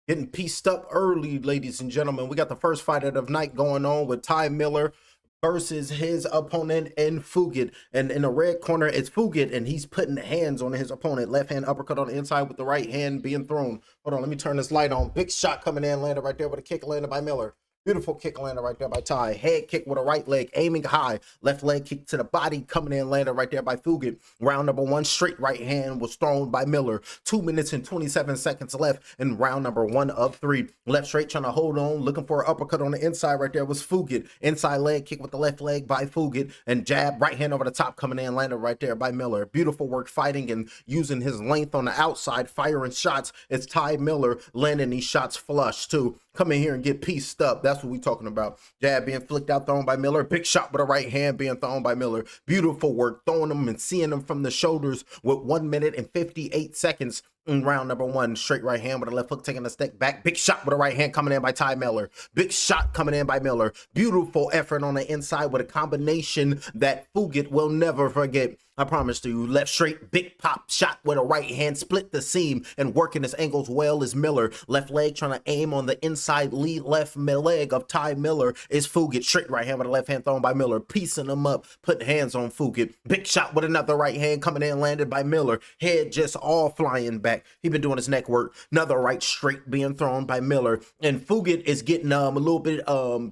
Getting pieced up early, ladies and gentlemen. We got the first fight of the night going on with Ty Miller versus his opponent in Fugit. And in the red corner, it's Fugit, and he's putting hands on his opponent. Left hand uppercut on the inside with the right hand being thrown. Hold on, let me turn this light on. Big shot coming in, landed right there with a kick landed by Miller. Beautiful kick landed right there by Ty. Head kick with a right leg, aiming high. Left leg kick to the body, coming in, landed right there by Fugit. Round number one, straight right hand was thrown by Miller. 2 minutes and 27 seconds left in round number 1 of 3. Left straight trying to hold on, looking for an uppercut on the inside right there was Fugit. Inside leg kick with the left leg by Fugit. And jab, right hand over the top, coming in, landed right there by Miller. Beautiful work fighting and using his length on the outside, firing shots. It's Ty Miller landing these shots flush too. Come in here and get pieced up. That's what we talking about. Jab being flicked out, thrown by Miller. Big shot with a right hand being thrown by Miller. Beautiful work, throwing them and seeing them from the shoulders with 1 minute and 58 seconds in round number 1. Straight right hand with a left hook, taking a step back. Big shot with a right hand coming in by Ty Miller. Big shot coming in by Miller. Beautiful effort on the inside with a combination that Fugit will never forget. I promise you. Left straight, big pop shot with a right hand, split the seam and working his angles well is Miller. Left leg trying to aim on the inside lead left leg of Ty Miller is Fugit. Straight right hand with a left hand thrown by Miller, piecing him up, putting hands on Fugit. Big shot with another right hand coming in, landed by Miller. Head just all flying back. He been doing his neck work. Another right straight being thrown by Miller. And Fugit is getting a little bit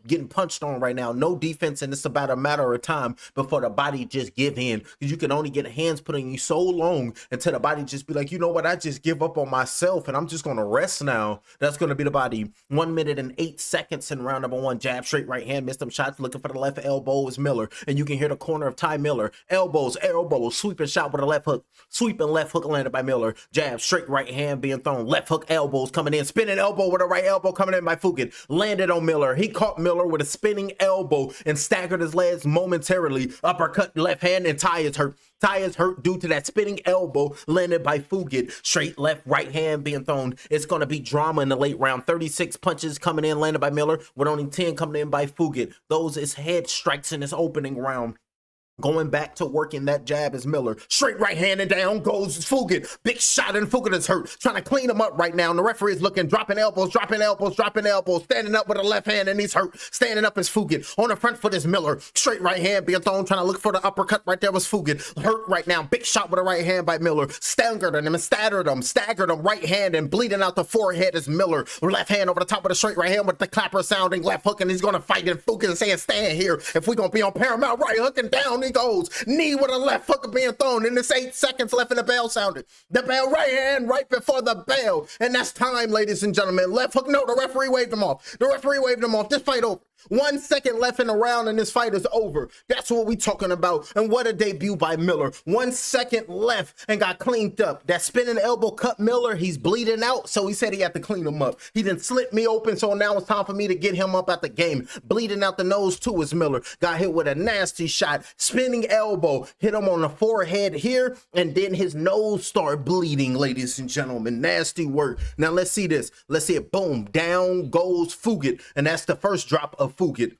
getting punched on right now. No defense, and it's about a matter of time before the body just give in. Because you can only get hands put on you so long until the body just be like, you know what, I just give up on myself and I'm just gonna rest now. That's gonna be the body. 1 minute and 8 seconds in round number 1. Jab, straight right hand, missed them shots, looking for the left elbow is Miller. And you can hear the corner of Ty Miller. Elbows, sweeping shot with a left hook. Sweeping left hook landed by Miller. Jab, straight right hand being thrown. Left hook elbows coming in. Spinning elbow with a right elbow coming in by Fugit. Landed on Miller. He caught Miller with a spinning elbow and staggered his legs momentarily. Uppercut left hand, and Ty is hurt. Ty is hurt due to that spinning elbow landed by Fugit. Straight left, right hand being thrown. It's going to be drama in the late round. 36 punches coming in, landed by Miller, with only 10 coming in by Fugit. Those is head strikes in this opening round. Going back to working that jab is Miller. Straight right hand and down goes Fugit. Big shot and Fugit is hurt. Trying to clean him up right now. And the referee is looking, dropping elbows, dropping elbows, dropping elbows. Standing up with a left hand and he's hurt. Standing up is Fugit. On the front foot is Miller. Straight right hand being thrown. Trying to look for the uppercut right there was Fugit. Hurt right now. Big shot with a right hand by Miller. Staggered him and staggered him. Right hand and bleeding out the forehead is Miller. Left hand over the top of the straight right hand with the clapper sounding left hook. And he's going to fight and Fugit saying, stand here. If we're going to be on Paramount, right hook and down he goes. Knee with a left hook being thrown, and it's 8 seconds left and the bell sounded. The bell right hand right before the bell, and that's time, ladies and gentlemen. Left hook, no, the referee waved him off. The referee waved him off. This fight over. 1 second left in the round and this fight is over. That's what we talking about. And what a debut by Miller. 1 second left and got cleaned up. That spinning elbow cut Miller. He's bleeding out, so he said he had to clean him up. He didn't slit me open, so now it's time for me to get him up at the game. Bleeding out the nose too is Miller. Got hit with a nasty shot. Spinning elbow. Hit him on the forehead here, and then his nose started bleeding, ladies and gentlemen. Nasty work. Now let's see this. Let's see it. Boom. Down goes Fugit, and that's the first drop of Fugit.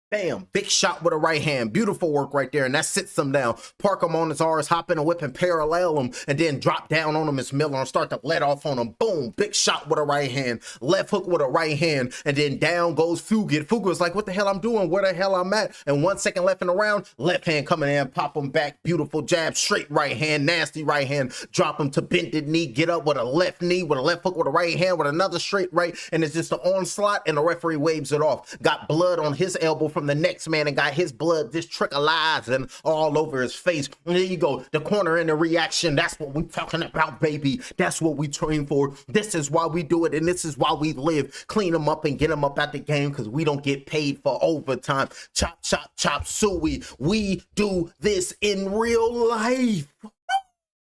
Bam, big shot with a right hand. Beautiful work right there, and that sits him down. Park him on his arse, hop in a whip and parallel him, and then drop down on him as Miller and start to let off on him. Boom, big shot with a right hand. Left hook with a right hand, and then down goes Fugit. Fugit's like, what the hell I'm doing? Where the hell I'm at? And 1 second left in the round, left hand coming in, pop him back. Beautiful jab, straight right hand, nasty right hand. Drop him to bended knee, get up with a left knee, with a left hook with a right hand, with another straight right, and it's just an onslaught, and the referee waves it off. Got blood on his elbow from the next man and got his blood just trickling all over his face. And there you go, the corner and the reaction. That's what we talking about, baby. That's what we train for. This is why we do it, and this is why we live. Clean them up and get them up at the game, because we don't get paid for overtime. Chop, chop, chop, suey. We do this in real life.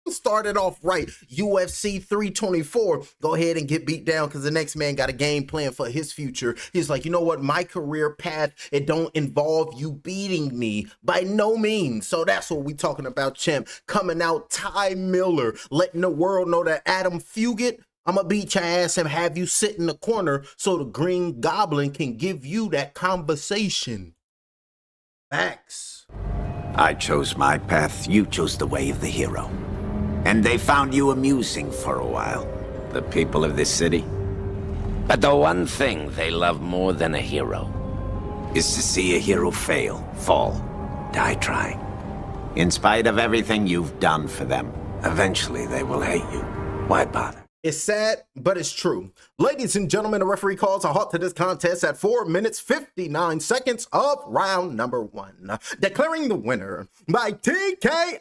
Started off right. UFC 324. Go ahead and get beat down, because the next man got a game plan for his future. He's like, you know what? My career path, it don't involve you beating me by no means. So that's what we talking about, champ. Coming out, Ty Miller, letting the world know that Adam Fugit, I'm gonna beat your ass and have you sit in the corner so the Green Goblin can give you that conversation. Facts. I chose my path, you chose the way of the hero. And they found you amusing for a while. The people of this city, But the one thing they love more than a hero is to see a hero fail, fall, die trying. In spite of everything you've done for them, eventually they will hate you. Why bother? It's sad, but it's true. Ladies and gentlemen, the referee calls a halt to this contest at 4 minutes 59 seconds of round number 1. Declaring the winner by TKO,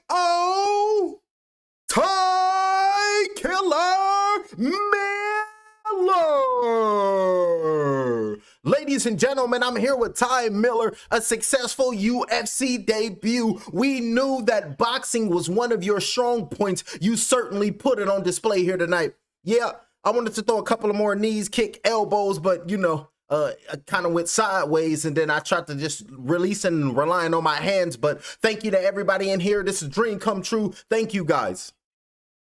Ty Killer Miller. Ladies and gentlemen, I'm here with Ty Miller, a successful UFC debut. We knew that boxing was one of your strong points. You certainly put it on display here tonight. Yeah, I wanted to throw a couple of more knees, kick, elbows, but you know, I kind of went sideways, and then I tried to just release and relying on my hands. But thank you to everybody in here. This is dream come true. Thank you guys.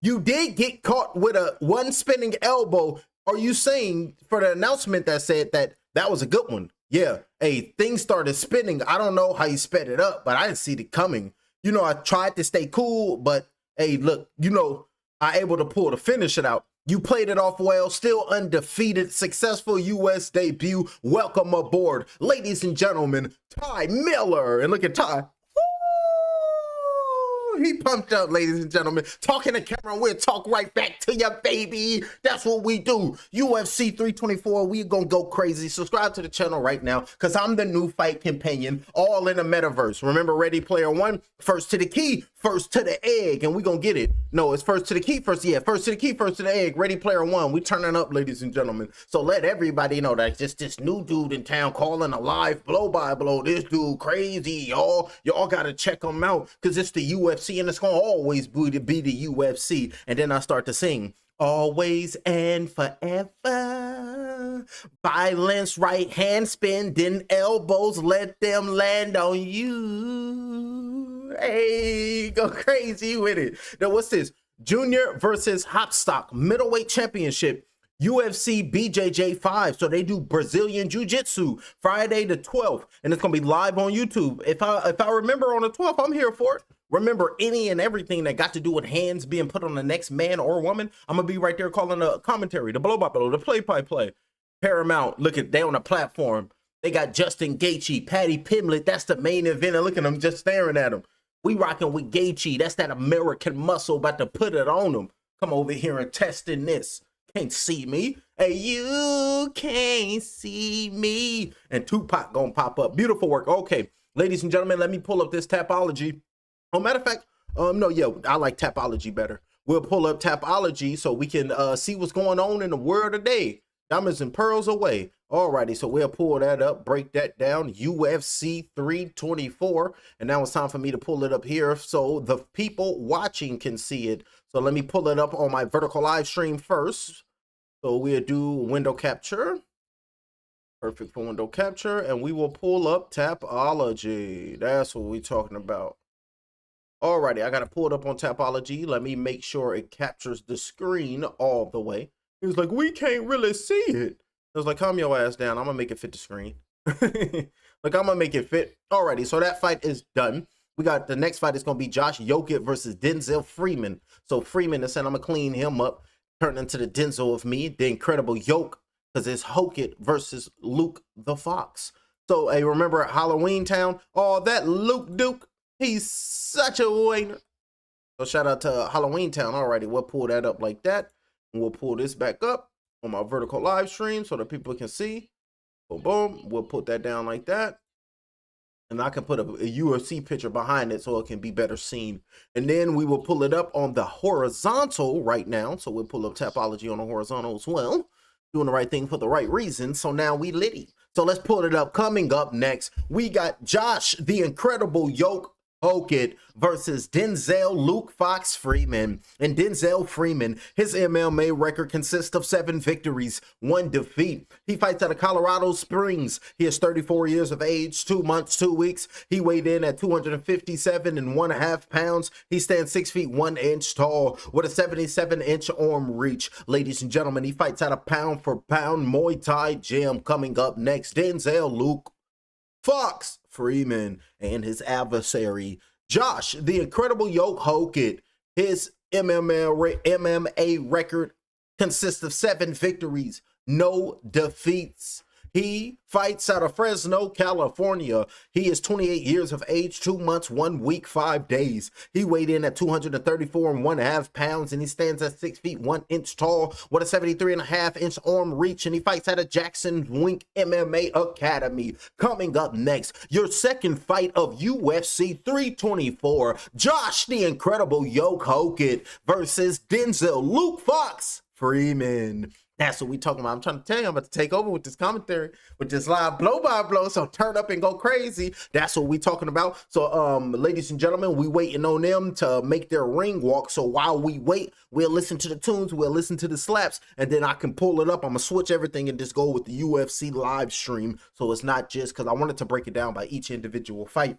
You did get caught with a one spinning elbow. Are you saying for the announcement that said that was a good one? Yeah, hey, things started spinning. I don't know how you sped it up, but I didn't see it coming. You know, I tried to stay cool, but hey, look, you know, I able to pull to finish it out. You played it off well, still undefeated, successful US debut. Welcome aboard, ladies and gentlemen, Ty Miller. And look at Ty. He pumped up, ladies and gentlemen. Talking to camera, we'll talk right back to you, baby. That's what we do. UFC 324, we gonna go crazy. Subscribe to the channel right now, because I'm the new fight companion, all in the metaverse. Remember Ready Player One? First to the key, first to the egg, and we gonna get it. No, it's first to the key, first, yeah, first to the key, first to the egg. Ready Player One, we turning up, ladies and gentlemen. So let everybody know that just this new dude in town calling a live blow-by-blow. This dude crazy, y'all. Y'all gotta check him out, because it's the UFC. And it's gonna always be the UFC. And then I start to sing, always and forever. Violence, right hand spin, then elbows, let them land on you. Hey, go crazy with it. Now, what's this? Junior versus Hopstock middleweight championship. UFC BJJ 5, so they do Brazilian Jiu-Jitsu Friday the 12th, and it's gonna be live on YouTube. If I remember on the 12th, I'm here for it. Remember, any and everything that got to do with hands being put on the next man or woman, I'm gonna be right there calling the commentary, the blow-by-blow, the play-by-play. Paramount, look at, they on the platform. They got Justin Gaethje, Paddy Pimblett, that's the main event, and look at them just staring at him. We rocking with Gaethje, that's that American muscle about to put it on him. Come over here and test in this. Can't see me. Hey, you can't see me. And Tupac gonna pop up. Beautiful work. Okay, ladies and gentlemen, let me pull up this Tapology. Oh, matter of fact, no, yeah, I like Tapology better. We'll pull up Tapology so we can see what's going on in the world today. Diamonds and pearls away. Alrighty, so we'll pull that up, break that down. UFC 324. And now it's time for me to pull it up here so the people watching can see it. So let me pull it up on my vertical live stream first. So we'll do window capture. Perfect for window capture. And we will pull up Tapology. That's what we're talking about. Alrighty, I got to pull it up on Tapology. Let me make sure it captures the screen all the way. He was like, we can't really see it. I was like, calm your ass down. I'm going to make it fit the screen. Like, I'm going to make it fit. Alrighty, so that fight is done. We got the next fight is going to be Josh Jokic versus Denzel Freeman. So Freeman is saying I'm going to clean him up, turn into the Denzel of me, the Incredible Yoke, because it's Jokic versus Luke the Fox. So, hey, remember at Halloween Town? Oh, that Luke Duke. He's such a winner. So shout out to Halloween Town. Alrighty, we'll pull that up like that. And we'll pull this back up on my vertical live stream so that people can see. Boom, boom. We'll put that down like that. And I can put a UFC picture behind it so it can be better seen. And then we will pull it up on the horizontal right now. So we'll pull up Tapology on the horizontal as well. Doing the right thing for the right reason. So now we litty. So let's pull it up. Coming up next, we got Josh the Incredible Yoke Jokic versus Denzel Luke Fox Freeman. And Denzel Freeman, his MMA record consists of 7 victories, 1 defeat. He fights out of Colorado Springs. He is 34 years of age, 2 months, 2 weeks. He weighed in at 257.5 pounds. He stands 6 feet 1 inch tall with a 77-inch arm reach. Ladies and gentlemen, he fights out of pound for pound Muay Thai gym. Coming up next, Denzel Luke Fox Freeman and his adversary, Josh the Incredible Yoke Jokic. His MMA record consists of 7 victories, no defeats. He fights out of Fresno, California. He is 28 years of age, 2 months, 1 week, 5 days. He weighed in at 234.5 pounds, and he stands at 6 feet 1 inch tall with a 73.5 inch arm reach, and he fights out of Jackson Wink MMA Academy. Coming up next, your second fight of UFC 324, Josh the Incredible Yoke Hokit versus Denzel Luke Fox Freeman. That's what we talking about. I'm trying to tell you, I'm about to take over with this commentary, with this live blow by blow. So turn up and go crazy. That's what we talking about. So, ladies and gentlemen, we waiting on them to make their ring walk. So while we wait, we'll listen to the tunes, we'll listen to the slaps, and then I can pull it up. I'm gonna switch everything and just go with the UFC live stream. So it's not just because I wanted to break it down by each individual fight,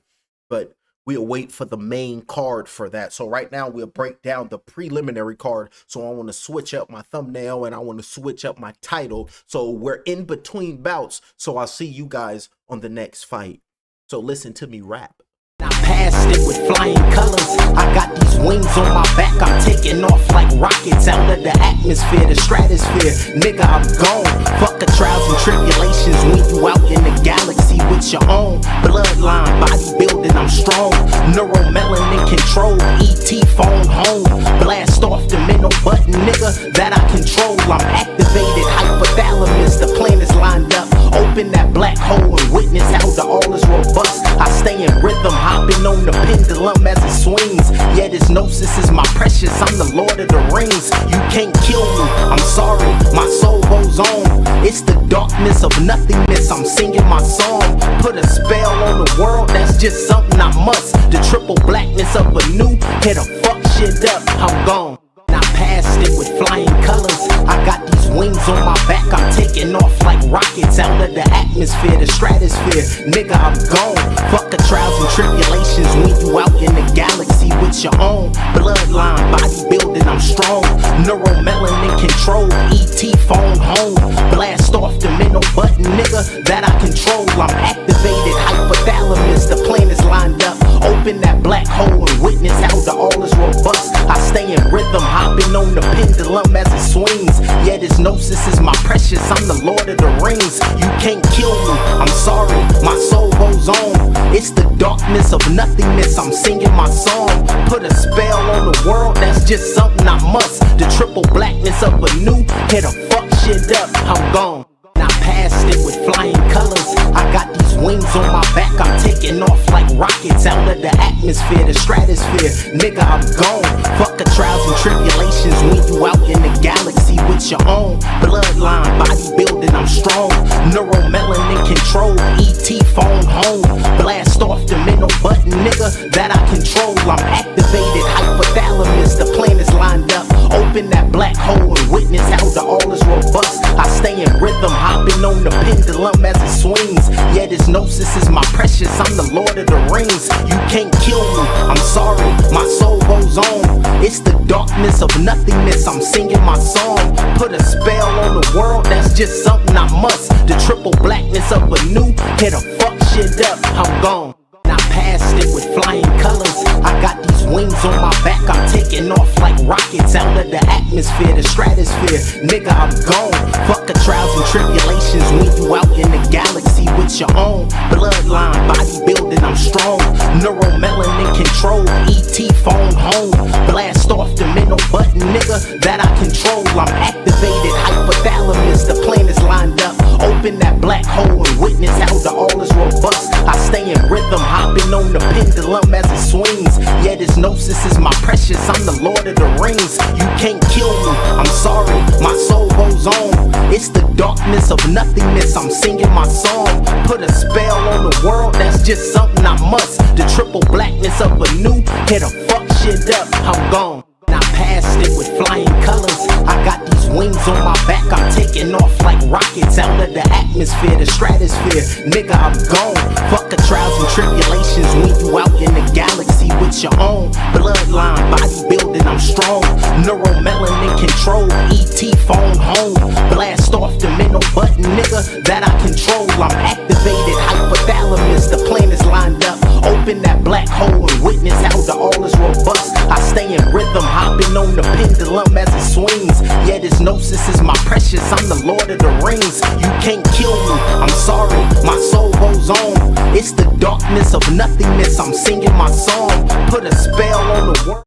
but we'll wait for the main card for that. So right now we'll break down the preliminary card. So I want to switch up my thumbnail and I want to switch up my title. So we're in between bouts. So I'll see you guys on the next fight. So listen to me rap. I passed it with flying colors. I got these wings on my back. I'm taking off like rockets out of the atmosphere, the stratosphere. Nigga, I'm gone. Fuck the trials and tribulations when you out in the galaxy with your own bloodline, bodybuilding. I'm strong. Neuromelanin control. ET phone home. Blast off the middle button, nigga, that I control. I'm activated. Hypothalamus. The plan is lined up. Open that black hole and witness how the all is robust. I stay in rhythm. Hopping on the pendulum as it swings. Yeah, this gnosis is my precious. I'm the Lord of the Rings. You can't kill me. I'm sorry. My soul goes on. It's the darkness of nothingness. I'm singing my song. Put a spell on the world. That's just something I must. The triple blackness of a new. Hit a fuck shit up. I'm gone. I passed it with flying colors. I got these wings on my back. I'm taking off like rockets out of the atmosphere, the stratosphere. Nigga, I'm gone. Fuck the trials and tribulations when you out in the galaxy with your own bloodline, bodybuilding. I'm strong. Neuromelanin control. ET phone home. Blast off the middle button, nigga, that I control. I'm activated. Hypothalamus. The plan is lined up. Open that black hole and witness how the all is robust. I stay in rhythm. Hopping on the pendulum as it swings. Yeah, this gnosis is my precious. I'm the Lord of the Rings. You can't kill me. I'm sorry. My soul goes on. It's the darkness of nothingness. I'm singing my song. Put a spell on the world. That's just something I must. The triple blackness of a new. Hit a fuck shit up. I'm gone. I passed it with flying colors. I got these wings on my back. I'm taking off like rockets out of the atmosphere, the stratosphere. Nigga, I'm gone. Fuck the trials and tribulations when you out in the galaxy with your own bloodline, bodybuilding. I'm strong. Neuromelanin control. ET phone home. Blast off the middle button, nigga, that I control. I'm activated. Hypothalamus. The plan is lined up. Open that black hole and witness how the all is robust. I stay in rhythm. Hopping on the pendulum as it swings. Yeah, this gnosis is my precious. I'm the Lord of the Rings. You can't kill me. I'm sorry. My soul goes on. It's the darkness of nothingness. I'm singing my song. Put a spell on the world. That's just something I must. The triple blackness of a new. Hit a fuck shit up. I'm gone. I passed it with flying colors. I got these wings on my back. I'm taking off like rockets out of the atmosphere, the stratosphere. Nigga, I'm gone. Fuck the trials and tribulations when you out in the galaxy with your own bloodline, bodybuilding. I'm strong. Neuromelanin control. ET phone home. Blast off the middle button, nigga, that I control. I'm activated. Hypothalamus. The plan is lined up. Open that black hole and witness how the all is robust. I stay in rhythm. Hopping on the pendulum as it swings. Yeah, this gnosis is my precious. I'm the Lord of the Rings. You can't kill me. I'm sorry. My soul goes on. It's the darkness of nothingness. I'm singing my song. Put a spell on the world. That's just something I must. The triple blackness of a new. Hit a fuck shit up. I'm gone. I passed it with flying colors. I got these wings on my back. I'm taking off like rockets out of the atmosphere, the stratosphere. Nigga, I'm gone. Fuck the trials and tribulations when you out in the galaxy with your own bloodline, bodybuilding. I'm strong. Neuromelanin control. ET phone home. Blast off the middle button, nigga, that I control. I'm activated. Hypothalamus. The plan is lined up. Open that black hole and witness how the all is robust. I stay playing rhythm, hopping on the pendulum as it swings. Yeah, this gnosis is my precious, I'm the Lord of the Rings. You can't kill me, I'm sorry, my soul goes on. It's the darkness of nothingness, I'm singing my song. Put a spell on the world.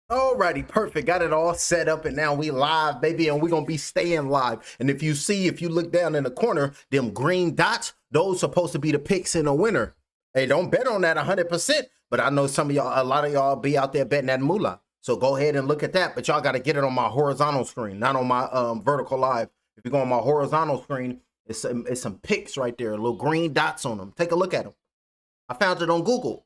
Alrighty, perfect. Got it all set up, and now we live, baby, and we're gonna be staying live. And if you look down in the corner, them green dots, those supposed to be the picks in the winner. Hey, don't bet on that 100%, but I know some of y'all, a lot of y'all be out there betting that moolah. So go ahead and look at that, but y'all got to get it on my horizontal screen, not on my vertical live. If you go on my horizontal screen, it's some picks right there, little green dots on them. Take a look at them. I found it on Google.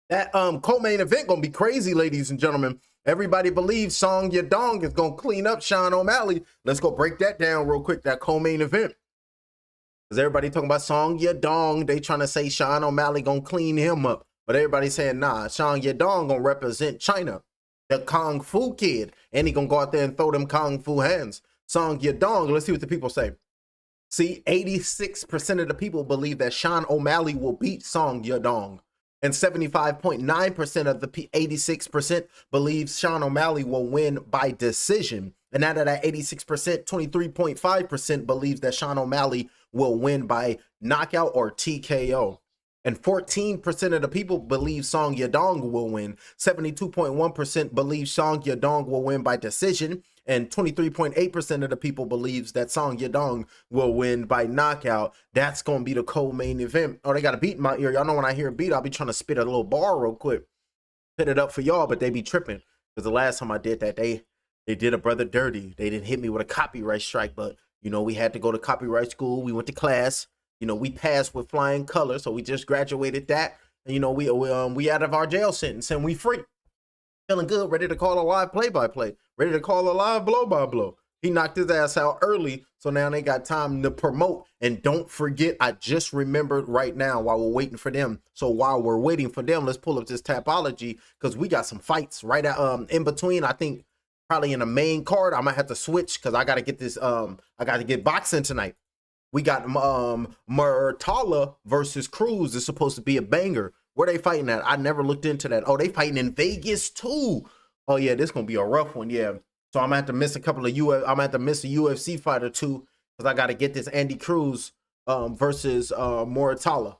That co-main event gonna be crazy, ladies and gentlemen. Everybody believes Song Yadong is gonna clean up Sean O'Malley. Let's go break that down real quick, that co-main event. Because everybody talking about Song Yadong. They trying to say Sean O'Malley gonna clean him up. But everybody saying, nah, Song Yadong gonna represent China. The Kung Fu kid. And he gonna go out there and throw them Kung Fu hands. Song Yadong, let's see what the people say. See, 86% of the people believe that Sean O'Malley will beat Song Yadong. And 75.9% of the 86% believes Sean O'Malley will win by decision. And out of that 86%, 23.5% believes that Sean O'Malley will win by knockout or TKO. And 14% of the people believe Song Yadong will win. 72.1% believe Song Yadong will win by decision. And 23.8% of the people believes that Song Yadong will win by knockout. That's going to be the co-main event. Oh, they got a beat in my ear. Y'all know when I hear a beat, I'll be trying to spit a little bar real quick. Put it up for y'all, but they be tripping. Because the last time I did that, they did a brother dirty. They didn't hit me with a copyright strike, but, you know, we had to go to copyright school. We went to class. You know, we passed with flying colors, so we just graduated that. And, you know, we out of our jail sentence and we free. Feeling good, ready to call a live play-by-play, ready to call a live blow-by-blow. He knocked his ass out early, so now they got time to promote. And don't forget, I just remembered right now while we're waiting for them. So while we're waiting for them, let's pull up this Tapology because we got some fights right in between. I think probably in the main card, I might have to switch because I got to get this. I got to get boxing tonight. We got Murtala versus Cruz. It's supposed to be a banger. Where they fighting at? I never looked into that. Oh, they fighting in Vegas too. Oh yeah, this gonna be a rough one. Yeah. So I'm gonna have to miss a couple of I'm gonna have to miss a UFC fight or two because I gotta get this Andy Cruz versus Murtala.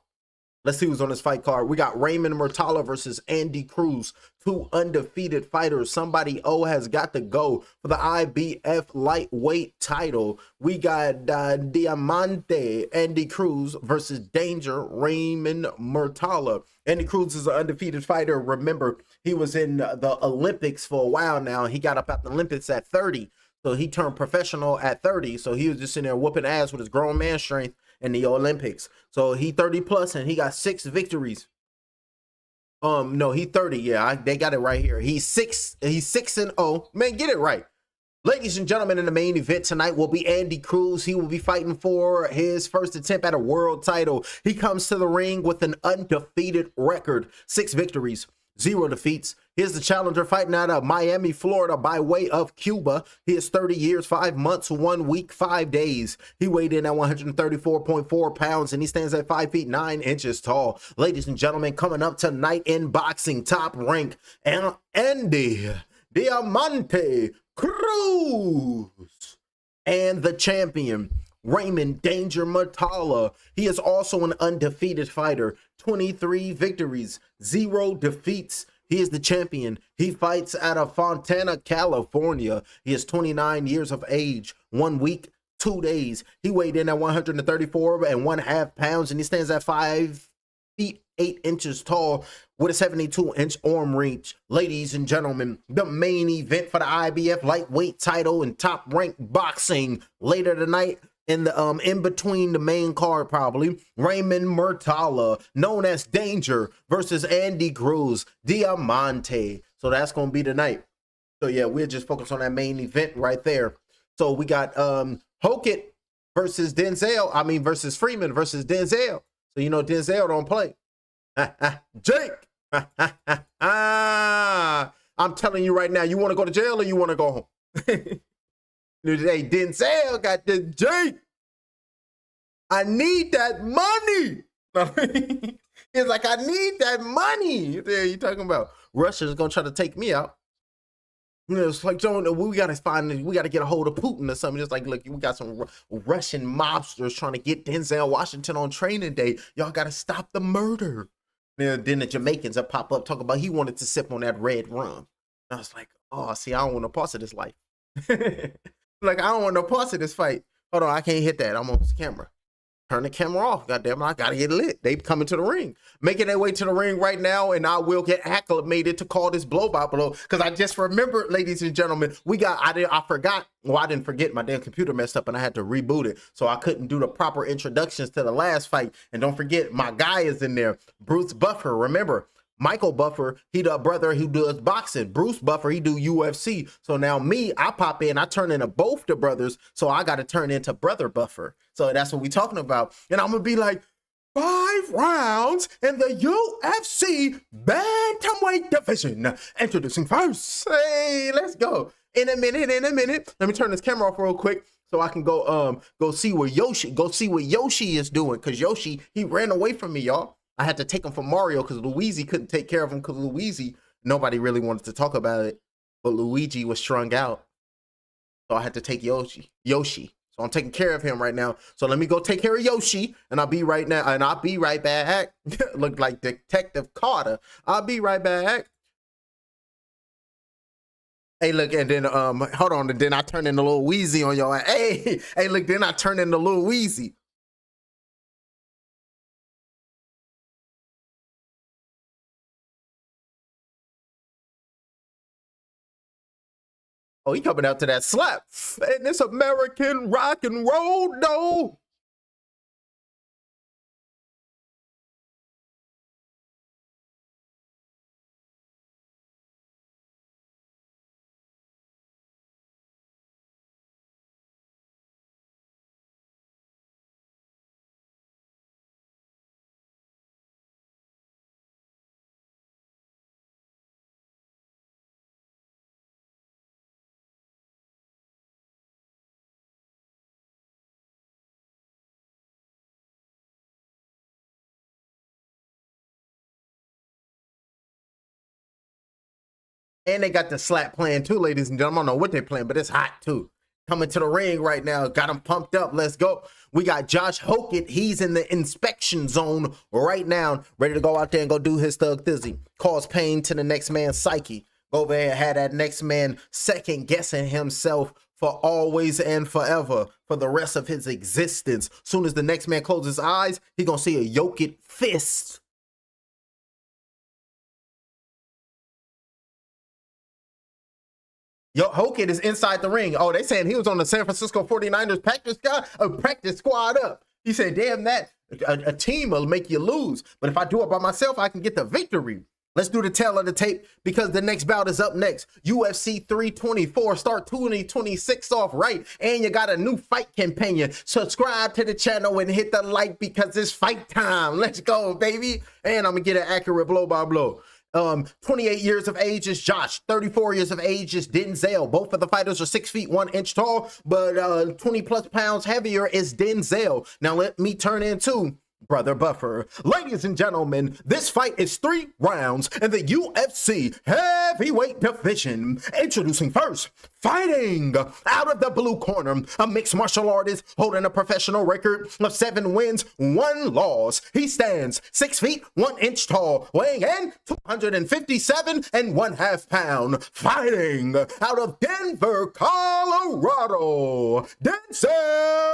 Let's see who's on this fight card. We got Raymond Murtala versus Andy Cruz, two undefeated fighters. Somebody has got to go for the IBF lightweight title. We got Diamante Andy Cruz versus Danger Raymond Murtala. Andy Cruz is an undefeated fighter. Remember, he was in the Olympics for a while now. He got up at the Olympics at 30. So he turned professional at 30. So he was just in there whooping ass with his grown man strength in the Olympics. So he 30 plus and he got 6 victories. No, he 30. Yeah, they got it right here. He's 6-0. Man, get it right. Ladies and gentlemen, in the main event tonight will be Andy Cruz. He will be fighting for his first attempt at a world title. He comes to the ring with an undefeated record, 6 victories, 0 defeats. Here's the challenger fighting out of Miami, Florida by way of Cuba. He is 30 years, 5 months, 1 week, 5 days. He weighed in at 134.4 pounds and he stands at 5 feet 9 inches tall. Ladies and gentlemen, coming up tonight in boxing, top rank, and Andy Diamante Cruz and the champion Raymond Danger Murtala. He is also an undefeated fighter, 23 victories, 0 defeats. He is the champion. He fights out of Fontana, California. He is 29 years of age, 1 week, 2 days. He weighed in at 134.5 pounds and he stands at 5 feet 8 inches tall with a 72-inch arm reach. Ladies and gentlemen, the main event for the IBF lightweight title and top ranked boxing later tonight. In the in between the main card, probably Raymond Murtala, known as Danger, versus Andy Cruz, Diamante. So that's gonna be tonight. So yeah, we'll just focus on that main event right there. So we got Hokit versus versus Freeman versus Denzel. So you know Denzel don't play. Jake. I'm telling you right now, you want to go to jail or you want to go home? Today, Denzel got the Jake. I need that money. He's like, I need that money. There you talking about Russia's gonna try to take me out. You know, it's like, we gotta get a hold of Putin or something. Just like, look, we got some Russian mobsters trying to get Denzel Washington on training day. Y'all gotta stop the murder. Then the Jamaicans that pop up talk about he wanted to sip on that red rum. And I was like, oh, see, I don't want no parts of this life. Like, I don't want no parts of this fight. Hold on, I can't hit that. I'm on this camera. Turn the camera off. Goddamn, I gotta get lit. They coming to the ring, making their way to the ring right now, and I will get acclimated to call this blow by blow because I just remembered, ladies and gentlemen, I forgot. Well, I didn't forget. My damn computer messed up, and I had to reboot it, so I couldn't do the proper introductions to the last fight. And don't forget, my guy is in there, Bruce Buffer. Remember, Michael Buffer, he the brother who does boxing. Bruce Buffer, he do UFC. So now me, I pop in, I turn into both the brothers. So I got to turn into Brother Buffer. So that's what we talking about. And I'm going to be like, 5 rounds in the UFC bantamweight division. Introducing first. Hey, let's go. In a minute. Let me turn this camera off real quick so I can go see what Yoshi is doing. Because Yoshi, he ran away from me, y'all. I had to take him from Mario because Luigi couldn't take care of him because Luigi, nobody really wanted to talk about it, but Luigi was strung out. So I had to take Yoshi. So I'm taking care of him right now. So let me go take care of Yoshi and I'll be right back. Look like Detective Carter. I'll be right back. Hey, look, and then, hold on, and then I turn into Lil Weezy on y'all. Hey, look, then I turn into Lil Weezy. Oh, he coming out to that slap. And this American rock and roll, no. And they got the slap playing too, ladies and gentlemen. I don't know what they're playing, but it's hot too. Coming to the ring right now. Got him pumped up. Let's go. We got Josh Hokett. He's in the inspection zone right now. Ready to go out there and go do his thug thizzy. Cause pain to the next man's psyche. Go over there and have that next man second guessing himself for always and forever. For the rest of his existence. Soon as the next man closes his eyes, he gonna see a Hokett fist. Yo, Hokett is inside the ring. Oh, they saying he was on the San Francisco 49ers practice squad up. He said, damn that, a team will make you lose. But if I do it by myself, I can get the victory. Let's do the tail of the tape because the next bout is up next. UFC 324, start 2026 off right. And you got a new fight companion. Subscribe to the channel and hit the like because it's fight time. Let's go, baby. And I'm going to get an accurate blow by blow. 28 years of age is Josh. 34 years of age is Denzel. Both of the fighters are 6 feet 1 inch tall, but 20 plus pounds heavier is Denzel. Now let me turn into Brother Buffer. Ladies and gentlemen, this fight is 3 rounds in the UFC heavyweight division. Introducing first, fighting out of the blue corner, a mixed martial artist holding a professional record of 7 wins, 1 loss. He stands 6 feet 1 inch tall, weighing in 257 1/2 pounds. Fighting out of Denver, Colorado, Denzel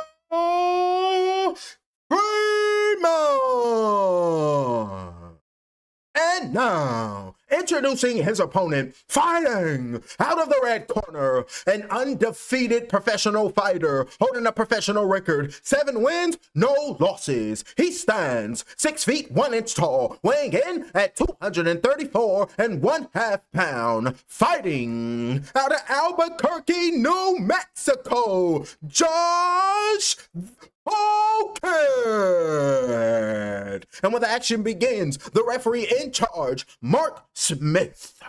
Freeman. And now, introducing his opponent, fighting out of the red corner, an undefeated professional fighter, holding a professional record, 7 wins, no losses. He stands 6 feet 1 inch tall, weighing in at 234 1/2 pounds. Fighting out of Albuquerque, New Mexico, Josh Hokett. And when the action begins, the referee in charge, Mark Smith.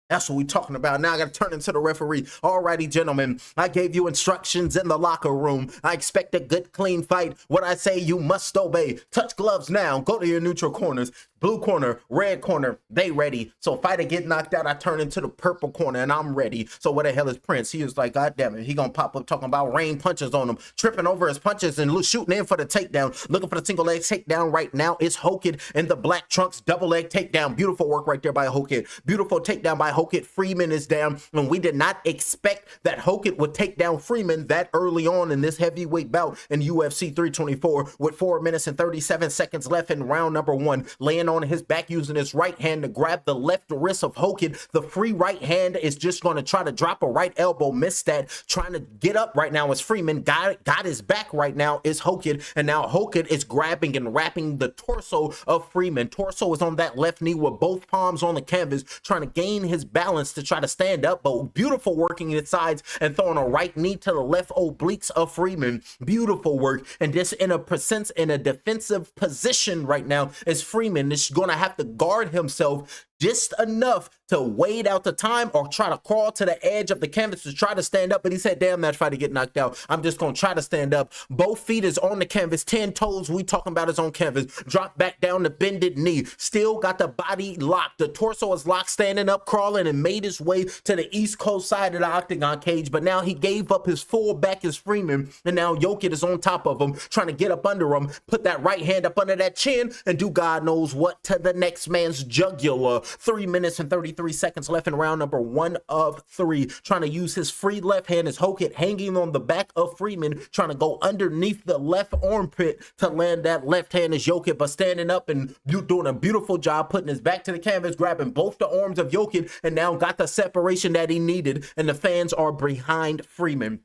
That's what we talking about. Now I got to turn into the referee. Alrighty, gentlemen. I gave you instructions in the locker room. I expect a good, clean fight. What I say, you must obey. Touch gloves now. Go to your neutral corners. Blue corner, red corner, they ready. So if fighter get knocked out, I turn into the purple corner and I'm ready. So what the hell is Prince? He was like, God damn it. He gonna pop up talking about rain punches on him, tripping over his punches and shooting in for the takedown. Looking for the single leg takedown right now. It's Hokit in the black trunks, double leg takedown. Beautiful work right there by Hokit. Beautiful takedown by Hokit. Freeman is down. And we did not expect that Hokit would take down Freeman that early on in this heavyweight bout in UFC 324 with 4 minutes and 37 seconds left in round number 1. Laying on his back using his right hand to grab the left wrist of Hokit. The free right hand is just going to try to drop a right elbow. Missed that. Trying to get up right now is Freeman. Got his back right now is Hokit. And now Hokit is grabbing and wrapping the torso of Freeman. Torso is on that left knee with both palms on the canvas, trying to gain his balance to try to stand up. But beautiful working its sides and throwing a right knee to the left obliques of Freeman. Beautiful work. And just in a defensive position right now is Freeman. Is going to have to guard himself just enough to wait out the time or try to crawl to the edge of the canvas to try to stand up. But he said, damn, that fighter get knocked out. I'm just going to try to stand up. Both feet is on the canvas. 10 toes we talking about is on canvas. Drop back down the bended knee. Still got the body locked. The torso is locked, standing up, crawling, and made his way to the East Coast side of the octagon cage. But now he gave up his full back as Freeman. And now Hokit is on top of him, trying to get up under him, put that right hand up under that chin, and do God knows what to the next man's jugular. 3 minutes and 33 seconds left in round number 1 of 3. Trying to use his free left hand as Hokit hanging on the back of Freeman, trying to go underneath the left armpit to land that left hand as Hokit, but standing up and doing a beautiful job, putting his back to the canvas, grabbing both the arms of Hokit, and now got the separation that he needed, and the fans are behind Freeman.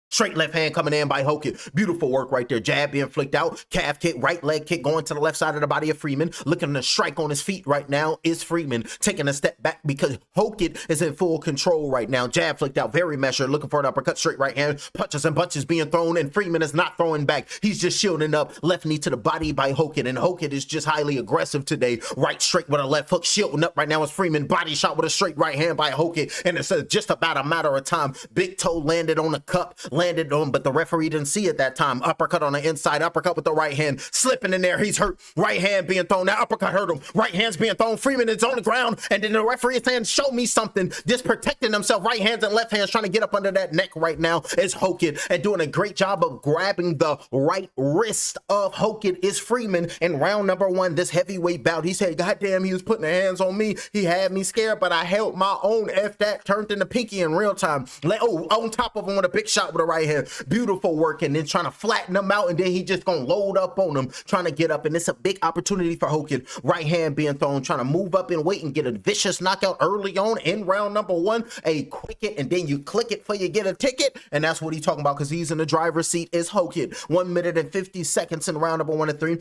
Straight left hand coming in by Hokit. Beautiful work right there. Jab being flicked out. Calf kick, right leg kick going to the left side of the body of Freeman. Looking to strike on his feet right now is Freeman. Taking a step back because Hokit is in full control right now. Jab flicked out, very measured. Looking for an uppercut, straight right hand. Punches and bunches being thrown, and Freeman is not throwing back. He's just shielding up. Left knee to the body by Hokit, and Hokit is just highly aggressive today. Right straight with a left hook. Shielding up right now is Freeman. Body shot with a straight right hand by Hokit, and it's just about a matter of time. Big toe landed on the cup, landed on, but the referee didn't see it that time. Uppercut on the inside, uppercut with the right hand, slipping in there. He's hurt. Right hand being thrown. That uppercut hurt him. Right hand's being thrown. Freeman is on the ground, and then the referee is saying, show me something. Just protecting himself. Right hands and left hands trying to get up under that neck right now is Hokit, and doing a great job of grabbing the right wrist of Hokit is Freeman in round number 1, this heavyweight bout. He said, God damn, he was putting the hands on me. He had me scared, but I held my own. F that, turned into pinky in real time. On top of him with a big shot with a right hand. Beautiful work, and then trying to flatten him out, and then he just gonna load up on him, trying to get up, and it's a big opportunity for Hokit. Right hand being thrown, trying to move up and wait and get a vicious knockout early on in round number 1. A quick it, and then you click it for you get a ticket, and that's what he's talking about because he's in the driver's seat is Hokit. 1 minute and 50 seconds in round number 1 and 3.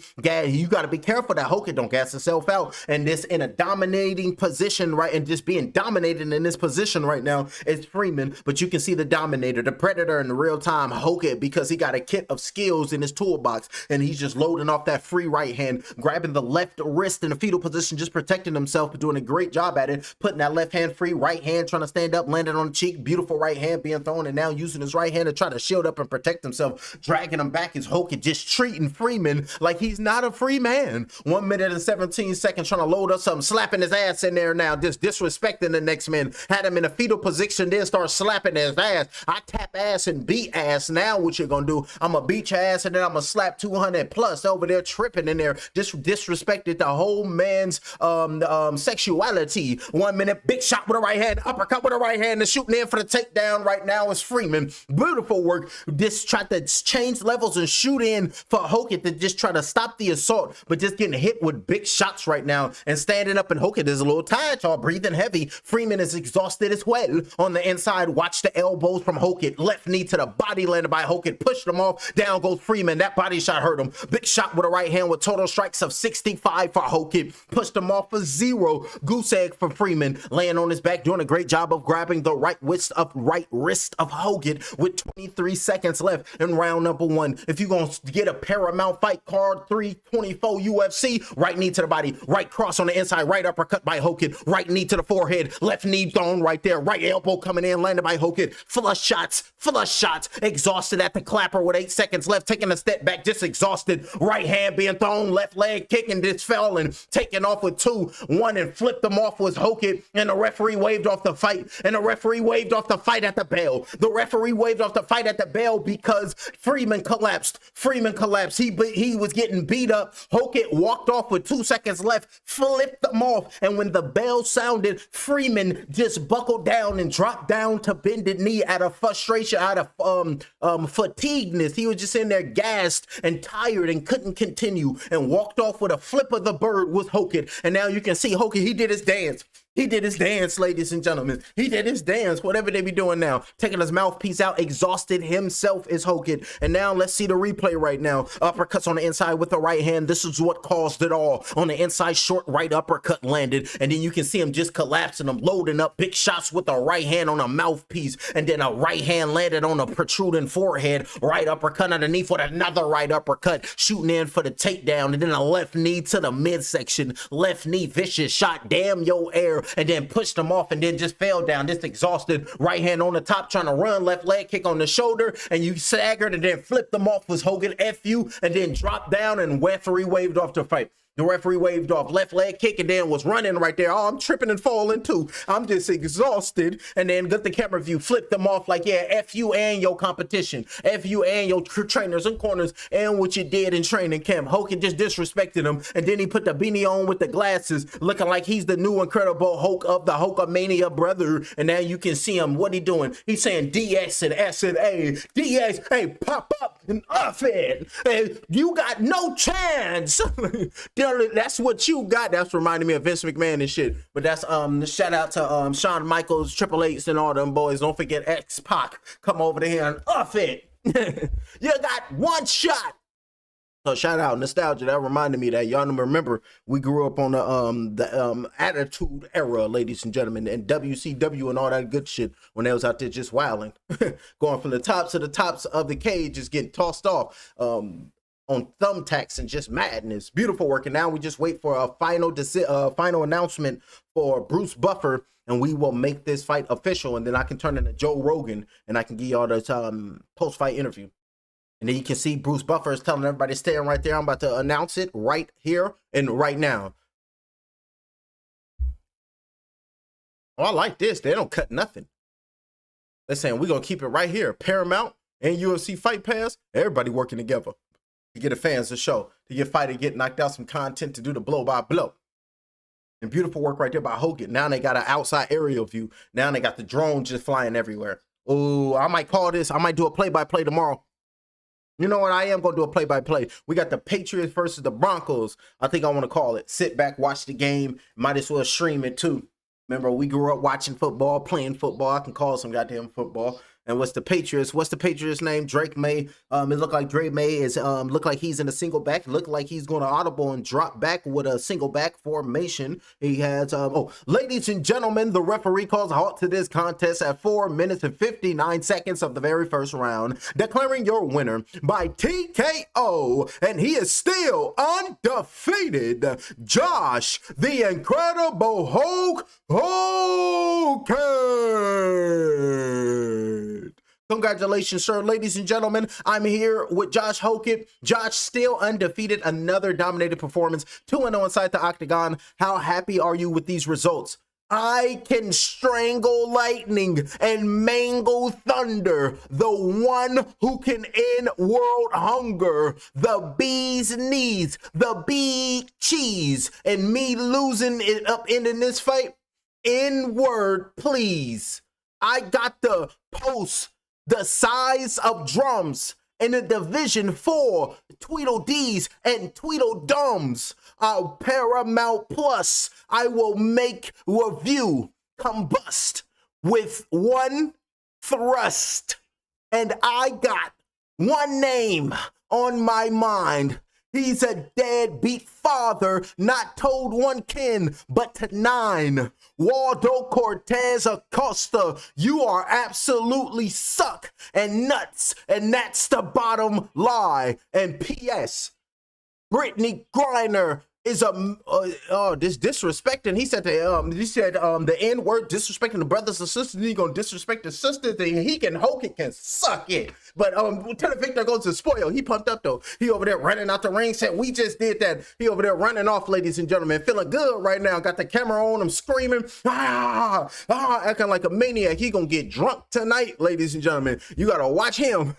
You got to be careful that Hokit don't gas himself out, and this in a dominating position, right, and just being dominated in this position right now is Freeman. But you can see the dominator, the predator in real time, Hokit, because he got a kit of skills in his toolbox, and he's just loading off that free right hand, grabbing the left wrist in a fetal position, just protecting himself, but doing a great job at it, putting that left hand free, right hand trying to stand up, landing on the cheek. Beautiful right hand being thrown, and now using his right hand to try to shield up and protect himself, dragging him back is Hokit, just treating Freeman like he's not a free man. 1 minute and 17 seconds trying to load up something, slapping his ass in there now, just disrespecting the next man. Had him in a fetal position, then start slapping his ass. I tap ass and beat ass. Now what you're gonna do, I'm gonna beat your ass, and then I'm gonna slap 200 plus over there, tripping in there, just disrespected the whole man's sexuality. 1 minute, big shot with a right hand, uppercut with a right hand, and shooting in for the takedown right now is Freeman. Beautiful work. Just tried to change levels and shoot in for Hokit to just try to stop the assault, but just getting hit with big shots right now and standing up, and Hokit is a little tired, y'all, breathing heavy. Freeman is exhausted as well on the inside. Watch the elbows from Hokit. Left knee to the body, landed by Hogan, pushed him off. Down goes Freeman. That body shot hurt him. Big shot with a right hand with total strikes of 65 for Hogan. Pushed him off for 0. Goose egg for Freeman, laying on his back, doing a great job of grabbing the right wrist of Hogan with 23 seconds left in round number 1. If you're going to get a Paramount Fight Card 324 UFC, right knee to the body, right cross on the inside, right uppercut by Hogan, right knee to the forehead, left knee thrown right there, right elbow coming in, landed by Hogan. Flush shots, exhausted at the clapper with 8 seconds left, taking a step back, just exhausted. Right hand being thrown, left leg kicking, just fell and taking off with 2-1 and flipped them off was Hogan, and the referee waved off the fight, and the referee waved off the fight at the bell. The referee waved off the fight at the bell because Freeman collapsed. He was getting beat up. Hogan walked off with 2 seconds left, flipped them off, and when the bell sounded, Freeman just buckled down and dropped down to bended knee out of frustration, out of fatigueness. He was just in there gassed and tired and couldn't continue, and walked off with a flip of the bird with Hogan. And now you can see Hogan, he did his dance. He did his dance, ladies and gentlemen. He did his dance, whatever they be doing now. Taking his mouthpiece out, exhausted himself is Hogan. And now let's see the replay right now. Uppercuts on the inside with the right hand. This is what caused it all. On the inside, short right uppercut landed. And then you can see him just collapsing him, loading up big shots with the right hand on a mouthpiece. And then a right hand landed on a protruding forehead. Right uppercut underneath with another right uppercut, shooting in for the takedown. And then a left knee to the midsection. Left knee, vicious shot, damn your air. And then pushed him off and then just fell down, just exhausted. Right hand on the top, trying to run, left leg kick on the shoulder, and you staggered and then flipped them off was Hogan, F you, and then dropped down, and referee waved off the fight. The referee waved off, left leg kick, and then was running right there. Oh, I'm tripping and falling too. I'm just exhausted. And then got the camera view, flipped them off like, yeah, F you and your competition. F you and your trainers and corners and what you did in training camp. Hogan just disrespected him. And then he put the beanie on with the glasses, looking like he's the new Incredible Hulk of the Hulkamania brother. And now you can see him. What he doing? He's saying DS and S and A. DS, hey, pop up and off it. Hey, you got no chance. That's what you got. That's reminding me of Vince McMahon and shit. But that's shout out to Shawn Michaels, Triple H, and all them boys. Don't forget X-Pac. Come over to here and off it. You got one shot. So shout out nostalgia. That reminded me that y'all remember we grew up on the Attitude Era, ladies and gentlemen, and WCW and all that good shit when they was out there just wilding, going from the tops to the tops of the cage, just getting tossed off. On thumbtacks and just madness. Beautiful work. And now we just wait for a final announcement for Bruce Buffer, and we will make this fight official, and then I can turn into Joe Rogan and I can give y'all this post-fight interview. And then you can see Bruce Buffer is telling everybody staying right there. I'm about to announce it right here and right now. Oh, I like this. They don't cut nothing. They're saying we're going to keep it right here. Paramount and UFC Fight Pass, everybody working together to get the fans a show, to get fighter get knocked out some content, to do the blow by blow. And beautiful work right there by Hogan. Now they got an outside aerial view. Now they got the drone just flying everywhere. Oh, I might call this. I might do a play-by-play tomorrow. You know what? I am going to do a play-by-play. We got the Patriots versus the Broncos. I think I want to call it. Sit back, watch the game. Might as well stream it too. Remember, we grew up watching football, playing football. I can call some goddamn football. And what's the Patriots name? Drake May. It looked like Drake May is look like he's in a single back. Look like he's going to audible and drop back with a single back formation. He has ladies and gentlemen, the referee calls a halt to this contest at 4 minutes and 59 seconds of the very first round, declaring your winner by TKO, and he is still undefeated, Josh the Incredible Hulk Hogan. Congratulations, sir. Ladies and gentlemen, I'm here with Josh Hogan. Josh still undefeated, another dominated performance, 2-0 inside the octagon. How happy are you with these results? I can strangle lightning and mangle thunder. The one who can end world hunger. The bee's knees, the bee cheese, and me losing it up in this fight. N-word, please. I got the post the size of drums in the Division 4 Tweedledees and Tweedledums. Paramount Plus, I will make review combust with one thrust. and I got one name on my mind. He's a deadbeat father, not told one kin, but to 9. Waldo Cortez Acosta, you are absolutely suck and nuts, and that's the bottom lie. And P.S. Brittany Griner is this disrespecting. He said the N-word, disrespecting the brothers and sisters. He gonna disrespect the sisters. Hogan can suck it. But to the victor goes to spoil. He pumped up though. He over there running out the ring. Said we just did that. He over there running off, ladies and gentlemen, feeling good right now. Got the camera on him, screaming, acting like a maniac. He gonna get drunk tonight, ladies and gentlemen. You gotta watch him.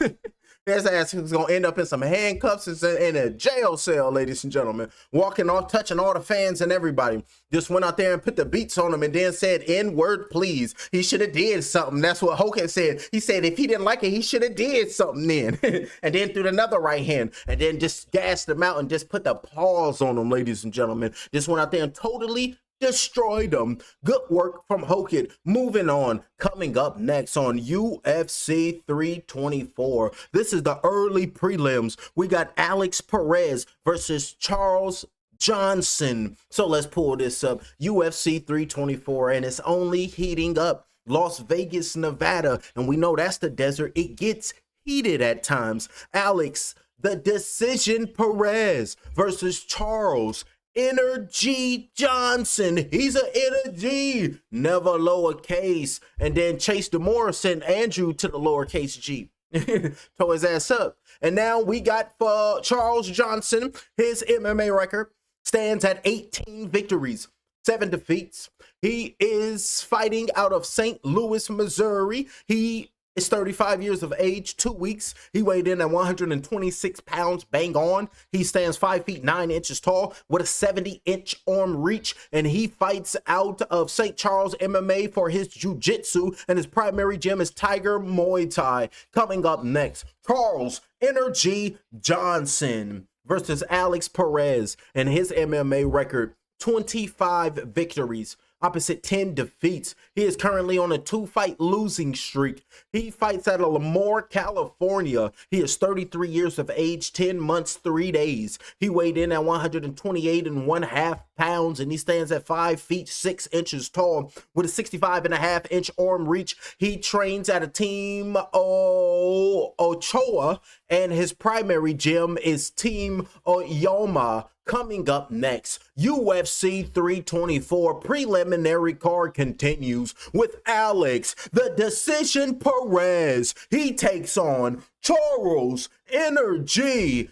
His ass is going to end up in some handcuffs in a jail cell, ladies and gentlemen. Walking off, touching all the fans and everybody. Just went out there and put the beats on him and then said, N-word, please. He should have did something. That's what Hogan said. He said if he didn't like it, he should have did something then. And then threw another right hand. And then just gassed him out and just put the pause on him, ladies and gentlemen. Just went out there and totally destroyed them. Good work from Hogan. Moving on. Coming up next on UFC 324. This is the early prelims. We got Alex Perez versus Charles Johnson. So let's pull this up. UFC 324, and it's only heating up. Las Vegas, Nevada, and we know that's the desert. It gets heated at times. Alex, the decision Perez versus Charles Energy Johnson. He's an energy, never lowercase. And then Chase DeMora sent Andrew to the lowercase G. Tore his ass up. And now we got for Charles Johnson, his MMA record stands at 18 victories, 7 defeats. He is fighting out of St. Louis, Missouri. He is 35 years of age, 2 weeks. He weighed in at 126 pounds, bang on. He stands 5 feet 9 inches tall with a 70-inch arm reach, and he fights out of St. Charles MMA for his jiu-jitsu, and his primary gym is Tiger Muay Thai. Coming up next, Charles Energy Johnson versus Alex Perez, and his MMA record, 25 victories. Opposite 10 defeats. He is currently on a 2-fight losing streak. He fights out of Lemoore, California. He is 33 years of age, 10 months, 3 days. He weighed in at 128.5 pounds, and he stands at 5 feet 6 inches tall with a 65.5-inch arm reach. He trains at a Team Ochoa, and his primary gym is Team Oyama. Coming up next, UFC 324 preliminary card continues with Alex, the decision Perez. He takes on Charles Energy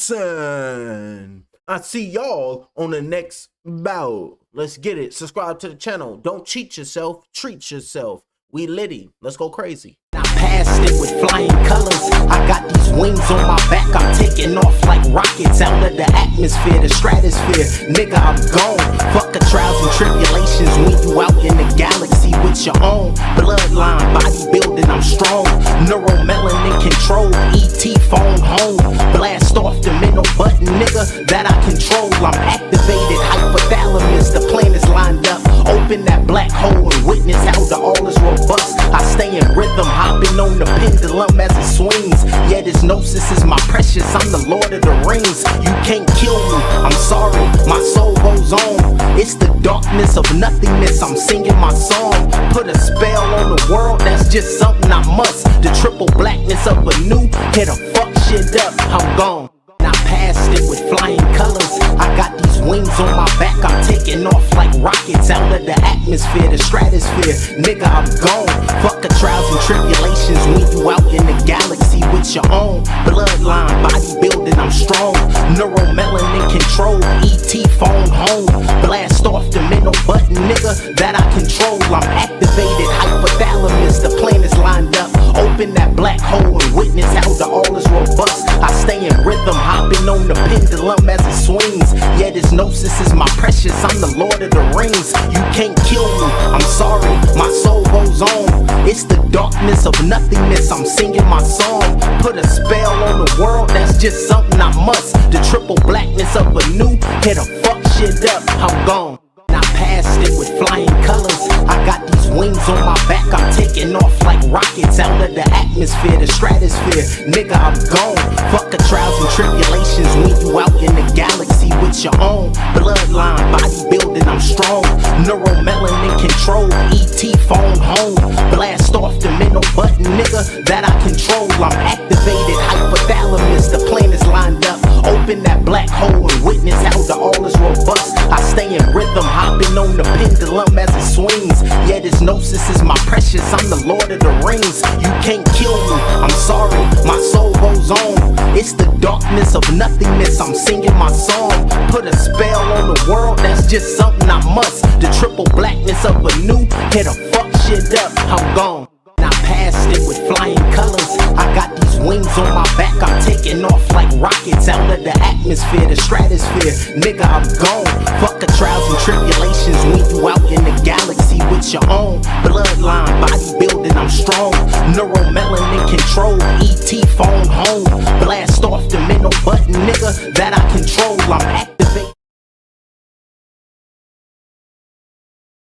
Johnson. I see y'all on the next bout. Let's get it. Subscribe to the channel. Don't cheat yourself. Treat yourself. We litty. Let's go crazy. I passed it with flying colors. I got these wings on my back. I'm taking off like rockets out of the atmosphere, the stratosphere. Nigga, I'm gone. Fuck the trials and tribulations when you out in the galaxy with your own bloodline, bodybuilding. I'm strong. Neuromelanin control. ET phone home. Blast off the middle button, nigga, that I control. I'm activated. Hypothalamus. The plan is lined up. Open that black hole and witness how the all is robust. I stay in rhythm, hopping on the pendulum as it swings. Yeah, this gnosis is my precious. I'm the Lord of the Rings. You can't kill me. I'm sorry. My soul goes on. It's the darkness of nothingness. I'm singing my song. Put a spell on the world. That's just something I must. The triple blackness of a new. Hit a fuck shit up. I'm gone. I passed it with flying colors. I got these wings on my back. I'm taking off like rockets out of the atmosphere, the stratosphere. Nigga, I'm gone. Fuck the trials and tribulations when you out in the galaxy with your own bloodline, bodybuilding. I'm strong. Neuromelanin control. ET phone home. Blast off the middle button, nigga, that I control. I'm activated. Hypothalamus. The plan is lined up. Open that black hole and witness how the all is robust. I stay in rhythm, hopping on the pendulum as it swings. Yeah, this gnosis is my precious. I'm the Lord of the Rings. You can't kill me. I'm sorry. My soul goes on. It's the darkness of nothingness. I'm singing my song. Put a spell on the world. That's just something I must. The triple blackness of a new. Hit a fuck shit up. I'm gone. I passed it with flying colors. I got these wings on my back. I'm taking off like rockets out of the atmosphere, the stratosphere. Nigga, I'm gone. Fuck the trials and tribulations when you out in the galaxy with your own bloodline, bodybuilding, I'm strong. Neuromelanin control, ET phone home. Blast off the middle button, nigga, that I control. I'm activated, hypothalamus, the plan is lined up. Open that black hole and witness how the all is robust. I stay in rhythm, hopping on the pendulum as it swings. Yeah, this gnosis is my precious, I'm the Lord of the Rings. You can't kill me, I'm sorry, my soul goes on. It's the darkness of nothingness, I'm singing my song. Put a spell on the world, that's just something I must. The triple blackness of a new, hit a fuck shit up, I'm gone. I passed it with flying colors. I got these wings on my back, I'm taking off like rockets out of the atmosphere, the stratosphere. Nigga, I'm gone. Fuck the trials and tribulations when you out in the galaxy with your own bloodline, bodybuilding, I'm strong. Neuromelanin control, ET phone home. Blast off the middle button, nigga, that I control. I'm activated.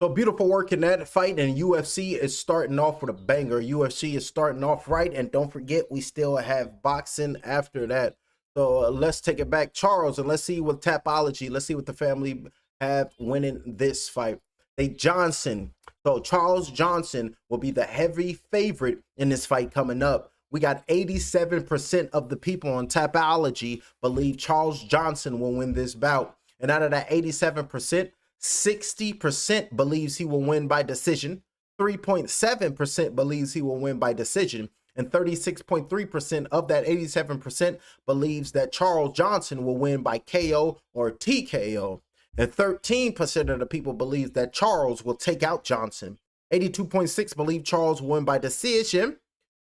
So beautiful work in that fight, and UFC is starting off with a banger. UFC is starting off right, and don't forget we still have boxing after that. So let's take it back, Charles, and let's see what Tapology, let's see what the family have winning this fight. Johnson. So Charles Johnson will be the heavy favorite in this fight coming up. We got 87% of the people on Tapology believe Charles Johnson will win this bout, and out of that 87%, 60% believes he will win by decision, 3.7% believes he will win by decision, and 36.3% of that 87% believes that Charles Johnson will win by KO or TKO. And 13% of the people believe that Charles will take out Johnson. 82.6% believe Charles will win by decision,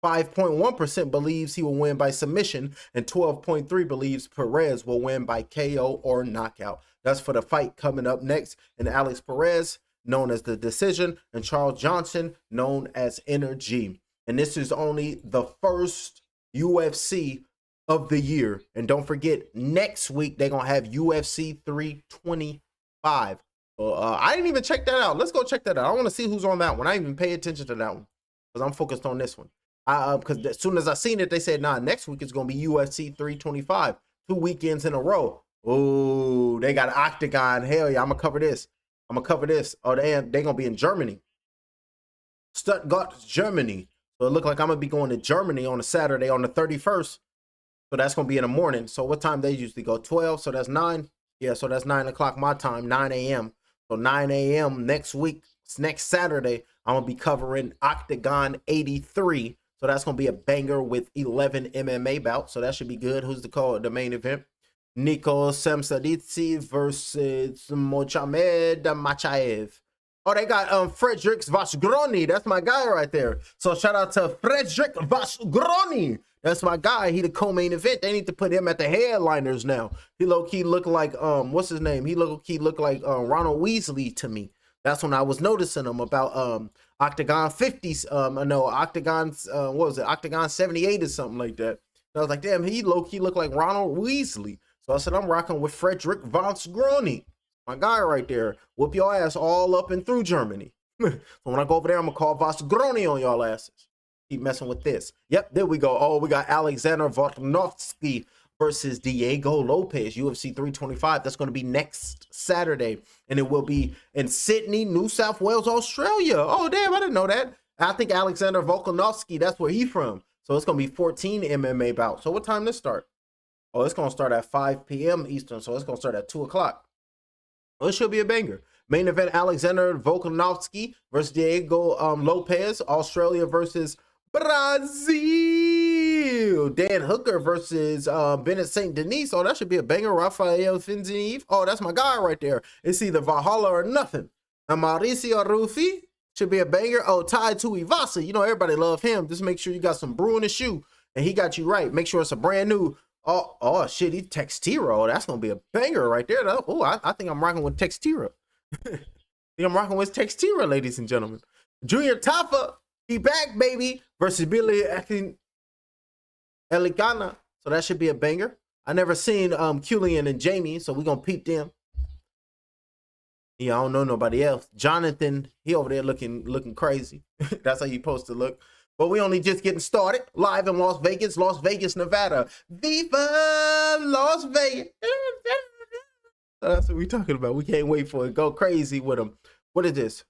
5.1% believes he will win by submission, and 12.3% believes Perez will win by KO or knockout. That's for the fight coming up next. And Alex Perez, known as the decision, and Charles Johnson, known as Energy. And this is only the first UFC of the year. And don't forget, next week they're gonna have UFC 325. I didn't even check that out. Let's go check that out. I want to see who's on that one. I didn't even pay attention to that one because I'm focused on this one. Because as soon as I seen it, they said, nah, next week is gonna be UFC 325. 2 weekends in a row. Oh, they got Octagon. Hell yeah, I'm gonna cover this. Oh, they gonna be in Germany. Stuttgart, Germany. So it look like I'm gonna be going to Germany on a Saturday on the 31st. So that's gonna be in the morning. So what time they usually go? 12. So that's 9. Yeah, so that's 9 o'clock my time, 9 a.m. So 9 a.m. next week, next Saturday, I'm gonna be covering Octagon 83. So that's gonna be a banger with 11 MMA bouts. So that should be good. Who's the main event? Nico Samsadici versus Mohamed Machaev. Oh, they got Frederick Vasgroni. That's my guy right there. So shout out to Frederick Vasgroni. That's my guy. He the co-main event. They need to put him at the headliners now. He low-key look like what's his name? He low-key look like Ronald Weasley to me. That's when I was noticing him about Octagon 50s. No, Octagon's what was it? Octagon 78 or something like that. And I was like, damn, he low-key look like Ronald Weasley. So I said, I'm rocking with Frederick Vasgroni. My guy right there. Whoop your ass all up and through Germany. So when I go over there, I'm going to call Vasgroni on y'all asses. Keep messing with this. Yep, there we go. Oh, we got Alexander Volkanovski versus Diego Lopez, UFC 325. That's going to be next Saturday. And it will be in Sydney, New South Wales, Australia. Oh, damn, I didn't know that. I think Alexander Volkanovski, that's where he's from. So it's going to be 14 MMA bouts. So what time this start? Oh, it's going to start at 5 p.m. Eastern, so it's going to start at 2 o'clock. Well, it should be a banger. Main event, Alexander Volkanovski versus Diego Lopez. Australia versus Brazil. Dan Hooker versus Bennett St. Denis. Oh, that should be a banger. Rafael Fiziev. Oh, that's my guy right there. It's either Valhalla or nothing. And Mauricio Rufi should be a banger. Oh, Tai Tuivasa. You know, everybody love him. Just make sure you got some brew in the shoe. And he got you right. Make sure it's a brand new. Oh shit, he Textiro. That's gonna be a banger right there. Oh, I think I'm rocking with Textiro. I'm rocking with Textiro, ladies and gentlemen. Junior Tafa, he back, baby, versus Billy Elikana. So that should be a banger. I never seen Killian and Jamie, so we gonna peep them. Yeah, I don't know nobody else. Jonathan, he over there looking crazy. That's how you supposed to look. But we only just getting started. Live in Las Vegas, Nevada. Viva Las Vegas. That's what we talking about. We can't wait for it. Go crazy with them. What is this?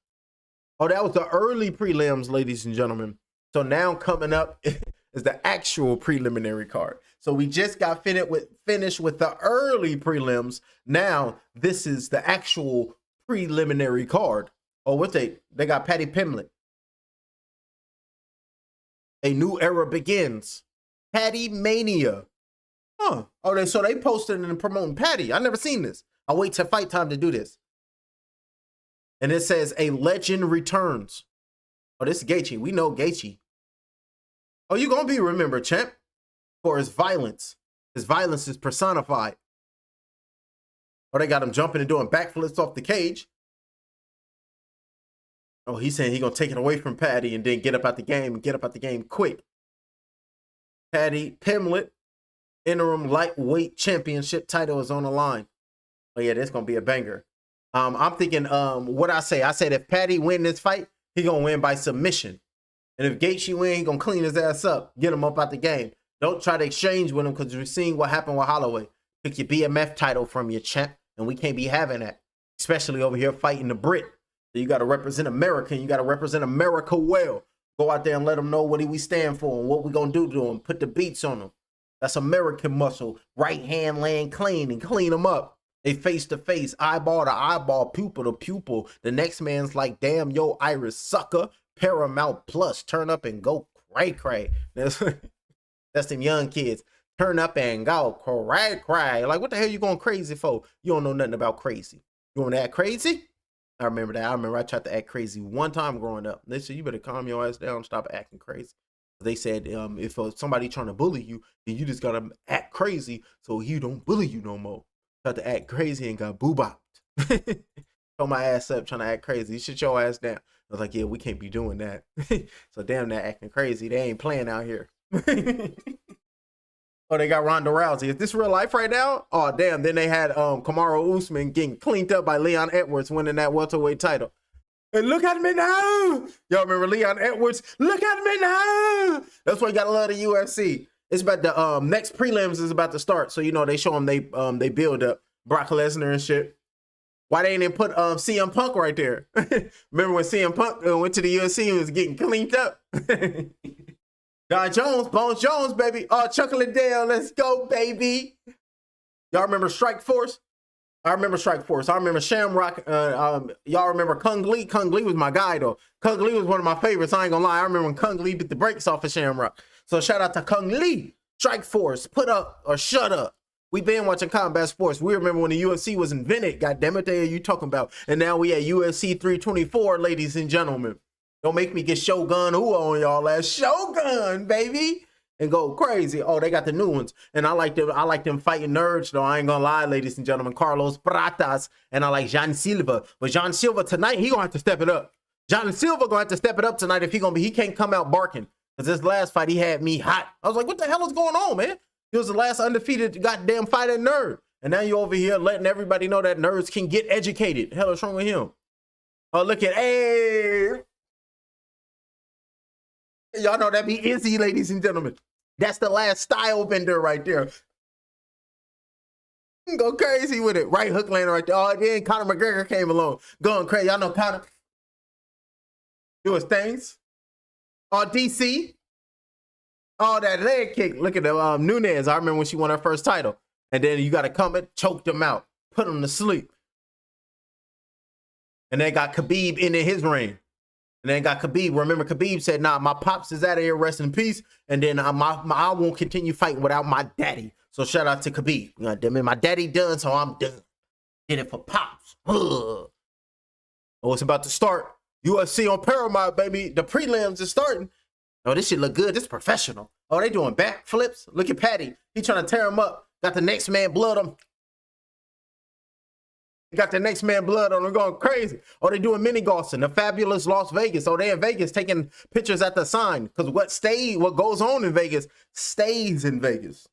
Oh, that was the early prelims, ladies and gentlemen. So now coming up is the actual preliminary card. So we just got finished with the early prelims. Now this is the actual preliminary card. Oh, what they got Paddy Pimblett. A new era begins. Paddy Mania. Huh. Oh, so they posted and promoting Paddy. I never seen this. I'll wait till fight time to do this. And it says a legend returns. Oh, this is Gaethje. We know Gaethje. Oh, you gonna be remembered, champ, for his violence. His violence is personified. Oh, they got him jumping and doing backflips off the cage. Oh, he's saying he's gonna take it away from Paddy and then get up out the game and get up out the game quick. Paddy Pimblett, interim lightweight championship title is on the line. Oh yeah, this gonna be a banger. I'm thinking, what I said if Paddy win this fight, he gonna win by submission. And if Gaethje win, he gonna clean his ass up, get him up out the game. Don't try to exchange with him because we've seen what happened with Holloway. Took your BMF title from your champ, and we can't be having that. Especially over here fighting the Brit. So you got to represent America, and you got to represent America well. Go out there and let them know what we stand for and what we gonna do to them. Put the beats on them. That's American muscle. Right hand laying clean and clean them up. They face to face, eyeball to eyeball, pupil to pupil. The next man's like, damn, yo, Iris sucker. Paramount Plus, turn up and go cray. That's them young kids. Turn up and go cray. Like, what the hell you going crazy for? You don't know nothing about crazy. You want to act crazy? I remember that. I tried to act crazy one time growing up. They said, you better calm your ass down, stop acting crazy. They said, if somebody trying to bully you, then you just got to act crazy so he don't bully you no more. Tried to act crazy and got boo-bopped. Throw my ass up trying to act crazy. You shut your ass down. I was like, yeah, we can't be doing that. So damn that acting crazy. They ain't playing out here. Oh, they got Ronda Rousey. Is this real life right now? Oh, damn. Then they had Kamaru Usman getting cleaned up by Leon Edwards winning that welterweight title. And look at me now. Y'all remember Leon Edwards? Look at me now. That's why you gotta love the UFC. It's about the next prelims is about to start. So, you know, they show them they build up Brock Lesnar and shit. Why they didn't put CM Punk right there? Remember when CM Punk went to the UFC and was getting cleaned up? John Jones, Bones Jones, baby. Oh, Chocolate Dale, let's go, baby. Y'all remember Strike Force? I remember Strike Force. I remember Shamrock. Y'all remember Kung Lee? Kung Lee was my guy, though. Kung Lee was one of my favorites. I ain't gonna lie. I remember when Kung Lee beat the brakes off of Shamrock. So shout out to Kung Lee. Strike Force, put up or shut up. We been watching combat sports. We remember when the UFC was invented. God damn it, they are you talking about? And now we at UFC 324, ladies and gentlemen. Don't make me get Shogun who on y'all ass. Shogun, baby. And go crazy. Oh, they got the new ones. And I like them fighting nerds, though. I ain't gonna lie, ladies and gentlemen. Carlos Pratas. And I like Jean Silva. But Jean Silva tonight, he gonna have to step it up. Jean Silva gonna have to step it up tonight if he can't come out barking. Because this last fight, he had me hot. I was like, what the hell is going on, man? He was the last undefeated goddamn fighter nerd. And now you over here letting everybody know that nerds can get educated. The hell is wrong with him? Oh, look at, hey. Y'all know that be Izzy, ladies and gentlemen. That's the last style bender right there. Go crazy with it. Right hook land right there. Oh, then Conor McGregor came along. Going crazy. Y'all know Conor. Do his things. Oh, DC. Oh, that leg kick. Look at the Nunes. I remember when she won her first title. And then you got to come and choke them out. Put them to sleep. And then got Khabib into his reign. And then got Khabib. Remember, Khabib said, nah, my pops is out of here, rest in peace. And then I won't continue fighting without my daddy. So shout out to Khabib. You know, damn it, my daddy done, so I'm done. Did it for pops. Oh, it's about to start. UFC on Paramount, baby. The prelims is starting. Oh, this shit look good. This is professional. Oh, they doing backflips. Look at Paddy. He trying to tear him up. Got the next man blood on him. Got the next man blood on him going crazy. Oh, they doing mini golf in the fabulous Las Vegas. Oh, they in Vegas taking pictures at the sign. Because what goes on in Vegas stays in Vegas.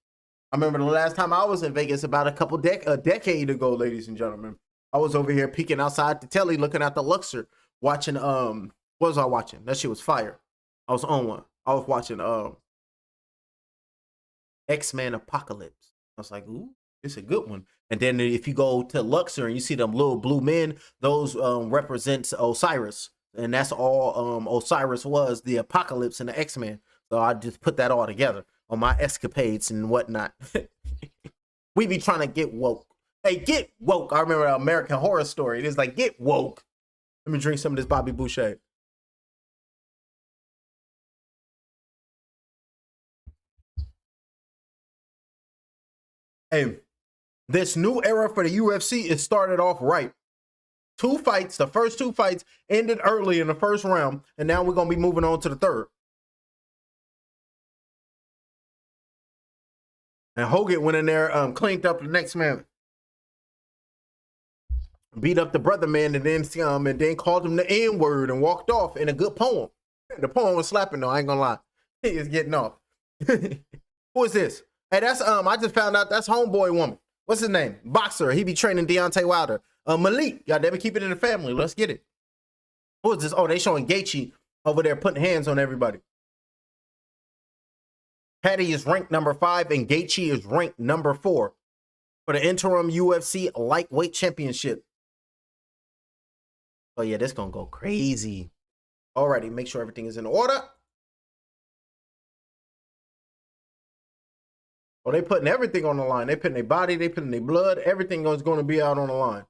I remember the last time I was in Vegas about a decade ago, ladies and gentlemen. I was over here peeking outside the telly, looking at the Luxor, watching, what was I watching? That shit was fire. I was on one. I was watching X-Men Apocalypse. I was like, ooh, it's a good one. And then if you go to Luxor and you see them little blue men, those represents Osiris. And that's all Osiris was, the Apocalypse and the X-Men. So I just put that all together on my escapades and whatnot. We be trying to get woke. Hey, get woke. I remember an American Horror Story. It is like, get woke. Let me drink some of this Bobby Boucher. Hey, this new era for the UFC is started off right. 2 fights, the first 2 fights ended early in the first round, and now we're going to be moving on to the third. And Hogan went in there, cleaned up the next man, beat up the brother man, and then called him the N-word and walked off in a good poem. The poem was slapping though, I ain't gonna lie. He is getting off. Who is this? Hey, that's I just found out that's Homeboy woman. What's his name? Boxer. He be training Deontay Wilder. Malik. Y'all never keep it in the family. Let's get it. Who is this? Oh, they showing Gaethje over there putting hands on everybody. Patty is ranked number 5 and Gaethje is ranked number 4 for the interim UFC lightweight championship. Oh yeah, this gonna go crazy. Alrighty, make sure everything is in order. Oh, they putting everything on the line. They putting their body, they putting their blood. Everything is going to be out on the line.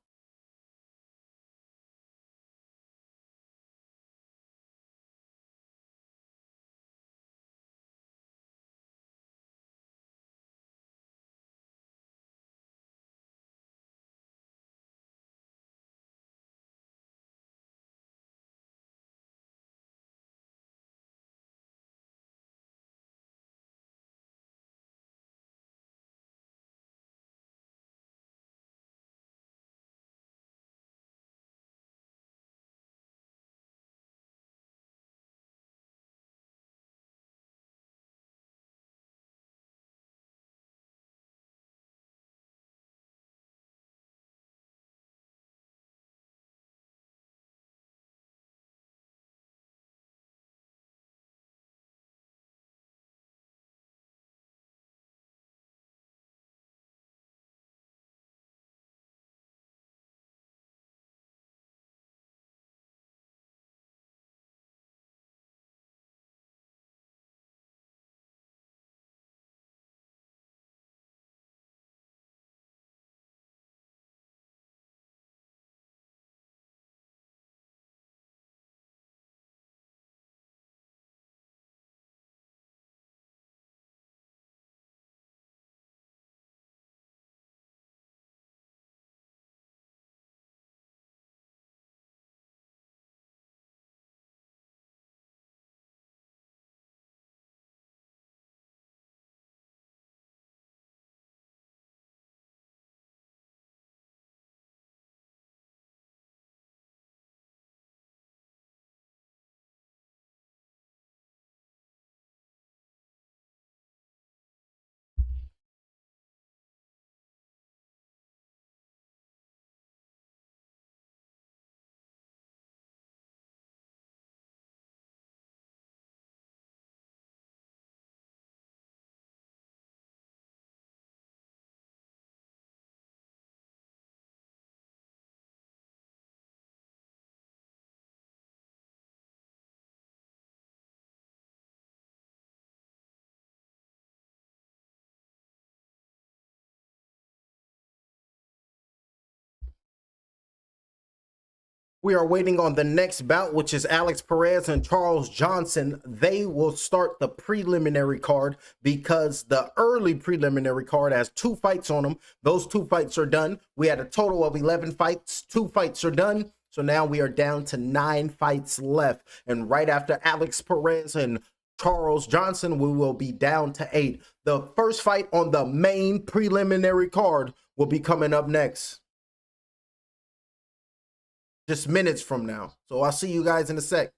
We are waiting on the next bout, which is Alex Perez and Charles Johnson. They will start the preliminary card because the early preliminary card has 2 fights on them. Those 2 fights are done. We had a total of 11 fights. 2 fights are done. So now we are down to 9 fights left. And right after Alex Perez and Charles Johnson, we will be down to 8. The first fight on the main preliminary card will be coming up next, just minutes from now. So I'll see you guys in a sec.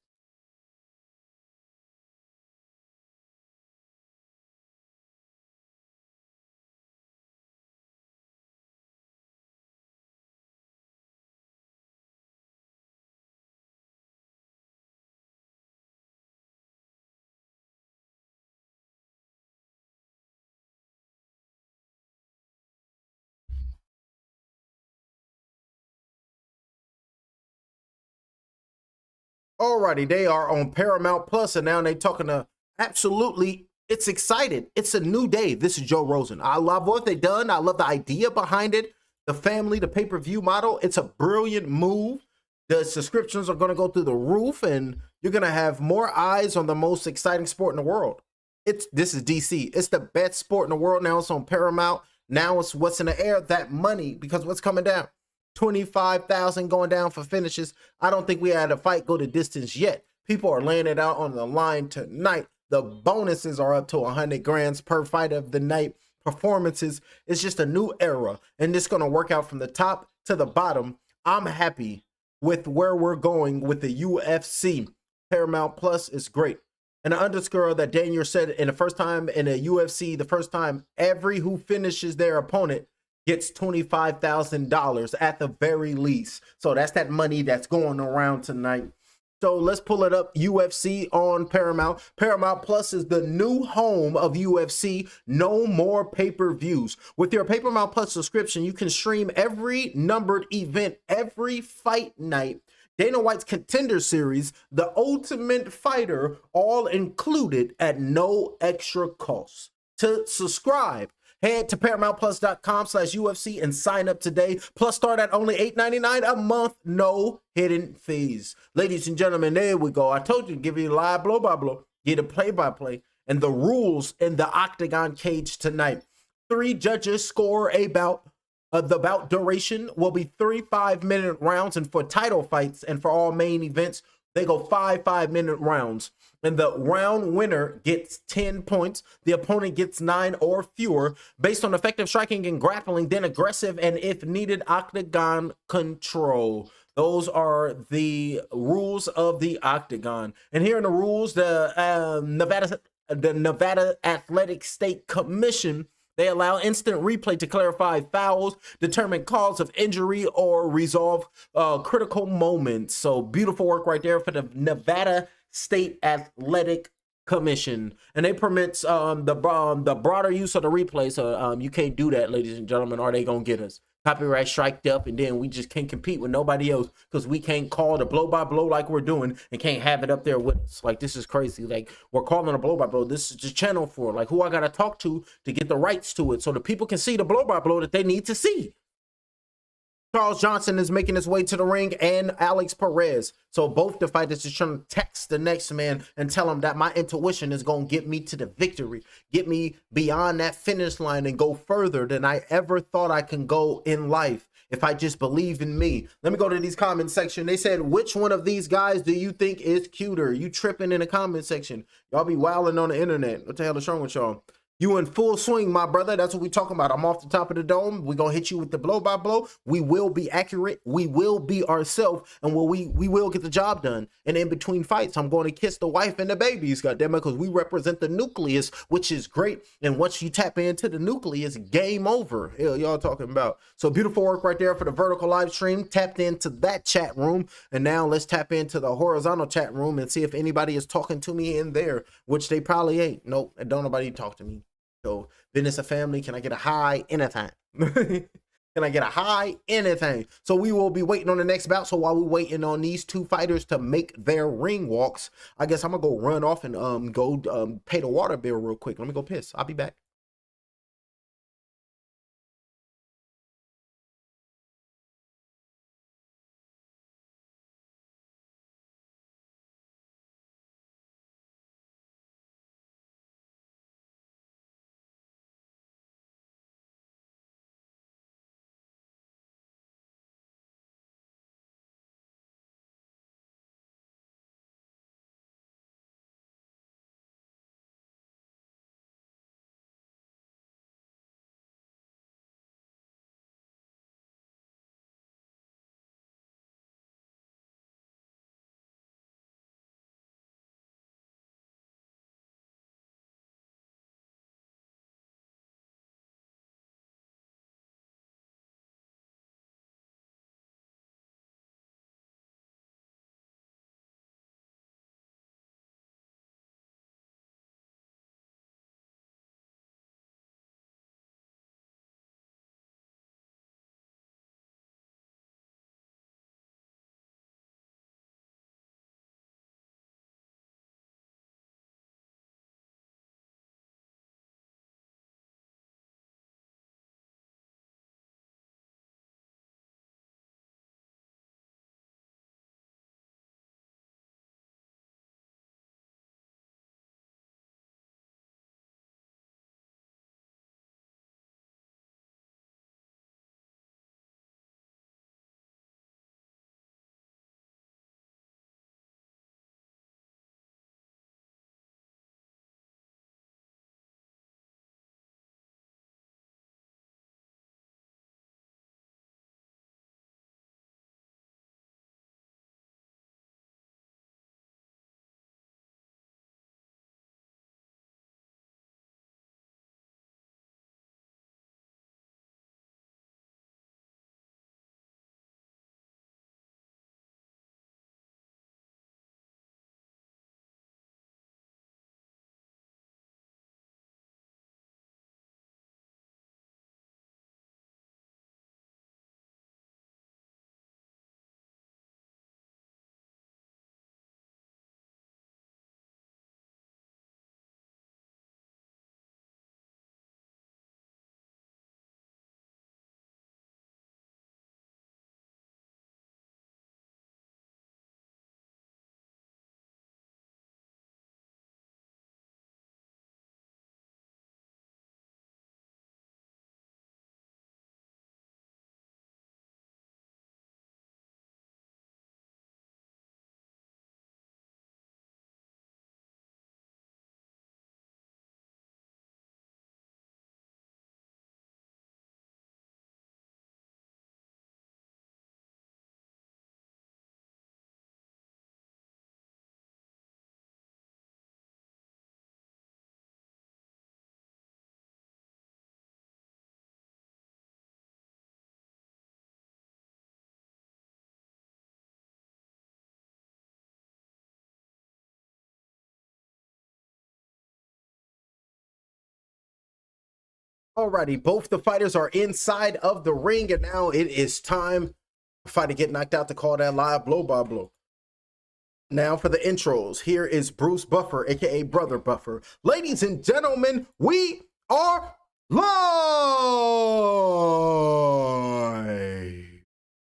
Alrighty, they are on Paramount Plus, and now they talking to absolutely. It's excited. It's a new day. This is Joe Rosen. I love what they done. I love the idea behind it. The family, the pay-per-view model. It's a brilliant move. The subscriptions are going to go through the roof, and you're going to have more eyes on the most exciting sport in the world. This is DC. It's the best sport in the world. Now it's on Paramount. Now it's what's in the air. That money, because what's coming down? 25,000 going down for finishes. I don't think we had a fight go the distance yet. People are laying it out on the line tonight. The bonuses are up to 100 grands per fight of the night. Performances. It's just a new era, and it's going to work out from the top to the bottom. I'm happy with where we're going with the UFC. Paramount Plus is great. And the underscore that Daniel said in the first time in the UFC, the first time every who finishes their opponent gets $25,000 at the very least. So that's that money that's going around tonight. So let's pull it up. UFC on Paramount. Paramount Plus is the new home of UFC. No more pay-per-views. With your Paramount Plus subscription, you can stream every numbered event, every fight night, Dana White's Contender Series, The Ultimate Fighter, all included at no extra cost. To subscribe, head to ParamountPlus.com/UFC and sign up today. Plus start at only $8.99 a month. No hidden fees. Ladies and gentlemen, there we go. I told you to give you a live blow-by-blow, get a play-by-play, and the rules in the octagon cage tonight. 3 judges score a bout. The bout duration will be 3 5-minute rounds, and for title fights and for all main events, they go 5 5-minute rounds. And the round winner gets 10 points. The opponent gets 9 or fewer based on effective striking and grappling, then aggressive and, if needed, octagon control. Those are the rules of the octagon. And here in the rules, the Nevada Athletic State Commission, they allow instant replay to clarify fouls, determine cause of injury, or resolve critical moments. So beautiful work right there for the Nevada State Athletic Commission. And they permits the broader use of the replay. So you can't do that, ladies and gentlemen, or they gonna get us copyright striked up, and then we just can't compete with nobody else because we can't call the blow-by-blow like we're doing and can't have it up there with us. Like, this is crazy. Like, we're calling a blow-by-blow. This is the channel for, like, who I gotta talk to get the rights to it so the people can see the blow-by-blow that they need to see. Charles Johnson is making his way to the ring, and Alex Perez. So both the fighters are trying to text the next man and tell him that my intuition is going to get me to the victory, get me beyond that finish line and go further than I ever thought I can go in life if I just believe in me. Let me go to these comment section. They said, which one of these guys do you think is cuter? You tripping in the comment section. Y'all be wilding on the internet. What the hell is wrong with y'all? You in full swing, my brother. That's what we talking about. I'm off the top of the dome. We're going to hit you with the blow-by-blow. We will be accurate. We will be ourselves. And we will get the job done. And in between fights, I'm going to kiss the wife and the babies, goddammit, because we represent the nucleus, which is great. And once you tap into the nucleus, game over. Hell, y'all talking about. So beautiful work right there for the vertical live stream. Tapped into that chat room. And now let's tap into the horizontal chat room and see if anybody is talking to me in there, which they probably ain't. Nope, and don't nobody talk to me. So, business, a family, can I get a high anything? Can I get a high anything? So we will be waiting on the next bout. So while we're waiting on these two fighters to make their ring walks, I guess I'm gonna go run off and go pay the water bill real quick. Let me go piss. I'll be back. Alrighty, both the fighters are inside of the ring, and now it is time for fighter get knocked out to call that live blow by blow. Now for the intros, here is Bruce Buffer, aka Brother Buffer. Ladies and gentlemen, we are live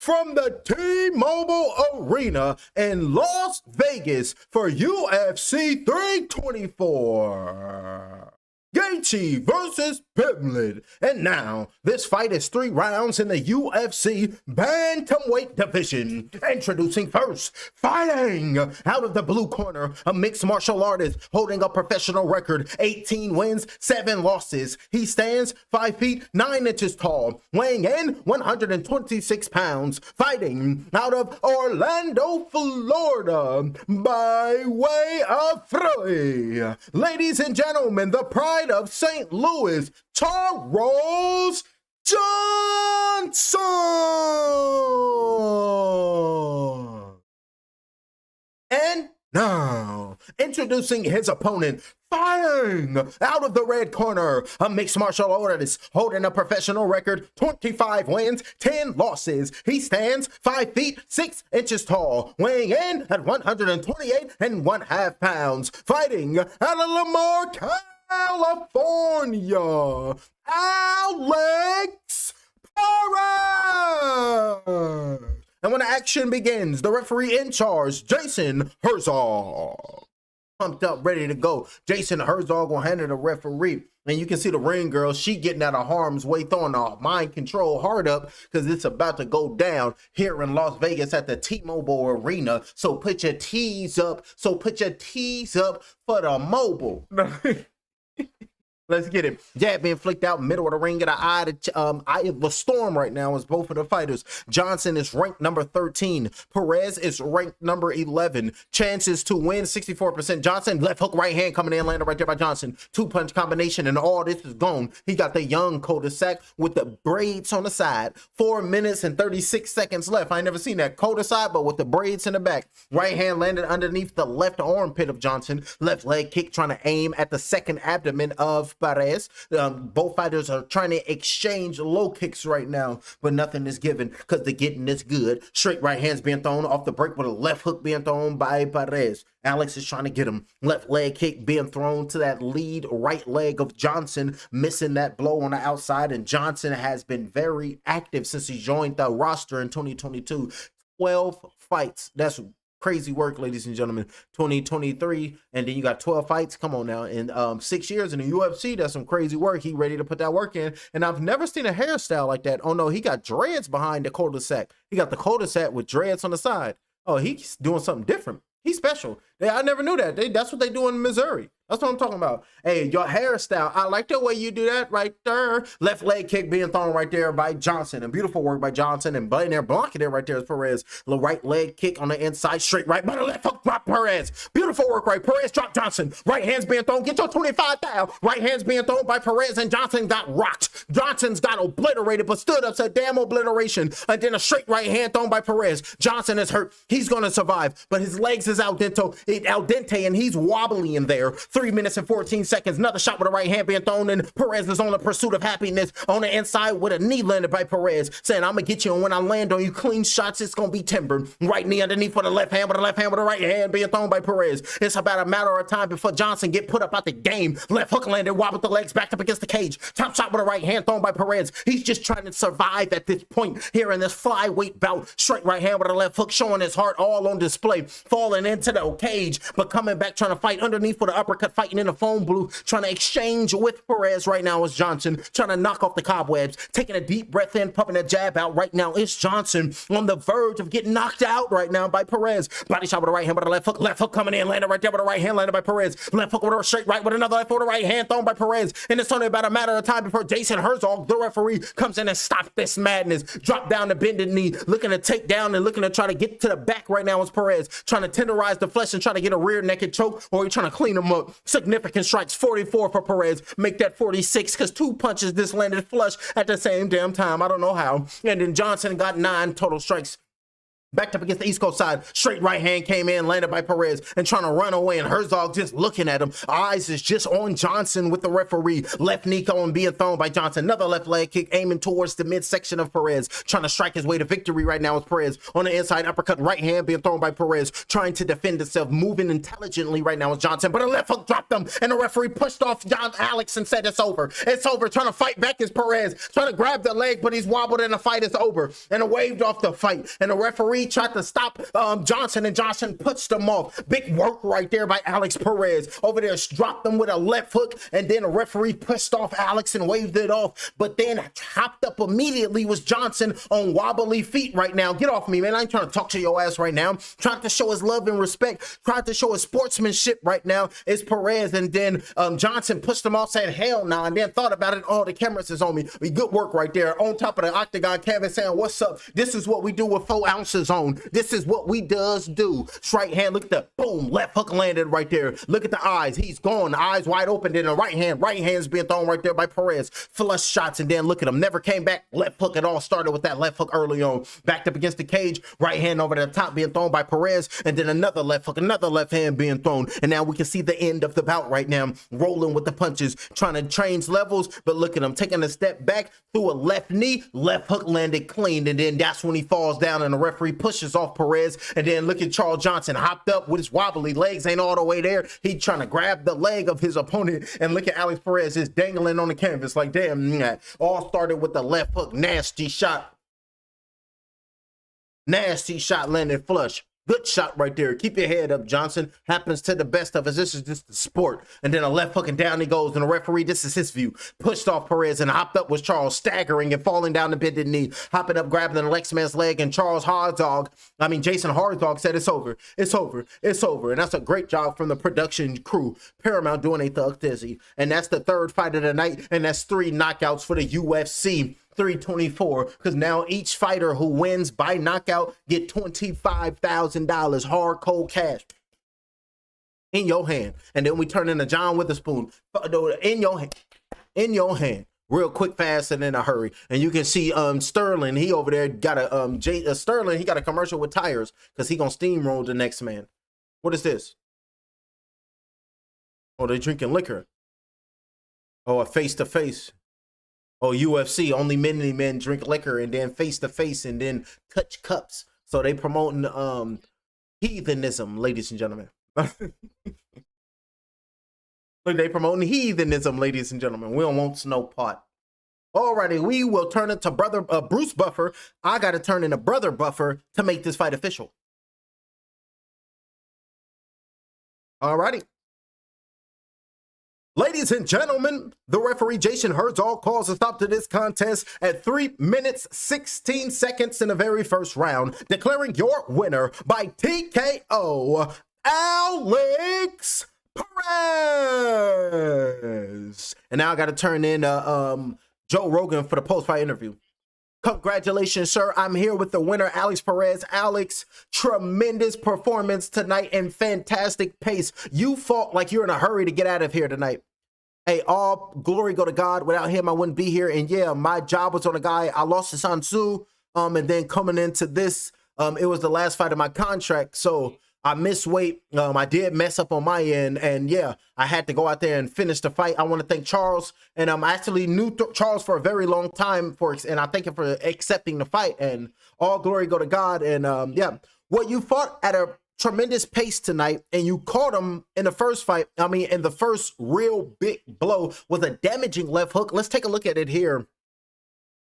from the T-Mobile Arena in Las Vegas for UFC 324. Gaethje versus Pimblett. And now, this fight is 3 rounds in the UFC Bantamweight division. Introducing first, fighting out of the blue corner, a mixed martial artist holding a professional record, 18 wins, 7 losses. He stands 5 feet 9 inches tall, weighing in 126 pounds, fighting out of Orlando, Florida, by way of Philly. Ladies and gentlemen, the pride of St. Louis, Charles Johnson. And now, introducing his opponent, fighting out of the red corner, a mixed martial artist holding a professional record, 25 wins, 10 losses. He stands 5 feet 6 inches tall, weighing in at 128.5 pounds, fighting out of Lamar, California, Alex Perez. And when the action begins, the referee in charge, Jason Herzog. Pumped up, ready to go. Jason Herzog will handle the referee. And you can see the ring girl, she getting out of harm's way, throwing a mind control hard up because it's about to go down here in Las Vegas at the T-Mobile Arena. So put your T's up. So put your T's up for the mobile. Let's get it. Jab being flicked out middle of the ring, and eye of the storm right now is both of the fighters. Johnson is ranked number 13. Perez is ranked number 11. Chances to win 64%. Johnson, left hook, right hand coming in, landed right there by Johnson. 2-punch combination, and all this is gone. He got the young cul-de-sac with the braids on the side. 4 minutes and 36 seconds left. I ain't never seen that cul-de-sac, but with the braids in the back. Right hand landed underneath the left armpit of Johnson. Left leg kick trying to aim at the second abdomen of Perez. Both fighters are trying to exchange low kicks right now, but nothing is given because the getting is good. Straight right hands being thrown off the break with a left hook being thrown by Perez. Alex is trying to get him. Left leg kick being thrown to that lead right leg of Johnson, missing that blow on the outside. And Johnson has been very active since he joined the roster in 2022. 12 fights. That's crazy work, ladies and gentlemen. 2023, and then you got 12 fights. Come on now. In 6 years in the UFC, that's some crazy work. He ready to put that work in. And I've never seen a hairstyle like that. Oh no, he got dreads behind the cul-de-sac. He got the cul-de-sac with dreads on the side. Oh, he's doing something different. He's special. I never knew that. That's what they do in Missouri. That's what I'm talking about. Hey, your hairstyle. I like the way you do that right there. Left leg kick being thrown right there by Johnson. And beautiful work by Johnson. And there blocking it right there is Perez. The right leg kick on the inside, straight right by the left hook, drop Perez. Beautiful work, right? Perez drop Johnson. Right hand's being thrown. Get your 25 down. Right hand's being thrown by Perez, and Johnson got rocked. Johnson's got obliterated, but stood up, said damn obliteration. And then a straight right hand thrown by Perez. Johnson is hurt. He's going to survive, but his legs is al dente, and he's wobbly in there. 3 minutes and 14 seconds. Another shot with a right hand being thrown, and Perez is on the pursuit of happiness on the inside with a knee landed by Perez, saying, I'm going to get you, and when I land on you, clean shots, it's going to be timbered. Right knee underneath for the left hand, with the left hand with the right hand being thrown by Perez. It's about a matter of time before Johnson get put up out the game. Left hook landed, wobbled the legs back up against the cage. Top shot with a right hand thrown by Perez. He's just trying to survive at this point here in this flyweight bout. Straight right hand with a left hook, showing his heart all on display. Falling into the cage, but coming back, trying to fight underneath for the uppercut, fighting in the phone booth, trying to exchange with Perez right now is Johnson, trying to knock off the cobwebs, taking a deep breath in, pumping a jab out right now. It's Johnson on the verge of getting knocked out right now by Perez. Body shot with the right hand with a left hook coming in, landed right there with the right hand, landed by Perez. Left hook with a straight right with another left with a right hand thrown by Perez. And it's only about a matter of time before Jason Herzog, the referee, comes in and stops this madness. Drop down the bended knee, looking to take down and looking to try to get to the back right now is Perez, trying to tenderize the flesh and try to get a rear naked choke, or he's trying to clean him up. Significant strikes, 44 for Perez. Make that 46 because 2 punches this landed flush at the same damn time. I don't know how. And then Johnson got 9 total strikes. Backed up against the East Coast side. Straight right hand came in, landed by Perez, and trying to run away. And Herzog just looking at him. Eyes is just on Johnson with the referee. Left knee going being thrown by Johnson. Another left leg kick aiming towards the midsection of Perez. Trying to strike his way to victory right now is Perez. On the inside, uppercut right hand being thrown by Perez. Trying to defend himself. Moving intelligently right now is Johnson. But a left hook dropped him. And the referee pushed off Alex and said it's over. It's over. Trying to fight back is Perez. Trying to grab the leg, but he's wobbled and the fight is over. And waved off the fight. And the referee tried to stop Johnson, and Johnson pushed them off. Big work right there by Alex Perez. Over there, dropped them with a left hook, and then the referee pushed off Alex and waved it off. But then hopped up immediately was Johnson on wobbly feet right now. Get off me, man. I ain't trying to talk to your ass right now. Trying to show his love and respect. Trying to show his sportsmanship right now is Perez. And then Johnson pushed him off, said, hell nah, and then thought about it. Oh, the cameras is on me. Good work right there. On top of the octagon canvas saying, what's up? This is what we do with 4 ounces on. This is what we does do. Straight hand, look at the boom, left hook landed right there. Look at the eyes. He's gone. The eyes wide open. Then the right hand's being thrown right there by Perez. Flush shots, and then look at him. Never came back. Left hook. It all started with that left hook early on. Backed up against the cage. Right hand over the top being thrown by Perez, and then another left hook, another left hand being thrown. And now we can see the end of the bout right now. Rolling with the punches, trying to change levels, but look at him taking a step back through a left knee. Left hook landed clean, and then that's when he falls down, and the referee pushes off Perez. And then look at Charles Johnson hopped up with his wobbly legs, ain't all the way there. He trying to grab the leg of his opponent, and look at Alex Perez just dangling on the canvas like, damn. All started with the left hook, nasty shot landed flush. Good shot right there. Keep your head up, Johnson. Happens to the best of us. This is just the sport. And then a left hook, and down he goes. And the referee, this is his view. Pushed off Perez and hopped up was Charles, staggering and falling down the bended knee. Hopping up, grabbing the next man's leg. And Jason Hartzog said, it's over. It's over. It's over. And that's a great job from the production crew. Paramount doing a Thug Dizzy. And that's the third fight of the night. And that's 3 knockouts for the UFC 324, because now each fighter who wins by knockout get $25,000 hard cold cash in your hand. And then we turn into John Witherspoon in your hand real quick, fast, and in a hurry. And you can see Sterling, he over there got a Sterling, he got a commercial with tires because he gonna steamroll the next man. What is this? Oh, they drinking liquor. Oh, a face-to-face. Oh, UFC, only many men drink liquor, and then face-to-face, and then touch cups. So they promoting heathenism, ladies and gentlemen. They promoting heathenism, ladies and gentlemen. We don't want no part. Alrighty, we will turn it to brother Bruce Buffer. I got to turn into brother Buffer to make this fight official. Alrighty. Ladies and gentlemen, the referee Jason Herzog calls a stop to this contest at 3 minutes 16 seconds in the very first round, declaring your winner by TKO, Alex Perez. And now I got to turn in Joe Rogan for the post-fight interview. Congratulations, sir. I'm here with the winner, Alex Perez. Alex, tremendous performance tonight and fantastic pace. You fought like you're in a hurry to get out of here tonight. Hey, all glory go to God. Without him, I wouldn't be here. And yeah, my job was on a guy. I lost to Sun Tzu. And then coming into this, it was the last fight of my contract. So I missed weight. I did mess up on my end. And yeah, I had to go out there and finish the fight. I want to thank Charles. And I actually knew Charles for a very long time, and I thank him for accepting the fight. And all glory go to God. And yeah, well, you fought at a tremendous pace tonight, and you caught him in the first fight. I mean, in the first real big blow with a damaging left hook. Let's take a look at it here.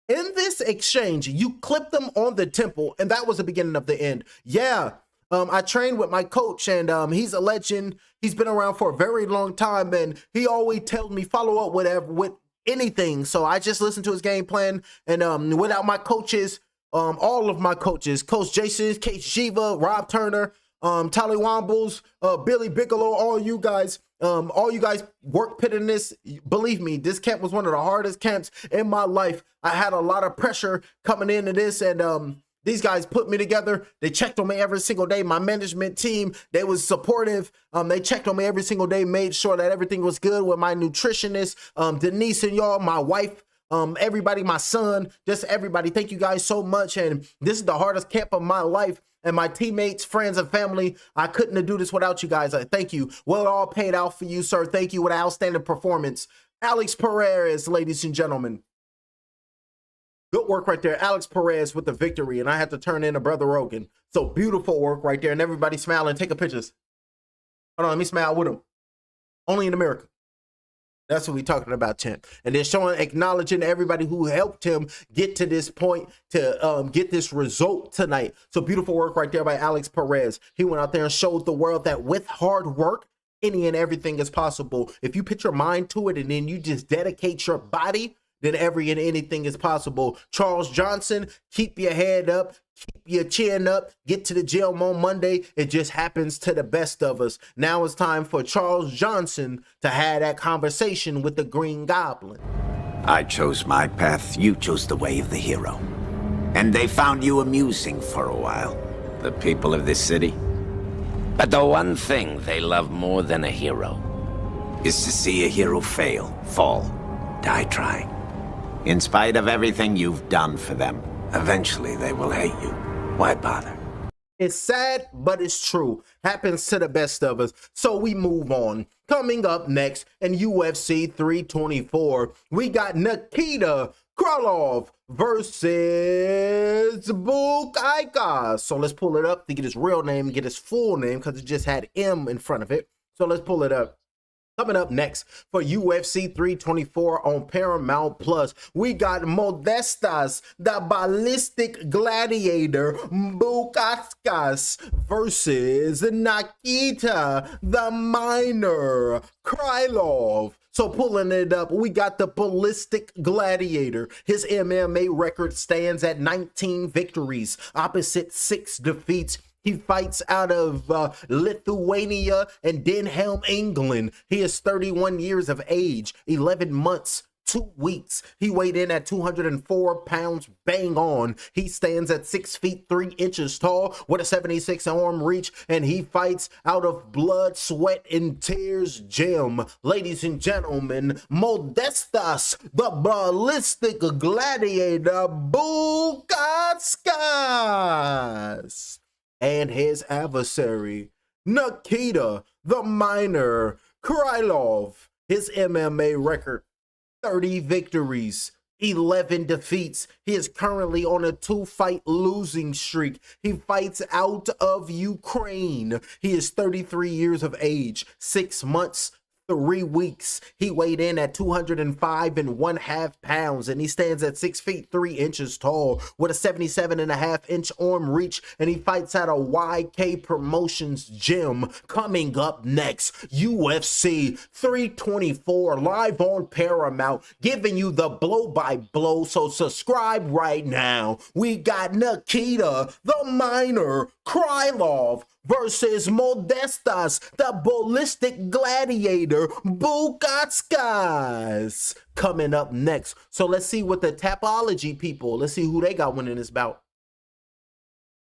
In this exchange, you clipped him on the temple, and that was the beginning of the end. Yeah, I trained with my coach, and he's a legend. He's been around for a very long time, and he always tells me follow up with anything. So I just listened to his game plan, and without my coaches, all of my coaches, Coach Jason, Case Shiva, Rob Turner, Tally Wombles, Billy Bigelow, all you guys work pitting this. Believe me, this camp was one of the hardest camps in my life. I had a lot of pressure coming into this, and these guys put me together. They checked on me every single day. My management team, they was supportive. They checked on me every single day, made sure that everything was good with my nutritionist, Denise and y'all, my wife, everybody, my son, just everybody. Thank you guys so much. And this is the hardest camp of my life. and my teammates, friends, and family. I couldn't have do this without you guys. Thank you. Well, it all paid out for you, sir. Thank you. With an outstanding performance. Alex Perez, ladies and gentlemen. Good work right there. Alex Perez with the victory, and I had to turn in to Brother Rogan. So beautiful work right there, and everybody smiling. Take a pictures. Hold on, let me smile with him. Only in America. That's what we're talking about, champ. And they're showing, acknowledging everybody who helped him get to this point to get this result tonight. So beautiful work right there by Alex Perez. He went out there and showed the world that with hard work, any and everything is possible. If you put your mind to it and then you just dedicate your body, then every and anything is possible. Charles Johnson, keep your head up, keep your chin up, get to the gym on Monday. It just happens to the best of us. Now it's time for Charles Johnson to have that conversation with the Green Goblin. I chose my path, you chose the way of the hero. And they found you amusing for a while, the people of this city. But the one thing they love more than a hero is to see a hero fail, fall, die trying. In spite of everything you've done for them, eventually they will hate you. Why bother? It's sad, but it's true. Happens to the best of us. So we move on. Coming up next in UFC 324, we got Nikita Krylov versus Bukauskas. So let's pull it up to get his real name, get his full name, because it just had M in front of it. So let's pull it up. Coming up next for UFC 324 on Paramount Plus, we got Modestas, the ballistic gladiator, Bukauskas versus Nikita, the miner, Krylov. So pulling it up, we got the ballistic gladiator. His MMA record stands at 19 victories, opposite 6 defeats. He fights out of Lithuania and Denhelm, England. He is 31 years of age, 11 months, 2 weeks. He weighed in at 204 pounds, bang on. He stands at 6 feet 3 inches tall with a 76 arm reach, and he fights out of Blood, Sweat, and Tears gym. Ladies and gentlemen, Modestas, the ballistic gladiator, Bukauskas. And his adversary, Nikita, the miner, Krylov. His MMA record, 30 victories, 11 defeats. He is currently on a 2-fight losing streak. He fights out of Ukraine. He is 33 years of age, 6 months, 3 weeks. He weighed in at 205.5 pounds, and he stands at 6 feet 3 inches tall with a 77.5-inch arm reach, and he fights at a YK Promotions gym. Coming up next, UFC 324 live on Paramount, giving you the blow-by-blow, so subscribe right now. We got Nikita, the miner, Krylov versus Modestas, the ballistic gladiator, Bukauskas. Coming up next. So let's see what the Tapology people, let's see who they got winning this bout.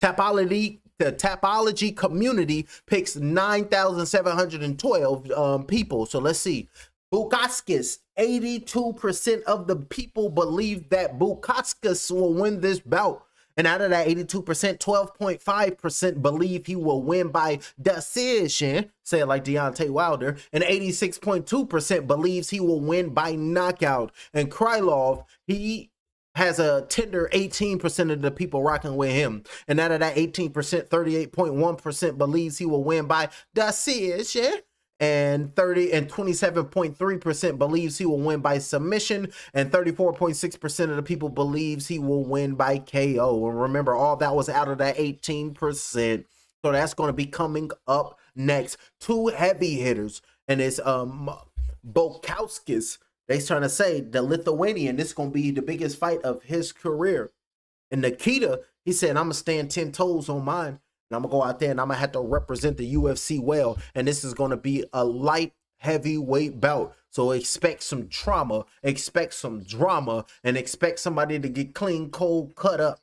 The Tapology community picks 9,712 people. So let's see. Bukauskas, 82% of the people believe that Bukauskas will win this bout. And out of that 82%, 12.5% believe he will win by decision, say it like Deontay Wilder, and 86.2% believes he will win by knockout. And Krylov, he has a tender 18% of the people rocking with him. And out of that 18%, 38.1% believes he will win by decision. And 27.3% believes he will win by submission, and 34.6% of the people believes he will win by KO. And remember, all that was out of that 18%. So that's going to be coming up next. 2 heavy hitters, and it's Bukauskas. They're trying to say the Lithuanian, this is going to be the biggest fight of his career. And Nikita, he said, I'm going to stand 10 toes on mine. And I'm going to go out there and I'm going to have to represent the UFC well. And this is going to be a light heavyweight bout. So expect some trauma, expect some drama, and expect somebody to get clean, cold, cut up,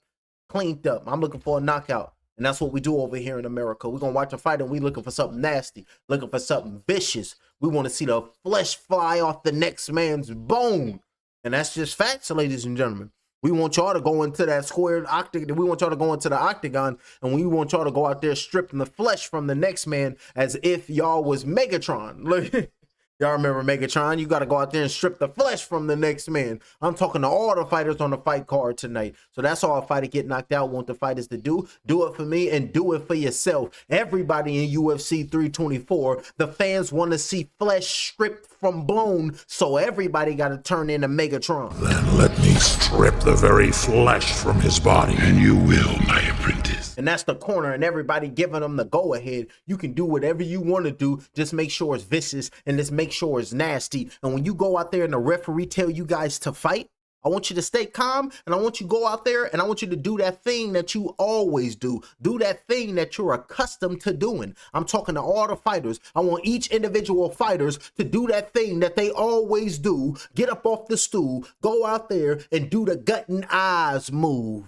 cleaned up. I'm looking for a knockout. And that's what we do over here in America. We're going to watch a fight and we looking for something nasty, looking for something vicious. We want to see the flesh fly off the next man's bone. And that's just facts, ladies and gentlemen. We want y'all to go into that square octagon. We want y'all to go into the octagon, and we want y'all to go out there stripping the flesh from the next man as if y'all was Megatron. Look. Y'all remember Megatron? You got to go out there and strip the flesh from the next man. I'm talking to all the fighters on the fight card tonight. So that's all a fighter get knocked out want the fighters to do. Do it for me and do it for yourself. Everybody in UFC 324, the fans want to see flesh stripped from bone, so everybody got to turn into Megatron. Then let me strip the very flesh from his body, and you will, my apprentice. And that's the corner, and everybody giving them the go ahead. You can do whatever you want to do. Just make sure it's vicious and just make sure it's nasty. And when you go out there and the referee tell you guys to fight, I want you to stay calm, and I want you to go out there and I want you to do that thing that you always do. Do that thing that you're accustomed to doing. I'm talking to all the fighters. I want each individual fighters to do that thing that they always do. Get up off the stool, go out there and do the gut and eyes move.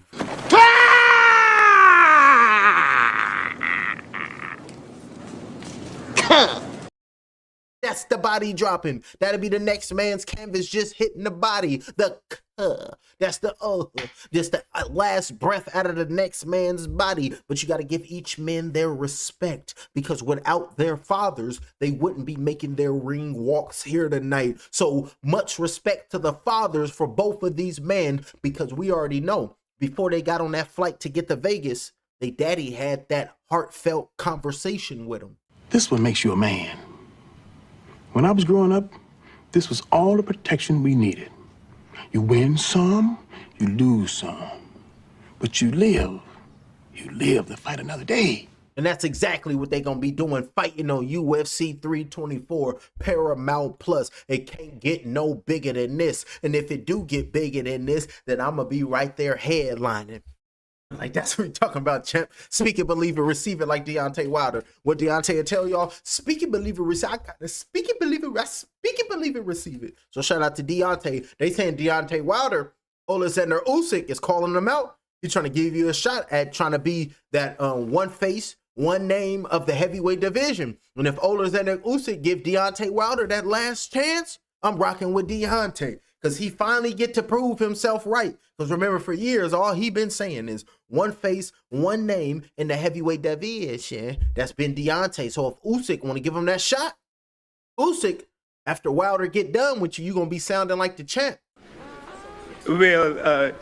That's the body dropping. That'll be the next man's canvas just hitting the body. That's the just the last breath out of the next man's body. But you got to give each man their respect, because without their fathers, they wouldn't be making their ring walks here tonight. So much respect to the fathers for both of these men, because we already know before they got on that flight to get to Vegas, they daddy had that heartfelt conversation with him. This is what makes you a man. When I was growing up, this was all the protection we needed. You win some, you lose some. But you live to fight another day. And that's exactly what they're going to be doing, fighting on UFC 324 Paramount Plus. It can't get no bigger than this. And if it do get bigger than this, then I'm going to be right there headlining. Like, that's what we're talking about, champ. Speak it, believe it, receive it, like Deontay Wilder. What Deontay will tell y'all, speak it, believe it, receive it. I got to speak it, believe it, speak it, believe it, receive it. So shout out to Deontay. They saying Deontay Wilder, Alexander Usyk is calling them out. He's trying to give you a shot at trying to be that one face, one name of the heavyweight division. And if Alexander Usyk give Deontay Wilder that last chance, I'm rocking with Deontay, because he finally get to prove himself right. Because remember, for years, all he been saying is one face, one name in the heavyweight division. That's been Deontay. So if Usyk want to give him that shot, Usyk, after Wilder get done with you, you're going to be sounding like the champ. Well,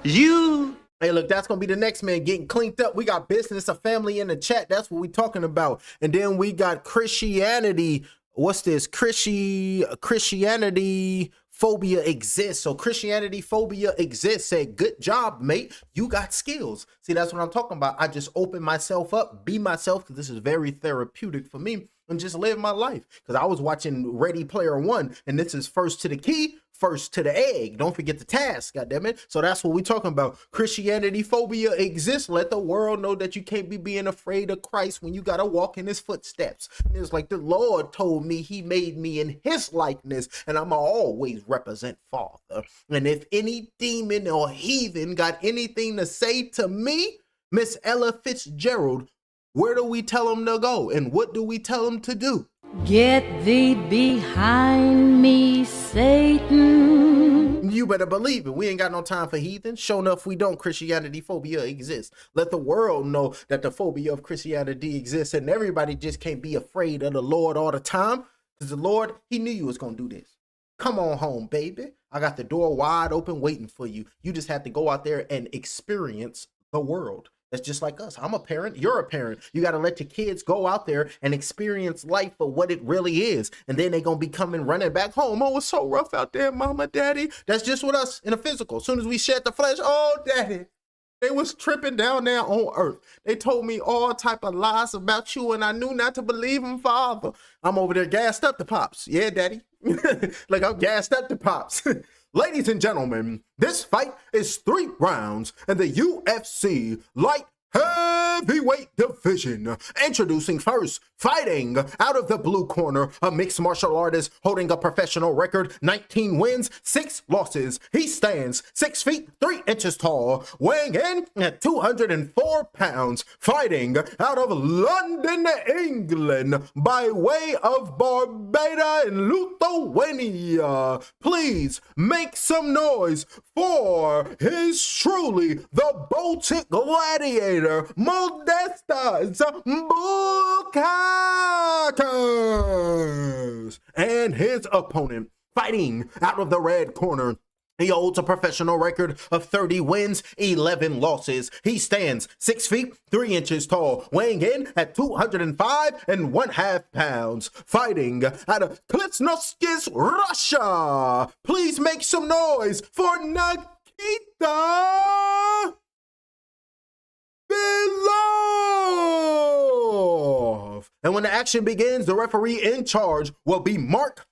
you. Hey, look, that's going to be the next man getting cleaned up. We got business, a family in the chat. That's what we talking about. And then we got Christianity. What's this? Christianity phobia exists. So Christianity phobia exists. Say, good job, mate. You got skills. See, that's what I'm talking about. I just open myself up, be myself, because this is very therapeutic for me, and just live my life. Because I was watching Ready Player One, and this is first to the key, first to the egg. Don't forget the task, goddammit. So that's what we talking about. Christianity phobia exists. Let the world know that you can't be being afraid of Christ when you got to walk in his footsteps. And it's like the Lord told me he made me in his likeness, and I'm always represent Father. And if any demon or heathen got anything to say to me, Miss Ella Fitzgerald, where do we tell them to go? And what do we tell them to do? Get thee behind me, Satan. You better believe it. We ain't got no time for heathen. Sure enough, we don't. Christianity phobia exists. Let the world know that the phobia of Christianity exists, and everybody just can't be afraid of the Lord all the time, because the Lord, he knew you was going to do this. Come on home, baby. I got the door wide open waiting for you. You just have to go out there and experience the world. That's just like us. I'm a parent. You're a parent. You got to let your kids go out there and experience life for what it really is. And then they're going to be coming running back home. Oh, it's so rough out there, mama, daddy. That's just with us in the physical. As soon as we shed the flesh, oh, daddy, they was tripping down there on earth. They told me all type of lies about you, and I knew not to believe them, Father. I'm over there gassed up the pops. Yeah, daddy. Like, I'm gassed up the pops. Ladies and gentlemen, this fight is 3 rounds in the UFC light heavyweight division. Introducing first, fighting out of the blue corner, a mixed martial artist holding a professional record, 19 wins, 6 losses. He stands 6 feet 3 inches tall, weighing in at 204 pounds, fighting out of London, England, by way of Barbados and Lithuania. Please make some noise for his truly the Baltic Gladiator, Modestas Bukauskas, and his opponent, fighting out of the red corner. He holds a professional record of 30 wins, 11 losses. He stands 6 feet 3 inches tall, weighing in at 205 1/2 pounds, fighting out of Krasnoyarsk, Russia. Please make some noise for Nikita Belov. And when the action begins, the referee in charge will be Mark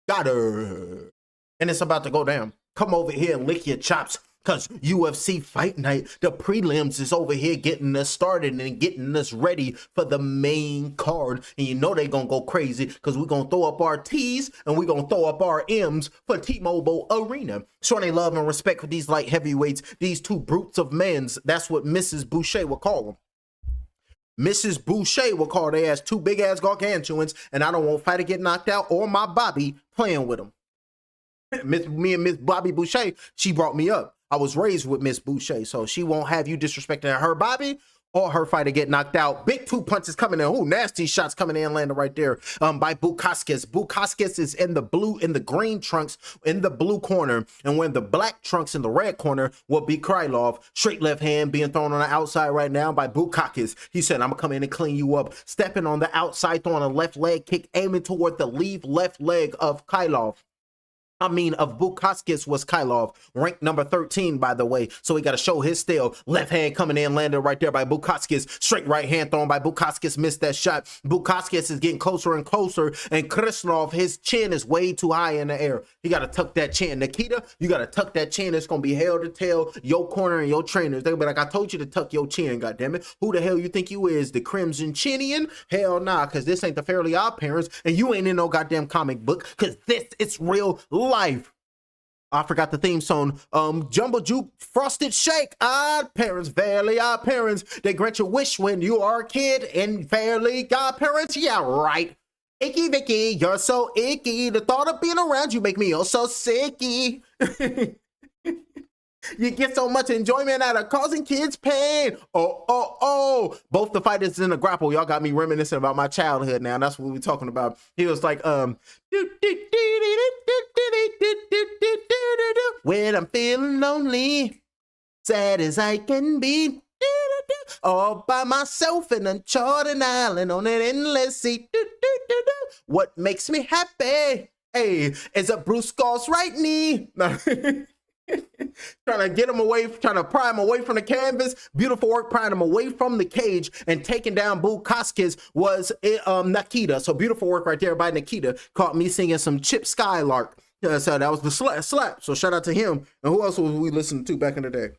Goddard. And it's about to go down. Come over here and lick your chops, because UFC Fight Night, the prelims is over here getting us started and getting us ready for the main card. And you know they're going to go crazy, because we're going to throw up our T's and we're going to throw up our M's for T-Mobile Arena. Showing they love and respect for these light heavyweights, these two brutes of men's. That's what Mrs. Boucher would call them. Mrs. Boucher will call their ass two big-ass gargantuans, and I don't want Fight to get knocked out or my Bobby playing with them. Me and Miss Bobby Boucher, she brought me up. I was raised with Miss Boucher, so she won't have you disrespecting her Bobby or her fighter get knocked out. Big 2 punches coming in. Ooh, nasty shots coming in, landing right there by Bukauskas. Bukauskas is in the blue, in the green trunks, in the blue corner. And when the black trunks in the red corner will be Krylov. Straight left hand being thrown on the outside right now by Bukauskas. He said, I'm going to come in and clean you up. Stepping on the outside, throwing a left leg kick, aiming toward the leave left leg of Krylov. Of Bukauskas was Krylov, ranked number 13, by the way. So he got to show his steel. Left hand coming in, landed right there by Bukauskas. Straight right hand thrown by Bukauskas, missed that shot. Bukauskas is getting closer and closer, and Krasnov, his chin is way too high in the air. You got to tuck that chin. Nikita, you got to tuck that chin. It's going to be hell to tell your corner and your trainers. They'll be like, I told you to tuck your chin, goddammit. Who the hell you think you is? The Crimson Chinian? Hell nah, because this ain't the Fairly Odd Parents, and you ain't in no goddamn comic book, because this is real life. I forgot the theme song. Jumbo Juke, Frosted Shake, Odd Parents, Fairly Odd Parents. They grant your wish when you are a kid in Fairly Odd Parents. Yeah, right. Icky Vicky, you're so icky. The thought of being around you make me oh so sicky. You get so much enjoyment out of causing kids pain. Oh. Both the fighters in the grapple, y'all got me reminiscing about my childhood now. That's what we're talking about. He was like, when I'm feeling lonely, sad as I can be, all by myself in uncharted island on an endless sea. What makes me happy, hey, is a Bruce Scott's right knee. Trying to get him away, trying to pry him away from the canvas. Beautiful work prying him away from the cage and taking down Bukauskas was Nikita. So beautiful work right there by Nikita. Caught me singing some Chip Skylark. So that was the slap. So shout out to him. And who else was we listening to back in the day?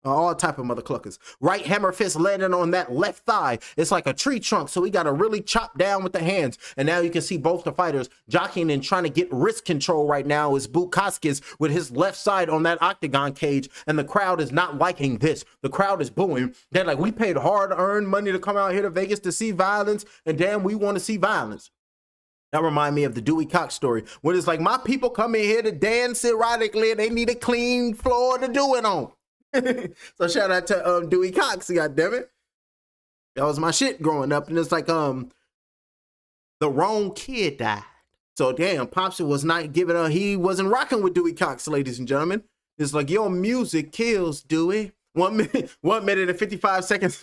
All type of mother cluckers. Right hammer fist landing on that left thigh. It's like a tree trunk, so he got to really chop down with the hands. And now you can see both the fighters jockeying and trying to get wrist control right now is Bukauskas with his left side on that octagon cage. And the crowd is not liking this. The crowd is booing. They're like, we paid hard-earned money to come out here to Vegas to see violence, and damn, we want to see violence. That remind me of the Dewey Cox story, where it's like, my people come in here to dance erotically and they need a clean floor to do it on. So shout out to Dewey Cox, goddammit. That was my shit growing up. And it's like the wrong kid died. So damn, Popsy was not giving up. He wasn't rocking with Dewey Cox, ladies and gentlemen. It's like, your music kills, Dewey. 1 minute and 55 seconds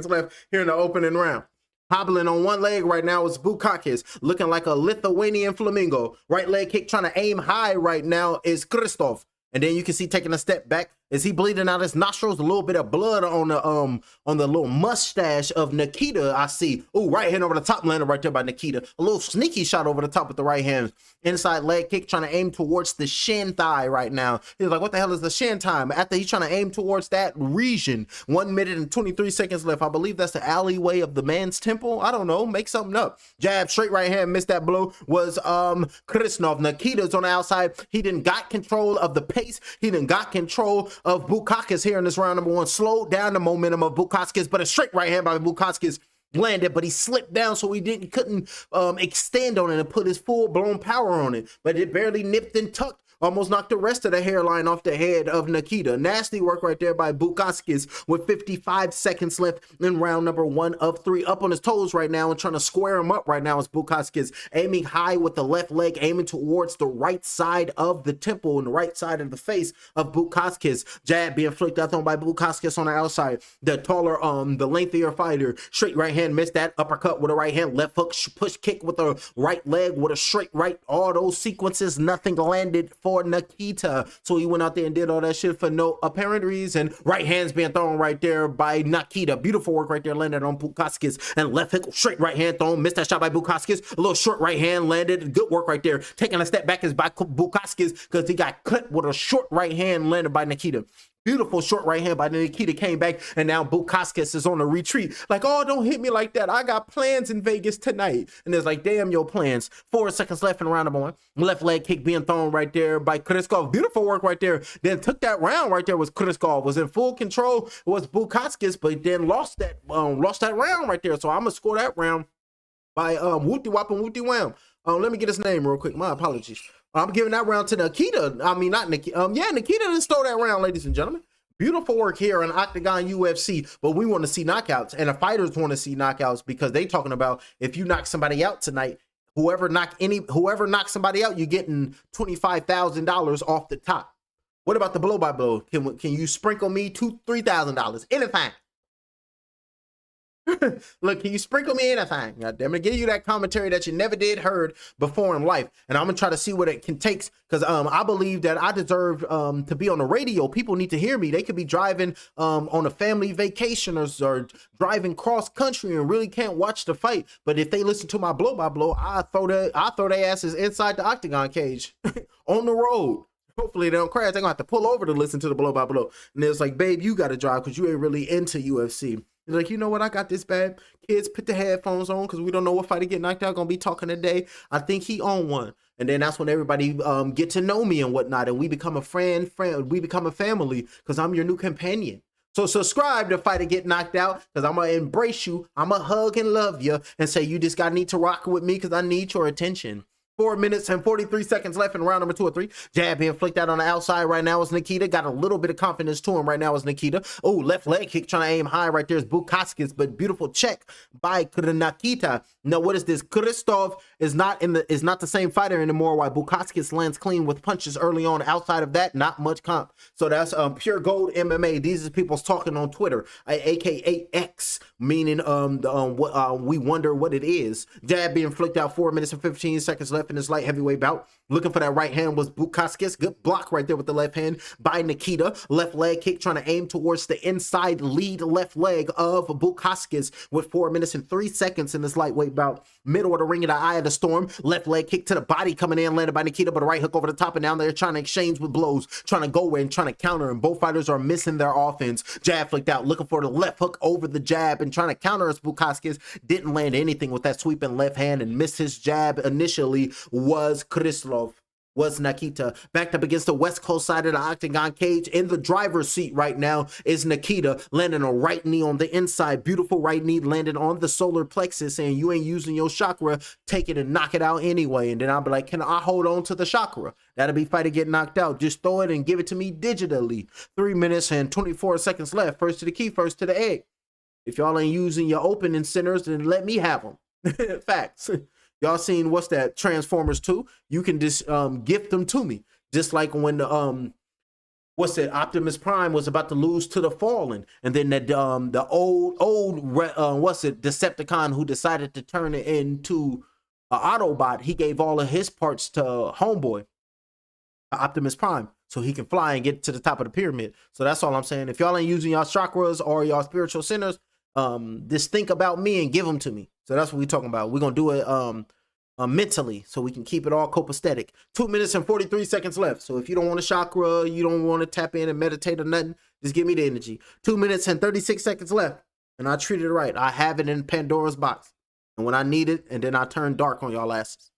left here in the opening round. Hobbling on one leg right now is Bukauskas, looking like a Lithuanian flamingo. Right leg kick trying to aim high right now is Krzysztof. And then you can see taking a step back Is he bleeding out his nostrils? A little bit of blood on the little mustache of Nikita. I see. Ooh, right hand over the top, landed right there by Nikita. A little sneaky shot over the top with the right hand. Inside leg kick, trying to aim towards the shin thigh right now. He's like, what the hell is the shin time? After he's trying to aim towards that region. 1 minute and 23 seconds left. I believe that's the alleyway of the man's temple. I don't know. Make something up. Jab, straight right hand, missed that blow. Was Krishnov. Nikita's on the outside. He didn't got control of the pace. He didn't got control of Bukauskas here in this round number one. Slowed down the momentum of Bukauskas, but a straight right hand by Bukauskas landed, but he slipped down, so he couldn't extend on it and put his full-blown power on it. But it barely nipped and tucked. Almost knocked the rest of the hairline off the head of Nikita. Nasty work right there by Bukauskas with 55 seconds left in round number 1 of 3. Up on his toes right now and trying to square him up right now is Bukauskas, aiming high with the left leg, aiming towards the right side of the temple and the right side of the face of Bukauskas. Jab being flicked out on by Bukauskas on the outside. The taller, the lengthier fighter. Straight right hand, missed that uppercut with a right hand. Left hook, push kick with a right leg with a straight right. All those sequences, nothing landed for Nikita, so he went out there and did all that shit for no apparent reason. Right hand's being thrown right there by Nikita. Beautiful work right there, landed on Bukauskas, and left hook, straight right hand thrown, missed that shot by Bukauskas. A little short right hand landed. Good work right there. Taking a step back is by Bukauskas because he got cut with a short right hand landed by Nikita. Beautiful short right hand by Nikita, came back, and now Bukauskas is on a retreat. Like, oh, don't hit me like that. I got plans in Vegas tonight. And it's like, damn your plans. 4 seconds left in round number 1. Left leg kick being thrown right there by Kriskov. Beautiful work right there. Then took that round right there was Kriskov. Was in full control. Was Bukauskas, but then lost that round right there. So I'm gonna score that round by Wooty Wop and Wooty Wham. Let me get his name real quick. My apologies. I'm giving that round to Nikita. I mean, not Nikita. Yeah, Nikita didn't stole that round, ladies and gentlemen. Beautiful work here on Octagon UFC, but we want to see knockouts, and the fighters want to see knockouts because they talking about if you knock somebody out tonight, whoever knocks somebody out, you're getting $25,000 off the top. What about the blow by blow? Can you sprinkle me $2,000-$3,000? Anything. Look, can you sprinkle me anything? God damn it, give you that commentary that you never did heard before in life, and I'm gonna try to see what it can take, because I believe that I deserve to be on the radio. People need to hear me. They could be driving on a family vacation or driving cross country and really can't watch the fight, but if they listen to my blow by blow, I throw their asses inside the octagon cage on the road. Hopefully they don't crash. They're gonna have to pull over to listen to the blow by blow, and it's like, babe, you gotta drive because you ain't really into UFC. He's like, you know what? I got this bad. Kids, put the headphones on because we don't know what fighter get knocked out. Gonna be talking today. I think he on one. And then that's when everybody get to know me and whatnot. And we become a friend. We become a family because I'm your new companion. So subscribe to Fighter Get Knocked Out because I'm going to embrace you. I'm going to hug and love you and say you just got need to rock with me because I need your attention. 4 minutes and 43 seconds left in round number 2 or 3. Jab being flicked out on the outside right now is Nikita. Got a little bit of confidence to him right now is Nikita. Oh, left leg kick trying to aim high right there is Bukauskas, but beautiful check by Nikita. Now, what is this? Kristov is not the same fighter anymore, while Bukauskas lands clean with punches early on. Outside of that, not much comp. So that's Pure Gold MMA. These are people's talking on Twitter, aka X, meaning we wonder what it is. Jab being flicked out, 4 minutes and 15 seconds left in this light heavyweight bout. Looking for that right hand was Bukauskas. Good block right there with the left hand by Nikita. Left leg kick trying to aim towards the inside lead left leg of Bukauskas with 4 minutes and 3 seconds in this lightweight bout. Middle of the ring in the eye of the storm. Left leg kick to the body coming in, landed by Nikita, but a right hook over the top, and now they're trying to exchange with blows, trying to go in, trying to counter, and both fighters are missing their offense. Jab flicked out, looking for the left hook over the jab and trying to counter as Bukauskas didn't land anything with that sweeping left hand and missed his jab initially was Krislov. Was Nikita. Backed up against the west coast side of the octagon cage. In the driver's seat right now is Nikita, landing a right knee on the inside. Beautiful right knee landed on the solar plexus, saying you ain't using your chakra, take it and knock it out anyway. And then I'll be like, can I hold on to the chakra? That'll be Fighter Get Knocked Out. Just throw it and give it to me digitally. 3 minutes and 24 seconds left. First to the key, first to the egg. If y'all ain't using your opening centers, then let me have them. Facts. Y'all seen what's that Transformers 2? You can just gift them to me. Just like when the Optimus Prime was about to lose to the Fallen, and then the old Decepticon who decided to turn it into an Autobot, he gave all of his parts to Homeboy. Optimus Prime, so he can fly and get to the top of the pyramid. So that's all I'm saying. If y'all ain't using y'all chakras or y'all spiritual centers, just think about me and give them to me. So that's what we're talking about. We're gonna do it mentally, so we can keep it all copacetic. 2 minutes and 43 seconds left. So if you don't want a chakra, you don't want to tap in and meditate or nothing, just give me the energy. 2 minutes and 36 seconds left, and I treat it right. I have it in Pandora's box, and when I need it, and then I turn dark on y'all asses.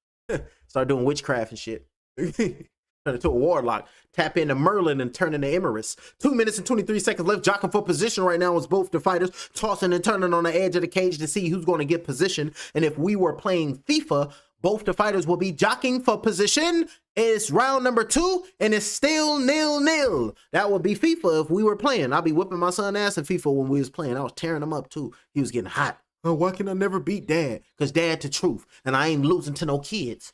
Start doing witchcraft and shit. Turn into a warlock. Tap into Merlin and turn into Emerus. 2 minutes and 23 seconds left. Jockeying for position right now is both the fighters tossing and turning on the edge of the cage to see who's going to get position. And if we were playing FIFA, both the fighters will be jockeying for position. It's round number 2, and it's still 0-0. That would be FIFA if we were playing. I'll be whipping my son ass in FIFA when we was playing. I was tearing him up too. He was getting hot. Oh, why can I never beat Dad? Because Dad the truth, and I ain't losing to no kids.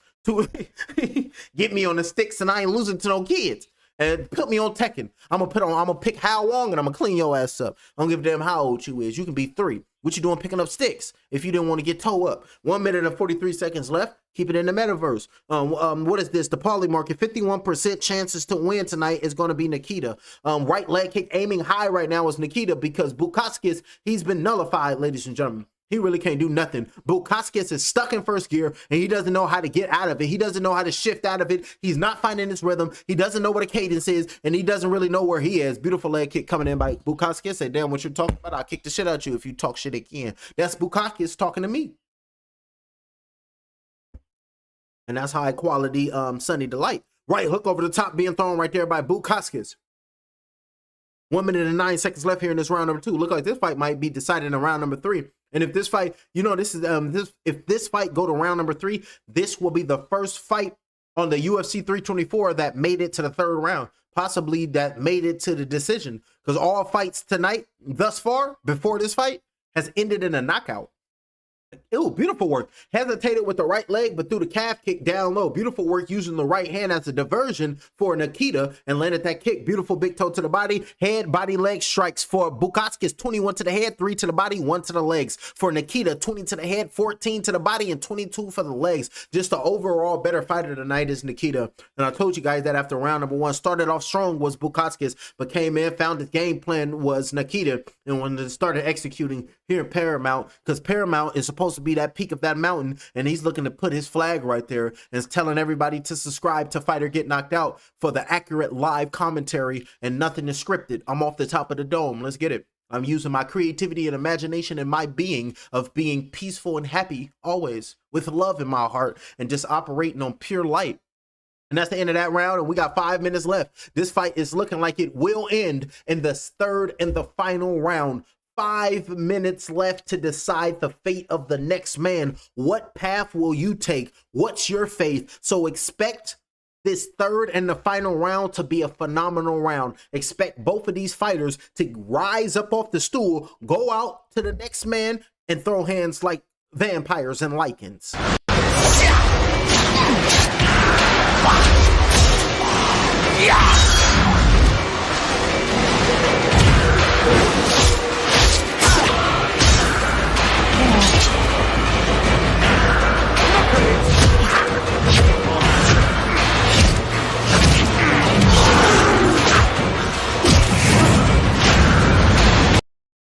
Get me on the sticks, and I ain't losing to no kids. And put me on Tekken. I'm gonna pick How Long, and I'm gonna clean your ass up. I don't give a damn how old you is. You can be 3. What you doing picking up sticks if you didn't want to get toe up? 1 minute and 43 seconds left. Keep it in the metaverse. What is this? The Poly market. 51% chances to win tonight is going to be Nikita. Right leg kick aiming high right now is Nikita because Bukaskis, he's been nullified, ladies and gentlemen. He really can't do nothing. Bukaskis is stuck in first gear, and he doesn't know how to get out of it. He doesn't know how to shift out of it. He's not finding his rhythm. He doesn't know what a cadence is, and he doesn't really know where he is. Beautiful leg kick coming in by Bukaskis. Say, damn, what you're talking about? I'll kick the shit out of you if you talk shit again. That's Bukaskis talking to me. And that's high quality Sunny Delight. Right hook over the top being thrown right there by Bukaskis. 1 minute and 9 seconds left here in this round number 2. Look like this fight might be decided in round number 3. And if this fight, you know, this is if this fight go to round number 3, this will be the first fight on the UFC 324 that made it to the 3rd round, possibly that made it to the decision. Because all fights tonight thus far, before this fight, has ended in a knockout. Ew, beautiful work. Hesitated with the right leg, but threw the calf kick down low. Beautiful work using the right hand as a diversion for Nikita and landed that kick. Beautiful big toe to the body. Head, body, leg strikes for Bukaskis. 21 to the head, 3 to the body, 1 to the legs. For Nikita, 20 to the head, 14 to the body, and 22 for the legs. Just the overall better fighter tonight is Nikita. And I told you guys that after round number 1, started off strong was Bukaskis, but came in, found his game plan was Nikita. And when they started executing here in Paramount, because Paramount is supposed to be that peak of that mountain, and he's looking to put his flag right there and is telling everybody to subscribe to Fight or Get Knocked Out for the accurate live commentary and nothing is scripted. I'm off the top of the dome. Let's get it. I'm using my creativity and imagination and my being of being peaceful and happy always with love in my heart and just operating on pure light. And that's the end of that round, and we got 5 minutes left. This fight is looking like it will end in the 3rd and the final round. 5 minutes left to decide the fate of the next man. What path will you take? What's your faith? So expect this 3rd and the final round to be a phenomenal round. Expect both of these fighters to rise up off the stool, go out to the next man, and throw hands like vampires and lichens.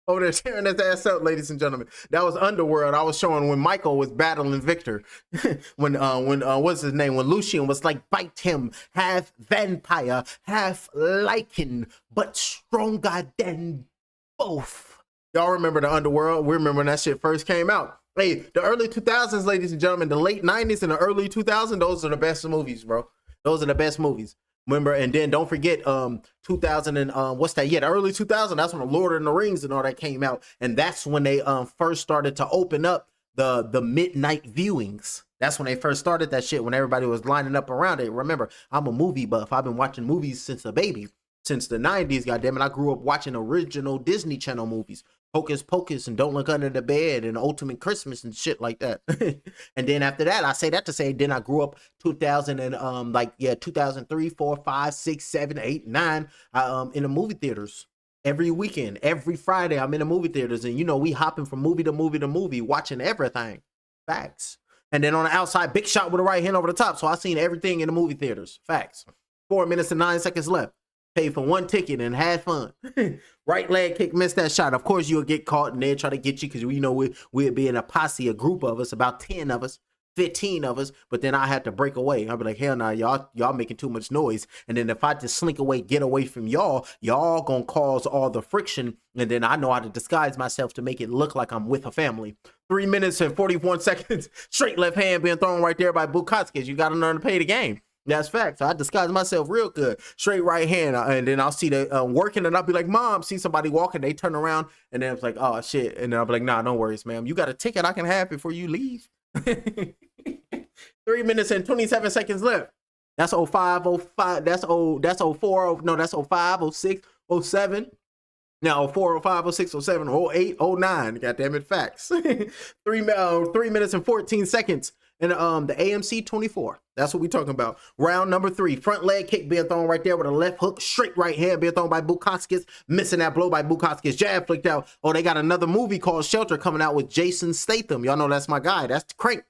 Over there tearing his ass up, ladies and gentlemen. That was Underworld. I was showing when Michael was battling Victor. when what's his name? When Lucian was like, bite him, half vampire, half lichen, but stronger than both. Y'all remember the Underworld? We remember when that shit first came out. Hey, the early 2000s, ladies and gentlemen, the late 90s and the early 2000s, those are the best movies, bro. Those are the best movies. Remember, and then don't forget 2000 and what's that? Yeah, the early 2000. That's when the Lord of the Rings and all that came out, and that's when they first started to open up the midnight viewings. That's when they first started that shit, when everybody was lining up around it. Remember, I'm a movie buff. I've been watching movies since a baby, since the 90s. Goddamn it, I grew up watching original Disney Channel movies. Hocus Pocus and Don't Look Under the Bed and Ultimate Christmas and shit like that. And then after that, I say that to say, then I grew up 2000 and 2003, 4, 5, 6, 7, 8, 9 in the movie theaters. Every weekend, every Friday, I'm in the movie theaters, and you know, we hopping from movie to movie to movie, watching everything. Facts. And then on the outside, big shot with a right hand over the top. So I seen everything in the movie theaters. Facts. 4 minutes and 9 seconds left. Paid for 1 ticket and had fun. Right leg kick, missed that shot. Of course, you'll get caught and they'll try to get you because we know we'd be in a posse, a group of us, about 10 of us, 15 of us. But then I had to break away. I'd be like, hell no, y'all making too much noise. And then if I just slink away, get away from y'all gonna cause all the friction. And then I know how to disguise myself to make it look like I'm with a family. 3 minutes and 41 seconds. Straight left hand being thrown right there by Bukauskas. You got to learn to play the game. That's fact. So I disguise myself real good. Straight right hand. And then I'll see the working and I'll be like, Mom, see somebody walking. They turn around and then it's like, oh, shit. And then I'll be like, nah, no worries, ma'am. You got a ticket I can have before you leave. 3 minutes and 27 seconds left. That's 05, 05. That's 04. No, that's 05, 06, 07. Now, 04, 05, 06, 07, 08, 09. God damn it, facts. 3 minutes and 14 seconds. And the AMC 24. That's what we're talking about. Round number 3. Front leg kick being thrown right there with a left hook. Straight right hand being thrown by Bukauskas. Missing that blow by Bukauskas. Jab flicked out. Oh, they got another movie called Shelter coming out with Jason Statham. Y'all know that's my guy. That's Crank.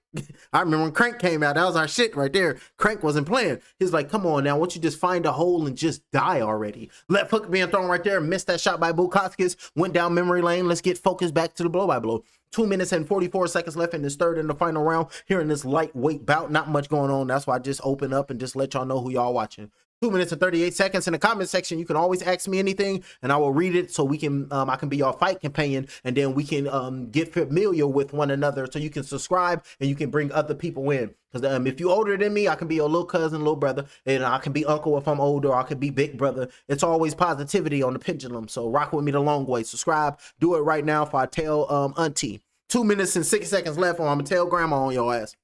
I remember when Crank came out. That was our shit right there. Crank wasn't playing. He's like, come on now. Why don't you just find a hole and just die already? Left hook being thrown right there. Missed that shot by Bukauskas. Went down memory lane. Let's get focused back to the blow by blow. 2 minutes and 44 seconds left in this third and the final round. Here in this lightweight bout, not much going on. That's why I just open up and just let y'all know who y'all watching. 2 minutes and 38 seconds. In the comment section, you can always ask me anything and I will read it so we can I can be your fight companion and then we can get familiar with one another so you can subscribe and you can bring other people in. Because if you older than me, I can be your little cousin, little brother, and I can be uncle if I'm older, I could be big brother. It's always positivity on the pendulum. So rock with me the long way. Subscribe. Do it right now for I tell auntie. 2 minutes and 6 seconds left, or I'm gonna tell grandma on your ass.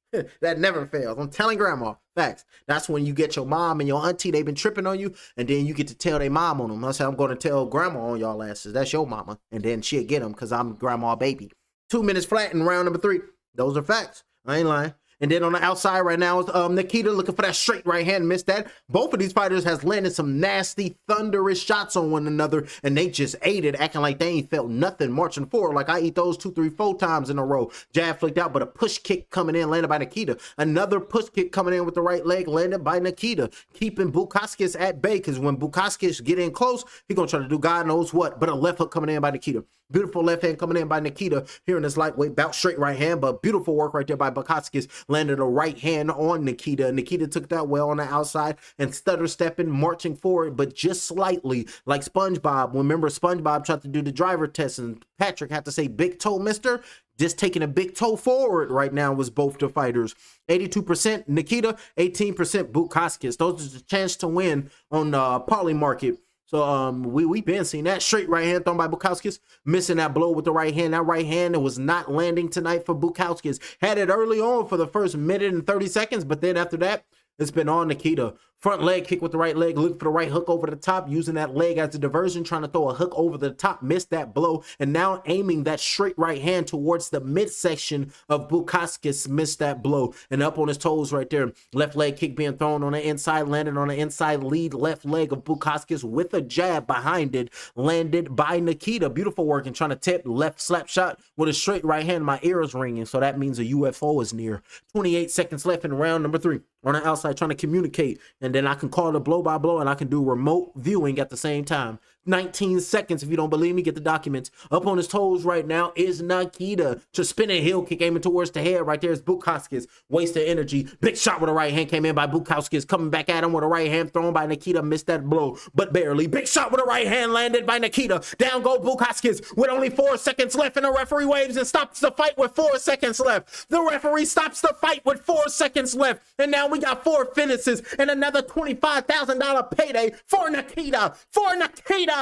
That never fails. I'm telling grandma. Facts. That's when you get your mom and your auntie, they've been tripping on you, and then you get to tell their mom on them. I say I'm gonna tell grandma on y'all asses. That's your mama. And then she'll get them because I'm grandma baby. 2 minutes flat in round number 3. Those are facts. I ain't lying. And then on the outside right now is Nikita looking for that straight right hand. Missed that. Both of these fighters has landed some nasty, thunderous shots on one another, and they just ate it, acting like they ain't felt nothing, marching forward like I eat those 2, 3, 4 times in a row. Jab flicked out, but a push kick coming in, landed by Nikita. Another push kick coming in with the right leg, landed by Nikita, keeping Bukauskas at bay, because when Bukauskas get in close, he gonna try to do God knows what, but a left hook coming in by Nikita. Beautiful left hand coming in by Nikita here in this lightweight bout. Straight right hand, but beautiful work right there by Bukauskas. Landed a right hand on Nikita. Nikita took that well on the outside and stutter stepping, marching forward, but just slightly like SpongeBob. Remember SpongeBob tried to do the driver test and Patrick had to say, big toe, mister? Just taking a big toe forward right now was both the fighters. 82% Nikita, 18% Bukauskas. Those are the chance to win on the Poly market. So we been seeing that straight right hand thrown by Bukauskas, missing that blow with the right hand. That right hand, it was not landing tonight for Bukauskas. Had it early on for the first minute and 30 seconds, but then after that, it's been on Nikita. Front leg kick with the right leg, looking for the right hook over the top, using that leg as a diversion, trying to throw a hook over the top, missed that blow, and now aiming that straight right hand towards the midsection of Bukauskas, missed that blow, and up on his toes right there. Left leg kick being thrown on the inside, landed on the inside lead left leg of Bukauskas with a jab behind it, landed by Nikita. Beautiful work and trying to tip left slap shot with a straight right hand. My ear is ringing, so that means a UFO is near. 28 seconds left in round number 3. On the outside trying to communicate, and then I can call the blow by blow and I can do remote viewing at the same time. 19 seconds. If you don't believe me, get the documents. Up on his toes right now is Nikita. Just spinning heel kick aiming towards the head. Right there is Bukauskas. Waste of energy. Big shot with a right hand came in by Bukauskas. Coming back at him with a right hand thrown by Nikita. Missed that blow, but barely. Big shot with a right hand landed by Nikita. Down go Bukauskas with only 4 seconds left, and the referee waves and stops the fight with 4 seconds left. The referee stops the fight with 4 seconds left, and now we got 4 finishes and another $25,000 payday for Nikita. For Nikita.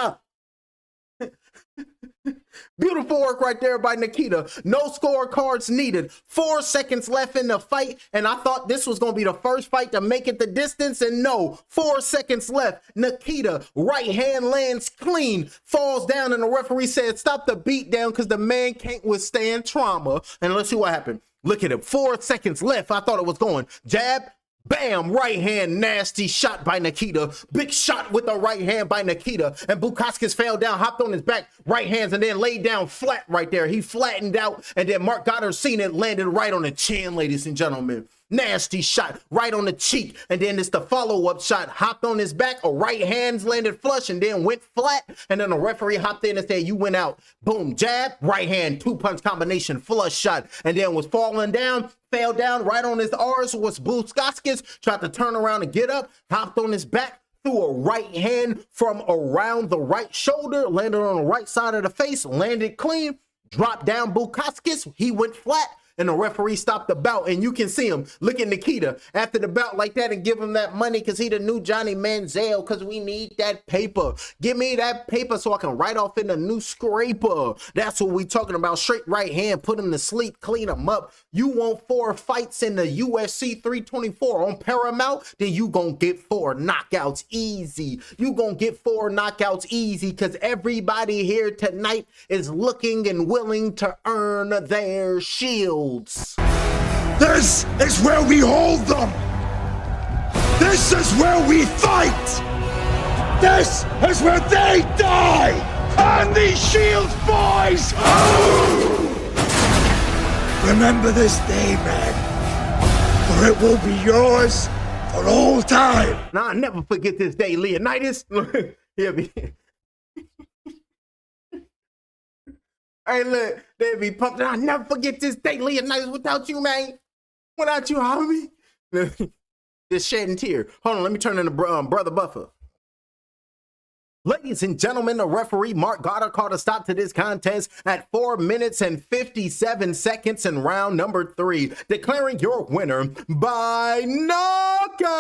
Beautiful work right there by Nikita. No scorecards needed. 4 seconds left in the fight, and I thought this was going to be the first fight to make it the distance, and no. 4 seconds left. Nikita, right hand lands clean, falls down, and the referee said, stop the beat down because the man can't withstand trauma. And let's see what happened. Look at him. 4 seconds left. I thought it was going. Jab. Bam! Right hand, nasty shot by Nikita. Big shot with the right hand by Nikita. And Bukauskas fell down, hopped on his back, right hands, and then laid down flat right there. He flattened out, and then Mark Goddard seen it, landed right on the chin, ladies and gentlemen. nasty shot right on the cheek. And then it's the follow-up shot, hopped on his back, a right hand landed flush and then went flat. And then the referee hopped in and said, you went out. Boom, jab, right hand, 2-punch combination, flush shot. And then was falling down, fell down right on his arse, was Bukauskas, tried to turn around and get up, hopped on his back, threw a right hand from around the right shoulder, landed on the right side of the face, landed clean, dropped down Bukauskas, he went flat, and the referee stopped the bout. And you can see him look at Nikita after the bout like that and give him that money because he the new Johnny Manziel, because we need that paper. Give me that paper so I can write off in a new scraper. That's what we talking about. Straight right hand, put him to sleep, clean him up. You want 4 fights in the UFC 324 on Paramount, then you gonna get 4 knockouts easy. You gonna get 4 knockouts easy because everybody here tonight is looking and willing to earn their shields. This is where we hold them! This is where we fight! This is where they die! On these shields, boys! Remember this day, man, for it will be yours for all time! Now, I'll never forget this day, Leonidas. He'll be... Hey, look, they be pumping. I'll never forget this day, Leonidas, without you, man. Without you, homie. Just shedding tear. Hold on, let me turn into Brother Buffer. Ladies and gentlemen, the referee, Mark Goddard, called a stop to this contest at 4 minutes and 57 seconds in round number 3, declaring your winner by knockout,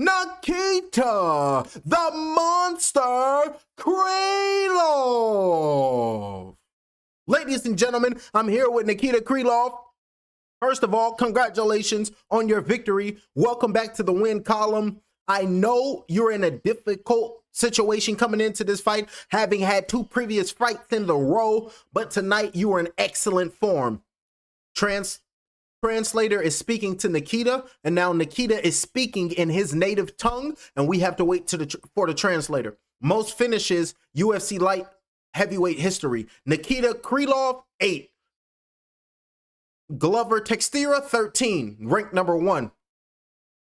Nikita, the Monster Krylov. Ladies and gentlemen, I'm here with Nikita Krylov. First of all, congratulations on your victory. Welcome back to the win column. I know you're in a difficult situation coming into this fight, having had 2 previous fights in a row, but tonight you are in excellent form. Translator is speaking to Nikita, and now Nikita is speaking in his native tongue, and we have to wait for the translator. Most finishes UFC light heavyweight history. Nikita Krylov, 8. Glover Teixeira, 13, ranked number 1.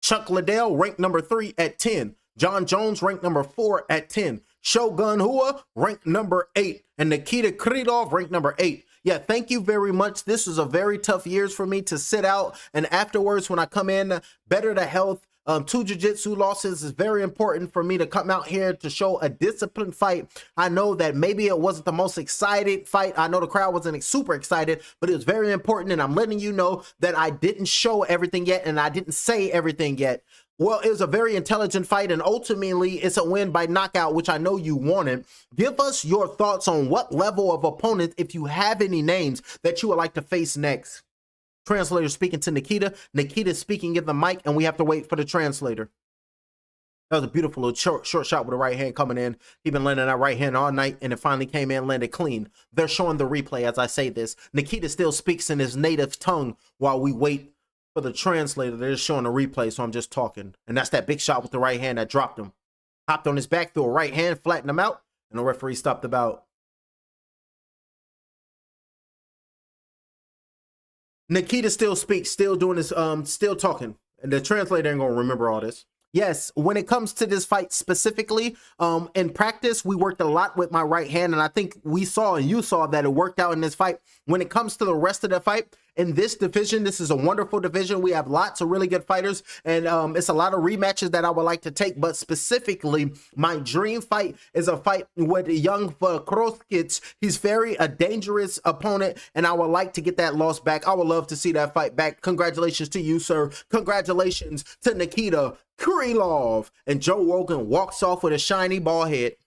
Chuck Liddell, ranked number 3 at 10. John Jones, ranked number 4 at 10. Shogun Rua, ranked number 8. And Nikita Krylov, ranked number 8. Yeah, thank you very much. This was a very tough years for me to sit out. And afterwards, when I come in, better the health. 2 jiu-jitsu losses is very important for me to come out here to show a disciplined fight. I know that maybe it wasn't the most excited fight. I know the crowd wasn't super excited, but it was very important. And I'm letting you know that I didn't show everything yet and I didn't say everything yet. Well, it was a very intelligent fight, and ultimately it's a win by knockout, which I know you wanted. Give us your thoughts on what level of opponent, if you have any names, that you would like to face next. Translator speaking to Nikita. Nikita speaking in the mic, and we have to wait for the translator. That was a beautiful little short shot with the right hand coming in. He's been landing that right hand all night, and it finally came in, landed clean. They're showing the replay as I say this. Nikita still speaks in his native tongue while we wait for the translator. They're just showing the replay, so I'm just talking. And that's that big shot with the right hand that dropped him. Hopped on his back, threw a right hand, flattened him out, and the referee stopped the bout. Nikita still speaks, still doing this, still talking. And the translator ain't gonna remember all this. Yes, when it comes to this fight specifically, in practice, we worked a lot with my right hand, and I think we saw and you saw that it worked out in this fight. When it comes to the rest of the fight, in this division, this is a wonderful division. We have lots of really good fighters, and it's a lot of rematches that I would like to take, but specifically, my dream fight is a fight with young Bukauskas. He's a dangerous opponent, and I would like to get that loss back. I would love to see that fight back. Congratulations to you, sir. Congratulations to Nikita Krylov. And Joe Rogan walks off with a shiny bald head.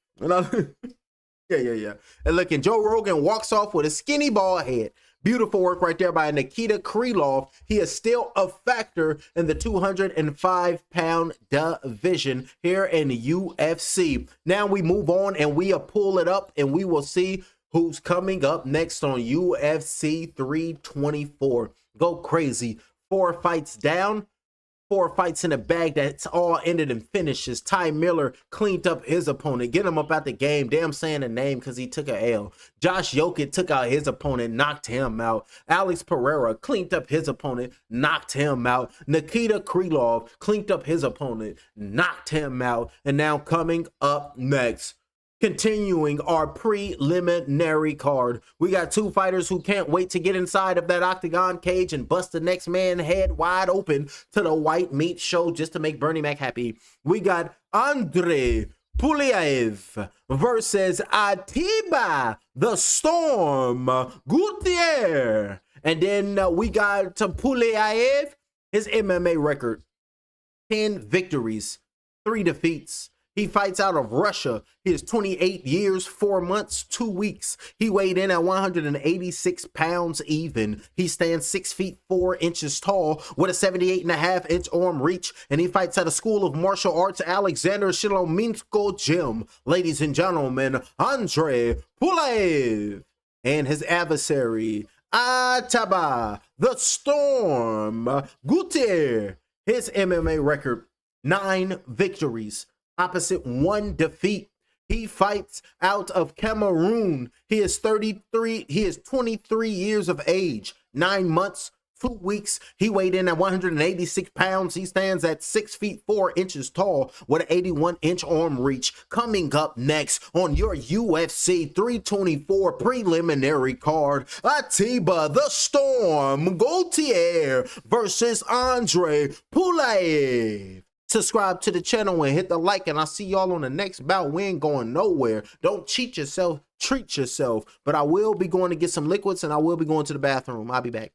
Yeah. And look, and Joe Rogan walks off with a skinny bald head. Beautiful work right there by Nikita Krylov. He is still a factor in the 205-pound division here in the UFC. Now we move on and we pull it up and we will see who's coming up next on UFC 324. Go crazy. 4 fights down. 4 fights in a bag that's all ended in finishes. Ty Miller cleaned up his opponent, get him up out the game. Damn saying the name because he took a L. Josh Yoket took out his opponent, knocked him out. Alex Pereira cleaned up his opponent, knocked him out. Nikita Krylov cleaned up his opponent, knocked him out. And now coming up next, continuing our preliminary card, we got 2 fighters who can't wait to get inside of that octagon cage and bust the next man head wide open to the white meat show just to make Bernie Mac happy. We got Andre Pulaev versus Atiba the Storm Gutierrez. And then we got Pulaev, his MMA record, 10 victories, 3 defeats. He fights out of Russia. He is 28 years, 4 months, 2 weeks. He weighed in at 186 pounds even. He stands 6 feet 4 inches tall with a 78.5-inch arm reach. And he fights at a School of Martial Arts Alexander Shilominsko Gym. Ladies and gentlemen, Andre Pulaev and his adversary, Atiba the Storm Gutierrez. His MMA record, 9 victories, opposite 1 defeat. He fights out of Cameroon. He is 33. He is 23 years of age, 9 months, 2 weeks. He weighed in at 186 pounds. He stands at 6 feet 4 inches tall with an 81-inch arm reach. Coming up next on your UFC 324 preliminary card, Atiba the Storm Gutierrez versus Andre Pulaev. Subscribe to the channel and hit the like, and I'll see y'all on the next bout. We ain't going nowhere. Don't cheat yourself, treat yourself. But I will be going to get some liquids, and I will be going to the bathroom. I'll be back.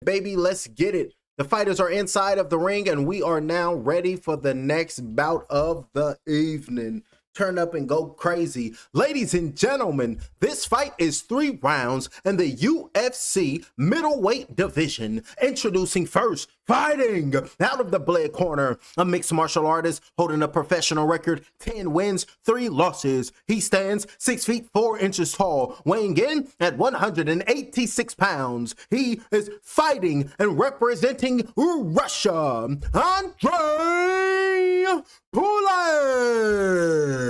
Baby, let's get it. The fighters are inside of the ring and we are now ready for the next bout of the evening. Turn up and go crazy. Ladies and gentlemen, this fight is 3 rounds in the UFC middleweight division. Introducing first, fighting out of the Blade Corner, a mixed martial artist holding a professional record, 10 wins, 3 losses. He stands 6 feet 4 inches tall, weighing in at 186 pounds. He is fighting and representing Russia, Andrei Pulev.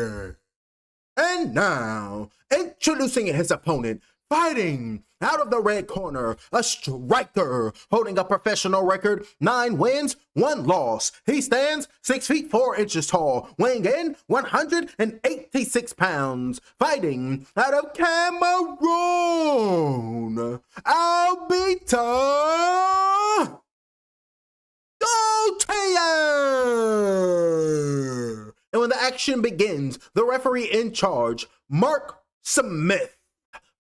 And now, introducing his opponent, fighting out of the red corner, a striker holding a professional record, 9 wins, 1 loss. He stands 6 feet 4 inches tall, weighing in 186 pounds. Fighting out of Cameroon, Albita Gauthier. And when the action begins, the referee in charge, Mark Smith.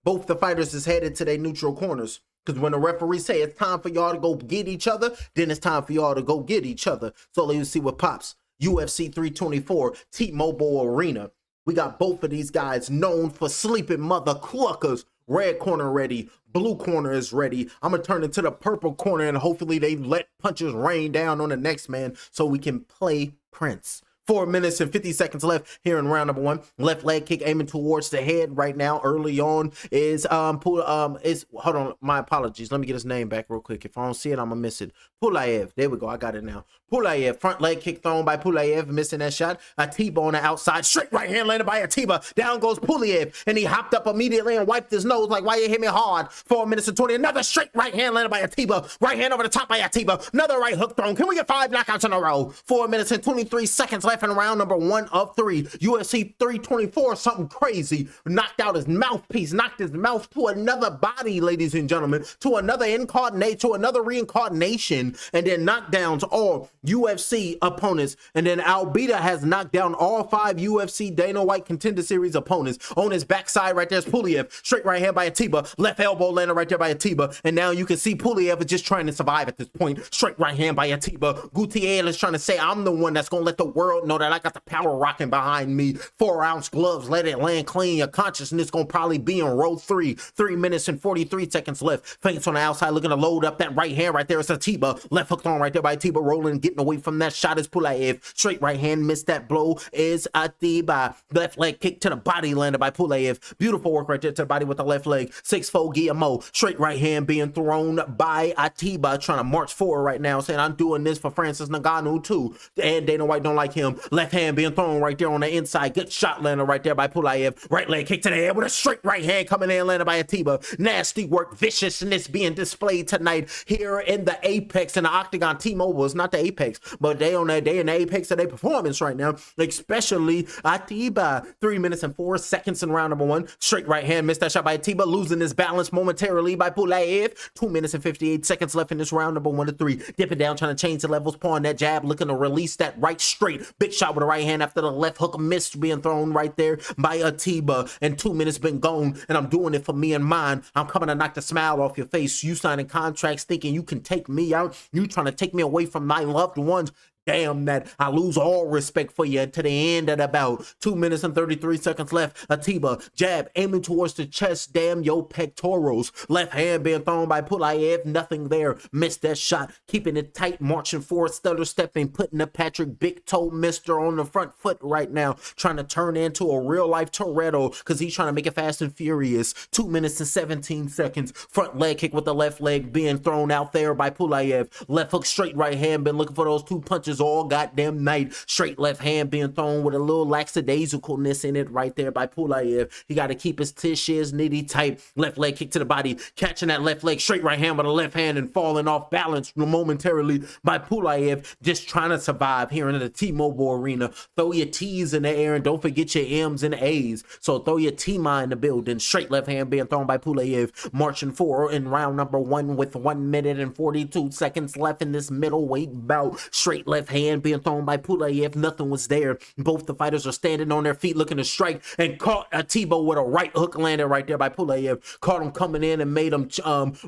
Both the fighters is headed to their neutral corners. Because when the referee say it's time for y'all to go get each other, then it's time for y'all to go get each other. So let's see what pops. UFC 324, T-Mobile Arena. We got both of these guys known for sleeping mother cluckers. Red corner ready, blue corner is ready. I'm gonna turn into the purple corner and hopefully they let punches rain down on the next man so we can play Prince. 4 minutes and 50 seconds left here in round number 1. Left leg kick aiming towards the head right now. Early on is hold on, my apologies. Let me get his name back real quick. If I don't see it, I'm gonna miss it. Pulev. There we go. I got it now. Pulev. Front leg kick thrown by Pulev, missing that shot. Atiba on the outside. Straight right hand landed by Atiba. Down goes Pulev, and he hopped up immediately and wiped his nose like, why you hit me hard? 4 minutes and 20. Another straight right hand landed by Atiba. Right hand over the top by Atiba. Another right hook thrown. Can we get 5 knockouts in a row? 4 minutes and 23 seconds left in round number 1 of 3. UFC 324, something crazy. Knocked out his mouthpiece, knocked his mouth to another body, ladies and gentlemen, to another incarnate, to another reincarnation, and then knocked down to all UFC opponents. And then Albita has knocked down all 5 UFC Dana White Contender Series opponents. On his backside right there's Pulev. Straight right hand by Atiba. Left elbow landed right there by Atiba. And now you can see Pulev is just trying to survive at this point. Straight right hand by Atiba. Gutierrez is trying to say, I'm the one that's going to let the world know that I got the power rocking behind me. 4-ounce gloves, let it land clean. Your consciousness going to probably be in row 3. 3 minutes and 43 seconds left. Feints on the outside looking to load up that right hand right there. It's Atiba. Left hook on right there by Atiba. Rolling, getting away from that shot is Pulev. Straight right hand, missed that blow is Atiba. Left leg kick to the body landed by Pulev. Beautiful work right there to the body with the left leg. 6-4 Guillermo. Straight right hand being thrown by Atiba. Trying to march forward right now, saying I'm doing this for Francis Ngannou too. And Dana White don't like him. Left hand being thrown right there on the inside. Good shot landed right there by Pulev. Right leg kick to the head with a straight right hand coming in landed by Atiba. Nasty work, viciousness being displayed tonight here in the Apex and the Octagon. T-Mobile is not the Apex, but they in the Apex of their performance right now, especially Atiba. 3 minutes and 4 seconds in round number 1. Straight right hand, missed that shot by Atiba, losing his balance momentarily by Pulev. 2 minutes and 58 seconds left in this round number 1 to 3. Dipping down, trying to change the levels, pawing that jab, looking to release that right straight. Big shot with the right hand after the left hook missed, being thrown right there by Atiba. And 2 minutes been gone, and I'm doing it for me and mine. I'm coming to knock the smile off your face. You signing contracts thinking you can take me out. You trying to take me away from my loved ones. Damn that I lose all respect for you to the end of the bout. 2 minutes and 33 seconds left. Atiba jab aiming towards the chest. Damn your pectorals. Left hand being thrown by Pulev. Nothing there. Missed that shot. Keeping it tight. Marching forward. Stutter stepping. Putting the Patrick Big Toe Mister on the front foot right now. Trying to turn into a real life Toretto because he's trying to make it fast and furious. 2 minutes and 17 seconds. Front leg kick with the left leg being thrown out there by Pulev. Left hook straight right hand. Been looking for those 2 punches all goddamn night. Straight left hand being thrown with a little lackadaisicalness in it right there by Pulev. He got to keep his tissues nitty tight. Left leg kick to the body, catching that left leg. Straight right hand with a left hand and falling off balance momentarily by Pulev. Just trying to survive here in the T-Mobile Arena. Throw your T's in the air and don't forget your M's and A's. So throw your T-Ma in the building. Straight left hand being thrown by Pulev. Marching forward in round number 1 with 1 minute and 42 seconds left in this middleweight bout. Straight left left hand being thrown by Pulev. Nothing was there. Both the fighters are standing on their feet looking to strike, and caught Atiba with a right hook landed right there by Pulev. Caught him coming in and made him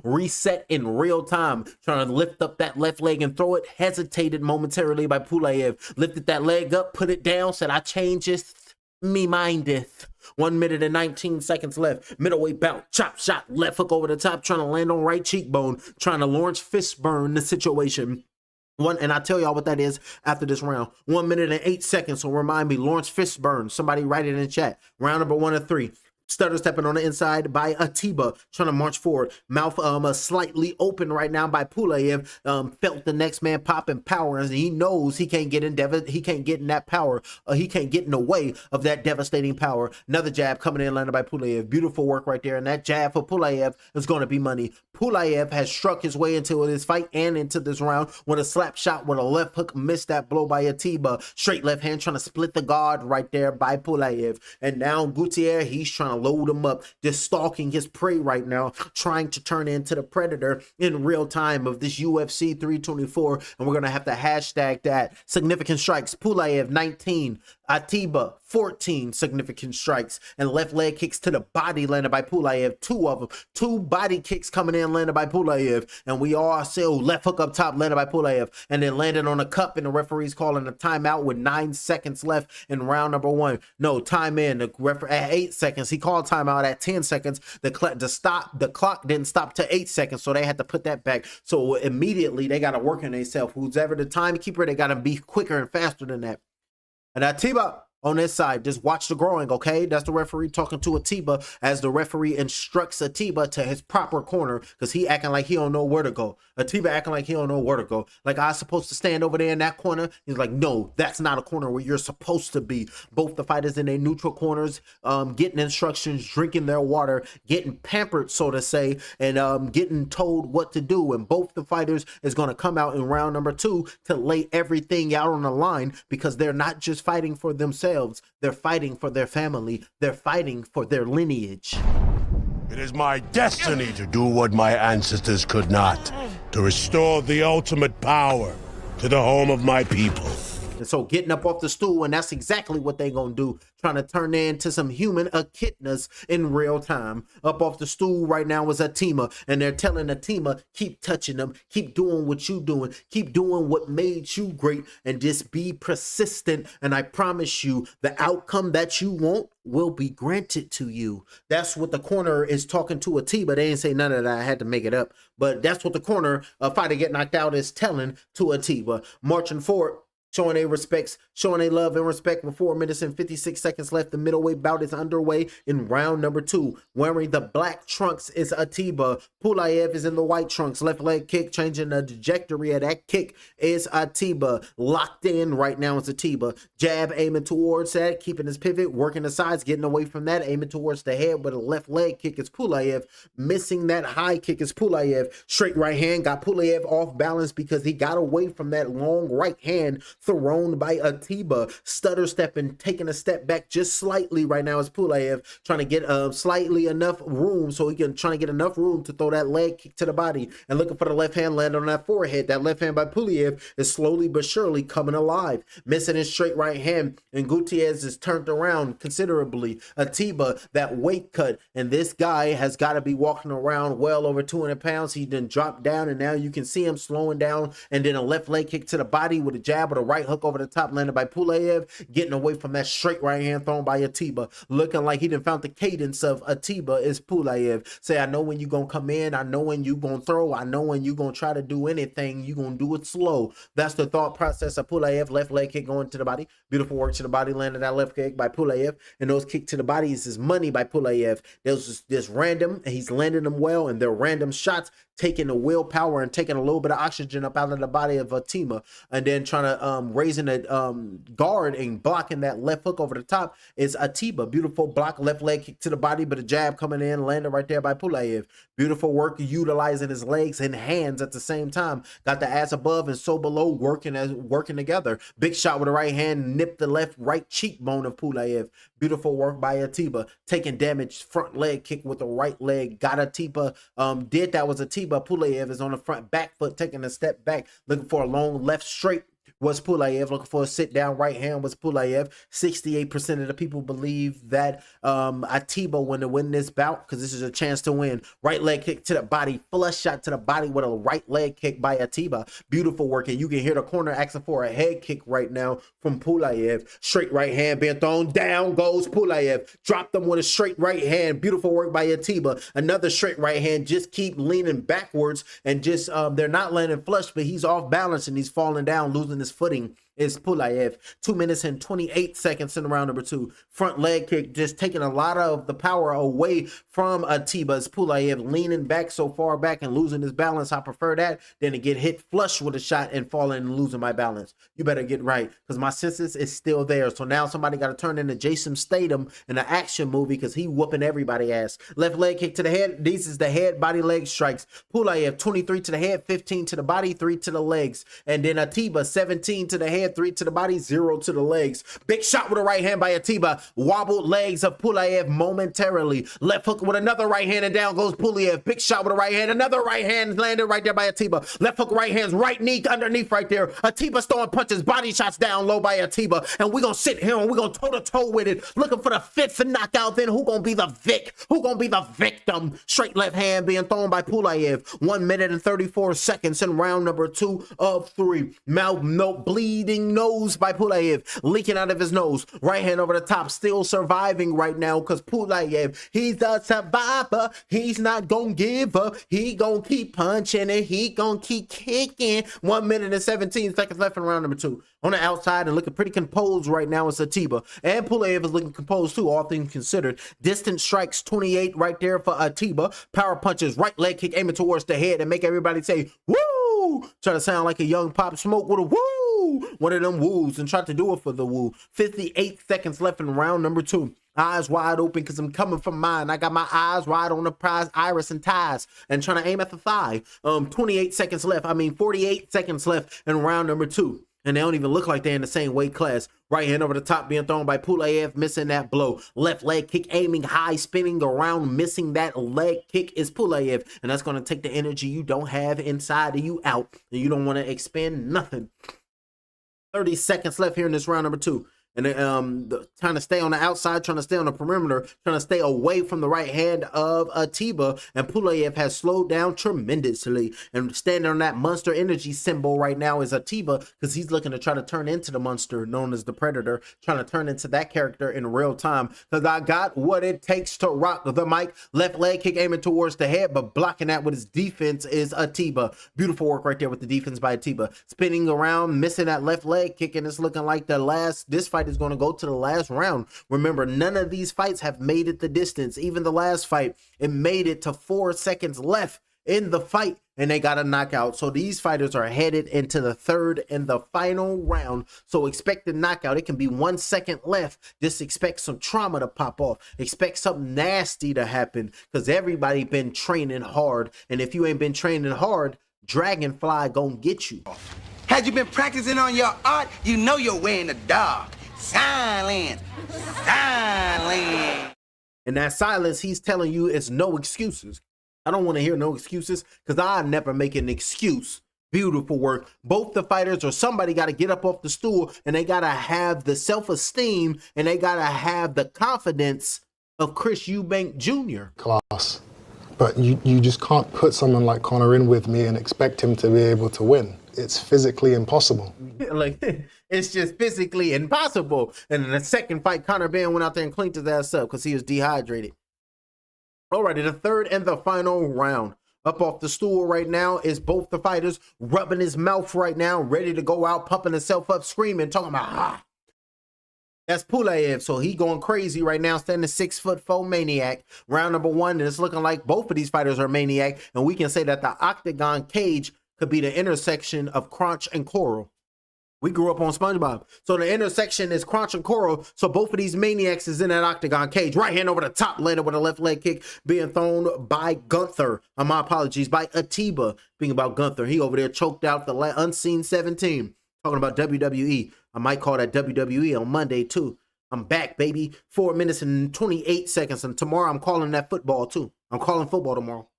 reset in real time. Trying to lift up that left leg and throw it. Hesitated momentarily by Pulev. Lifted that leg up, put it down, said, I changeth, me mindeth. 1 minute and 19 seconds left. Middleweight bout, chop shot, left hook over the top, trying to land on right cheekbone, trying to Lawrence Fishburne the situation. And I'll tell y'all what that is after this round. 1 minute and 8 seconds. So remind me, Lawrence Fishburne. Somebody write it in the chat. Round number 1 of 3. Stutter stepping on the inside by Atiba, trying to march forward. Mouth slightly open right now by Pulev. Felt the next man popping power, and he knows he can't get in that power. He can't get in the way of that devastating power. Another jab coming in, landed by Pulev. Beautiful work right there, and that jab for Pulev is going to be money. Pulev has struck his way into this fight and into this round with a slap shot with a left hook. Missed that blow by Atiba. Straight left hand trying to split the guard right there by Pulev. And now Gutierrez, he's trying to load him up, just stalking his prey right now, trying to turn into the predator in real time of this UFC 324. And we're going to have to hashtag that. Significant strikes. Pulev 19, Atiba 14 significant strikes, and left leg kicks to the body landed by Pulev. 2 of them. 2 body kicks coming in landed by Pulev, and we all see left hook up top landed by Pulev, and then landed on a cup, and the referee's calling a timeout with 9 seconds left in round number 1. No, time in. The referee at 8 seconds. He called timeout at 10 seconds. The clock didn't stop to 8 seconds, so they had to put that back. So immediately they got to work on themselves. Who's ever the timekeeper, they got to be quicker and faster than that. And Atiba on this side, just watch the growing, okay? That's the referee talking to Atiba as the referee instructs Atiba to his proper corner, because he acting like he don't know where to go. Atiba acting like he don't know where to go. Like, I supposed to stand over there in that corner? He's like, no, that's not a corner where you're supposed to be. Both the fighters in their neutral corners, getting instructions, drinking their water, getting pampered, so to say, and getting told what to do. And both the fighters is going to come out in round number 2 to lay everything out on the line, because they're not just fighting for themselves. They're fighting for their family. They're fighting for their lineage. It is my destiny to do what my ancestors could not, to restore the ultimate power to the home of my people. And so getting up off the stool, and that's exactly what they're going to do, trying to turn into some human echidnas in real time. Up off the stool right now is Atiba, and they're telling Atiba, keep touching them, keep doing what you doing, keep doing what made you great, and just be persistent, and I promise you, the outcome that you want will be granted to you. That's what the corner is talking to Atiba. They ain't say none of that. I had to make it up, but that's what the corner fighter get knocked out is telling to Atiba. Marching forward, showing their respects, showing their love and respect with 4 minutes and 56 seconds left. The middleweight bout is underway in round number 2. Wearing the black trunks is Atiba. Pulev is in the white trunks. Left leg kick, changing the trajectory of that kick is Atiba. Locked in right now is Atiba. Jab aiming towards that, keeping his pivot, working the sides, getting away from that, aiming towards the head with a left leg kick is Pulev. Missing that high kick is Pulev. Straight right hand got Pulev off balance because he got away from that long right hand thrown by Atiba. Stutter stepping, taking a step back just slightly right now is Pulev, trying to get slightly enough room so he can trying to get enough room to throw that leg kick to the body, and looking for the left hand land on that forehead. That left hand by Pulev is slowly but surely coming alive. Missing his straight right hand, and Gutierrez is turned around considerably. Atiba, that weight cut, and this guy has got to be walking around well over 200 pounds. He done dropped down, and now you can see him slowing down, and then a left leg kick to the body with a jab or a right hook over the top landed by Pulev, getting away from that straight right hand thrown by Atiba. Looking like he done found the cadence of Atiba is Pulev. Say, I know when you gonna come in, I know when you gonna throw, I know when you gonna try to do anything, you gonna do it slow. That's the thought process of Pulev. Left leg kick going to the body. Beautiful work to the body, landing that left kick by Pulev. And those kick to the bodies is money by Pulev. There's just random, and he's landing them well, and they're random shots, taking the willpower and taking a little bit of oxygen up out of the body of Atiba, and then trying to raising a guard and blocking that left hook over the top is Atiba. Beautiful block, left leg kick to the body, but a jab coming in, landed right there by Pulev. Beautiful work, utilizing his legs and hands at the same time. Got the ass above and so below, working together. Big shot with the right hand, nipped the right cheekbone of Pulev. Beautiful work by Atiba, taking damage. Front leg kick with the right leg, got Atiba. That was Atiba. Pulev is on the front back foot, taking a step back, looking for a long left straight was Pulev. Looking for a sit-down right hand was Pulev. 68% of the people believe that Atiba want to win this bout because this is a chance to win. Right leg kick to the body, flush shot to the body with a right leg kick by Atiba. Beautiful work, and you can hear the corner asking for a head kick right now from Pulev. Straight right hand being thrown, down goes Pulev. Dropped them with a straight right hand. Beautiful work by Atiba. Another straight right hand, just keep leaning backwards and just they're not landing flush, but he's off balance and he's falling down, losing his footing. Is Pulev. 2 minutes and 28 seconds in round number 2. Front leg kick, just taking a lot of the power away from Atiba. Is Pulev leaning back so far back and losing his balance. I prefer that than to get hit flush with a shot and falling and losing my balance. You better get right because my senses is still there. So now somebody got to turn into Jason Statham in an action movie because he whooping everybody ass. Left leg kick to the head. These is the head body leg strikes. Pulev 23 to the head, 15 to the body, 3 to the legs. And then Atiba 17 to the head, 3 to the body, 0 to the legs. Big shot with a right hand by Atiba. Wobbled legs of Pulev momentarily. Left hook with another right hand and down goes Pulev. Big shot with a right hand. Another right hand landed right there by Atiba. Left hook, right hands, right knee underneath right there. Atiba throwing punches, body shots down low by Atiba. And we're going to sit here and we're going to toe-to-toe with it. Looking for the 5th knockout. Then who going to be the Vic? Who going to be the victim? Straight left hand being thrown by Pulev. 1 minute and 34 seconds in round number 2 of 3. Mouth bleeding nose by Pulev, leaking out of his nose. Right hand over the top, still surviving right now because Pulev, he's a survivor. He's not gonna give up. He gonna keep punching and he gonna keep kicking. 1 minute and 17 seconds left in round number 2. On the outside and looking pretty composed right now is Atiba. And Pulev is looking composed too, all things considered. Distant strikes 28 right there for Atiba. Power punches, right leg kick aiming towards the head and make everybody say, woo! Try to sound like a young Pop Smoke with a woo! One of them woos and tried to do it for the woo. 58 seconds left in round number 2. Eyes wide open because I'm coming from mine. I got my eyes wide on the prize, iris and ties, and trying to aim at the thigh. 28 seconds left. 48 seconds left in round number 2. And they don't even look like they're in the same weight class. Right hand over the top being thrown by Pulev, missing that blow. Left leg kick, aiming high, spinning around, missing that leg kick is Pulev. And that's going to take the energy you don't have inside of you out. And you don't want to expend nothing. 30 seconds left here in this round number 2. And trying to stay on the outside, trying to stay on the perimeter, trying to stay away from the right hand of Atiba. And Pulev has slowed down tremendously. And standing on that monster energy symbol right now is Atiba because he's looking to try to turn into the monster known as the Predator, trying to turn into that character in real time. Because I got what it takes to rock the mic. Left leg kick aiming towards the head, but blocking that with his defense is Atiba. Beautiful work right there with the defense by Atiba. Spinning around, missing that left leg kick, and it's looking like this fight is going to go to the last round. Remember, none of these fights have made it the distance. Even the last fight, it made it to 4 seconds left in the fight and they got a knockout. So these fighters are headed into the 3rd and the final round. So expect the knockout. It can be 1 second left. Just expect some trauma to pop off. Expect something nasty to happen because everybody been training hard. And if you ain't been training hard, Dragonfly gonna get you. Had you been practicing on your art, you know your way in the dark. Silence. Silence. And that silence, he's telling you it's no excuses. I don't want to hear no excuses because I never make an excuse. Beautiful work. Both the fighters or somebody got to get up off the stool and they got to have the self-esteem and they got to have the confidence of Chris Eubank Jr. Class. But you just can't put someone like Conor in with me and expect him to be able to win. It's physically impossible. Like, it's just physically impossible. And in the second fight, Conor Benn went out there and cleaned his ass up because he was dehydrated. Alrighty, the 3rd and the final round. Up off the stool right now is both the fighters rubbing his mouth right now, ready to go out, pumping himself up, screaming, talking about, ah. That's Pulev, so he going crazy right now, standing 6'4" maniac. Round number 1, and it's looking like both of these fighters are maniac, and we can say that the octagon cage could be the intersection of Crunch and Coral. We grew up on SpongeBob, so the intersection is Crunch and Coral, so both of these maniacs is in that octagon cage. Right hand over the top, landed with a left leg kick, being thrown by Gunther. My apologies, by Atiba. Speaking about Gunther, he over there choked out the Unseen 17. Talking about WWE. I might call that WWE on Monday too. I'm back, baby. 4 minutes and 28 seconds. And tomorrow I'm calling that football too. I'm calling football tomorrow.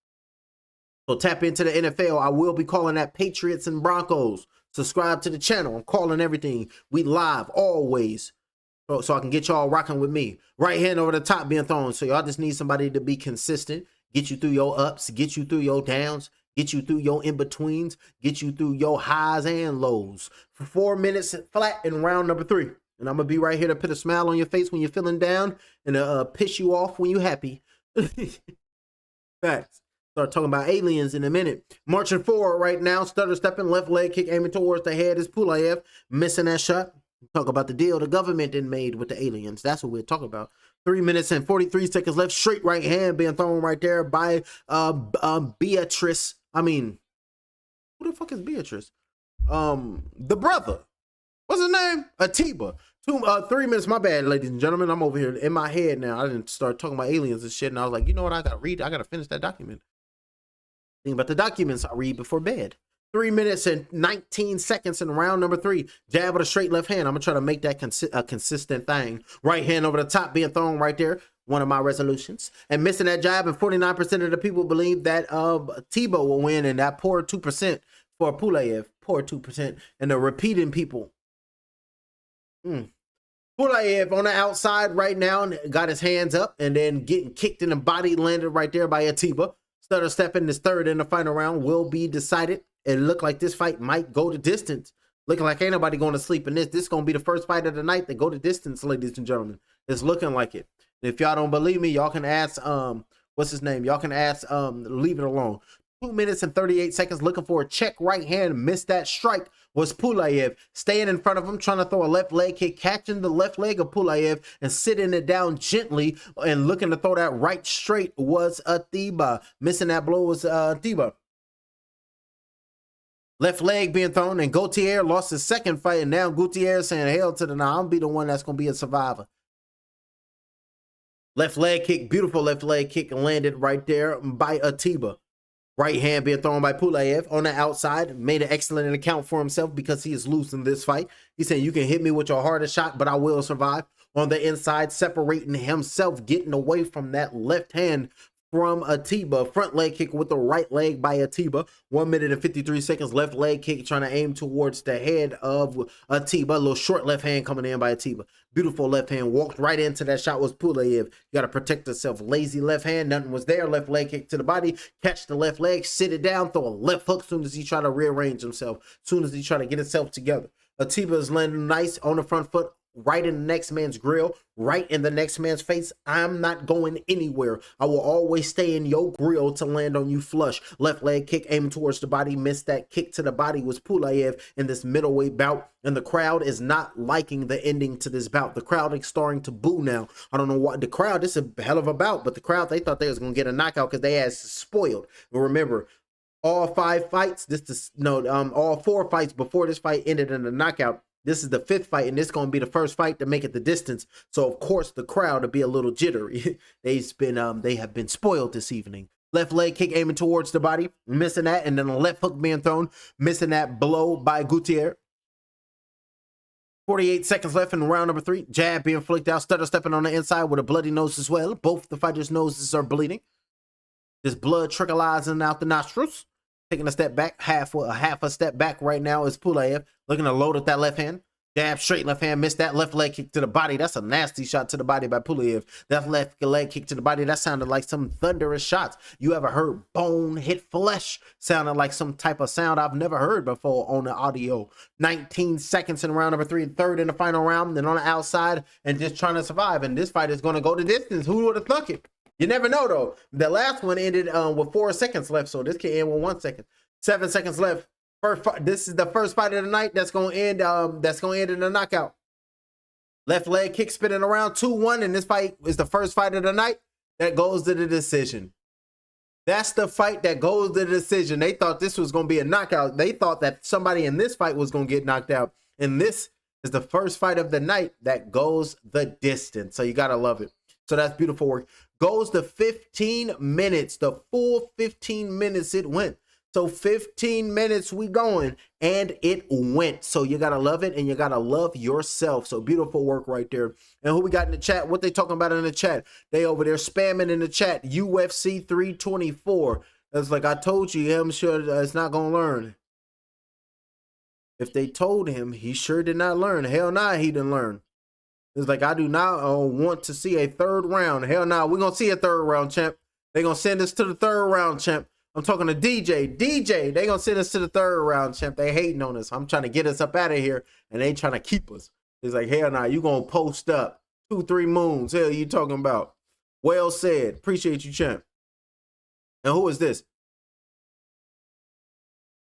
So tap into the NFL. I will be calling that Patriots and Broncos. Subscribe to the channel. I'm calling everything. We live always. So I can get y'all rocking with me. Right hand over the top being thrown. So y'all just need somebody to be consistent. Get you through your ups. Get you through your downs. Get you through your in-betweens. Get you through your highs and lows. For 4 minutes flat in round number 3. And I'm going to be right here to put a smile on your face when you're feeling down and piss you off when you're happy. Facts. Start talking about aliens in a minute. Marching forward right now. Stutter stepping. Left leg kick aiming towards the head is Pulev. Missing that shot. Talk about the deal the government then made with the aliens. That's what we're talking about. 3 minutes and 43 seconds left. Straight right hand being thrown right there by Beatrice. I mean, who the fuck is Beatrice? The brother. What's his name? Atiba. 3 minutes. My bad, ladies and gentlemen. I'm over here in my head now. I didn't start talking about aliens and shit, and I was like, you know what? I gotta read. I gotta finish that document. Think about the documents I read before bed. 3 minutes and 19 seconds in round number 3. Jab with a straight left hand. I'm gonna try to make that a consistent thing. Right hand over the top being thrown right there. One of my resolutions. And missing that jab, and 49% of the people believe that Tebow will win, and that poor 2% for Pulev. Poor 2%. And the repeating people. Pulev on the outside right now, got his hands up, and then getting kicked in the body, landed right there by Atiba. Stutter stepping this third in the final round will be decided. It looked like this fight might go the distance. Looking like ain't nobody going to sleep in this. This is going to be the first fight of the night that go the distance, ladies and gentlemen. It's looking like it. And if y'all don't believe me, y'all can ask, what's his name? Y'all can ask, Leave It Alone. 2 minutes and 38 seconds looking for a check right hand. Missed that strike was Pulev. Staying in front of him, trying to throw a left leg kick, catching the left leg of Pulev and sitting it down gently and looking to throw that right straight was Atiba. Missing that blow was Atiba. Left leg being thrown, and Gautier lost his second fight, and now Gutierrez saying, hell to the nah, I'll be the one that's going to be a survivor. Left leg kick, beautiful left leg kick landed right there by Atiba. Right hand being thrown by Pulev on the outside. Made an excellent account for himself because he is losing this fight. He's saying, you can hit me with your hardest shot, but I will survive. On the inside, separating himself, getting away from that left hand from Atiba. Front leg kick with the right leg by Atiba. 1 minute and 53 seconds. Left leg kick trying to aim towards the head of Atiba. A little short left hand coming in by Atiba. Beautiful left hand. Walked right into that shot was Pulev. You got to protect yourself. Lazy left hand. Nothing was there. Left leg kick to the body. Catch the left leg. Sit it down. Throw a left hook as soon as he try to rearrange himself. As soon as he try to get himself together. Atiba is landing nice on the front foot. Right in the next man's grill, right in the next man's face. I'm not going anywhere. I will always stay in your grill to land on you flush. Left leg kick aiming towards the body. Missed that kick to the body was Pulev in this middleweight bout. And the crowd is not liking the ending to this bout. The crowd is starting to boo now. I don't know what the crowd, this is a hell of a bout, but the crowd, they thought they was going to get a knockout because they ass spoiled. But remember, all 5 fights, all 4 fights before this fight ended in a knockout. This is the 5th fight, and this is going to be the first fight to make it the distance. So, of course, the crowd will be a little jittery. They have been spoiled this evening. Left leg kick aiming towards the body, missing that, and then a left hook being thrown, missing that blow by Gutierrez. 48 seconds left in round number 3. Jab being flicked out, stutter stepping on the inside with a bloody nose as well. Both the fighters' noses are bleeding. There's blood trickling out the nostrils. Taking a step back, half a step back right now is Pulev. Looking to load up that left hand. Jab, straight left hand, missed that left leg kick to the body. That's a nasty shot to the body by Pulev. That left leg kick to the body, that sounded like some thunderous shots. You ever heard bone hit flesh? Sounded like some type of sound I've never heard before on the audio. 19 seconds in round number 3, third in the final round, then on the outside and just trying to survive. And this fight is going to go the distance. Who would have thunk it? You never know, though. The last one ended with 4 seconds left, so this can end with 1 second. 7 seconds left. This is the first fight of the night that's going to end. In a knockout. Left leg kick spinning around 2-1, and this fight is the first fight of the night that goes to the decision. That's the fight that goes to the decision. They thought this was going to be a knockout. They thought that somebody in this fight was going to get knocked out, and this is the first fight of the night that goes the distance. So you gotta love it. So that's beautiful work. Goes to 15 minutes, the full 15 minutes it went. So 15 minutes we going, and it went. So you gotta love it, and you gotta love yourself. So beautiful work right there. And who we got in the chat? What they talking about in the chat? They over there spamming in the chat. UFC 324. It's like I told you, I'm sure it's not gonna learn. If they told him, he sure did not learn. Hell nah, he didn't learn. It's like, I do not want to see a third round. Hell nah, we're going to see a third round, champ. They're going to send us to the third round, champ. I'm talking to DJ. DJ, they going to send us to the third round, champ. They hating on us. I'm trying to get us up out of here, and they trying to keep us. It's like, hell nah, you going to post up 2-3 moons. Hell you talking about? Well said. Appreciate you, champ. And who is this?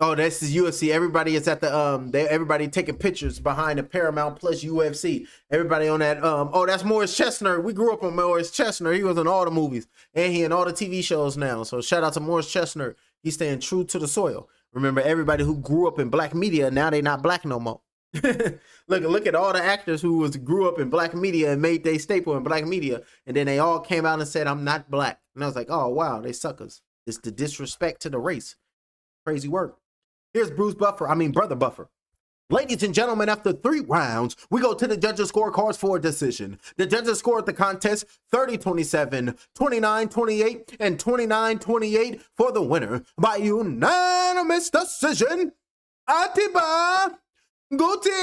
Oh, this is UFC. Everybody is at the everybody taking pictures behind the Paramount Plus UFC. Everybody on that oh, that's Morris Chestnut. We grew up on Morris Chestnut. He was in all the movies and he in all the TV shows now. So shout out to Morris Chestnut. He's staying true to the soil. Remember, everybody who grew up in black media, now they not black no more. look at all the actors who grew up in black media and made their staple in black media, and then they all came out and said, I'm not black. And I was like, oh wow, they suckers. It's the disrespect to the race. Crazy work. Here's Bruce Buffer. I mean, Brother Buffer. Ladies and gentlemen, after 3 rounds, we go to the judges' scorecards for a decision. The judges scored the contest 30-27, 29-28, and 29-28 for the winner by unanimous decision, Atiba Gutierrez.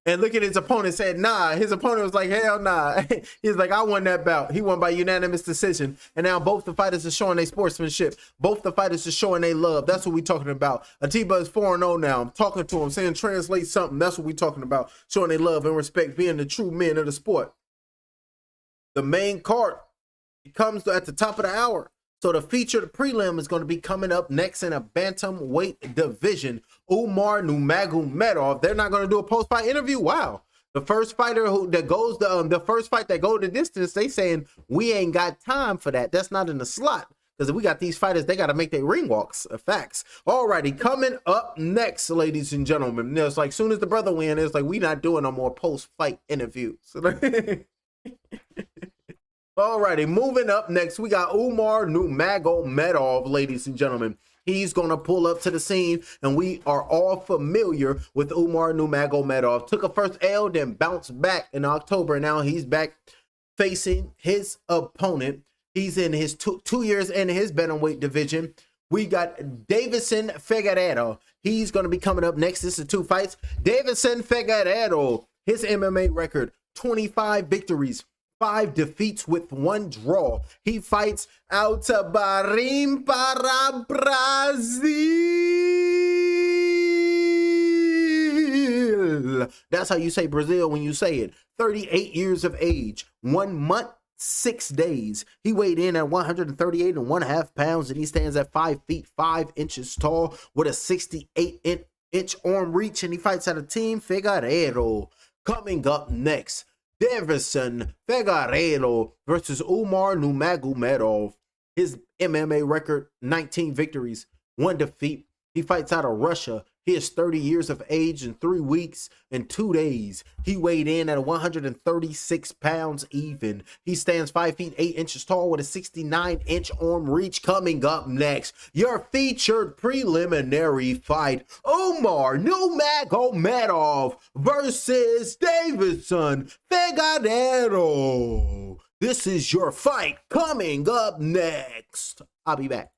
And look at his opponent said, nah. His opponent was like, hell nah. He's like, I won that bout. He won by unanimous decision. And now both the fighters are showing their sportsmanship. Both the fighters are showing their love. That's what we're talking about. Atiba is 4-0 now. I'm talking to him, saying translate something. That's what we're talking about. Showing their love and respect, being the true men of the sport. The main card, it comes at the top of the hour. So the featured prelim is going to be coming up next in a bantamweight division. Umar Nurmagomedov. They're not going to do a post-fight interview. Wow. The first fighter the first fight that go the distance, they saying we ain't got time for that. That's not in the slot. Because we got these fighters, they got to make their ring walks. Facts. Alrighty, coming up next, ladies and gentlemen. It's like, soon as the brother wins, it's like, we not doing no more post-fight interviews. Alrighty, moving up next, we got Umar Nurmagomedov, ladies and gentlemen. He's going to pull up to the scene, and we are all familiar with Umar Nurmagomedov. Took a first L, then bounced back in October, and now he's back facing his opponent. He's in his two years in his bantamweight division. We got Deiveson Figueiredo. He's going to be coming up next. This is 2 fights. Deiveson Figueiredo, his MMA record, 25 victories. 5 defeats with 1 draw. He fights out to Barim para Brazil. That's how you say Brazil when you say it. 38 years of age, 1 month, 6 days. He weighed in at 138.5 pounds, and he stands at 5 feet 5 inches tall with a 68-inch arm reach, and he fights out of Team Figueiredo. Coming up next, Deiveson Figueiredo versus Umar Nurmagomedov. His MMA record, 19 victories, 1 defeat. He fights out of Russia. He is 30 years of age in 3 weeks and 2 days. He weighed in at 136 pounds even. He stands 5 feet 8 inches tall with a 69-inch arm reach. Coming up next, your featured preliminary fight, Umar Nurmagomedov versus Deiveson Figueiredo. This is your fight coming up next. I'll be back.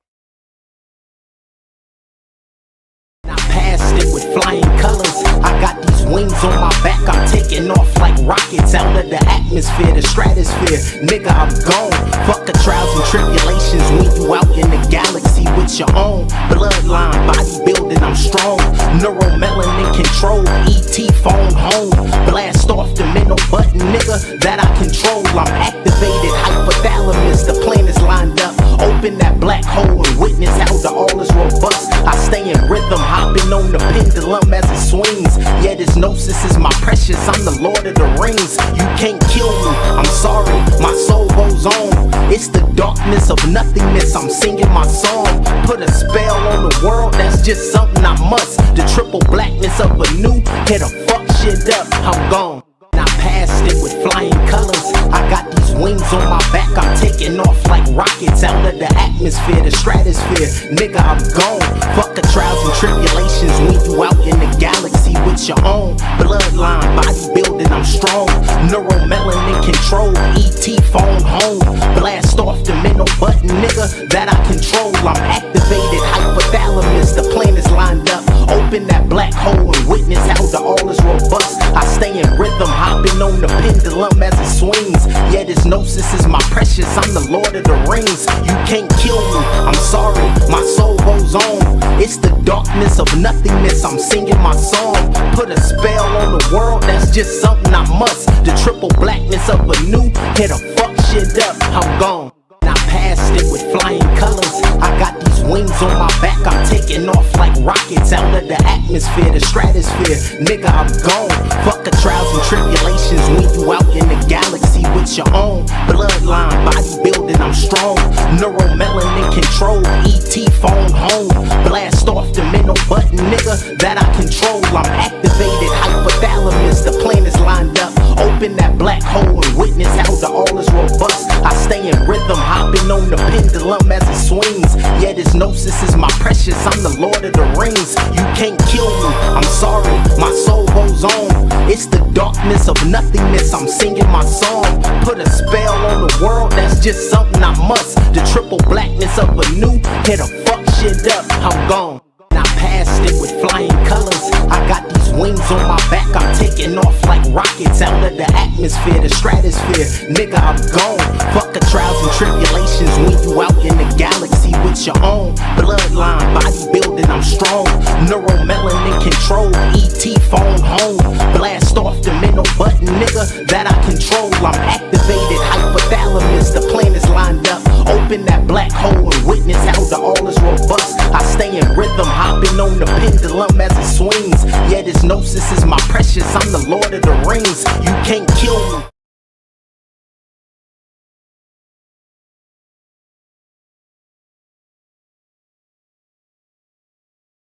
Past it with flying colors. I got these wings on my back. I'm taking off like rockets out of the atmosphere, the stratosphere. Nigga, I'm gone. Fuck the trials and tribulations when you out in the galaxy with your own bloodline, bodybuilding. I'm strong. Neuromelanin control. ET phone home. Blast off the mental button, nigga, that I control. I'm activated. Hypothalamus. The plan is lined up. Open that black hole and witness how the all is robust. I stay in rhythm, hopping on the pendulum as it swings. Yeah, this gnosis is my precious. I'm the Lord of the Rings. You can't kill me. I'm sorry. My soul goes on. It's the darkness of nothingness. I'm singing my song. Put a spell on the world. That's just something I must. The triple blackness of a new. Hit a fuck shit up. I'm gone. I passed it with flying colors. I got these wings on my back. I'm taking off like rockets out of the atmosphere, the stratosphere. Nigga, I'm gone. Fuck the trials and tribulations when you out in the galaxy with your own bloodline, bodybuilding. I'm strong. Neuromelanin control. ET phone home. Blast off the mental button, nigga, that I control. I'm activated. Hypothalamus. The plan is lined up. Open that black hole and witness how the all is robust. I stay in rhythm, hopping on the pendulum as it swings. Yeah, this gnosis is my precious, I'm the Lord of the Rings. You can't kill me, I'm sorry, my soul goes on. It's the darkness of nothingness, I'm singing my song. Put a spell on the world, that's just something I must. The triple blackness of a new, hit a fuck shit up, I'm gone. I passed it with flying colors. I got these wings on my back, I'm taking off like rockets out of the atmosphere, the stratosphere. Nigga, I'm gone. Fuck the trials and tribulations when you out in the galaxy with your own bloodline, bodybuilding, I'm strong. Neuromelanin control, ET phone home. Blast off the middle button, nigga, that I control. I'm activated, hypothalamus, the plan is lined up. Open that black hole and witness how the all is robust. I stay in rhythm, hopping on the pendulum as it swings. Yeah, this gnosis is my precious, I'm the Lord of the Rings. You can't kill me, I'm sorry, my soul goes on. It's the darkness of nothingness, I'm singing my song. Put a spell on the world, that's just something I must. The triple blackness of a new, hit a fuck shit up, I'm gone. I passed it with flying colors. I got these wings on my back, I'm taking off like rockets out of the atmosphere, the stratosphere. Nigga, I'm gone. Fuck the trials and tribulations when you out in the galaxy with your own bloodline, bodybuilding, I'm strong. Neuromelanin control, ET phone home. Blast off the middle button, nigga, that I control. I'm activated, hypothalamus, the plan is lined up. Open that black hole and witness how the all is robust. I stay in rhythm, hopping on the pendulum as it swings. Yeah, this gnosis is my precious, I'm the Lord of the Rings. You can't kill me.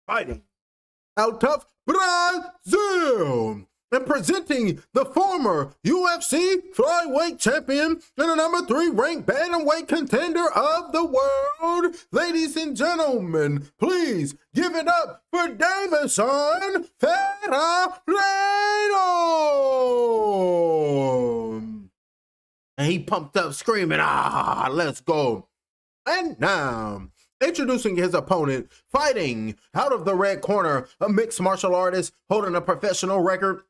Fighting out of Brazil and presenting the former UFC flyweight champion and the number 3 ranked bantamweight contender of the world. Ladies and gentlemen, please give it up for Deiveson Figueiredo. And he pumped up screaming, ah, let's go. And now, introducing his opponent, fighting out of the red corner, a mixed martial artist holding a professional record,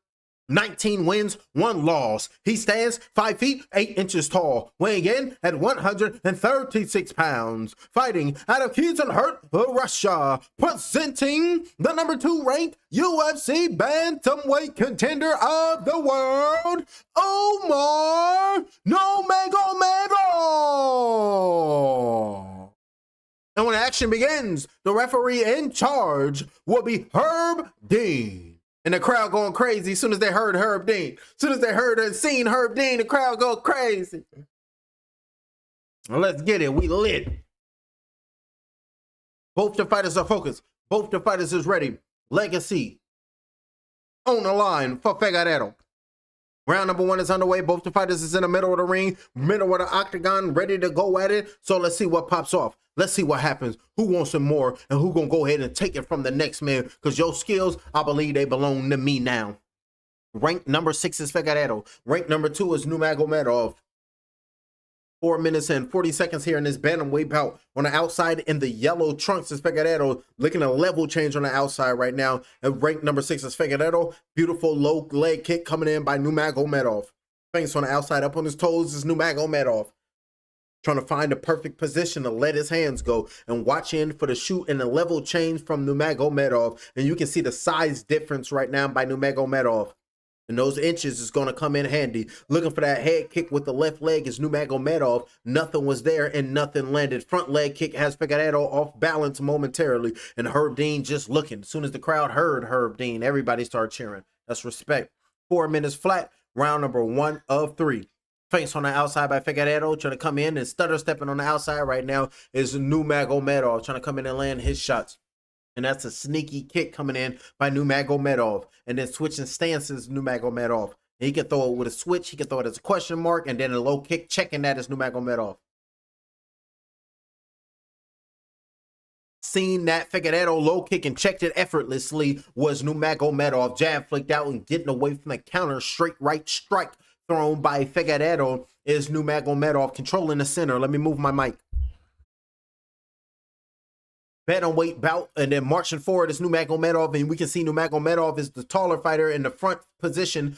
19 wins, 1 loss. He stands 5 feet 8 inches tall, weighing in at 136 pounds. Fighting out of Kyiv, Russia, presenting the number 2 ranked UFC bantamweight contender of the world, Umar Nurmagomedov. And when action begins, the referee in charge will be Herb Dean. And the crowd going crazy as soon as they heard Herb Dean. As soon as they heard and seen Herb Dean, the crowd go crazy. Well, let's get it. We lit. Both the fighters are focused. Both the fighters is ready. Legacy on the line for Figueiredo. Round number 1 is underway. Both the fighters is in the middle of the ring, middle of the octagon, ready to go at it. So let's see what pops off. Let's see what happens. Who wants it more and who gonna go ahead and take it from the next man? Because your skills, I believe they belong to me now. Rank number 6 is Figueiredo. Rank number 2 is Nurmagomedov. 4 minutes and 40 seconds here in this bantamweight bout. On the outside in the yellow trunks is Figueiredo, looking a level change on the outside right now. And rank number 6 is Figueiredo. Beautiful low leg kick coming in by Nurmagomedov. Feints on the outside, up on his toes is Nurmagomedov. Trying to find the perfect position to let his hands go and watch in for the shoot and the level change from Nurmagomedov. And you can see the size difference right now by Nurmagomedov. And those inches is going to come in handy. Looking for that head kick with the left leg is Nurmagomedov. Nothing was there and nothing landed. Front leg kick has Figueiredo off balance momentarily. And Herb Dean just looking. As soon as the crowd heard Herb Dean, everybody started cheering. That's respect. 4 minutes flat. Round number 1 of 3. Face on the outside by Figueiredo, trying to come in and stutter stepping on the outside right now is Nurmagomedov, trying to come in and land his shots. And that's a sneaky kick coming in by Nurmagomedov. And then switching stances, Nurmagomedov. He can throw it with a switch, he can throw it as a question mark, and then a low kick checking that is Nurmagomedov. Seen that Figueiredo low kick and checked it effortlessly was Nurmagomedov. Jab flicked out and getting away from the counter, straight right strike thrown by Figueiredo is Nurmagomedov controlling the center. Let me move my mic. bantamweight bout, and then marching forward is Nurmagomedov, and we can see Nurmagomedov is the taller fighter in the front position,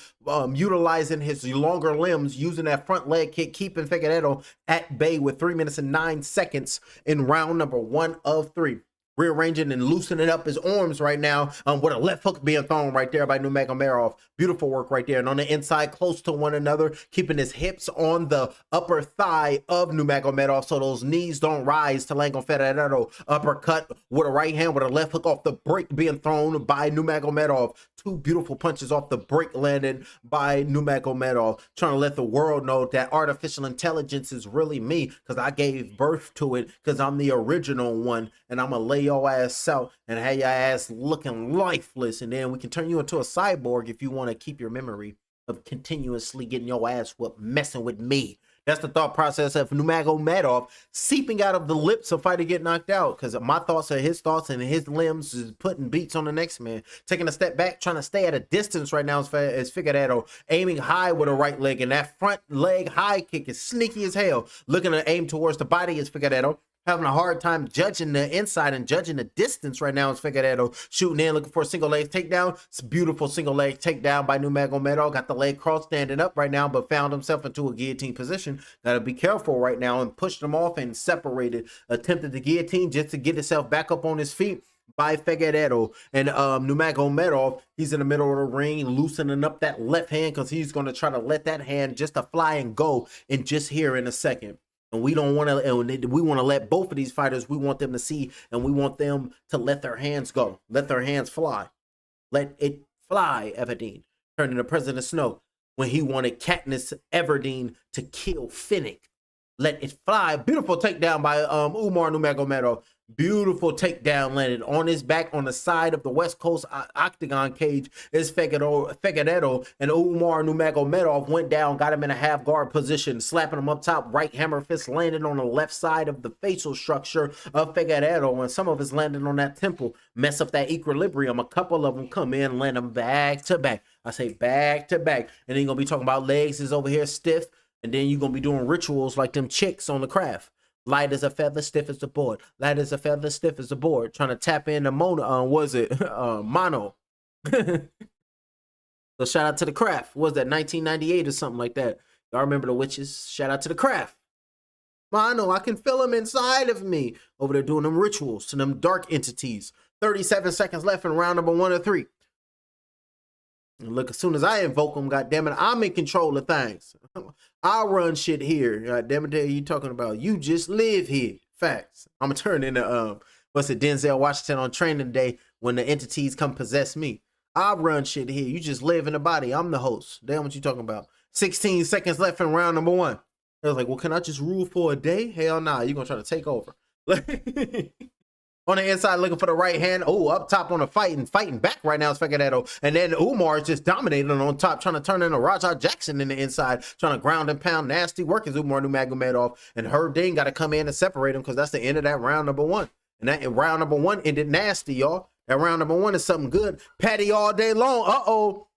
utilizing his longer limbs, using that front leg kick, keeping Figueiredo at bay with 3 minutes and 9 seconds in round number 1 of 3. Rearranging and loosening up his arms right now, with a left hook being thrown right there by Nurmagomedov. Beautiful work right there. And on the inside, close to one another, keeping his hips on the upper thigh of Nurmagomedov so those knees don't rise to land on Figueiredo. Uppercut with a right hand with a left hook off the break being thrown by Nurmagomedov. 2 beautiful punches off the break landed by Nurmagomedov, trying to let the world know that artificial intelligence is really me, because I gave birth to it, because I'm the original one, and I'm gonna lay your ass out and have your ass looking lifeless, and then we can turn you into a cyborg if you want to keep your memory of continuously getting your ass whooped messing with me. That's the thought process of Nurmagomedov seeping out of the lips of fighter get knocked out, because my thoughts are his thoughts, and his limbs is putting beats on the next man. Taking a step back, trying to stay at a distance right now is Figueiredo, aiming high with a right leg, and that front leg high kick is sneaky as hell. Looking to aim towards the body is Figueiredo. Having a hard time judging the inside and judging the distance right now is Figueiredo, shooting in, looking for a single leg takedown. It's a beautiful single leg takedown by Nurmagomedov. Got the leg cross, standing up right now, but found himself into a guillotine position. Got to be careful right now, and pushed him off and separated. Attempted the guillotine just to get himself back up on his feet by Figueiredo. And Nurmagomedov, he's in the middle of the ring, loosening up that left hand, because he's going to try to let that hand just to fly and go in just here in a second. And we don't want to, we want to let both of these fighters, we want them to see, and we want them to let their hands go. Let their hands fly. Let it fly, Everdeen. Turning to President Snow when he wanted Katniss Everdeen to kill Finnick. Let it fly. Beautiful takedown by Umar Nurmagomedov. Beautiful takedown landed on his back on the side of the West Coast octagon cage is Figueiredo, and Umar Nurmagomedov went down, got him in a half guard position, slapping him up top. Right hammer fist landed on the left side of the facial structure of Figueiredo, and some of us landed on that temple, mess up that equilibrium. A couple of them come in, land them back to back. I say back to back, and then you're gonna be talking about legs is over here stiff, and then you're gonna be doing rituals like them chicks on the craft. Light as a feather, stiff as a board. Light as a feather, stiff as a board. Trying to tap in the mono, mono. So shout out to the craft. What was that, 1998 or something like that? Y'all remember the witches? Shout out to the craft. Mono, I can feel them inside of me. Over there doing them rituals to them dark entities. 37 seconds left in round number 1 of 3. And look, as soon as I invoke them, goddammit, I'm in control of things. I'll run shit here. Goddammit, you talking about? You just live here. Facts. I'm gonna turn into what's it, Denzel Washington on Training Day when the entities come possess me. I'll run shit here. You just live in the body. I'm the host. Damn, what you talking about? 16 seconds left in round number 1. I was like, well, can I just rule for a day? Hell nah, you're gonna try to take over. On the inside, looking for the right hand. Oh, up top on the fighting back right now is Figueiredo. And then Umar is just dominating on top, trying to turn into Rajah Jackson in the inside, trying to ground and pound. Nasty work is Umar Nurmagomedov. And Herb Dean got to come in and separate him, because that's the end of that round number 1. And that round number 1 ended nasty, y'all. That round number 1 is something good. Patty all day long. Uh-oh.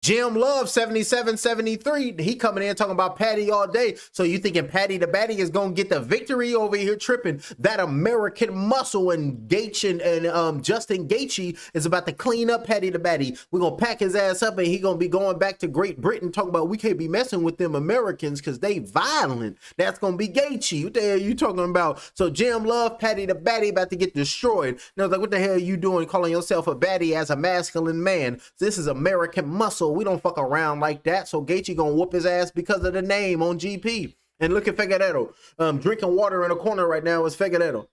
Jim Love 77-73. He coming in talking about Patty all day. So you thinking Patty the Batty is gonna get the victory over here tripping? That American muscle, and Gaethje and Justin Gaethje is about to clean up Patty the Batty. We're gonna pack his ass up, and he gonna be going back to Great Britain talking about we can't be messing with them Americans because they violent. That's gonna be Gaethje. What the hell are you talking about? So Jim Love, Patty the Batty about to get destroyed. And I was like, what the hell are you doing calling yourself a baddie as a masculine man? This is American muscle. We don't fuck around like that. So Gaethje gonna whoop his ass because of the name on GP. And look at Figueiredo. Drinking water in the corner right now is Figueiredo.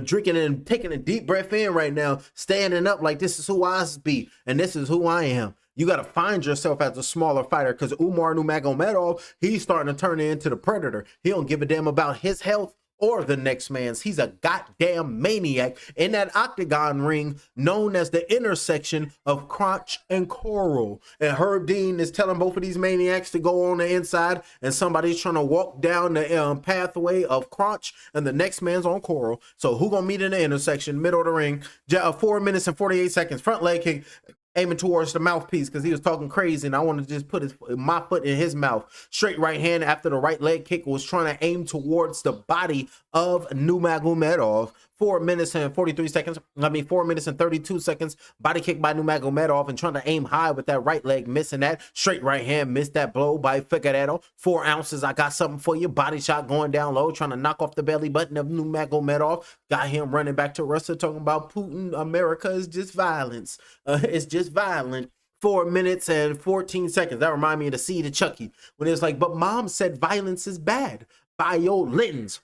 Drinking and taking a deep breath in right now, standing up like this is who I be and this is who I am. You got to find yourself as a smaller fighter, because Umar Nurmagomedov, he's starting to turn into the predator. He don't give a damn about his health or the next man's. He's a goddamn maniac in that octagon ring known as the intersection of crotch and coral. And Herb Dean is telling both of these maniacs to go on the inside, and somebody's trying to walk down the pathway of crotch, and the next man's on coral. So who gonna meet in the intersection, middle of the ring? 4 minutes and 48 seconds. Front leg kick, aiming towards the mouthpiece because he was talking crazy, and I want to just put my foot in his mouth. Straight right hand after the right leg kick was trying to aim towards the body of Nurmagomedov. 4 minutes and 43 seconds. 4 minutes and 32 seconds. Body kick by Nurmagomedov and trying to aim high with that right leg, missing that. Straight right hand, missed that blow by Figueiredo. 4 ounces, I got something for you. Body shot going down low, trying to knock off the belly button of Nurmagomedov. Got him running back to Russia, talking about Putin, America is just violence. It's just violent. 4 minutes and 14 seconds. That remind me of the Seed of Chucky when it's like, but mom said violence is bad. Violins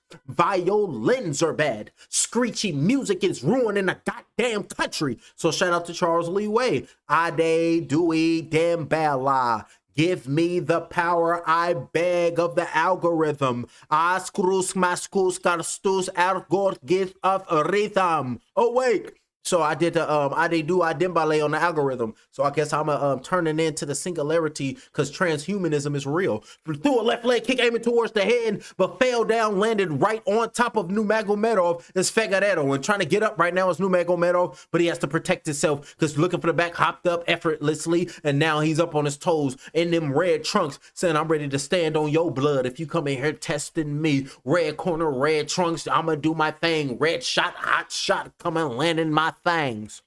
are bad. Screechy music is ruining the goddamn country. So shout out to Charles Lee Way. Ade Dewey Dambala. Give me the power, I beg of the algorithm. Askrus maskus karstus ergort gift of rhythm. Awake. So I did the Dembele on the algorithm. So I guess I'm turning into the singularity because transhumanism is real. Threw a left leg kick aiming towards the head, but fell down, landed right on top of Nurmagomedov. It's Figueiredo, and trying to get up right now is Nurmagomedov, but he has to protect himself because looking for the back, hopped up effortlessly, and now he's up on his toes in them red trunks, saying, I'm ready to stand on your blood if you come in here testing me. Red corner, red trunks, I'm gonna do my thing. Red shot, hot shot, coming, landing my things.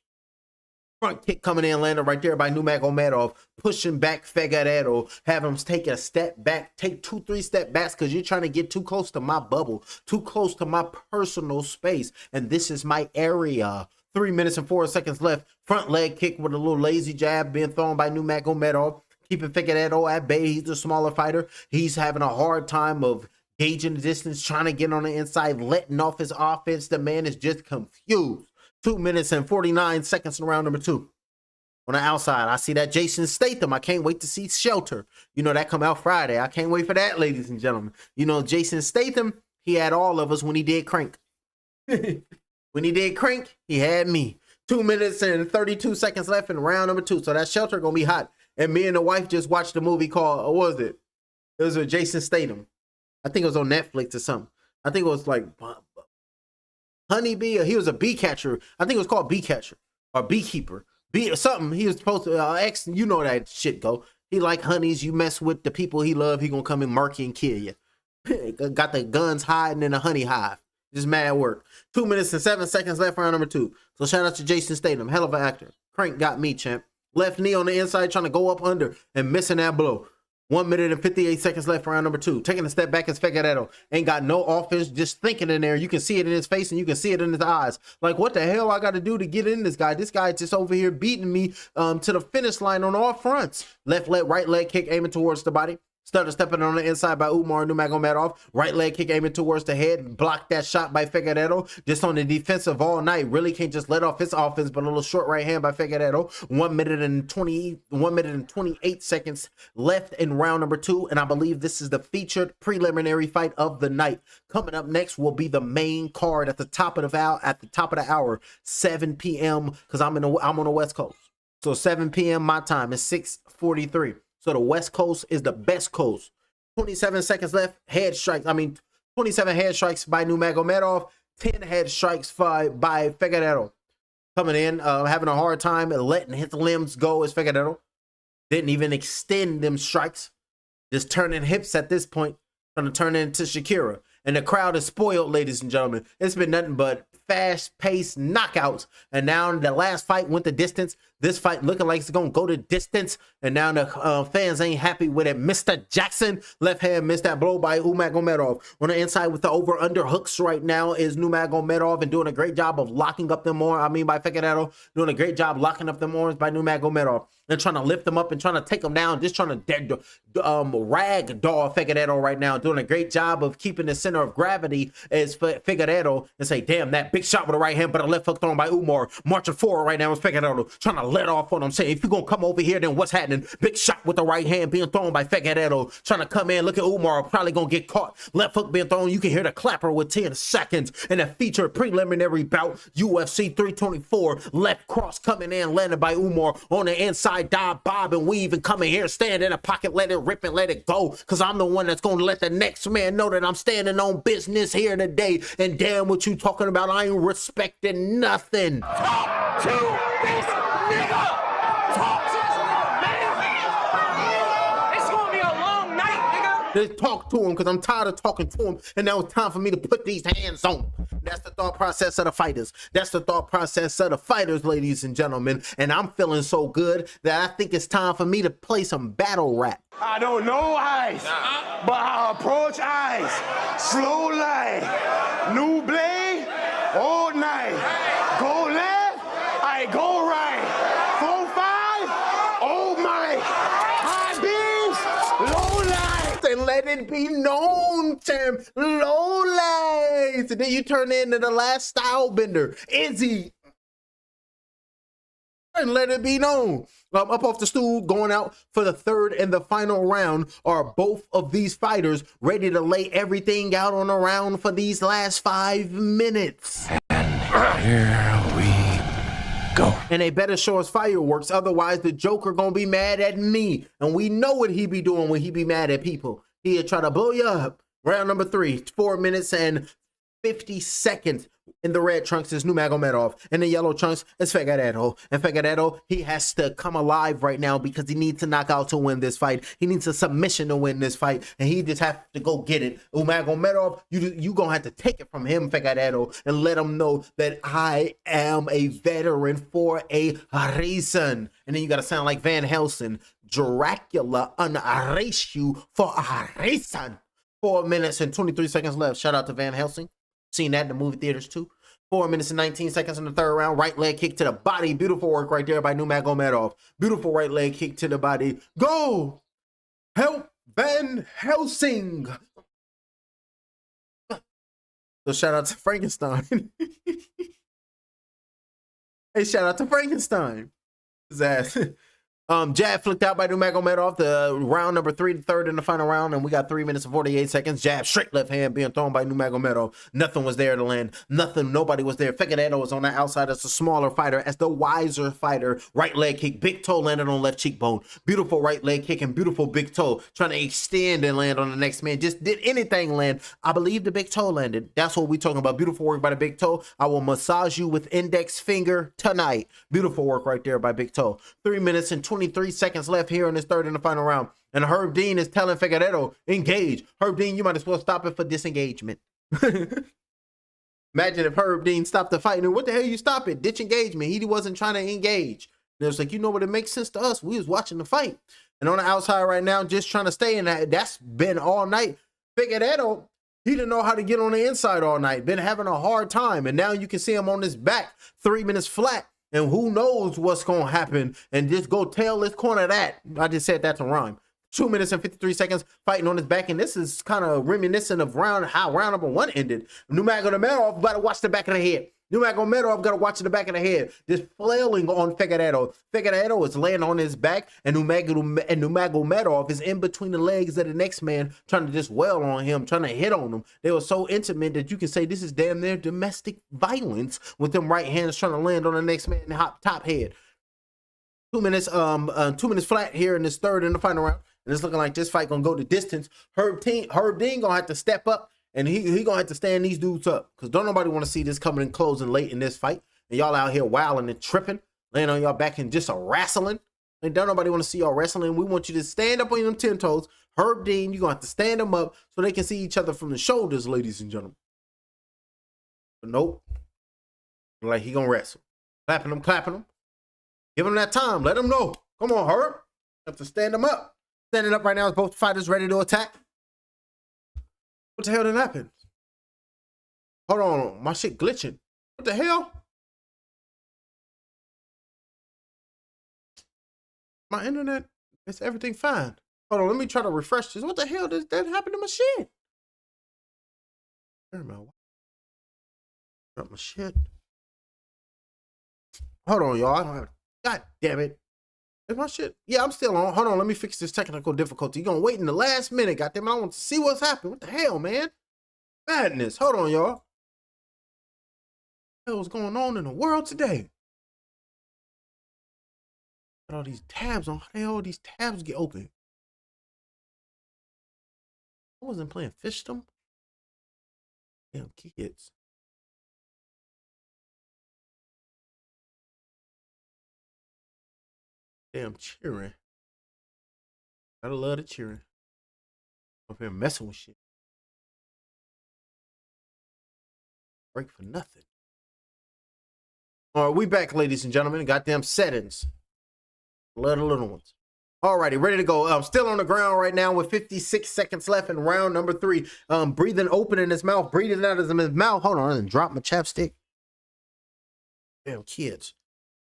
Front kick coming in, landed right there by Nurmagomedov, pushing back Figueiredo, have him take a step back, take 2-3 step backs because you're trying to get too close to my bubble, too close to my personal space, and this is my area. 3 minutes and 4 seconds left. Front leg kick with a little lazy jab being thrown by Nurmagomedov, keeping Figueiredo at bay. He's the smaller fighter. He's having a hard time of gauging the distance, trying to get on the inside, letting off his offense. The man is just confused. 2 minutes and 49 seconds in round number 2. On the outside, I see that Jason Statham. I can't wait to see Shelter. You know, that come out Friday. I can't wait for that, ladies and gentlemen. You know, Jason Statham, he had all of us when he did Crank. When he did Crank, he had me. 2 minutes and 32 seconds left in round number 2. So that Shelter gonna be hot. And me and the wife just watched a movie called, what was it? It was with Jason Statham. I think it was on Netflix or something. I think it was like Honeybee, or he was a bee catcher. I think it was called Bee Catcher or Beekeeper. Something. He was supposed to, you know that shit go. He like honeys. You mess with the people he love, he gonna come and mark you and kill you. Got the guns hiding in a honey hive. Just mad work. 2 minutes and 7 seconds left round number 2. So shout out to Jason Statham. Hell of an actor. Crank got me, champ. Left knee on the inside, trying to go up under and missing that blow. 1 minute and 58 seconds left for round number 2. Taking a step back is Figueiredo. Ain't got no offense, just thinking in there. You can see it in his face and you can see it in his eyes. Like, what the hell I got to do to get in this guy? This guy just over here beating me to the finish line on all fronts. Left leg, right leg kick aiming towards the body. Started stepping on the inside by Umar Nurmagomedov. Right leg kick aiming towards the head. Blocked that shot by Figueiredo. Just on the defensive all night. Really can't just let off his offense, but a little short right hand by Figueiredo. 1 minute and 28 seconds left in round number 2. And I believe this is the featured preliminary fight of the night. Coming up next will be the main card at the top of the hour, 7 p.m. because I'm on the West Coast. So 7 p.m. my time is 6:43. So the West Coast is the best coast. 27 seconds left. 27 head strikes by Nurmagomedov. 10 head strikes by Figueiredo. Coming in, having a hard time letting his limbs go as Figueiredo. Didn't even extend them strikes. Just turning hips at this point. Trying to turn into Shakira. And the crowd is spoiled, ladies and gentlemen. It's been nothing but fast-paced knockouts. And now the last fight went the distance. This fight looking like it's going to go the distance. And now the fans ain't happy with it. Mr. Jackson, left hand, missed that blow by Nurmagomedov. On the inside with the over-under hooks right now is Nurmagomedov and doing a great job of locking up them arms. By Figueiredo, doing a great job locking up them arms by Nurmagomedov. And trying to lift them up and trying to take them down. Just trying to ragdoll Figueiredo right now. Doing a great job of keeping the center of gravity as Figueiredo and say, damn, that big shot with the right hand, but a left hook thrown by Umar. Marching forward right now is Figueiredo. Trying to let off on him, saying, if you're going to come over here, then what's happening? Big shot with the right hand being thrown by Figueiredo. Trying to come in. Look at Umar. Probably going to get caught. Left hook being thrown. You can hear the clapper with 10 seconds. And a featured preliminary bout, UFC 324. Left cross coming in, landed by Umar on the inside. Dive, bob, and weave, and coming here, stand in the pocket, let it rip and let it go. Because I'm the one that's going to let the next man know that I'm standing on business here today. And damn what you talking about. I ain't respecting nothing. Talk to this nigga! Talk to this man! It's gonna be a long night, nigga! Just talk to him because I'm tired of talking to him. And now it's time for me to put these hands on him. That's the thought process of the fighters. That's the thought process of the fighters, ladies and gentlemen. And I'm feeling so good that I think it's time for me to play some battle rap. I don't know ice, but I approach ice. Slow light, new blade, all night. Go left, I go right. 4-5, oh my. High beams, low light. And let it be known, Tim. Low lights. And then you turn into the last style bender, Izzy. And let it be known. Up off the stool, going out for the third and the final round. Are both of these fighters ready to lay everything out on the round for these last 5 minutes? Here we go. And they better show us fireworks, otherwise the Joker gonna be mad at me. And we know what he be doing when he be mad at people. He'll try to blow you up. Round number 3, 4 minutes and 50 seconds. In the red trunks is Nurmagomedov. In the yellow trunks is Figueiredo. And Figueiredo, he has to come alive right now because he needs to knock out to win this fight. He needs a submission to win this fight. And he just has to go get it. Nurmagomedov, you gonna have to take it from him, Figueiredo, and let him know that I am a veteran for a reason. And then you gotta sound like Van Helsing. Dracula unleash you for a reason. 4 minutes and 23 seconds left. Shout out to Van Helsing. Seen that in the movie theaters too. 4 minutes and 19 seconds in the third round. Right leg kick to the body. Beautiful work right there by Nurmagomedov. Beautiful right leg kick to the body. Go! Help Van Helsing! So shout out to Frankenstein. Hey, shout out to Frankenstein. His ass. Jab flicked out by Nurmagomedov. The round number 3, the third and the final round, and we got 3 minutes and 48 seconds. Jab straight left hand being thrown by Nurmagomedov. Nothing was there to land. Nothing. Nobody was there. Figueiredo was on the outside as a smaller fighter, as the wiser fighter. Right leg kick. Big toe landed on left cheekbone. Beautiful right leg kick and beautiful big toe. Trying to extend and land on the next man. Just did anything land. I believe the big toe landed. That's what we're talking about. Beautiful work by the big toe. I will massage you with index finger tonight. Beautiful work right there by big toe. 3 minutes and 23 seconds left here in this third and the final round. And Herb Dean is telling Figueiredo, engage. Herb Dean, you might as well stop it for disengagement. Imagine if Herb Dean stopped the fight. And what the hell you stop it? Ditch engagement. He wasn't trying to engage. And it was like, you know what? It makes sense to us. We was watching the fight. And on the outside right now, just trying to stay in that. That's been all night. Figueiredo, he didn't know how to get on the inside all night. Been having a hard time. And now you can see him on his back, 3 minutes flat. And who knows what's going to happen. And just go tell this corner that. I just said that to rhyme. 2 minutes and 53 seconds fighting on his back. And this is kind of reminiscent of how round number 1 ended. Nurmagomedov got to watch the back of the head. Nurmagomedov got to watch the back of the head. Just flailing on Figueiredo. Figueiredo is laying on his back. And Nurmagomedov is in between the legs of the next man, trying to just wail on him, trying to hit on him. They were so intimate that you can say this is damn near domestic violence with them right hands trying to land on the next man top head. 2 minutes, 2 minutes flat here in this third and the final round. And it's looking like this fight gonna go the distance. Herb Dean gonna have to step up, and he gonna have to stand these dudes up, because don't nobody want to see this coming and closing late in this fight. And y'all out here wilding and tripping, laying on y'all back and just a wrestling. And don't nobody want to see y'all wrestling. We want you to stand up on them 10 toes. Herb Dean, you're gonna have to stand them up so they can see each other from the shoulders, ladies and gentlemen. But nope. Like he gonna wrestle. Clapping him. Give him that time. Let him know. Come on, Herb. You have to stand him up. Standing up right now is both fighters ready to attack. What the hell did happen? Hold on, my shit glitching. What the hell? My internet, is everything fine? Hold on, let me try to refresh this. What the hell did that happen to my shit? Where am I? Drop my shit. Hold on, y'all. I don't have. God damn it. Is my shit? Yeah, I'm still on. Hold on, let me fix this technical difficulty. You're gonna wait in the last minute. Goddamn, I want to see what's happening. What the hell, man? Madness. Hold on, y'all. What the hell is going on in the world today? Got all these tabs on. How the hell these tabs get open? I wasn't playing Fishdom. Damn kids. Damn cheering. Gotta love the cheering. Up here messing with shit. Break for nothing. All right, we back, ladies and gentlemen. Goddamn settings. Love the little ones. Alrighty, ready to go. Still on the ground right now with 56 seconds left in round number 3. Breathing open in his mouth, breathing out of his mouth. Hold on, and drop my chapstick. Damn kids.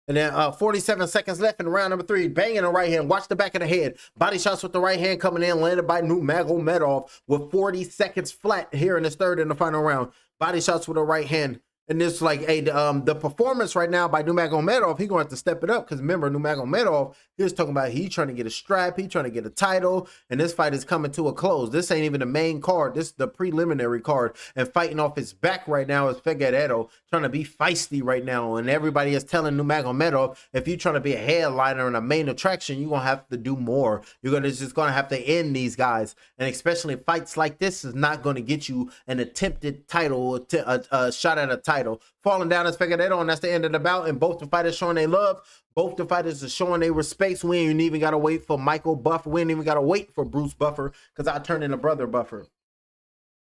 And then 47 seconds left in round number 3. Banging the right hand. Watch the back of the head. Body shots with the right hand coming in, landed by Nurmagomedov with 40 seconds flat here in this third and the final round. Body shots with the right hand. And it's like, hey, the performance right now by Nurmagomedov, he's going to have to step it up because remember, Nurmagomedov, he was talking about he trying to get a strap, he trying to get a title, and this fight is coming to a close. This ain't even the main card. This is the preliminary card. And fighting off his back right now is Figueiredo, trying to be feisty right now. And everybody is telling Nurmagomedov, if you're trying to be a headliner and a main attraction, you're going to have to do more. You're just going to have to end these guys. And especially fights like this is not going to get you an attempted title, a shot at a title. Falling down is Figueiredo, and that's the end of the bout. And both the fighters showing they love. Both the fighters are showing their respects. We ain't even got to wait for Michael Buffer. We ain't even got to wait for Bruce Buffer because I turned into Brother Buffer.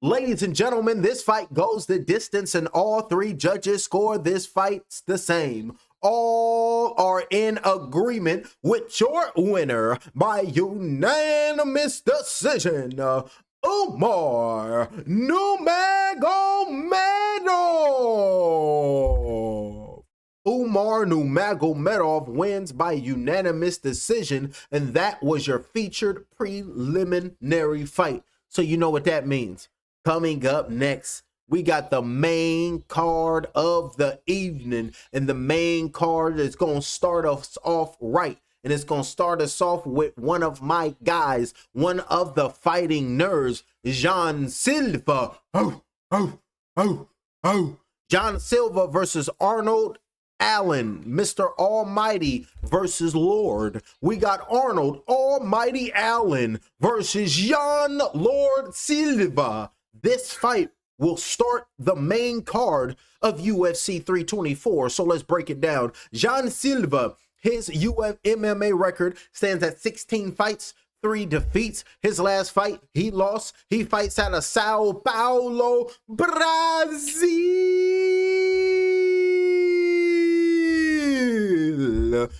Ladies and gentlemen, this fight goes the distance, and all 3 judges score this fight the same. All are in agreement with your winner by unanimous decision. Umar Nurmagomedov. Umar Nurmagomedov wins by unanimous decision, and that was your featured preliminary fight. So you know what that means. Coming up next, we got the main card of the evening, and the main card is going to start us off right. And it's going to start us off with one of my guys, one of the fighting nerds, John Silva. John Silva versus Arnold Allen, Mr. Almighty versus Lord. We got Arnold Almighty Allen versus Jan Lord Silva. This fight will start the main card of UFC 324. So let's break it down. John Silva, his MMA record stands at 16 fights, 3 defeats. His last fight, he lost. He fights out of Sao Paulo, Brazil.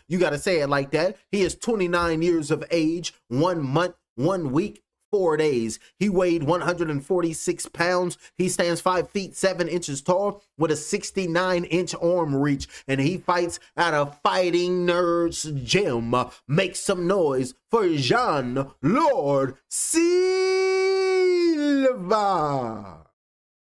You got to say it like that. He is 29 years of age, 1 month, 1 week, 4 days. He weighed 146 pounds. He stands 5 feet 7 inches tall with a 69-inch arm reach, and he fights at a Fighting Nerds gym. Make some noise for Jan Lord Silva.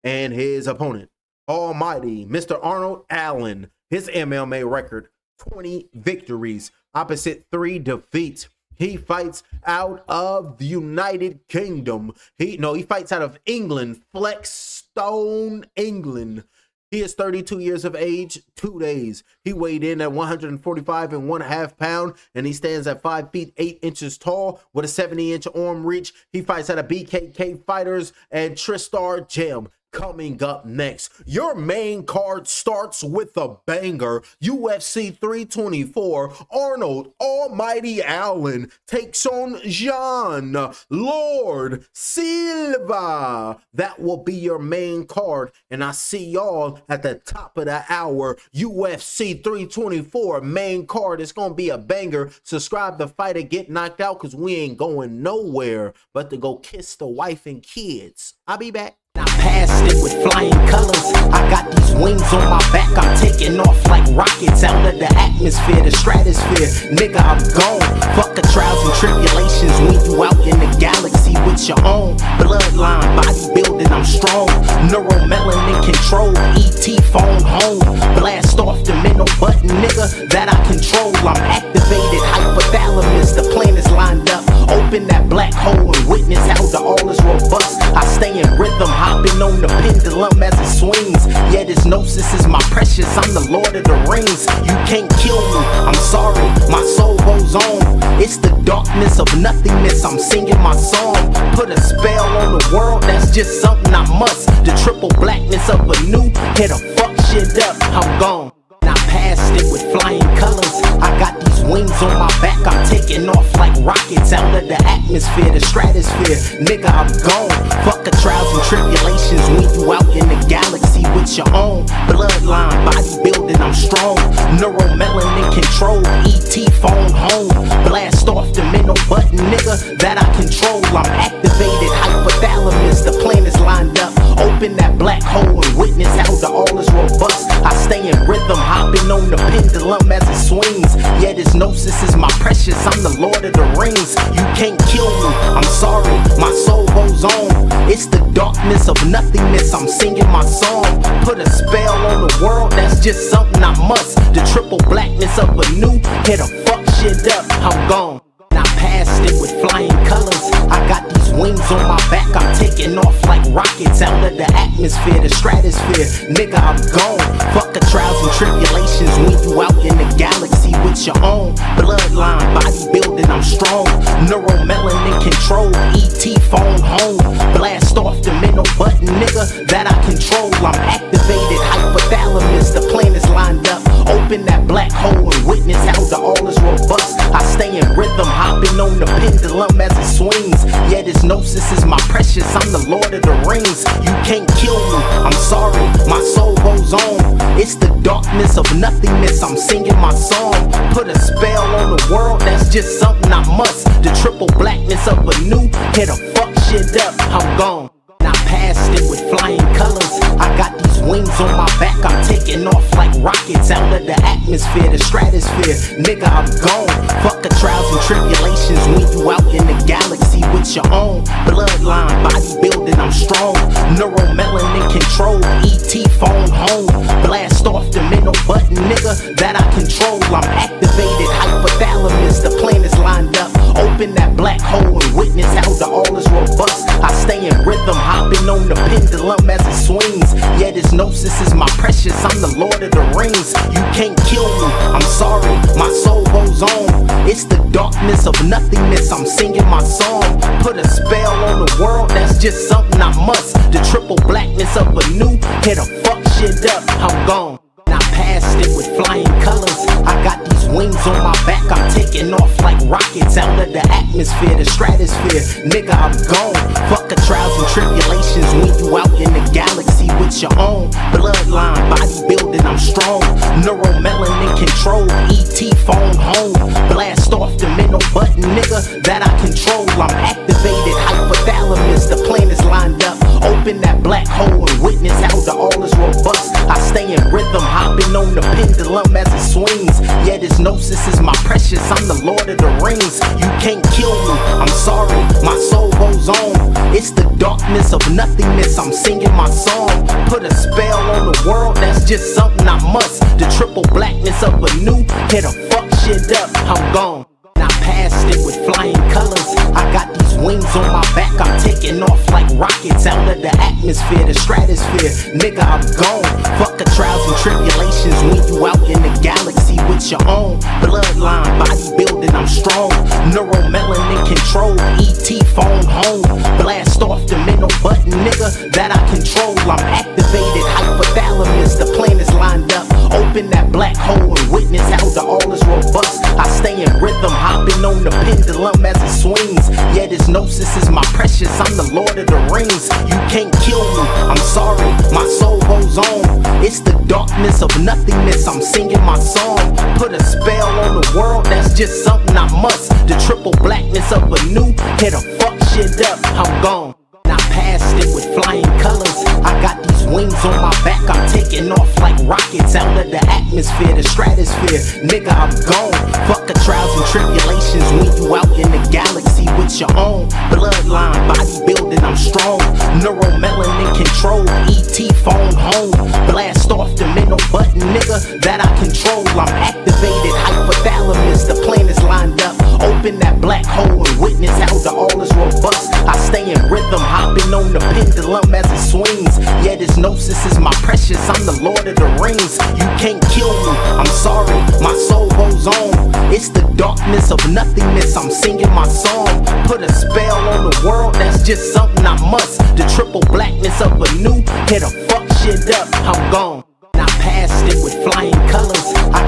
And his opponent, Almighty Mr. Arnold Allen. His MMA record, 20 victories, opposite 3 defeats. He fights out of the United Kingdom. He fights out of England, Flexstone, England. He is 32 years of age, 2 days. He weighed in at 145.5 pounds, and he stands at 5 feet 8 inches tall with a 70-inch arm reach. He fights out of BKK Fighters and Tristar Gym. Coming up next, your main card starts with a banger. UFC 324, Arnold Almighty Allen takes on Jan Lord Silva. That will be your main card, and I see y'all at the top of the hour. UFC 324 main card. It's gonna be a banger. Subscribe to Fight or Get Knocked Out, because we ain't going nowhere but to go kiss the wife and kids. I'll be back. I passed it with flying colors. I got these wings on my back. I'm taking off like rockets out of the atmosphere, the stratosphere. Nigga, I'm gone. Fuck the trials and tribulations when you out in the galaxy with your own bloodline. Bodybuilding, I'm strong. Neuromelanin control. ET phone home. Blast off the middle button, nigga, that I control. I'm activated, hypothalamus. The planets lined up. Open that black hole and witness how the all is robust. I stay in rhythm, hopping on the pendulum as it swings. Yeah, this gnosis is my precious. I'm the Lord of the Rings. You can't kill me. I'm sorry, my soul goes on. It's the darkness of nothingness. I'm singing my song. Put a spell on the world. That's just something I must. The triple blackness of a new hit a fuck shit up. I'm gone. I pass passed it with flying colors. I got these wings on my back, I'm taking off like rockets out of the atmosphere, the stratosphere. Nigga, I'm gone. Fuck the trials and tribulations when you out in the galaxy with your own bloodline, bodybuilding, I'm strong. Neuromelanin control, ET phone home. Blast off the mental button, nigga, that I control. I'm activated, hypothalamus, the planets lined up. Open that black hole and witness how the all is robust. I stay in rhythm, hopping on the pendulum as it swings. Yeah, this gnosis is my precious, I'm the Lord of the Rings. You can't kill me, I'm sorry, my soul goes on. It's the darkness of nothingness, I'm singing my song. Put a spell on the world, that's just something I must. The triple blackness of a new, hit a fuck shit up, I'm gone. I passed it with flying colors. I got these wings on my back, I'm taking off like rockets out of the atmosphere, the stratosphere. Nigga, I'm gone. Fuck the trials and tribulations when you out in the galaxy with your own bloodline, bodybuilding, I'm strong. Neuromelanin control, ET phone home. Blast off the mental button, nigga, that I control. I'm activated, hypothalamus, the planets lined up. Open that black hole and witness how the all is robust. I stay in rhythm, hopping on the pendulum as it swings. Yeah, this gnosis is my precious, I'm the Lord of the Rings. You can't kill me, I'm sorry, my soul goes on. It's the darkness of nothingness, I'm singing my song. Put a spell on the world, that's just something I must. The triple blackness of a new, hit a fuck shit up, I'm gone. I passed it with flying colors. I got these wings on my back, I'm taking off like rockets out of the atmosphere, the stratosphere. Nigga, I'm gone. Fuck the trials and tribulations when you out in the galaxy with your own bloodline, bodybuilding, I'm strong. Neuromelanin control, ET phone home. Blast off the mental button, nigga, that I control. I'm activated, hypothalamus, the planets lined up. Open that black hole and witness how the all is robust. I stay in rhythm, hopping on the pendulum as it swings. Yeah, this gnosis is my precious, I'm the Lord of the Rings. You can't kill me, I'm sorry, my soul goes on. It's the darkness of nothingness, I'm singing my song. Put a spell on the world, that's just something I must. The triple blackness of a new, hit a fuck shit up, I'm gone. I passed it with flying colors. I got these wings on my back, I'm taking off like rockets out of the atmosphere, the stratosphere. Nigga, I'm gone. Fuck the trials and tribulations when you out in the galaxy with your own bloodline, bodybuilding, I'm strong. Neuromelanin control, ET phone home. Blast off the mental button, nigga, that I control. I'm activated, hypothalamus, the planets lined up. Open that black hole and witness how the all is robust. I stay in rhythm, hopping on the pendulum as it swings. Yeah, this gnosis is my precious, I'm the Lord of the Rings. You can't kill me, I'm sorry, my soul goes on. It's the darkness of nothingness, I'm singing my song. Put a spell on the world, that's just something I must. The triple blackness of a new, hit a fuck shit up, I'm gone. I passed it with flying colors. I got these wings on my back, I'm taking off like rockets out of the atmosphere, the stratosphere. Nigga, I'm gone. Fuck the trials and tribulations when you out in the galaxy with your own bloodline, bodybuilding, I'm strong. Neuromelanin control, ET phone home. Blast off the mental button, nigga, that I control. I'm activated, hypothalamus, the planets lined up. Open that black hole and witness how the all is robust. I stay in rhythm, hopping on the pendulum as it swings. Yeah, this gnosis is my precious, I'm the Lord of the Rings. You can't kill me, I'm sorry, my soul goes on. It's the darkness of nothingness, I'm singing my song. Put a spell on the world, that's just something I must. The triple blackness of a new, hit a fuck shit up, I'm gone. I passed it with flying colors. I got these wings on my back, I'm taking off like rockets out of the atmosphere, the stratosphere. Nigga, I'm gone. Fuck the trials and tribulations when you out in the galaxy with your own bloodline, bodybuilding, I'm strong. Neuromelanin control, ET phone home. Blast off the mental button, nigga, that I control. I'm activated, hypothalamus, the planets lined up. Open that black hole and witness how the all is robust. I stay in rhythm, hopping on the pendulum as it swings. Yeah, this gnosis is my precious, I'm the Lord of the Rings. You can't kill me, I'm sorry, my soul goes on. It's the darkness of nothingness, I'm singing my song. Put a spell on the world, that's just something I must. The triple blackness of a new, hit a fuck shit up, I'm gone. I passed it with flying colors. I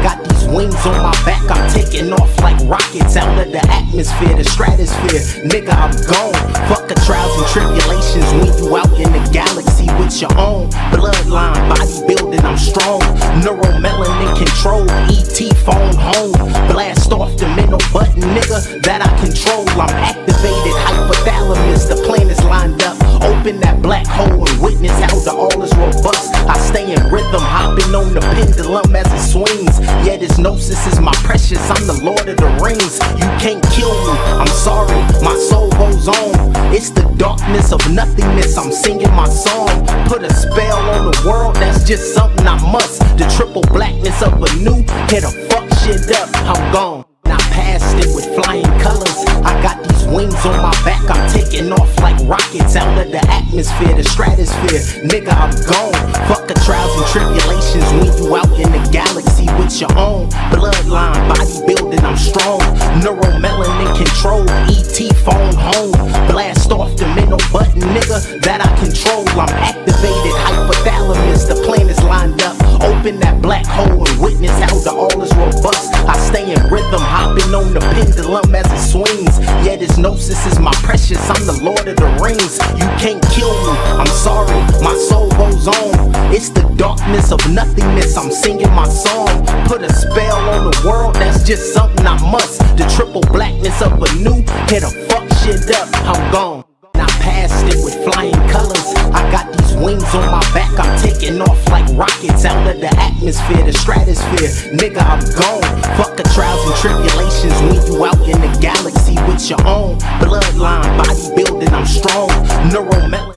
atmosphere, the stratosphere. Nigga, I'm gone. Fuck the trials and tribulations when you out in the galaxy with your own bloodline, bodybuilding, I'm strong. Neuromelanin control, ET phone home. Blast off the mental button, nigga, that I control. I'm activated, hypothalamus, the planets lined up. Open that black hole and witness how the all is robust. I stay in rhythm, hopping on the pendulum as it swings. Yeah, this gnosis is my precious, I'm the Lord of the Rings. You can't kill me, I'm sorry, my soul goes on. It's the darkness of nothingness, I'm singing my song. Put a spell on the world, that's just something I must. The triple blackness of a new, hit a fuck shit up, I'm gone. I passed it with flying colors. I got these wings on my back, I'm taking off like rockets out of the atmosphere, the stratosphere. Nigga, I'm gone. Fuck the trials and tribulations when you out in the galaxy with your own bloodline, bodybuilding, I'm strong. Neuromelanin control, ET phone home. Blast off the mental button, nigga, that I control. I'm activated, hypothalamus, the planets lined up. Open that black hole and witness how the all is robust. I stay in rhythm, hopping on the pendulum as it swings. Yeah, this gnosis is my precious, I'm the Lord of the Rings. You can't kill me, I'm sorry, my soul goes on. It's the darkness of nothingness, I'm singing my song. Put a spell on the world, that's just something I must. The triple blackness of a new, hit a fuck shit up, I'm gone. I passed it with flying colors. I got these wings on my back, I'm taking off like rockets out of the atmosphere, the stratosphere. Nigga, I'm gone. Fuck the trials and tribulations when you out in the galaxy with your own bloodline, bodybuilding, I'm strong. Neuromelanin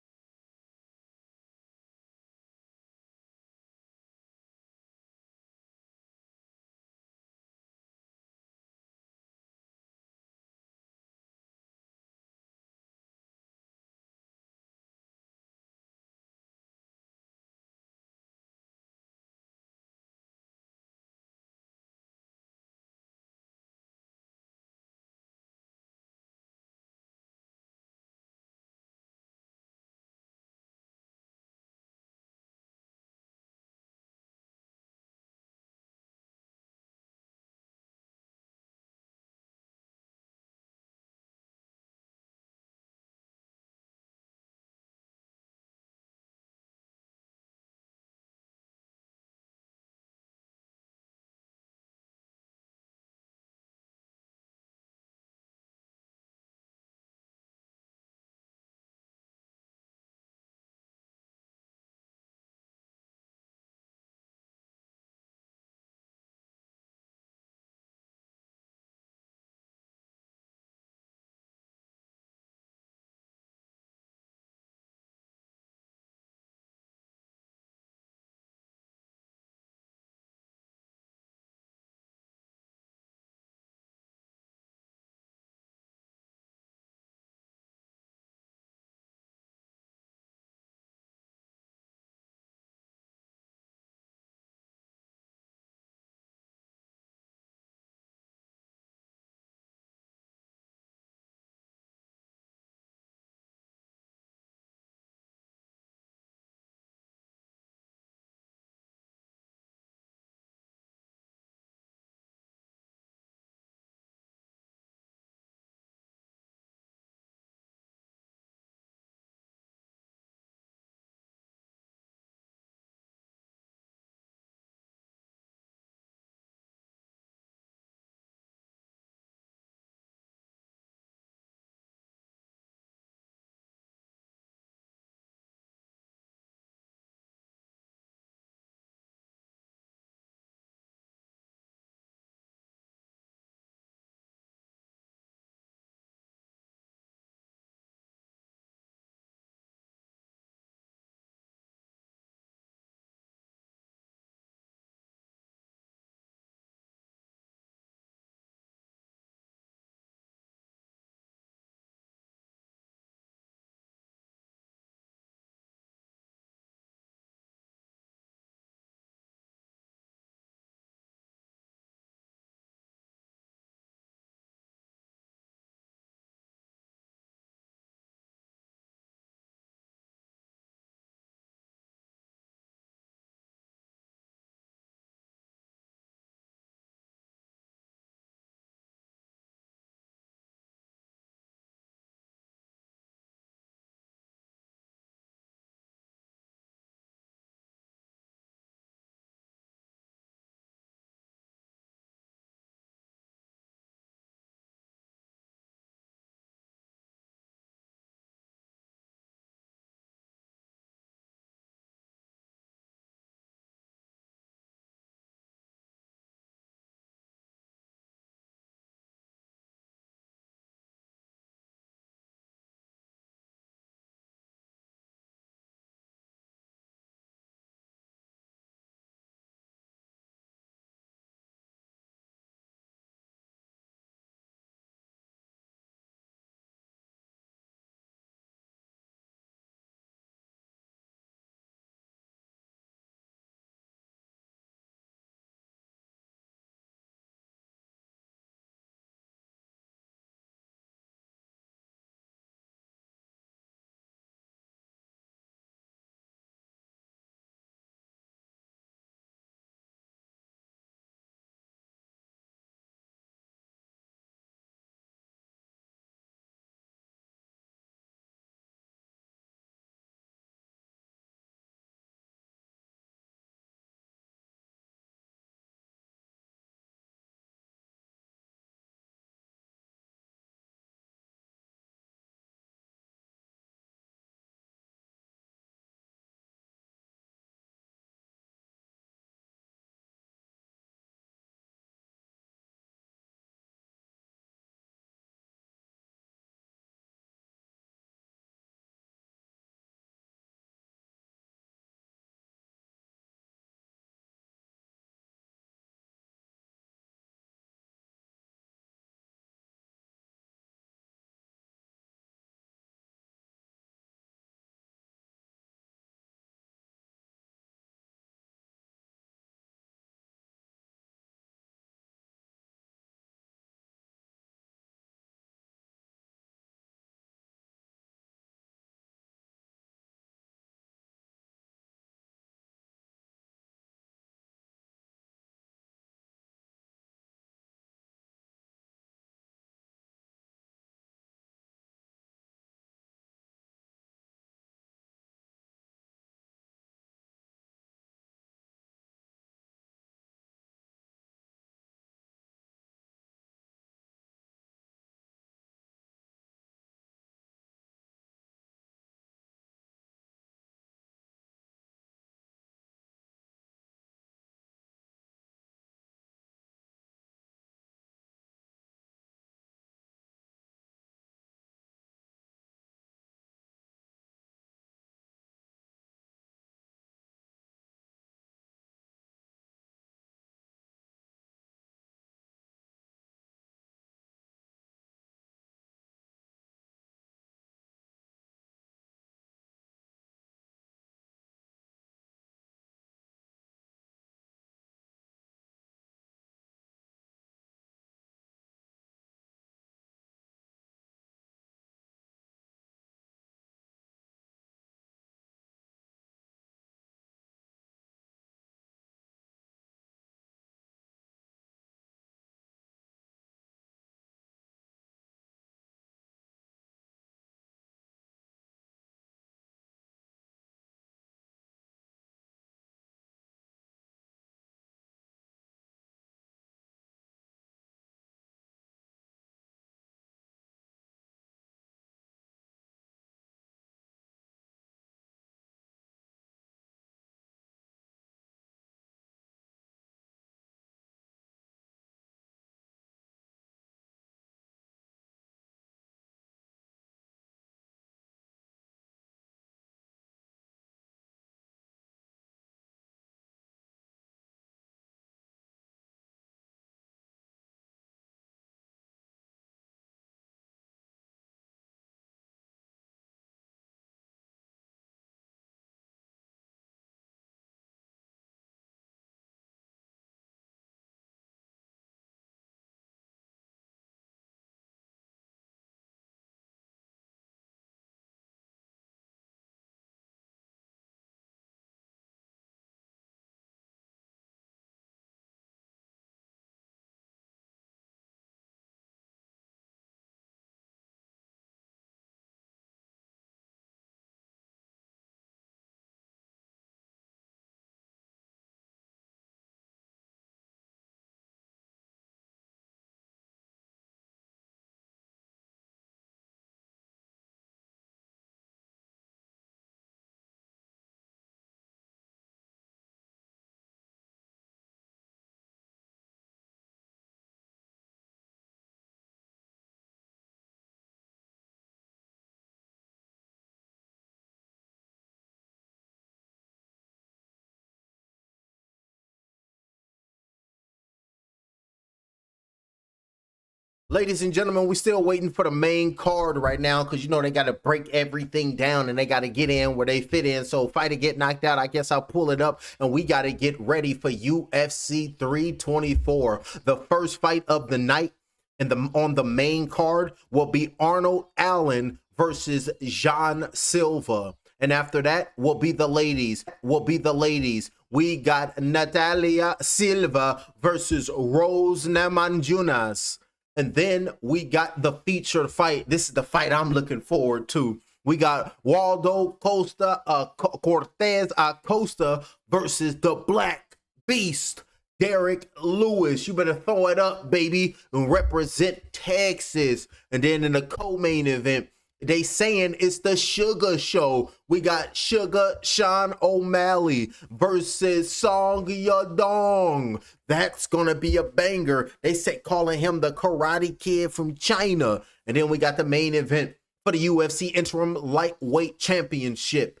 Ladies and gentlemen, we still waiting for the main card right now because, you know, they got to break everything down and they got to get in where they fit in. So fighter get knocked out, I guess I'll pull it up and we got to get ready for UFC 324. The first fight of the night and on the main card will be Arnold Allen versus Jean Silva. And after that will be the ladies. We got Natalia Silva versus Rose Namajunas. And then we got the featured fight. This is the fight I'm looking forward to. We got Waldo Cortez Acosta versus the Black Beast, Derek Lewis. You better throw it up, baby, and represent Texas. And then in the co-main event, they saying it's the Sugar Show. We got Sugar Sean O'Malley versus Song Yadong. That's gonna be a banger. They say calling him the Karate Kid from China. And then we got the main event for the UFC Interim Lightweight Championship.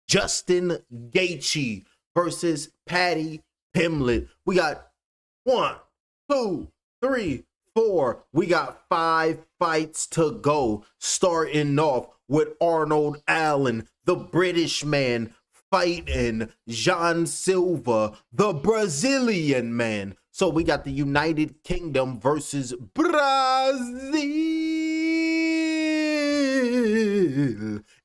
Justin Gaethje versus Paddy Pimblett. We got 1, 2, 3, 4. We got 5 fights to go, starting off with Arnold Allen, the British man, fighting Jean Silva, the Brazilian man. So we got the United Kingdom versus Brazil.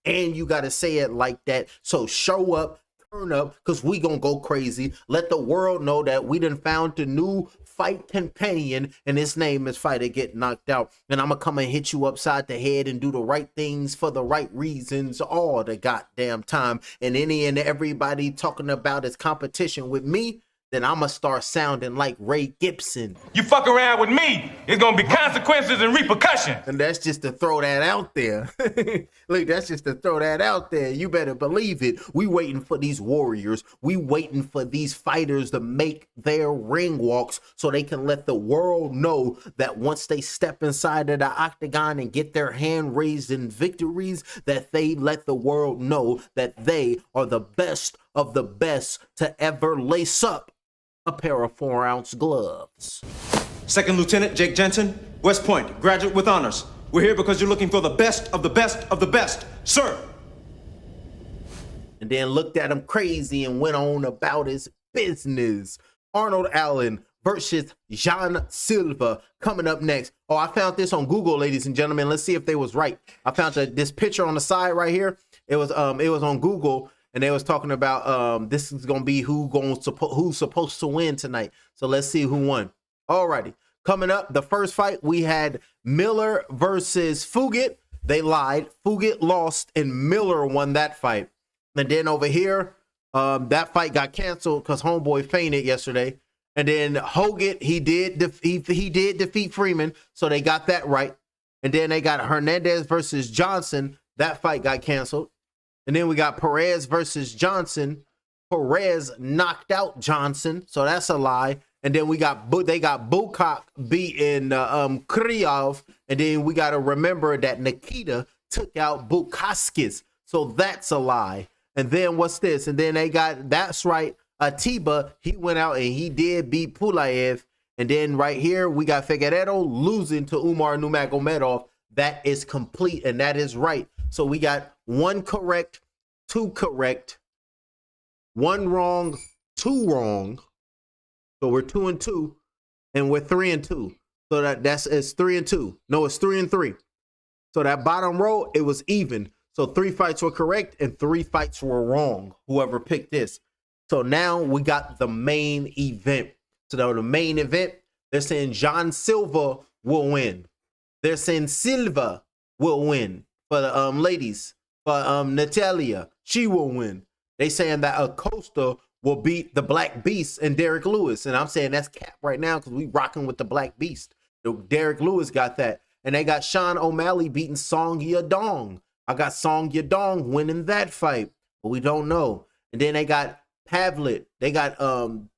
And you got to say it like that. So show up, turn up, because we going to go crazy. Let the world know that we done found a new fight companion, and his name is Fighter Get Knocked Out. And I'm gonna come and hit you upside the head and do the right things for the right reasons all the goddamn time. And any and everybody talking about his competition with me, then I'm gonna start sounding like Ray Gibson. You fuck around with me, it's gonna be consequences and repercussions. And that's just to throw that out there. Look, that's just to throw that out there. You better believe it. We waiting for these warriors. We waiting for these fighters to make their ring walks so they can let the world know that once they step inside of the octagon and get their hand raised in victories, that they let the world know that they are the best of the best to ever lace up a pair of 4-ounce gloves. Second Lieutenant Jake Jensen, West Point, graduate with honors. We're here because you're looking for the best of the best of the best, sir. And then looked at him crazy and went on about his business. Arnold Allen versus Jean Silva coming up next. Oh, I found this on Google, ladies and gentlemen. Let's see if they was right. I found this picture on the side right here. It was on Google. And they was talking about this is gonna be who's supposed to win tonight. So let's see who won. Alrighty, coming up, the first fight we had Miller versus Fugit. They lied. Fugit lost, and Miller won that fight. And then over here, that fight got canceled because homeboy fainted yesterday. And then Hogan, he did defeat Freeman, so they got that right. And then they got Hernandez versus Johnson. That fight got canceled. And then we got Perez versus Johnson. Perez knocked out Johnson, so that's a lie. And then they got Bukak beating Kryov. And then we got to remember that Nikita took out Bukaskis, so that's a lie. And then what's this? And then that's right, Atiba, he went out and he did beat Pulaev. And then right here, we got Figueiredo losing to Umar Nurmagomedov. That is complete, and that is right. So we got 1 correct, 2 correct, 1 wrong, 2 wrong. So we're 2-2, and we're 3-2. So it's 3-2. No, it's 3-3. So that bottom row, it was even. So 3 fights were correct and 3 fights were wrong. Whoever picked this. So now we got the main event. So the main event, they're saying Jean Silva will win. They're saying Silva will win. For the ladies, for Natalia, she will win. They saying that Acosta will beat the Black Beast and Derek Lewis. And I'm saying that's cap right now because we rocking with the Black Beast. Derek Lewis got that. And they got Sean O'Malley beating Song Yadong. I got Song Yadong winning that fight, but we don't know. And then they got Pavlet. They got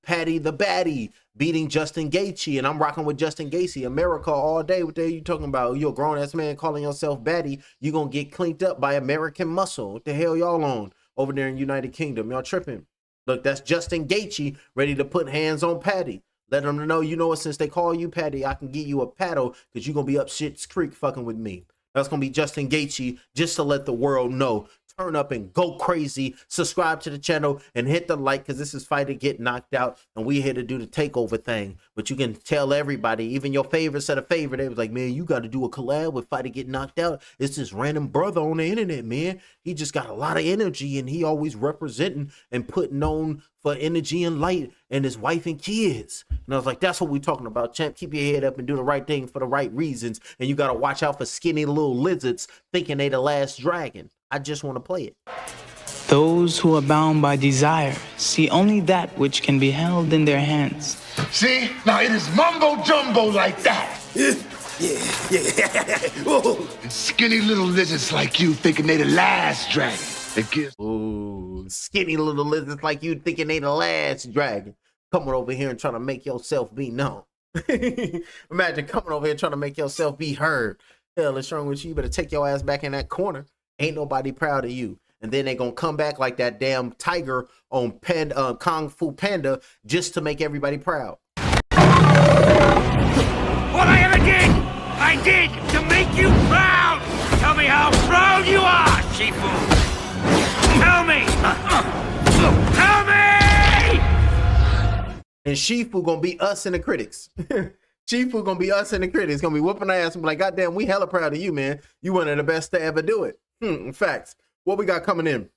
Paddy the Baddie beating Justin Gaethje, and I'm rocking with Justin Gaethje. America all day. What the hell you talking about? You're a grown-ass man calling yourself Baddie. You gonna get cleaned up by American Muscle. What the hell y'all on over there in United Kingdom? Y'all tripping. Look, that's Justin Gaethje ready to put hands on Paddy. Let them know, you know what, since they call you Patty, I can give you a paddle because you're going to be up Shit's Creek fucking with me. That's going to be Justin Gaethje, just to let the world know. Turn up and go crazy. Subscribe to the channel and hit the like, because this is Fight to Get Knocked Out, and we here to do the takeover thing. But you can tell everybody, even your favorites that are favorite, they was like, man, you got to do a collab with Fight to Get Knocked Out. It's this random brother on the internet, man. He just got a lot of energy, and he always representing and putting on for energy and light and his wife and kids. And I was like, that's what we talking about, champ. Keep your head up and do the right thing for the right reasons. And you got to watch out for skinny little lizards thinking they the last dragon. I just want to play it. Those who are bound by desire see only that which can be held in their hands. See? Now it is mumbo jumbo like that. And skinny little lizards like you thinking they the last dragon. Ooh, skinny little lizards like you thinking they the last dragon. Coming over here and trying to make yourself be known. Imagine coming over here trying to make yourself be heard. Hell, it's wrong with you. You better take your ass back in that corner. Ain't nobody proud of you. And then they gonna come back like that damn tiger on Kung Fu Panda just to make everybody proud. What I ever did, I did to make you proud. Tell me how proud you are, Shifu. Tell me. Tell me. And Shifu gonna be us and the critics. Shifu gonna be us and the critics. Gonna be whooping our ass and be like, goddamn, we hella proud of you, man. You one of the best to ever do it. In fact, what we got coming in?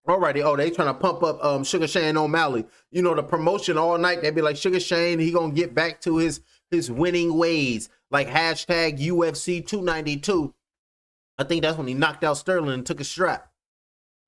Alrighty, oh, they trying to pump up Sugar Shane O'Malley. You know, the promotion all night, they be like, Sugar Shane, he gonna get back to his winning ways. Like hashtag UFC 292. I think that's when he knocked out Sterling and took a strap.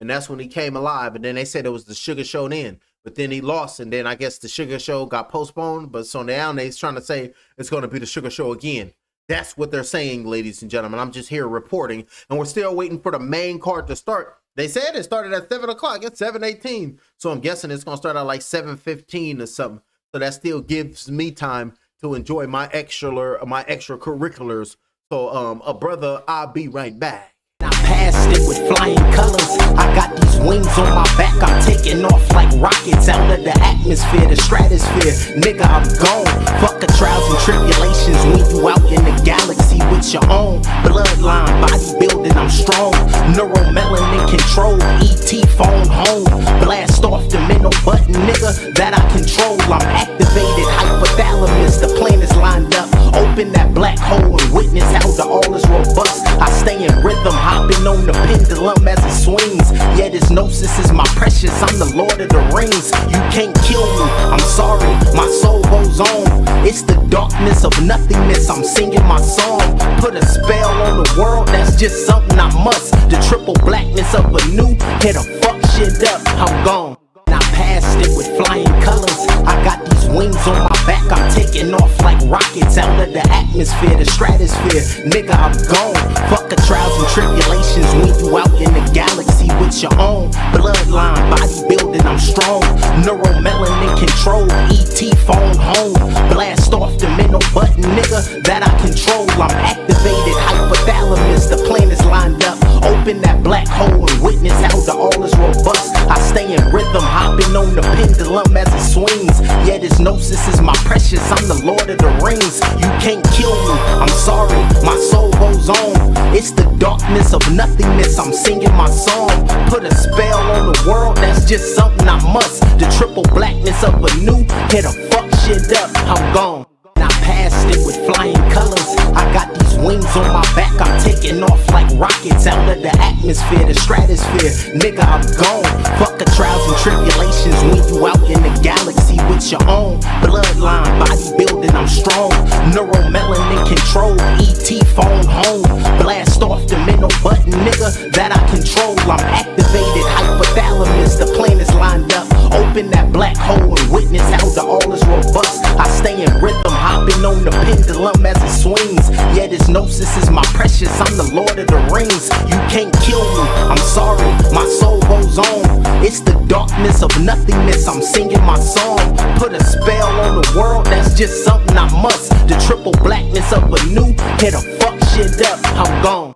And that's when he came alive. And then they said it was the Sugar Show then. But then he lost, and then I guess the Sugar Show got postponed. But so now they're trying to say it's going to be the Sugar Show again. That's what they're saying, ladies and gentlemen. I'm just here reporting, and we're still waiting for the main card to start. They said it started at 7 o'clock. It's 7:18. So I'm guessing it's going to start at like 7:15 or something. So that still gives me time to enjoy my extracurriculars. So, a brother, I'll be right back. I passed it with flying colors. I got these wings on my back. I'm taking off like rockets out of the atmosphere, the stratosphere. Nigga, I'm gone. Fuck the trials and tribulations when you out in the galaxy with your own bloodline, bodybuilding. I'm strong. Neuromelanin control. ET phone home. Blast off the middle button, nigga, that I control. I'm activated. Hypothalamus. The planets lined up. Open that black hole and witness how the all is robust. I stay in rhythm, hopping on the pendulum as it swings. Yeah, this gnosis is my precious. I'm the Lord of the Rings. You can't kill me. I'm sorry, my soul goes on. It's the darkness of nothingness. I'm singing my song. Put a spell on the world. That's just something I must. The triple blackness of a new. Hit a fuck shit up. I'm gone. I passed it with flying colors. I got these wings on my back. I'm taking off like rockets out of the atmosphere, the stratosphere. Nigga, I'm gone. Fuck the trials and tribulations when you out in the galaxy with your own bloodline, bodybuilding. I'm strong. Neuromelanin control. ET phone home. Blast off the middle button, nigga, that I control. I'm activated. Hypothalamus. The planets lined up. Open that black hole and witness how the all is robust. I stay in rhythm, hopping on the pendulum as it swings. Yeah, this gnosis is my precious. I'm the Lord of the Rings. You can't kill me. I'm sorry, my soul goes on. It's the darkness of nothingness. I'm singing my song. Put a spell on the world. That's just something I must. The triple blackness of a new. Hit a fuck shit up. I'm gone. I passed it with flying colors. I got these wings on my back. I'm taking off like rockets out of the atmosphere, the stratosphere. Nigga, I'm gone. Fuck the trials and tribulations when you out in the galaxy with your own bloodline, bodybuilding. I'm strong. Neuromelanin control. ET phone home. Blast off the middle button, nigga, that I control. I'm activated. Hypothalamus. The planets lined up. Open that black hole and witness how the all is robust. I stay in rhythm, hopping on the pendulum as it swings. Yeah, this gnosis is my precious. I'm the Lord of the Rings. You can't kill me. I'm sorry, my soul goes on. It's the darkness of nothingness. I'm singing my song. Put a spell on the world. That's just something I must. The triple blackness of a new. Hit a fuck shit up. I'm gone.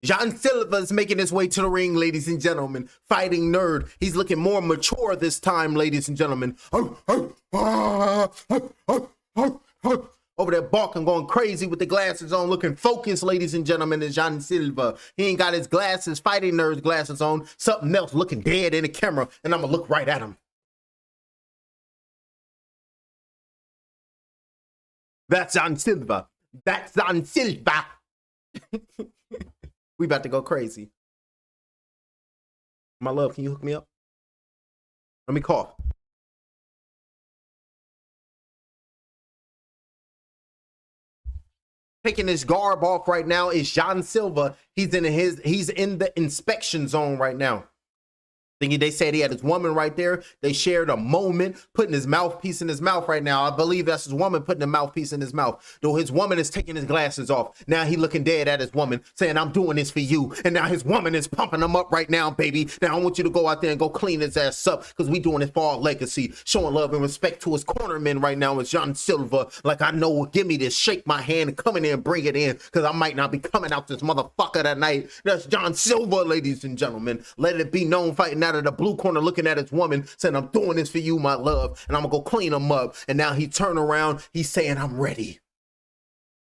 John Silva's making his way to the ring, ladies and gentlemen. Fighting Nerd. He's looking more mature this time, ladies and gentlemen. Over there barking, going crazy with the glasses on, looking focused, ladies and gentlemen, is John Silva. He ain't got his glasses, Fighting Nerd's glasses on. Something else looking dead in the camera, and I'm going to look right at him. That's John Silva. That's John Silva. We about to go crazy. My love, can you hook me up? Let me cough. Taking his garb off right now is John Silva. He's in the inspection zone right now. Thinking they said he had his woman right there. They shared a moment, putting his mouthpiece in his mouth right now. I believe that's his woman putting the mouthpiece in his mouth. Though his woman is taking his glasses off. Now he looking dead at his woman, saying, I'm doing this for you. And now his woman is pumping him up right now, baby. Now I want you to go out there and go clean his ass up, because we doing it for our legacy. Showing love and respect to his cornerman right now is John Silva. Like, I know, give me this, shake my hand, and come in there and bring it in, because I might not be coming out this motherfucker that night. That's John Silva, ladies and gentlemen. Let it be known, fighting out of the blue corner, looking at his woman, saying, I'm doing this for you, my love, and I'm gonna go clean him up. And now he turn around, he's saying, I'm ready.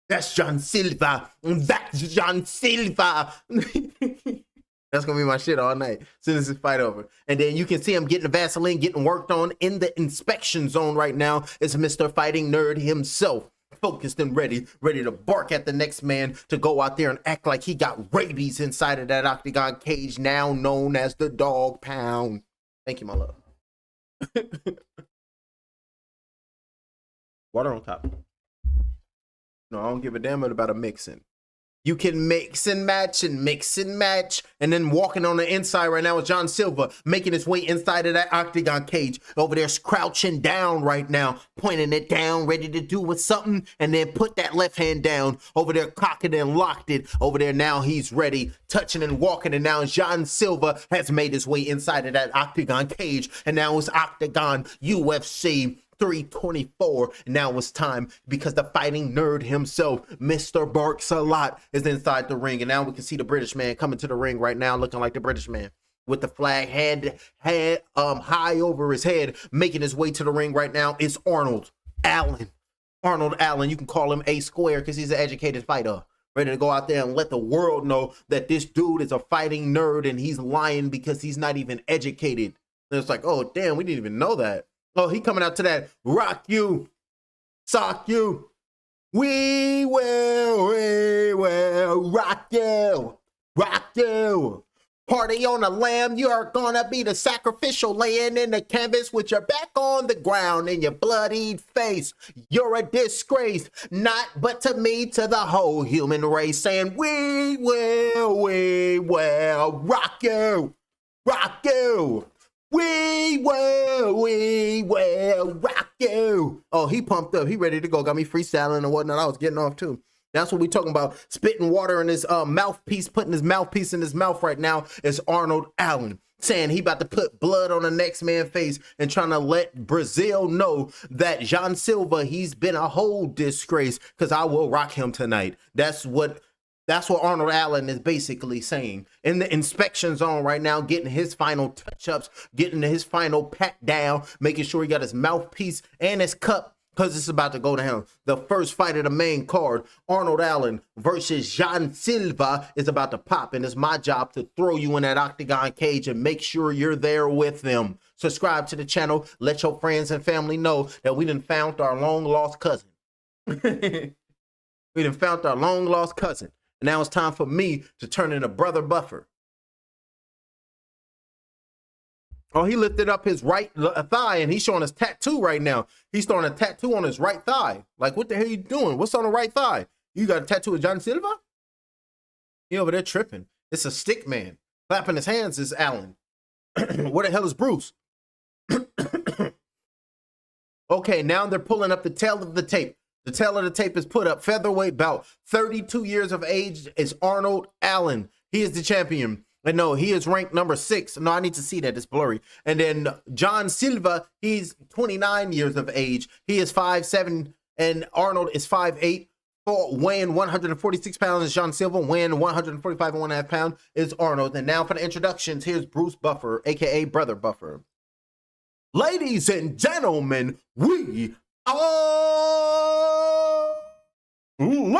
That's John Silva. That's John Silva. That's gonna be my shit all night, as soon as this fight over. And then you can see him getting the Vaseline, getting worked on in the inspection zone right now. Is Mr. Fighting Nerd himself. Focused and ready to bark at the next man, to go out there and act like he got rabies inside of that octagon cage, now known as the Dog Pound. Thank you, my love. Water on top. No, I don't give a damn about a mixing. You can mix and match, and then walking on the inside right now is John Silva, making his way inside of that octagon cage. Over there crouching down right now, pointing it down, ready to do with something, and then put that left hand down. Over there cocked it and locked it. Over there now he's ready, touching and walking, and now John Silva has made his way inside of that octagon cage, and now it's Octagon UFC 324. Now it's time, because the Fighting Nerd himself, Mr. Barks-a-Lot, is inside the ring. And now we can see the British man coming to the ring right now, looking like the British man, with the flag high over his head, making his way to the ring right now. It's Arnold Allen. Arnold Allen, you can call him A Square, because he's an educated fighter, ready to go out there and let the world know that this dude is a fighting nerd, and he's lying because he's not even educated. And it's like, oh damn, we didn't even know that. Oh, he coming out to that rock you, sock you. We will rock you, rock you. Party on the lamb, you are gonna be the sacrificial, laying in the canvas with your back on the ground and your bloodied face. You're a disgrace, not but to me, to the whole human race, saying we will rock you, rock you. We will rock you. Oh, he pumped up. He ready to go. Got me freestyling and whatnot. I was getting off too. That's what we talking about. Spitting water in his mouthpiece, putting his mouthpiece in his mouth right now is Arnold Allen, saying he about to put blood on the next man's face and trying to let Brazil know that John Silva, he's been a whole disgrace, because I will rock him tonight. That's what Arnold Allen is basically saying. In the inspection zone right now, getting his final touch-ups, getting his final pat down, making sure he got his mouthpiece and his cup, because it's about to go down. The first fight of the main card, Arnold Allen versus John Silva, is about to pop, and it's my job to throw you in that octagon cage and make sure you're there with them. Subscribe to the channel. Let your friends and family know that we done found our long-lost cousin. We done found our long-lost cousin. And now it's time for me to turn into Brother Buffer. Oh, he lifted up his right thigh, and he's showing his tattoo right now. He's throwing a tattoo on his right thigh. Like, what the hell are you doing? What's on the right thigh? You got a tattoo of John Silva? He over there tripping. It's a stick man. Clapping his hands is Allen. Where the hell is Bruce? Okay, now they're pulling up the tail of the tape. The tail of the tape is put up. Featherweight bout. 32 years of age is Arnold Allen. He is the champion. And no, he is ranked number 6. No, I need to see that. It's blurry. And then John Silva, he's 29 years of age. He is 5'7", and Arnold is 5'8". Weighing 146 pounds is John Silver. Weighing 145.5 pounds is Arnold. And now for the introductions, here's Bruce Buffer, aka Brother Buffer. Ladies and gentlemen, we are live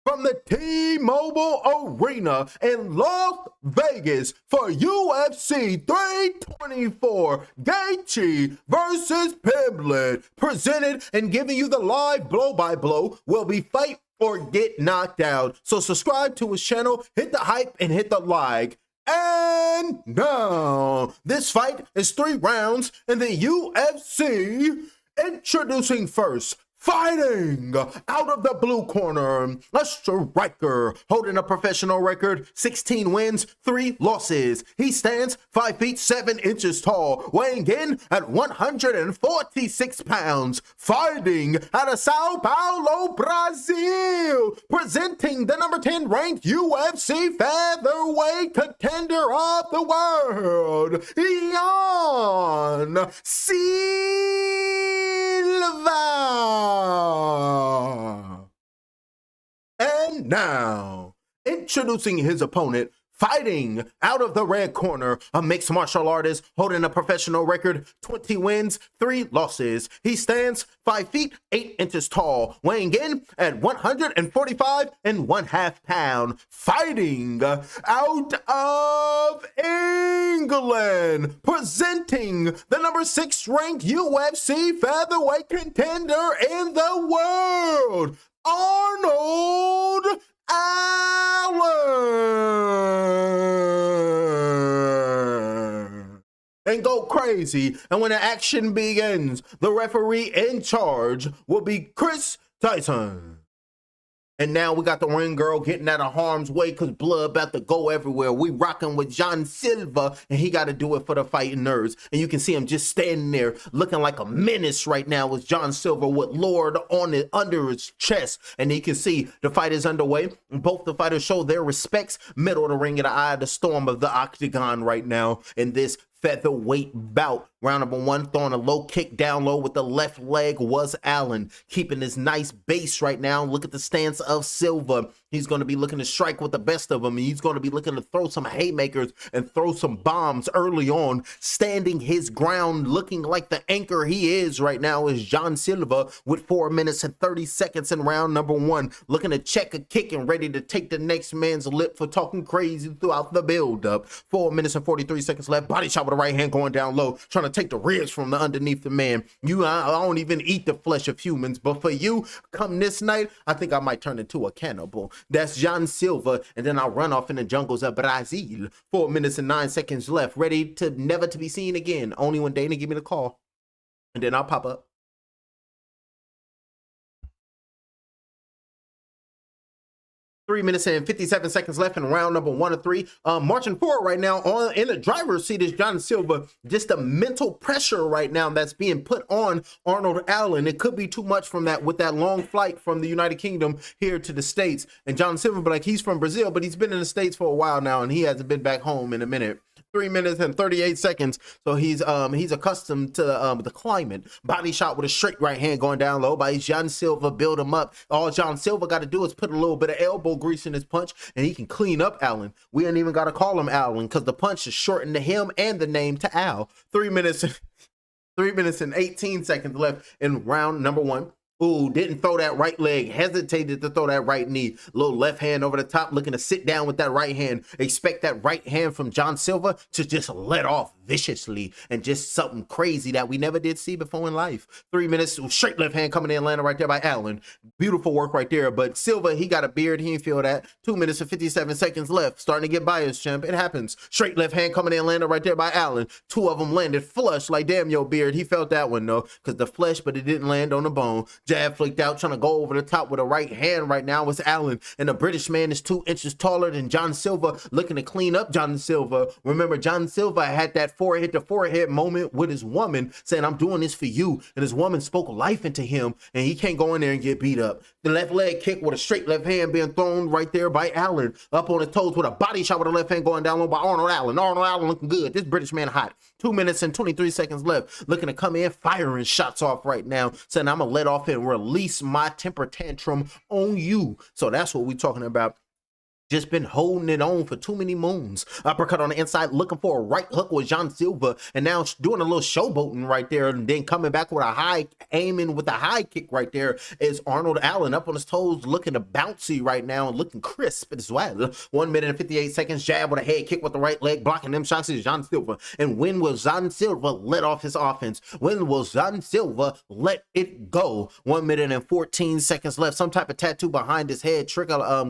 from the T-Mobile Arena in Las Vegas for UFC 324, Gaethje versus Pimblett. Presented and giving you the live blow-by-blow will be fight or get knocked out. So subscribe to his channel, hit the hype, and hit the like. And now, this fight is 3 rounds in the UFC. Introducing first, fighting out of the blue corner, a striker holding a professional record, 16 wins, 3 losses. He stands 5 feet 7 inches tall, weighing in at 146 pounds, fighting out of Sao Paulo, Brazil, presenting the number 10 ranked UFC featherweight contender of the world, Jan Silva. And now, introducing his opponent, fighting out of the red corner, a mixed martial artist holding a professional record, 20 wins, 3 losses. He stands 5 feet 8 inches tall, weighing in at 145.5 pounds, fighting out of England, presenting the number 6 ranked UFC featherweight contender in the world, Arnold Allen. And go crazy. And when the action begins, the referee in charge will be Chris Tyson. And now we got the ring girl getting out of harm's way because blood about to go everywhere. We rocking with Jan Silva, and he got to do it for the fighting nerds. And you can see him just standing there looking like a menace right now with Jan Silva with Lord on it under his chest. And you can see the fight is underway. Both the fighters show their respects. Middle of the ring in the eye of the storm of the octagon right now in this featherweight bout. Round number 1, throwing a low kick down low with the left leg was Allen, keeping his nice base right now. Look at the stance of Silva. He's going to be looking to strike with the best of them. He's going to be looking to throw some haymakers and throw some bombs early on, standing his ground, looking like the anchor he is right now is Jan Silva with 4 minutes and 30 seconds in round number 1, looking to check a kick and ready to take the next man's lip for talking crazy throughout the build-up. 4 minutes and 43 seconds left. Body shot with the right hand going down low, trying to take the ribs from the underneath the man. I don't even eat the flesh of humans, but for you, come this night, I think I might turn into a cannibal. That's Jan Silva, and then I'll run off in the jungles of Brazil. 4 minutes and 9 seconds left, ready to never to be seen again. Only when Dana give me the call, and then I'll pop up. 3 minutes and 57 seconds left in round number 1 of 3. Marching forward right now in the driver's seat is Jan Silva. Just the mental pressure right now that's being put on Arnold Allen. It could be too much from that with that long flight from the United Kingdom here to the States. And Jan Silva, but like he's from Brazil, but he's been in the States for a while now, and he hasn't been back home in a minute. 3 minutes and 38 seconds. So he's accustomed to the climate. Body shot with a straight right hand going down low by Jan Silva. Build him up. All Jan Silva got to do is put a little bit of elbow grease in his punch, and he can clean up Allen. We ain't even got to call him Allen because the punch is shortened to him and the name to Al. 3 minutes and 18 seconds left in round number 1. Ooh, didn't throw that right leg, hesitated to throw that right knee. Little left hand over the top, looking to sit down with that right hand. Expect that right hand from Jan Silva to just let off viciously and just something crazy that we never did see before in life. 3 minutes, straight left hand coming in, landing right there by Allen. Beautiful work right there, but Silva, he got a beard, he didn't feel that. 2 minutes and 57 seconds left, starting to get biased, champ. It happens. Straight left hand coming in, landing right there by Allen. 2 of them landed flush, like damn, your beard. He felt that one though, because the flesh, but it didn't land on the bone. Jab flicked out, trying to go over the top with a right hand right now. It's Allen, and the British man is 2 inches taller than John Silver, looking to clean up John Silver. Remember, John Silver had that forehead to forehead moment with his woman, saying, I'm doing this for you. And his woman spoke life into him, and he can't go in there and get beat up. The left leg kick with a straight left hand being thrown right there by Allen. Up on his toes with a body shot with a left hand going down low by Arnold Allen. Arnold Allen looking good. This British man hot. 2 minutes and 23 seconds left. Looking to come in, firing shots off right now, saying, I'm going to let off and release my temper tantrum on you. So that's what we're talking about. Just been holding it on for too many moons. Uppercut on the inside, looking for a right hook with John Silver, and now doing a little showboating right there, and then coming back with a high, aiming with a high kick right there is Arnold Allen up on his toes, looking bouncy right now and looking crisp as well. 1 minute and 58 seconds, jab with a head kick with the right leg, blocking them shots is John Silver. And when will John Silver let off his offense? When will John Silver let it go? 1 minute and 14 seconds left. Some type of tattoo behind his head,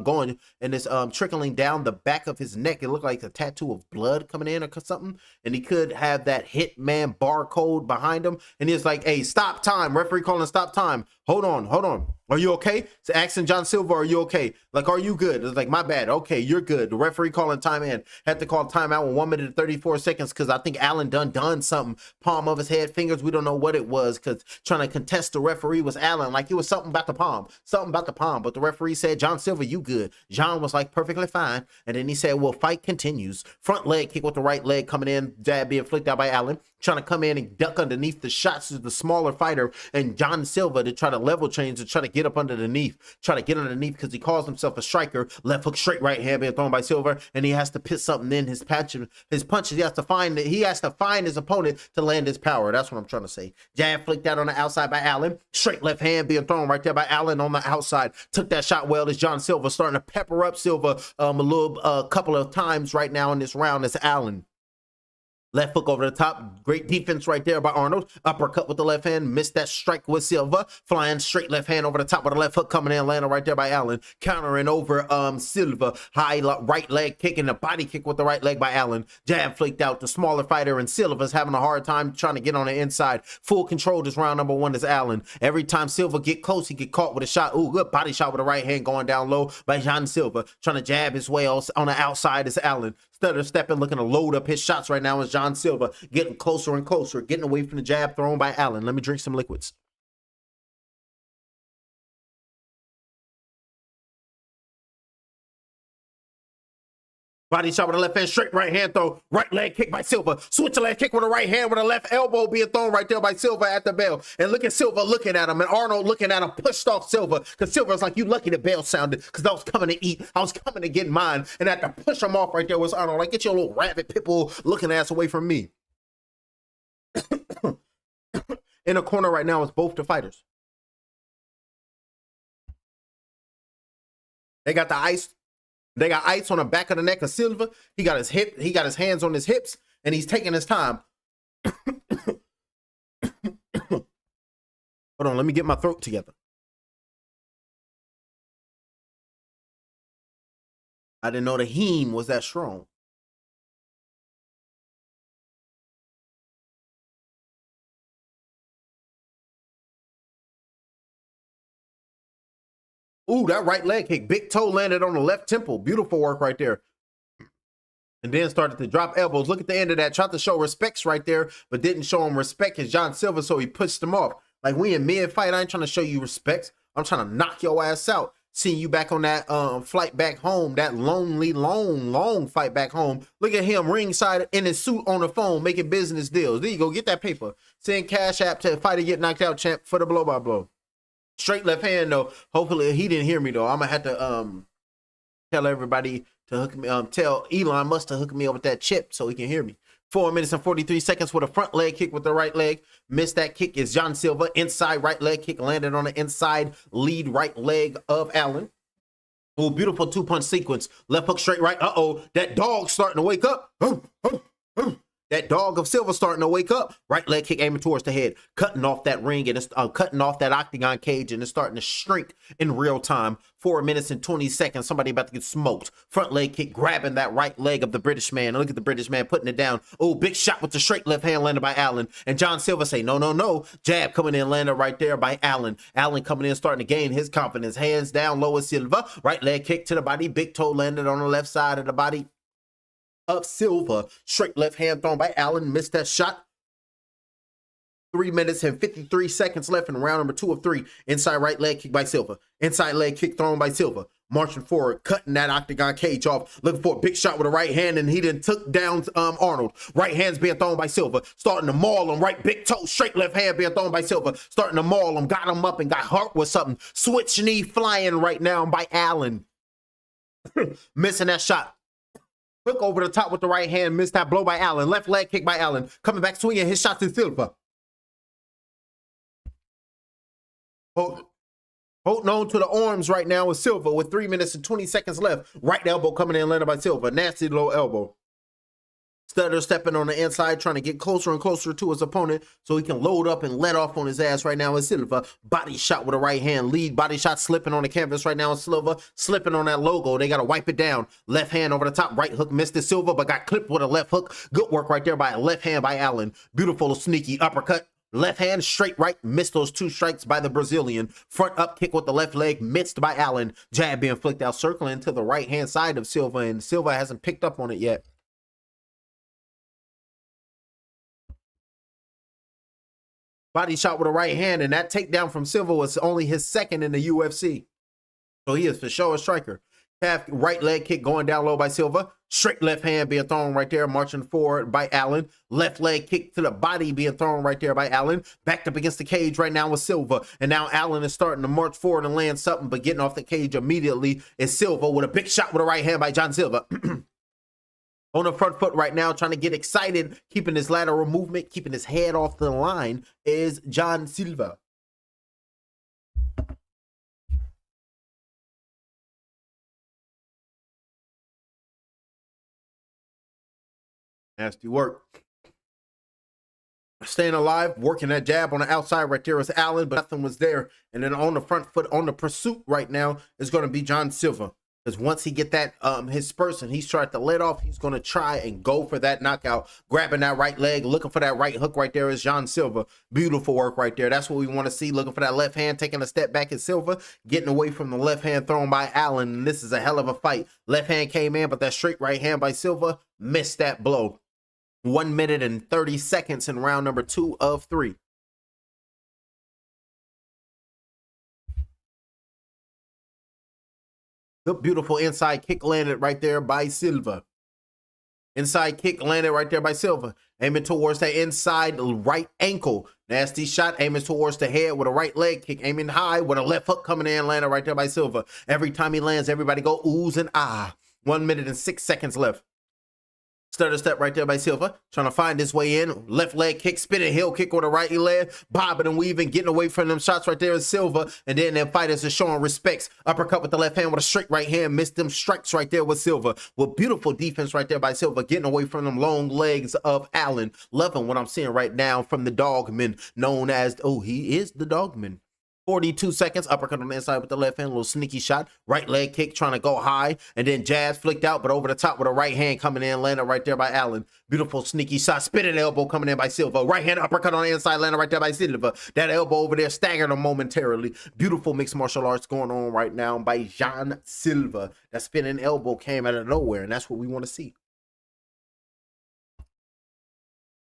going and this trickling down the back of his neck. It looked like a tattoo of blood coming in or something, and he could have that Hitman barcode behind him. And he's like, hey, stop time. Referee calling stop time. Hold on. Are you okay? So asking John Silver, are you okay? Like, are you good? It's like, my bad. Okay, you're good. The referee calling time in. Had to call timeout with 1 minute and 34 seconds because I think Allen done something. Palm of his head, fingers, we don't know what it was, because trying to contest the referee was Allen. Like, it was something about the palm. But the referee said, John Silver, you good. John was like, perfectly fine. And then he said, well, fight continues. Front leg kick with the right leg coming in. Jab being flicked out by Allen. Trying to come in and duck underneath the shots of the smaller fighter, and John Silver to try to level change, to try to get up underneath, because he calls himself a striker. Left hook, straight right hand being thrown by Silver, and he has to put something in his punches. He has to find his opponent to land his power. That's what I'm trying to say. Jab flicked out on the outside by Allen. Straight left hand being thrown right there by Allen on the outside. Took that shot well as John Silver starting to pepper up Silver a couple of times right now in this round as Allen. Left hook over the top. Great defense right there by Arnold. Uppercut with the left hand. Missed that strike with Silva. Flying straight left hand over the top with the left hook coming in. Landing right there by Allen. Countering over Silva. High right leg kick and a body kick with the right leg by Allen. Jab flicked out. The smaller fighter, and Silva's having a hard time trying to get on the inside. Full control this round number one is Allen. Every time Silva get close, he get caught with a shot. Ooh, good body shot with the right hand going down low by John Silva. Trying to jab his way on the outside is Allen. Stutter stepping, looking to load up his shots right now is John Silva, getting closer and closer, getting away from the jab thrown by Allen. Let me drink some liquids. Body shot with the left hand, straight right hand throw, right leg kick by Silva. Switch the leg kick with the right hand with a left elbow being thrown right there by Silva at the bell. And look at Silva looking at him, and Arnold looking at him, pushed off Silva, because Silva's like, you lucky the bell sounded, because I was coming to eat. I was coming to get mine. And I had to push him off right there was Arnold. Like, get your little rabbit pitbull looking ass away from me. In the corner right now is both the fighters. They got the ice. They got ice on the back of the neck of Silva. He got his hands on his hips, and he's taking his time. Hold on, let me get my throat together. I didn't know the heme was that strong. Ooh, that right leg kick. Big toe landed on the left temple. Beautiful work right there. And then started to drop elbows. Look at the end of that. Tried to show respects right there, but didn't show him respect as John Silver, so he pushed him off. Like, we in mid-fight. I ain't trying to show you respect. I'm trying to knock your ass out. Seeing you back on that flight back home, that lonely, long fight back home. Look at him ringside in his suit on the phone, making business deals. There you go. Get that paper. Send Cash App to fighter get knocked out champ for the blow-by-blow. Straight left hand though. Hopefully he didn't hear me though. I'm gonna have to tell everybody to hook me. Tell Elon Musk to hook me up with that chip so he can hear me. 4 minutes and 43 seconds with a front leg kick with the right leg. Missed that kick is John Silva. Inside right leg kick landed on the inside lead right leg of Allen. Oh, beautiful 2-punch sequence. Left hook straight right. Uh-oh, that dog starting to wake up. That dog of Silva starting to wake up. Right leg kick aiming towards the head, cutting off that ring and it's cutting off that octagon cage, and it's starting to shrink in real time. 4 minutes and 20 seconds. Somebody about to get smoked. Front leg kick, grabbing that right leg of the British man. Look at the British man putting it down. Oh, big shot with the straight left hand landed by Allen. And John Silva say, no, no, no. Jab coming in, landed right there by Allen. Allen coming in, starting to gain his confidence. Hands down low of Silva. Right leg kick to the body. Big toe landed on the left side of the body of Silva. Straight left hand thrown by Allen. Missed that shot. 3 minutes and 53 seconds left in round number 2 of 3. Inside right leg kick by Silva. Inside leg kick thrown by Silva. Marching forward, cutting that octagon cage off. Looking for a big shot with a right hand, and he then took down Arnold. Right hand's being thrown by Silva. Starting to maul him. Right big toe, straight left hand being thrown by Silva. Starting to maul him. Got him up and got hurt with something. Switch knee flying right now by Allen. Missing that shot. Hook over the top with the right hand. Missed that blow by Allen. Left leg kick by Allen. Coming back, swinging his shots to Silva. Holding on to the arms right now with Silva with 3 minutes and 20 seconds left. Right elbow coming in, landed by Silva. Nasty low elbow. Stutter stepping on the inside, trying to get closer and closer to his opponent so he can load up and let off on his ass right now with Silva. Body shot with a right hand. Lead body shot slipping on the canvas right now with Silva. Slipping on that logo. They got to wipe it down. Left hand over the top. Right hook missed it, Silva, but got clipped with a left hook. Good work right there by a left hand by Allen. Beautiful sneaky uppercut. Left hand, straight right, missed those 2 strikes by the Brazilian. Front up kick with the left leg, missed by Allen. Jab being flicked out, circling to the right-hand side of Silva, and Silva hasn't picked up on it yet. Body shot with a right hand, and that takedown from Silva was only his 2nd in the UFC. So he is for sure a striker. Half right leg kick going down low by Silva. Straight left hand being thrown right there, marching forward by Allen. Left leg kick to the body being thrown right there by Allen. Backed up against the cage right now with Silva. And now Allen is starting to march forward and land something, but getting off the cage immediately is Silva with a big shot with a right hand by John Silva. On the front foot right now, trying to get excited, keeping his lateral movement, keeping his head off the line is John Silva. Nasty work. Staying alive, working that jab on the outside right there is Allen, but nothing was there. And then on the front foot, on the pursuit right now is going to be John Silva. Because once he get that his spurs and he's tried to let off, he's going to try and go for that knockout. Grabbing that right leg, looking for that right hook right there is John Silva. Beautiful work right there. That's what we want to see. Looking for that left hand, taking a step back is Silva, getting away from the left hand thrown by Allen. And this is a hell of a fight. Left hand came in, but that straight right hand by Silva missed that blow. 1 minute and 30 seconds in round number 2 of 3. Good, beautiful inside kick landed right there by Silva. Inside kick landed right there by Silva. Aiming towards the inside right ankle. Nasty shot, aiming towards the head with a right leg kick. Aiming high with a left hook coming in, landed right there by Silva. Every time he lands, everybody go oohs and ah. 1 minute and 6 seconds left. Stutter step right there by Silva, trying to find his way in. Left leg kick, spinning heel kick with a right leg, bobbing and weaving, getting away from them shots right there is Silva. And then their fighters are showing respects. Uppercut with the left hand with a straight right hand, missed them strikes right there with Silva. With beautiful defense right there by Silva, getting away from them long legs of Allen. Loving what I'm seeing right now from the Dogman, known as, oh, he is the Dogman. 42 seconds, uppercut on the inside with the left hand, a little sneaky shot, right leg kick trying to go high, and then jabs flicked out, but over the top with a right hand coming in, landed right there by Allen. Beautiful sneaky shot, spinning elbow coming in by Silva. Right hand uppercut on the inside, landed right there by Silva. That elbow over there staggered him momentarily. Beautiful mixed martial arts going on right now by John Silva. That spinning elbow came out of nowhere, and that's what we want to see.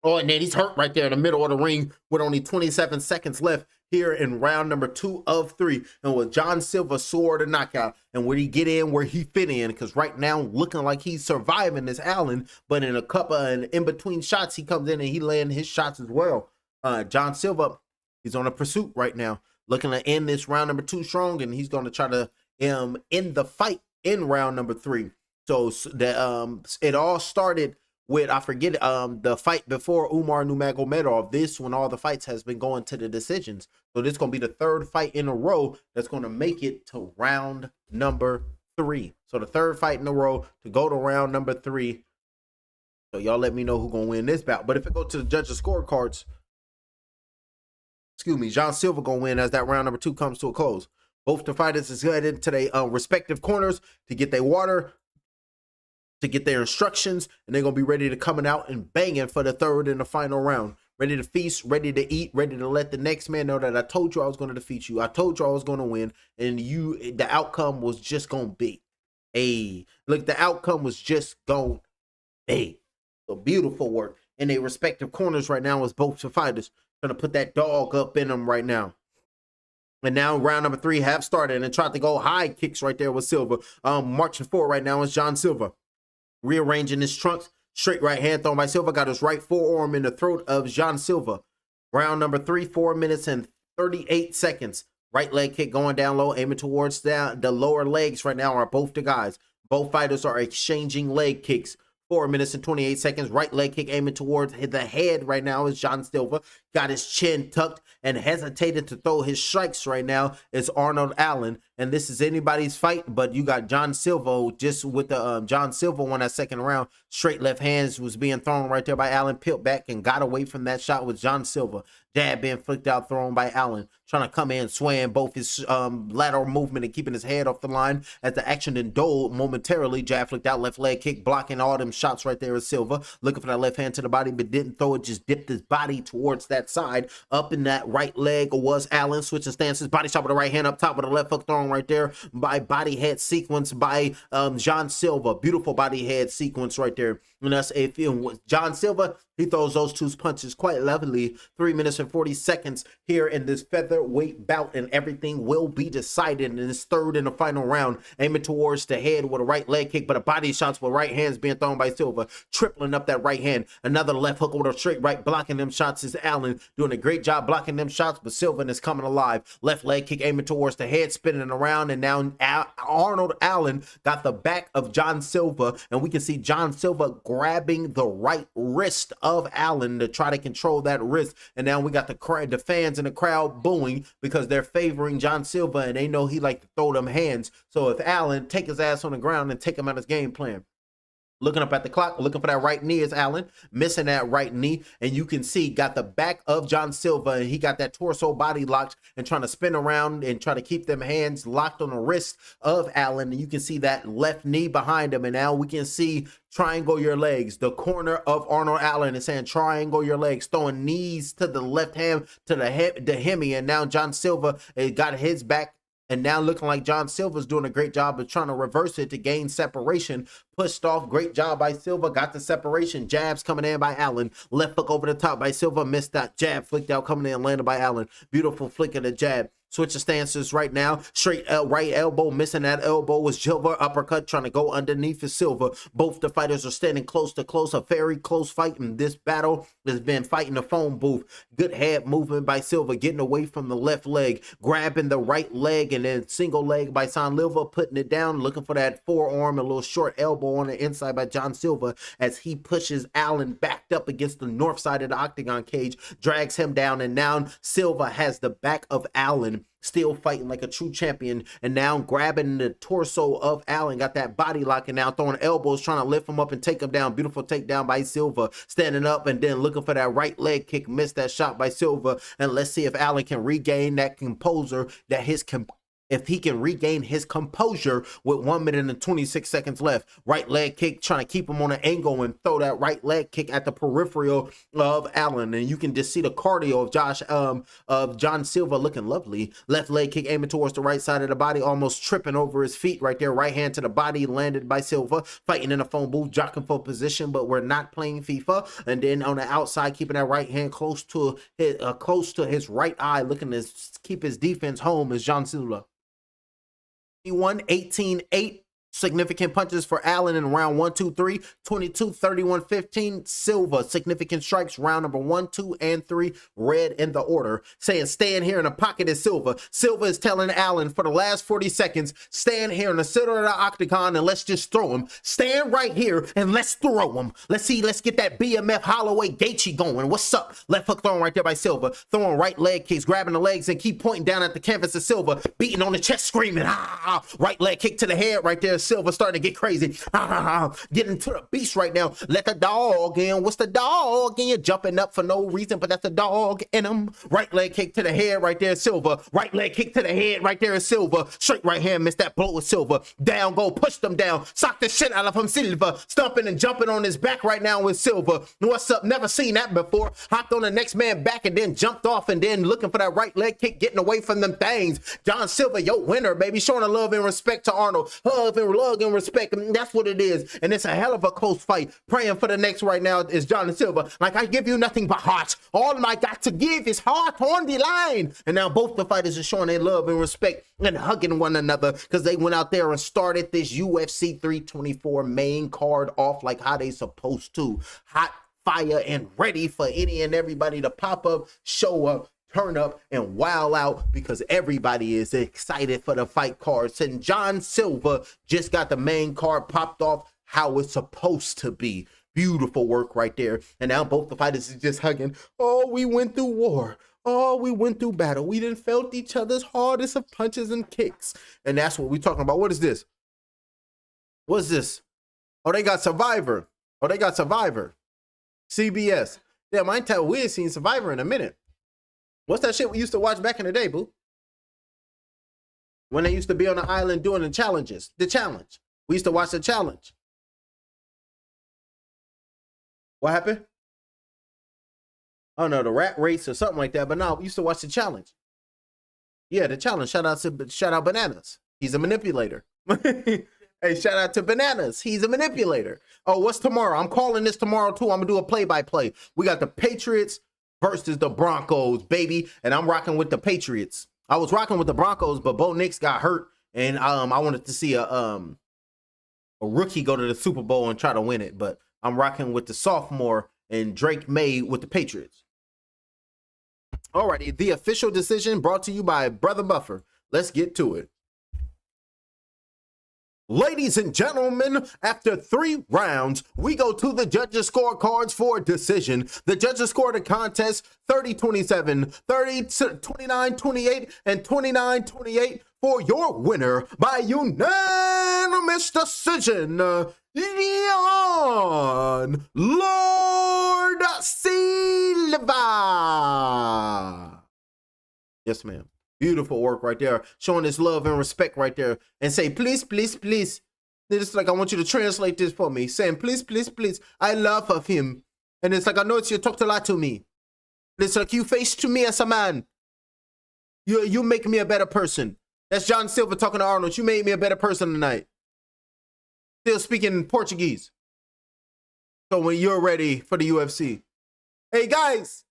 Oh, and then he's hurt right there in the middle of the ring with only 27 seconds left here in round number 2 of 3. And with John Silva sword a knockout, and would he get in where he fit in? Because right now, looking like he's surviving this Allen, but in a couple and in between shots, he comes in and he lands his shots as well. John Silva, he's on a pursuit right now, looking to end this round number 2 strong, and he's going to try to end the fight in round number 3. So it all started with, I forget, the fight before Umar Nurmagomedov. This, when all the fights has been going to the decisions. So this is going to be the 3rd fight in a row that's going to make it to round number 3. So the 3rd fight in a row to go to round number 3 So y'all let me know who gonna win this bout. But if it go to the judges' scorecards, excuse me, John Silver gonna win as that round number 2 comes to a close. Both the fighters is headed to their respective corners to get their water, to get their instructions, and they're gonna be ready to coming out and banging for the third and the final round. Ready to feast, ready to eat, ready to let the next man know that I told you I was going to defeat you. I told you I was going to win, and the outcome was just going to be. Hey, look, the outcome was just going to be. So beautiful work in their respective corners right now as both the fighters trying to put that dog up in them right now. And now round number 3 have started and tried to go high kicks right there with Silva. Marching forward right now is John Silva. Rearranging his trunks. Straight right hand thrown by Silva. Got his right forearm in the throat of John Silva. Round number 3, 4 minutes and 38 seconds. Right leg kick going down low, aiming towards the lower legs right now are both the guys. Both fighters are exchanging leg kicks. 4 minutes and 28 seconds. Right leg kick aiming towards the head right now is John Silva. Got his chin tucked and hesitated to throw his strikes right now is Arnold Allen. And this is anybody's fight, but you got John Silva just with the John Silva won that second round. Straight left hands was being thrown right there by Allen. Peeled back and got away from that shot with John Silva. Jab being flicked out, thrown by Allen. Trying to come in, swaying both his lateral movement and keeping his head off the line as the action indulged momentarily. Jab flicked out, left leg kick, blocking all them shots right there is Silva. Looking for that left hand to the body, but didn't throw it, just dipped his body towards that side. Up in that right leg was Allen, switching stances, body shot with the right hand up top with a left hook thrown right there by body head sequence by John Silva. Beautiful body head sequence right there. And that's if John Silva, he throws those 2 punches quite levelly. 3 minutes and 40 seconds here in this featherweight bout, and everything will be decided in this third and the final round. Aiming towards the head with a right leg kick, but a body shots with right hands being thrown by Silva. Tripling up that right hand. Another left hook with a straight right, blocking them shots is Allen. Doing a great job blocking them shots, but Silva is coming alive. Left leg kick aiming towards the head, spinning around, and now Arnold Allen got the back of John Silva, and we can see John Silva grabbing the right wrist of Allen to try to control that wrist. And now we got the fans in the crowd booing because they're favoring John Silva, and they know he like to throw them hands. So if Allen take his ass on the ground and take him out his game plan. Looking up at the clock, looking for that right knee is Allen, missing that right knee, and you can see got the back of John Silva, and he got that torso body locked and trying to spin around and try to keep them hands locked on the wrist of Allen, and you can see that left knee behind him, and now we can see triangle your legs. The corner of Arnold Allen is saying triangle your legs, throwing knees to the left hand, to the hemi, and now John Silva got his back. And now looking like John Silva's doing a great job of trying to reverse it to gain separation. Pushed off, great job by Silva, got the separation. Jabs coming in by Allen. Left hook over the top by Silva, missed that jab, flicked out, coming in, landed by Allen. Beautiful flick of the jab. Switch of stances right now. Straight right elbow, missing that elbow was Silva. Uppercut trying to go underneath his Silva. Both the fighters are standing close to close. A very close fight in this battle has been fighting the phone booth. Good head movement by Silva, getting away from the left leg, grabbing the right leg, and then single leg by San Silva, putting it down, looking for that forearm, a little short elbow on the inside by John Silva as he pushes Allen backed up against the north side of the octagon cage, drags him down, and now Silva has the back of Allen. Still fighting like a true champion, and now grabbing the torso of Allen, got that body lock, and now throwing elbows, trying to lift him up and take him down. Beautiful takedown by Silva, standing up and then looking for that right leg kick, missed that shot by Silva. And let's see if Allen can regain that composure, if he can regain his composure with 1 minute and 26 seconds left. Right leg kick, trying to keep him on an angle and throw that right leg kick at the peripheral of Allen. And you can just see the cardio of John Silva looking lovely. Left leg kick aiming towards the right side of the body, almost tripping over his feet right there. Right hand to the body, landed by Silva. Fighting in a phone booth, jockeying for position, but we're not playing FIFA. And then on the outside, keeping that right hand close to his right eye, looking to keep his defense home is John Silva. 18-8. Significant punches for Allen in round 1, 2, 3, 22, 31, 15. Silva, significant strikes, round number 1, 2, and 3, red in the order. Saying, stand here in the pocket is Silva. Silva is telling Allen for the last 40 seconds, stand here in the center of the octagon and let's just throw him. Stand right here and let's throw him. Let's get that BMF Holloway Gaethje going. What's up? Left hook thrown right there by Silva. Throwing right leg kicks, grabbing the legs and keep pointing down at the canvas of Silva. Beating on the chest, screaming, ah! Right leg kick to the head right there. Silva starting to get crazy. Getting to the beast right now. Let the dog in. What's the dog in? Jumping up for no reason, but that's the dog in him. Right leg kick to the head right there, Silva. Right leg kick to the head right there is Silva. Straight right hand, missed that blow with Silva. Down, go, push them down. Sock the shit out of him, Silva. Stumping and jumping on his back right now with Silva. What's up? Never seen that before. Hopped on the next man back and then jumped off and then looking for that right leg kick, getting away from them things. John Silva, your winner, baby. Showing a love and respect to Arnold. Love and respect. That's what it is. And it's a hell of a close fight. Praying for the next right now is John Silva. Like, I give you nothing but heart. All I got to give is heart on the line. And now both the fighters are showing their love and respect and hugging one another because they went out there and started this UFC 324 main card off like how they supposed to. Hot, fire, and ready for any and everybody to pop up, show up, turn up, and wow out because everybody is excited for the fight cards. And John Silva just got the main card popped off how it's supposed to be. Beautiful work right there. And now both the fighters is just hugging. Oh, we went through war. Oh, we went through battle. We done felt each other's hardest of punches and kicks. And that's what we're talking about. What is this? What's this? Oh, they got Survivor. Oh, they got Survivor. CBS. Damn, I ain't tell we ain't seen Survivor in a minute. What's that shit we used to watch back in the day, boo? When they used to be on the island doing the challenges. The challenge. We used to watch the challenge. What happened? Oh no, the rat race or something like that. But no, we used to watch the challenge. Yeah, the challenge. Shout out Bananas. He's a manipulator. Hey, shout out to Bananas. He's a manipulator. Oh, what's tomorrow? I'm calling this tomorrow too. I'm gonna do a play-by-play. We got the Patriots versus the Broncos, baby. And I'm rocking with the Patriots. I was rocking with the Broncos, but Bo Nix got hurt. And I wanted to see a rookie go to the Super Bowl and try to win it. But I'm rocking with the sophomore and Drake May with the Patriots. Alrighty, the official decision brought to you by Brother Buffer. Let's get to it. Ladies and gentlemen, after 3 rounds, we go to the judges' scorecards for decision. The judges scored the contest 30-27, 30-29-28, and 29-28 for your winner by unanimous decision, Leon Lord Silva. Yes, ma'am. Beautiful work right there. Showing his love and respect right there. And say, please, please, please. It's like, I want you to translate this for me. Saying, please, please, please. I love of him. And it's like, I know it's you talked a lot to me. It's like, you face to me as a man. You make me a better person. That's John Silva talking to Arnold. You made me a better person tonight. Still speaking Portuguese. So when you're ready for the UFC. Hey, guys.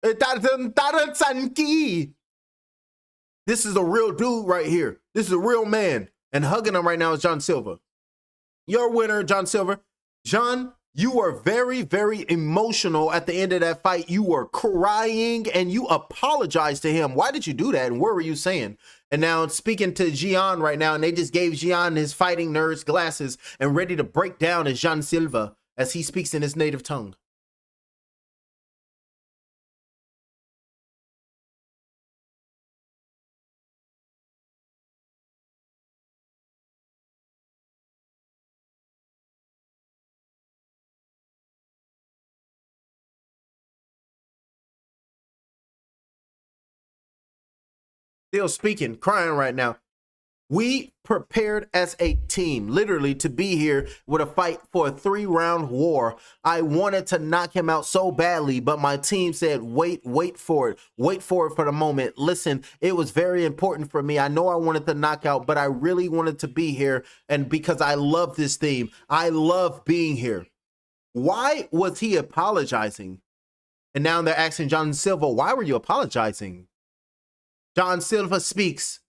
This is a real dude right here. This is a real man. And hugging him right now is John Silva. Your winner, John Silva. John, you were very, very emotional at the end of that fight. You were crying and you apologized to him. Why did you do that? And what were you saying? And now speaking to Gian right now, and they just gave Gian his fighting nerds glasses and ready to break down as John Silva as he speaks in his native tongue. Still speaking, crying right now. We prepared as a team, literally, to be here with a fight for a 3-round war. I wanted to knock him out so badly, but my team said, wait for it. Wait for it for the moment. Listen, it was very important for me. I know I wanted the knockout, but I really wanted to be here. And because I love this team, I love being here. Why was he apologizing? And now they're asking John Silva, why were you apologizing? John Silva speaks.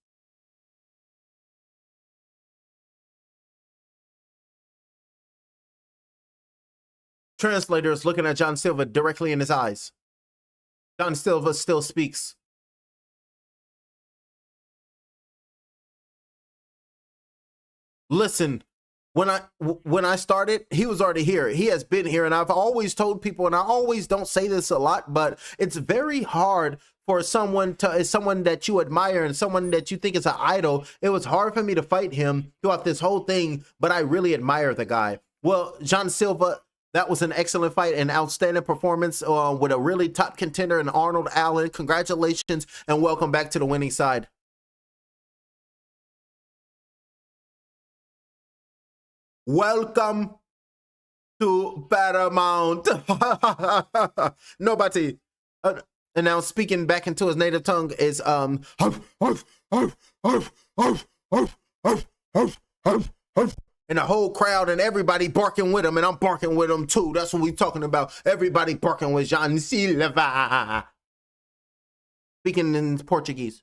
Translator is looking at John Silva directly in his eyes. John Silva still speaks. Listen, when I started, he was already here. He has been here, and I've always told people, and I always don't say this a lot, but it's very hard for someone that you admire and someone that you think is an idol. It was hard for me to fight him throughout this whole thing, but I really admire the guy. Well, John Silva, that was an excellent fight and outstanding performance with a really top contender in Arnold Allen. Congratulations and welcome back to the winning side. Welcome to Paramount. Nobody. And now speaking back into his native tongue is and the whole crowd and everybody barking with him, and I'm barking with him too. That's what we talking about. Everybody barking with John Silva. Speaking in Portuguese.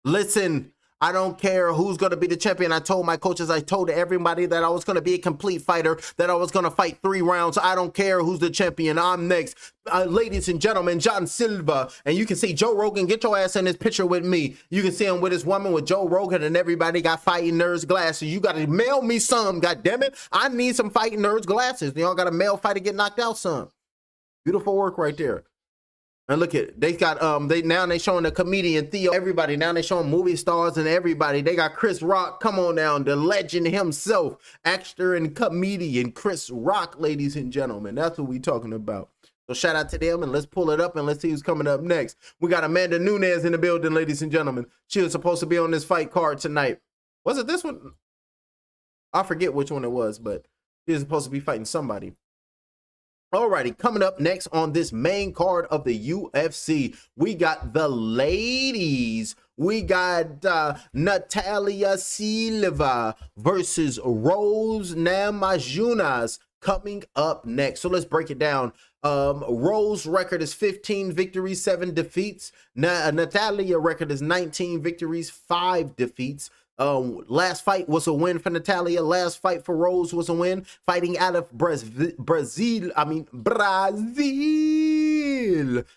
Listen, I don't care who's going to be the champion. I told my coaches, I told everybody that I was going to be a complete fighter, that I was going to fight 3 rounds. I don't care who's the champion. I'm next. Ladies and gentlemen, John Silva. And you can see Joe Rogan. Get your ass in this picture with me. You can see him with his woman, with Joe Rogan, and everybody got fighting nerds glasses. You got to mail me some, goddammit. I need some fighting nerds glasses. Y'all got a male fighter get knocked out some. Beautiful work right there. And look at, they got they showing the comedian Theo, everybody. Now they showing movie stars and everybody. They got Chris Rock, come on down, the legend himself, actor and comedian Chris Rock, ladies and gentlemen. That's what we talking about. So shout out to them, and let's pull it up and let's see who's coming up next. We got Amanda Nunes in the building, ladies and gentlemen. She was supposed to be on this fight card tonight. Was it this one? I forget which one it was, but she was supposed to be fighting somebody. Alrighty, coming up next on this main card of the UFC, we got the ladies. We got Natalia Silva versus Rose Namajunas coming up next. So let's break it down. Rose record is 15 victories, 7 defeats. Natalia record is 19 victories, 5 defeats. Last fight was a win for Natalia. Last fight for Rose was a win. Fighting out of Brazil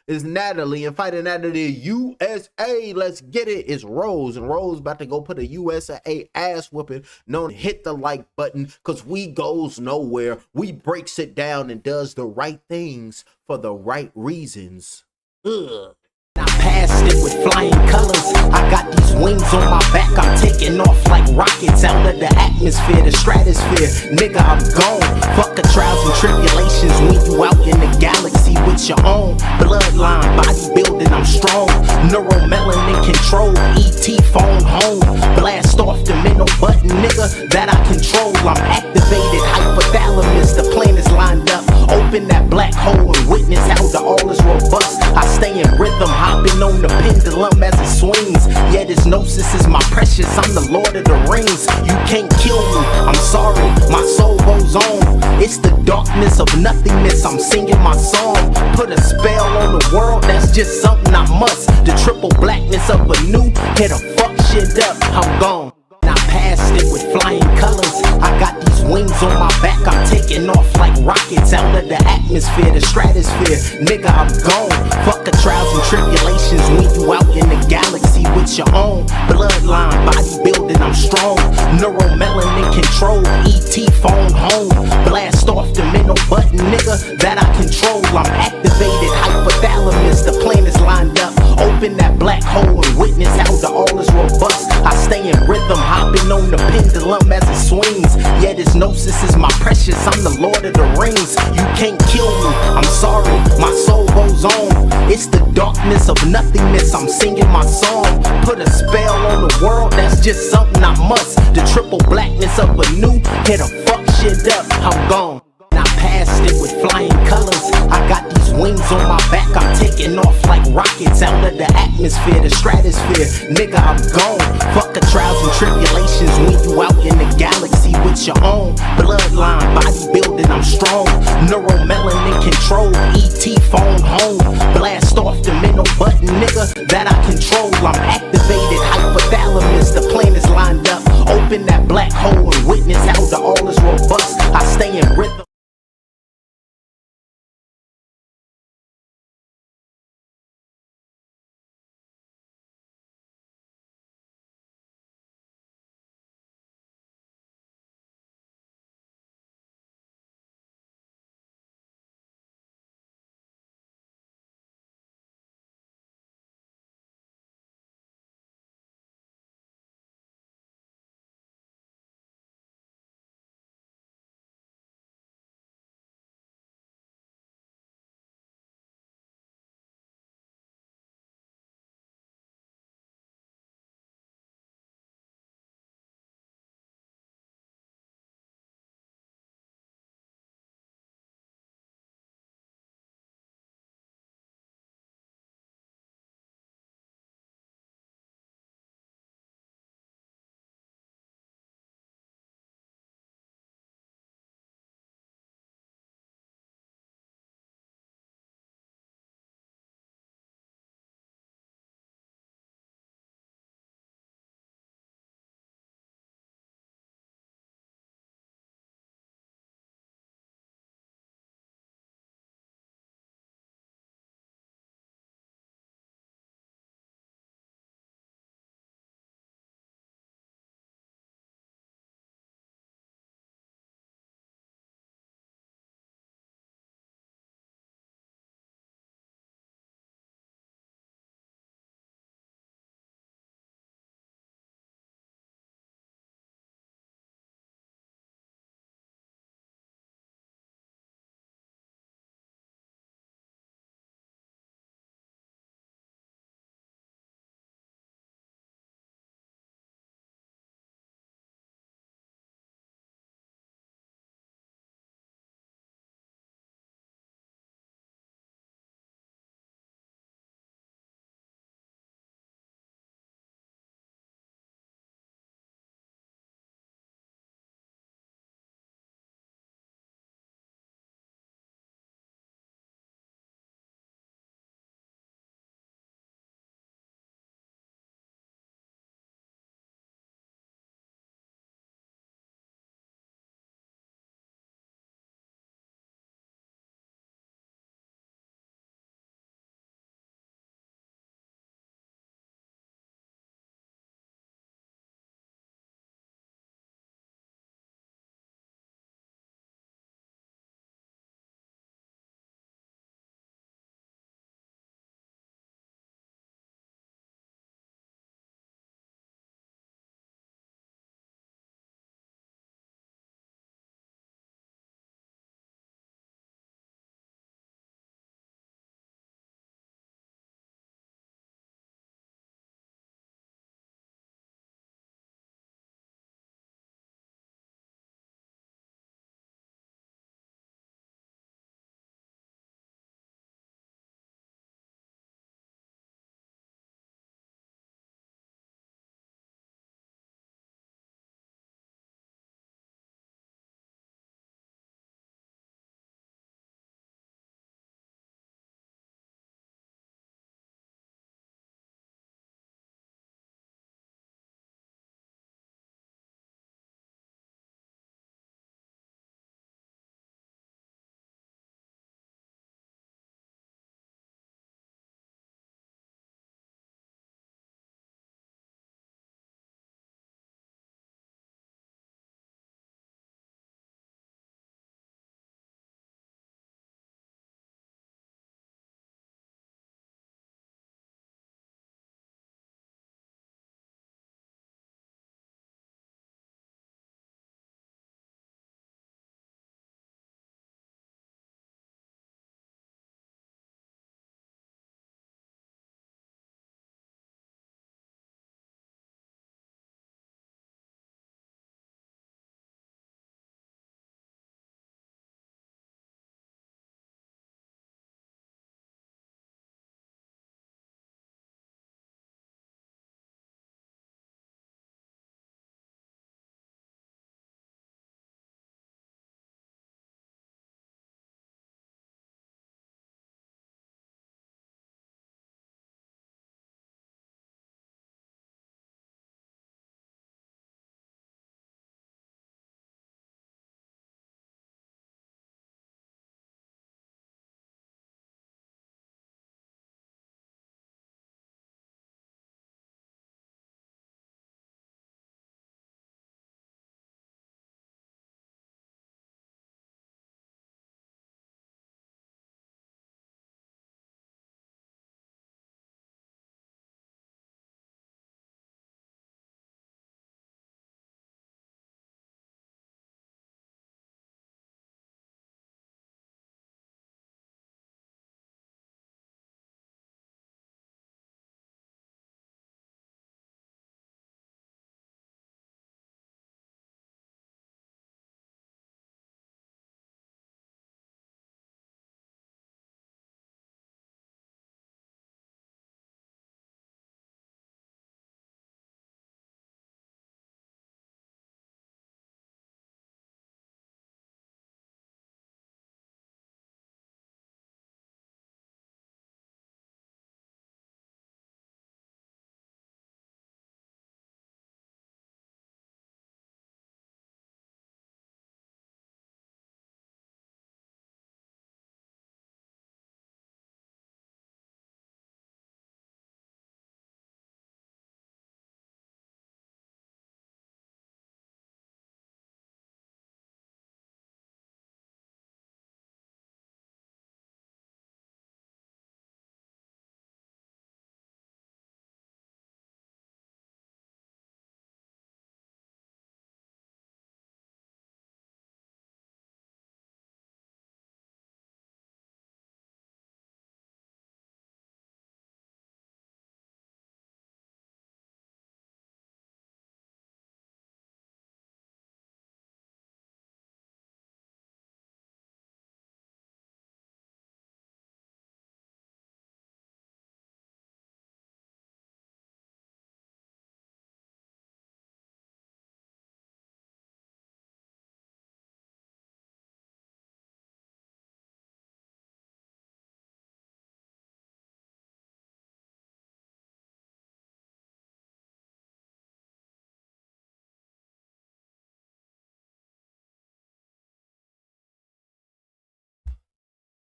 is Natalie, and fighting out of the USA, let's get it, is Rose. And Rose about to go put a USA ass whooping. No, hit the like button, because we goes nowhere. We breaks it down and does the right things for the right reasons. Ugh. I passed it with flying colors. I got these wings on my back. I'm taking off like rockets out of the atmosphere, the stratosphere. Nigga, I'm gone. Fuck the trials and tribulations when you out in the galaxy with your own bloodline. Bodybuilding, I'm strong. Neuromelanin control. ET phone home. Blast off the middle button, nigga, that I control. I'm activated. Hypothalamus. The plan is lined up. Open that black hole and witness how the all is robust. I stay in rhythm, hopping on the pendulum as it swings. Yeah, this gnosis is my precious. I'm the Lord of the Rings. You can't kill me. I'm sorry, my soul goes on. It's the darkness of nothingness. I'm singing my song. Put a spell on the world. That's just something I must. The triple blackness of a new. Hit a fuck shit up. I'm gone. I passed it with flying colors. I got these wings on my back. I'm taking off like rockets out of the atmosphere, the stratosphere. Nigga, I'm gone. Fuck the trials and tribulations when you out in the galaxy with your own bloodline. Bodybuilding, I'm strong. Neuromelanin control. ET phone home. Blast off the middle button, nigga, that I control. I'm activated. Hypothalamus. The plan is lined up. Open that black hole and witness how the all is robust. I stay in rhythm, hopping on the pendulum as it swings. Yeah, this gnosis is my precious. I'm the Lord of the Rings. You can't kill me. I'm sorry, my soul goes on. It's the darkness of nothingness. I'm singing my song. Put a spell on the world. That's just something I must. The triple blackness of a new. Hit a fuck shit up. I'm gone. I passed it with flying colors. I got these wings on my back. I'm taking off like rockets out of the atmosphere, the stratosphere. Nigga, I'm gone. Fuck the trials and tribulations when you out in the galaxy with your own bloodline. Bodybuilding, I'm strong. Neuromelanin control. ET phone home. Blast off the middle button, nigga, that I control. I'm activated. Hypothalamus. The plan is lined up. Open that black hole and witness how the all is robust. I stay in rhythm.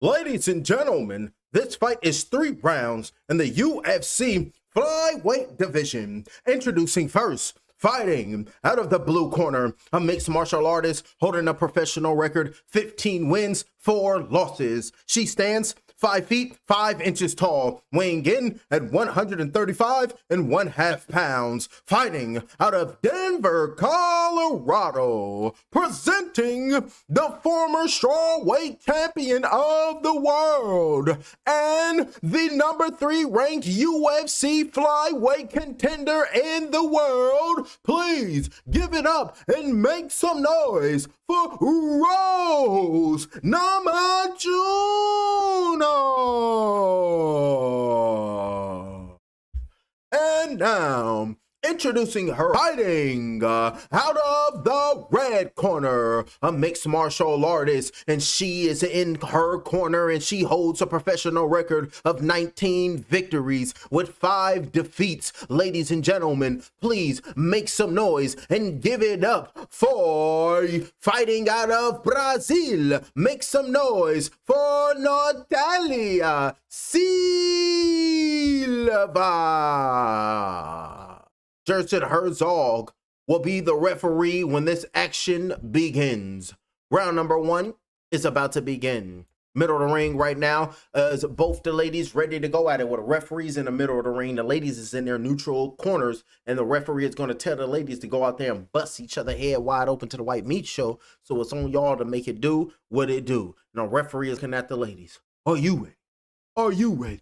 Ladies and gentlemen, this fight is 3 rounds in the UFC flyweight division. Introducing first, fighting out of the blue corner, a mixed martial artist holding a professional record, 15 wins, 4 losses. She stands 5 feet 5 inches tall, weighing in at 135 1/2 pounds, fighting out of Denver, Colorado, presenting the former strawweight champion of the world and the number 3 ranked UFC flyweight contender in the world. Please give it up and make some noise for Rose Namajunas. And now, introducing her, fighting out of the red corner, a mixed martial artist, and she is in her corner, and she holds a professional record of 19 victories with 5 defeats. Ladies and gentlemen, please make some noise and give it up for fighting out of Brazil. Make some noise for Natalia Silva. Jerson Herzog will be the referee when this action begins. Round number 1 is about to begin. Middle of the ring right now is both the ladies ready to go at it with the referees in the middle of the ring. The ladies is in their neutral corners, and the referee is going to tell the ladies to go out there and bust each other head wide open to the white meat show. So it's on y'all to make it do what it do. And the referee is looking at the ladies. Are you ready? Are you ready?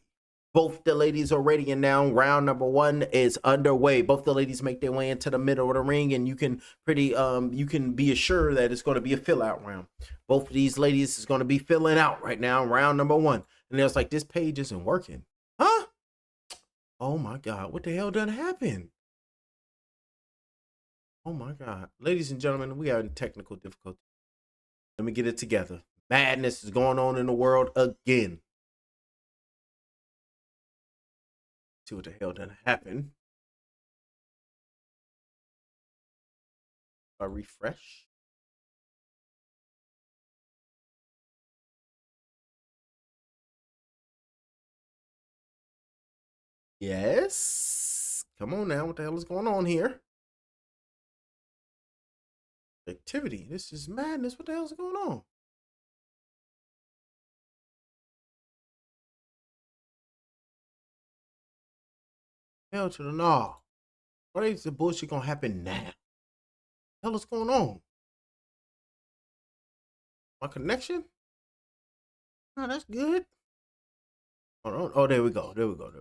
Both the ladies are ready, and now round number 1 is underway. Both the ladies make their way into the middle of the ring, and you can be assured that it's going to be a fill out round. Both of these ladies is going to be filling out right now, round number 1. And it's like, this page isn't working. Huh? Oh my God, what the hell done happen? Oh my God. Ladies and gentlemen, we are in technical difficulty. Let me get it together. Madness is going on in the world again. See what the hell done happen. I refresh. Yes. Come on now. What the hell is going on here? Activity. This is madness. What the hell is going on? Hell to the no. What is the bullshit gonna happen now? What the hell is going on? My connection? Oh, that's good. Oh, there we go. There we go.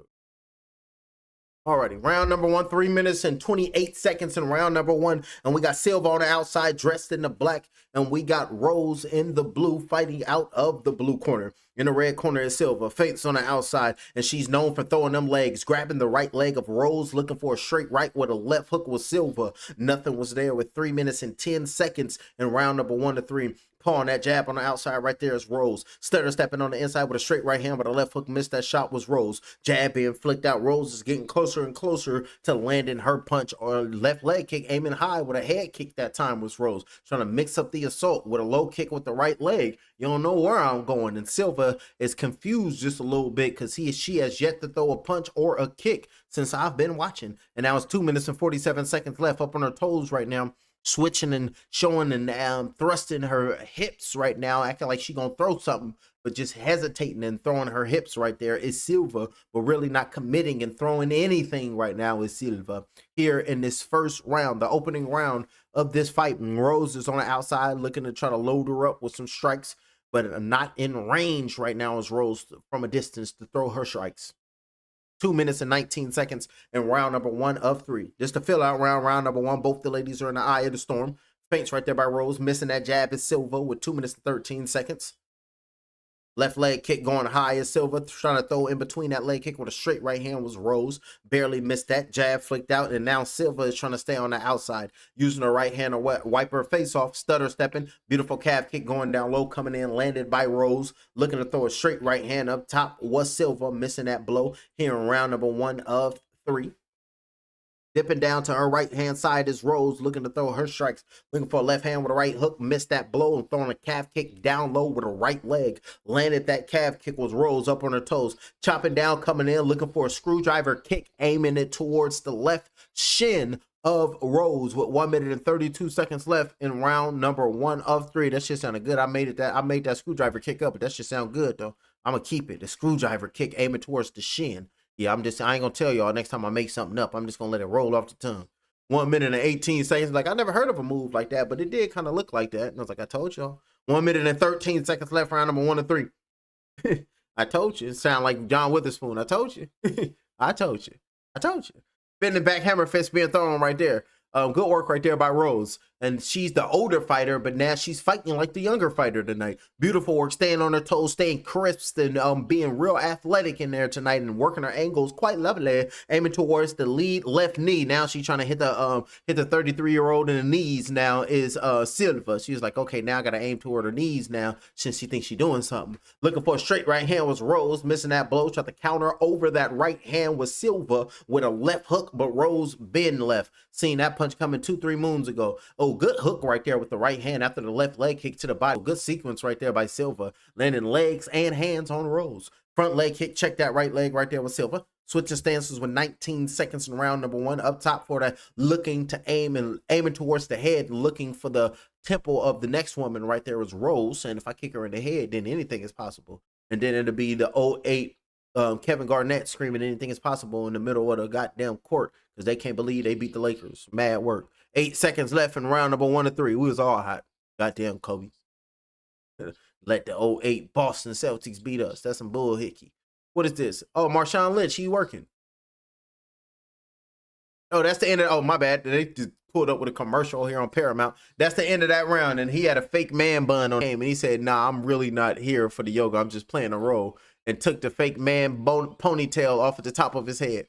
Alrighty, round number 1, 3 minutes and 28 seconds in round number 1. And we got Silva on the outside dressed in the black. And we got Rose in the blue fighting out of the blue corner. In the red corner is Silva, feints on the outside. And she's known for throwing them legs, grabbing the right leg of Rose, looking for a straight right with a left hook with Silva. Nothing was there with 3 minutes and 10 seconds in round number 1 to 3. Paul on that jab on the outside right there is Rose. Stutter stepping on the inside with a straight right hand, but a left hook missed that shot was Rose. Jab being flicked out. Rose is getting closer and closer to landing her punch or left leg kick, aiming high with a head kick that time was Rose. Trying to mix up the assault with a low kick with the right leg. You don't know where I'm going. And Silva is confused just a little bit because she has yet to throw a punch or a kick since I've been watching. And now it's 2 minutes and 47 seconds left, up on her toes right now. Switching and showing and thrusting her hips right now, acting like she gonna throw something, but just hesitating and throwing her hips right there is Silva, but really not committing and throwing anything right now is Silva. Here in this first round, the opening round of this fight, Rose is on the outside looking to try to load her up with some strikes, but not in range right now is Rose from a distance to throw her strikes. 2 minutes and 19 seconds in round number 1 of 3. Just to fill out round number 1, both the ladies are in the eye of the storm. Feints right there by Rose. Missing that jab is Silva with 2 minutes and 13 seconds. Left leg kick going high is Silva, trying to throw in between that leg kick with a straight right hand was Rose. Barely missed that. Jab flicked out, and now Silva is trying to stay on the outside, using her right hand to wipe her face off. Stutter stepping. Beautiful calf kick going down low, coming in, landed by Rose. Looking to throw a straight right hand up top was Silva, missing that blow here in round number 1 of 3. Dipping down to her right hand side is Rose, looking to throw her strikes, looking for a left hand with a right hook, missed that blow and throwing a calf kick down low with a right leg. Landed that calf kick, was Rose up on her toes, chopping down, coming in, looking for a screwdriver kick, aiming it towards the left shin of Rose with 1 minute and 32 seconds left in round number 1 of 3. That shit sounded good. I made that screwdriver kick up, but that shit sound good though. I'm gonna keep it. The screwdriver kick aiming towards the shin. Yeah, I ain't gonna tell y'all next time I make something up. I'm just gonna let it roll off the tongue. 1 minute and 18 seconds. Like, I never heard of a move like that, but it did kind of look like that. And I was like, I told y'all. 1 minute and 13 seconds left, round number 1 of 3. I told you. It sounded like John Witherspoon. I told you. I told you. I told you. Bending back hammer fist being thrown right there. Good work right there by Rose. And she's the older fighter, but now she's fighting like the younger fighter tonight. Beautiful work, staying on her toes, staying crisp, and being real athletic in there tonight, and working her angles quite lovely, aiming towards the lead left knee. Now she's trying to hit the 33-year-old in the knees. Now is Silva. She's like, okay, now I gotta aim toward her knees now, since she thinks she's doing something. Looking for a straight right hand was Rose, missing that blow. Tried to counter over that right hand with Silva with a left hook, but Rose bend left. Seen that punch coming 2-3 moons ago. Oh, good hook right there with the right hand after the left leg kick to the body. Good sequence right there by Silva, landing legs and hands on Rose. Front leg kick, check that right leg right there with Silva. Switching stances with 19 seconds in round number 1. Up top for that, looking to aiming towards the head, looking for the temple of the next woman right there was Rose. And if I kick her in the head, then anything is possible. And then it'll be the 08 Kevin Garnett screaming anything is possible in the middle of the goddamn court because they can't believe they beat the Lakers. Mad work. 8 seconds left in round number 1 of 3. We was all hot. Goddamn Kobe. Let the 08 Boston Celtics beat us. That's some bull hickey. What is this? Oh, Marshawn Lynch. He working. Oh, that's the end of. Oh, my bad. They just pulled up with a commercial here on Paramount. That's the end of that round. And he had a fake man bun on him. And he said, nah, I'm really not here for the yoga. I'm just playing a role. And took the fake man ponytail off at the top of his head.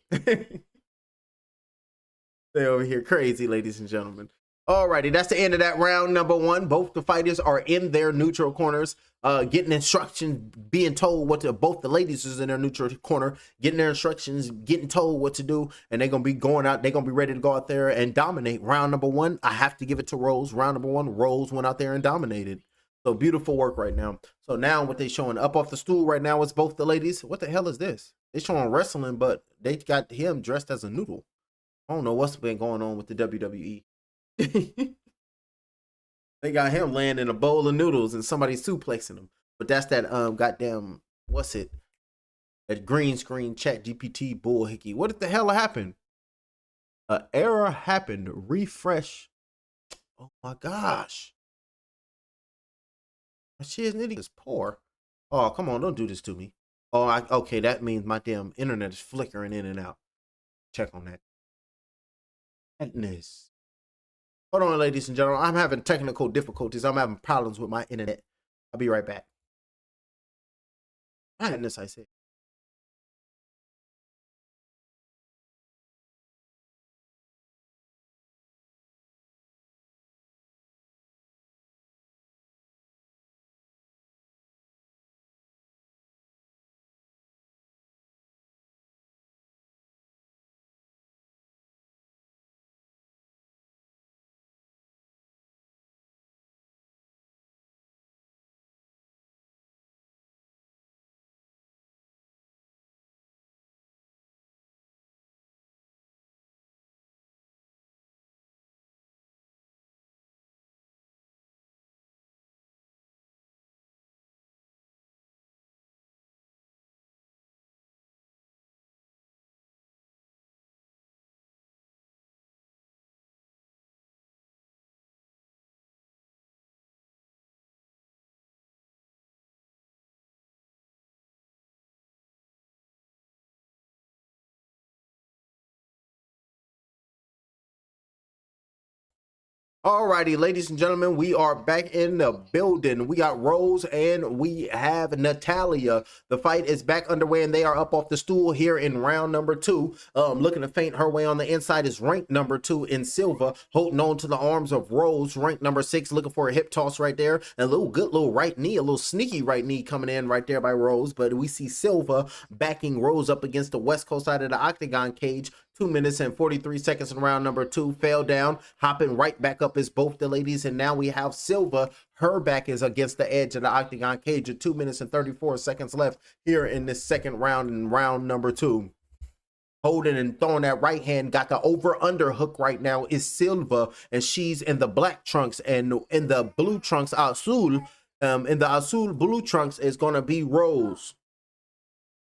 They over here crazy, ladies and gentlemen. Alrighty, that's the end of that round number 1. Both the fighters are in their neutral corners, getting instructions, being told what to. Both the ladies is in their neutral corner, getting their instructions, getting told what to do, and they're gonna be going out. They're gonna be ready to go out there and dominate. Round number 1, I have to give it to Rose. Round number 1, Rose went out there and dominated. So beautiful work right now. So now what they showing up off the stool right now is both the ladies. What the hell is this? They showing wrestling, but they got him dressed as a noodle. I don't know what's been going on with the WWE. They got him laying in a bowl of noodles and somebody suplexing him. But that's that goddamn, what's it? That green screen chat GPT bull hickey. What the hell happened? An error happened. Refresh. Oh my gosh. Shit, nitty is poor. Oh, come on, don't do this to me. Oh, okay, that means my damn internet is flickering in and out. Check on that. Madness. Hold on, ladies and gentlemen. I'm having technical difficulties. I'm having problems with my internet. I'll be right back. Madness, I said. Alrighty, ladies and gentlemen, we are back in the building. We got Rose and we have Natalia. The fight is back underway and they are up off the stool here in round number 2. Looking to feint her way on the inside is ranked number 2 in Silva, holding on to the arms of Rose, ranked number 6, looking for a hip toss right there. And a good little right knee, a little sneaky right knee coming in right there by Rose. But we see Silva backing Rose up against the West Coast side of the octagon cage, 2 minutes and 43 seconds in round number 2. Fell down, hopping right back up as both the ladies. And now we have Silva. Her back is against the edge of the octagon cage with 2 minutes and 34 seconds left here in this second round, in round number 2. Holding and throwing that right hand, got the over-under hook right now is Silva, and she's in the black trunks, and in the blue trunks, Azul, in the Azul blue trunks is going to be Rose.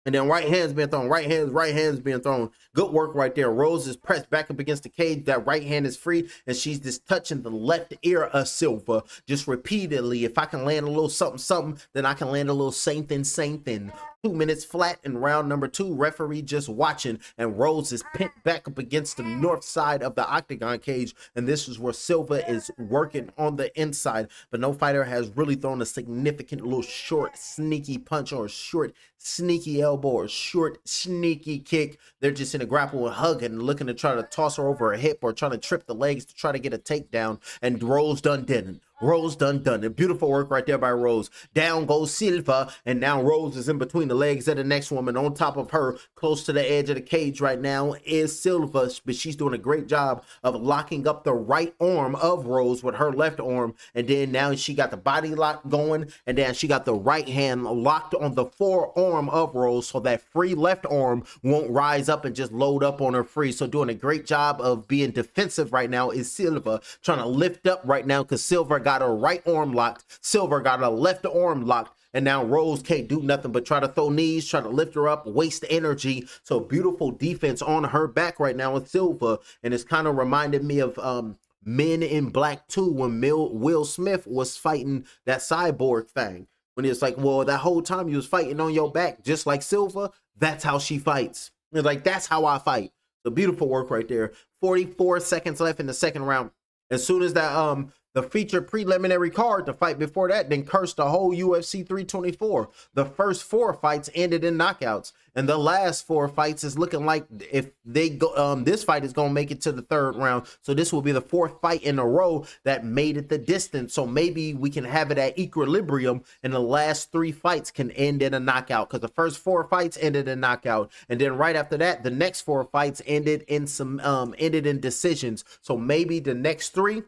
And then right hand's being thrown, right hand's being thrown. Good work right there. Rose is pressed back up against the cage. That right hand is free, and she's just touching the left ear of Silva just repeatedly. If I can land a little something, then I can land a little same thing. 2 minutes flat in round number 2. Referee just watching, and Rose is pinned back up against the north side of the octagon cage, and this is where Silva is working on the inside, but no fighter has really thrown a significant little short sneaky punch or a short sneaky elbow or short sneaky kick. They're just in a grapple and hugging, looking to try to toss her over a hip or trying to trip the legs to try to get a takedown, and Rose didn't. Rose done it. Beautiful work right there by Rose. Down goes Silva, and now Rose is in between the legs of the next woman. On top of her, close to the edge of the cage right now is Silva, but she's doing a great job of locking up the right arm of Rose with her left arm, and then now she got the body lock going, and then she got the right hand locked on the forearm of Rose so that free left arm won't rise up and just load up on her free. So doing a great job of being defensive right now is Silva, trying to lift up right now because Silva got her right arm locked. Silva got her left arm locked. And now Rose can't do nothing but try to throw knees, try to lift her up, waste energy. So beautiful defense on her back right now with Silva. And it's kind of reminded me of Men in Black 2 when Will Smith was fighting that cyborg thing. When it's like, well, that whole time you was fighting on your back, just like Silva, that's how she fights. It's like, that's how I fight. The beautiful work right there. 44 seconds left in the second round. As soon as that the featured preliminary card, the fight before that, then cursed the whole UFC 324. The first 4 fights ended in knockouts, and the last 4 fights is looking like if they go, this fight is gonna make it to the 3rd round. So this will be the 4th fight in a row that made it the distance. So maybe we can have it at equilibrium, and the last 3 fights can end in a knockout, because the first 4 fights ended in knockout, and then right after that, the next 4 fights ended in ended in decisions. So maybe the next 3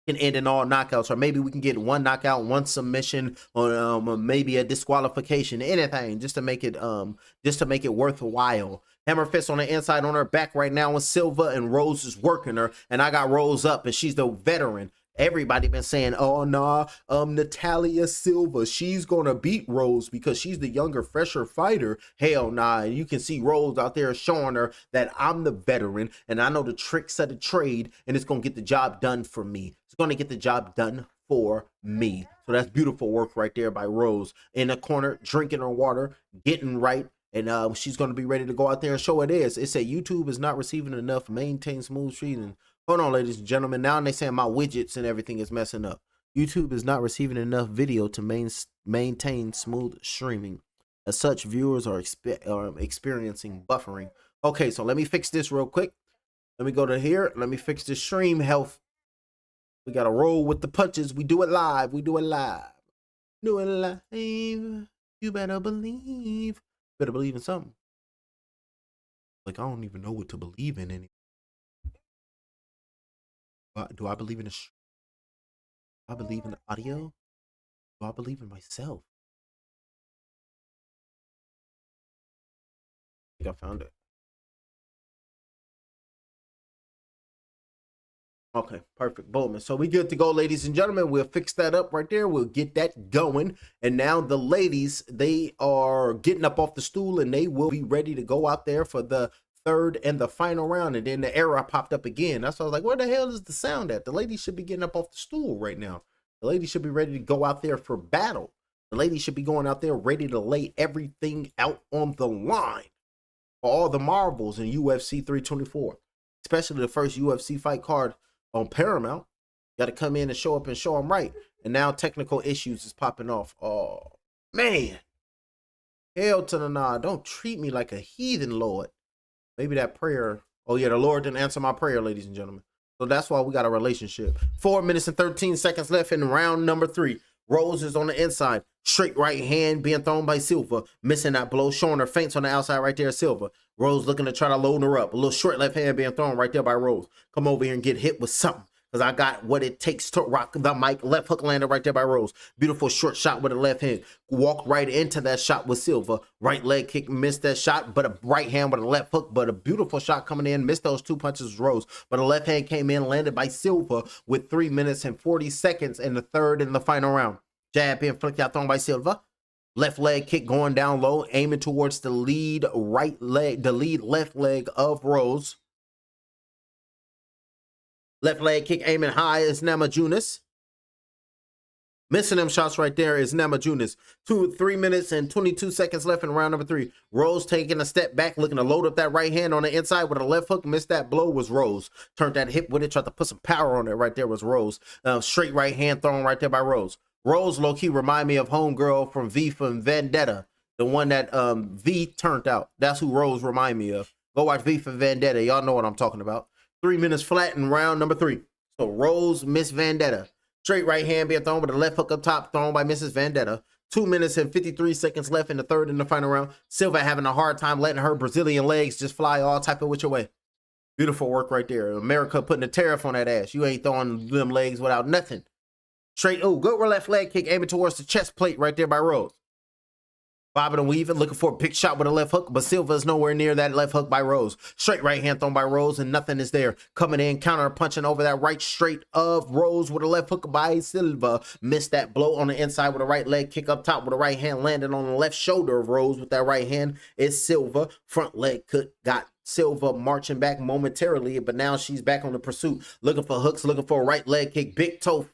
can end in all knockouts, or maybe we can get 1 knockout, 1 submission, or maybe a disqualification, anything just to make it worthwhile. Hammer fist on the inside on her back right now with Silva, and Rose is working her, and I got Rose up, and she's the veteran. Everybody been saying, oh nah, Natalia Silva, she's gonna beat Rose because she's the younger, fresher fighter. Hell nah. And you can see Rose out there showing her that I'm the veteran and I know the tricks of the trade, and it's gonna get the job done for me. It's gonna get the job done for me. So that's beautiful work right there by Rose. In the corner, drinking her water, getting right. And she's going to be ready to go out there and show it is. It said YouTube is not receiving enough maintain smooth streaming. Hold on, ladies and gentlemen. Now they're saying my widgets and everything is messing up. YouTube is not receiving enough video to maintain smooth streaming. As such, viewers are experiencing buffering. Okay, so let me fix this real quick. Let me go to here. Let me fix the stream health. We got to roll with the punches. We do it live. We do it live. Do it live. You better believe. Better believe in something. Like, I don't even know what to believe in anymore. Do I believe in do I believe in the audio? Do I believe in myself? I think I found it. Okay, perfect. Boom. And so we good to go, ladies and gentlemen. We'll fix that up right there. We'll get that going. And now the ladies, they are getting up off the stool and they will be ready to go out there for the 3rd and the final round. And then the error popped up again. That's why I was like, where the hell is the sound at? The ladies should be getting up off the stool right now. The ladies should be ready to go out there for battle. The ladies should be going out there ready to lay everything out on the line for all the marbles in UFC 324, especially the first UFC fight card on Paramount. Got to come in and show up and show them right. And now technical issues is popping off. Oh, man. Hell to the nah. Don't treat me like a heathen, Lord. Maybe that prayer. Oh, yeah, the Lord didn't answer my prayer, ladies and gentlemen. So that's why we got a relationship. 4 minutes and 13 seconds left in round number 3. Rose is on the inside. Straight right hand being thrown by Silva. Missing that blow, showing her feints on the outside right there, Silva. Rose looking to try to load her up. A little short left hand being thrown right there by Rose. Come over here and get hit with something. Because I got what it takes to rock the mic. Left hook landed right there by Rose. Beautiful short shot with a left hand. Walk right into that shot with Silva. Right leg kick, missed that shot, but a right hand with a left hook. But a beautiful shot coming in. Missed those 2 punches with Rose. But a left hand came in, landed by Silva with 3 minutes and 40 seconds in the third and the final round. Jab being flicked out, thrown by Silva. Left leg kick going down low, aiming towards the lead right leg, the lead left leg of Rose. Left leg kick aiming high is Namajunas. Missing them shots right there is Namajunas. 3 minutes and 22 seconds left in round number 3. Rose taking a step back, looking to load up that right hand on the inside with a left hook. Missed that blow was Rose. Turned that hip with it, tried to put some power on it right there was Rose. Straight right hand thrown right there by Rose. Rose low-key remind me of homegirl from V from Vendetta. The one that V turned out. That's who Rose remind me of. Go watch V for Vendetta. Y'all know what I'm talking about. 3 minutes flat in round number 3. So Rose, Miss Vendetta. Straight right hand being thrown with a left hook up top, thrown by Mrs. Vendetta. 2 minutes and 53 seconds left in the third and the final round. Silva having a hard time letting her Brazilian legs just fly all type of which way. Beautiful work right there. America putting a tariff on that ass. You ain't throwing them legs without nothing. Straight, oh, good left leg kick aiming towards the chest plate right there by Rose. Bobbing and weaving, looking for a big shot with a left hook, but Silva is nowhere near that left hook by Rose. Straight right hand thrown by Rose, and nothing is there. Coming in, counter punching over that right straight of Rose with a left hook by Silva. Missed that blow on the inside with a right leg kick up top with a right hand landing on the left shoulder of Rose with that right hand. Is Silva. Front leg could got Silva marching back momentarily, but now she's back on the pursuit, looking for hooks, looking for a right leg kick. Big toe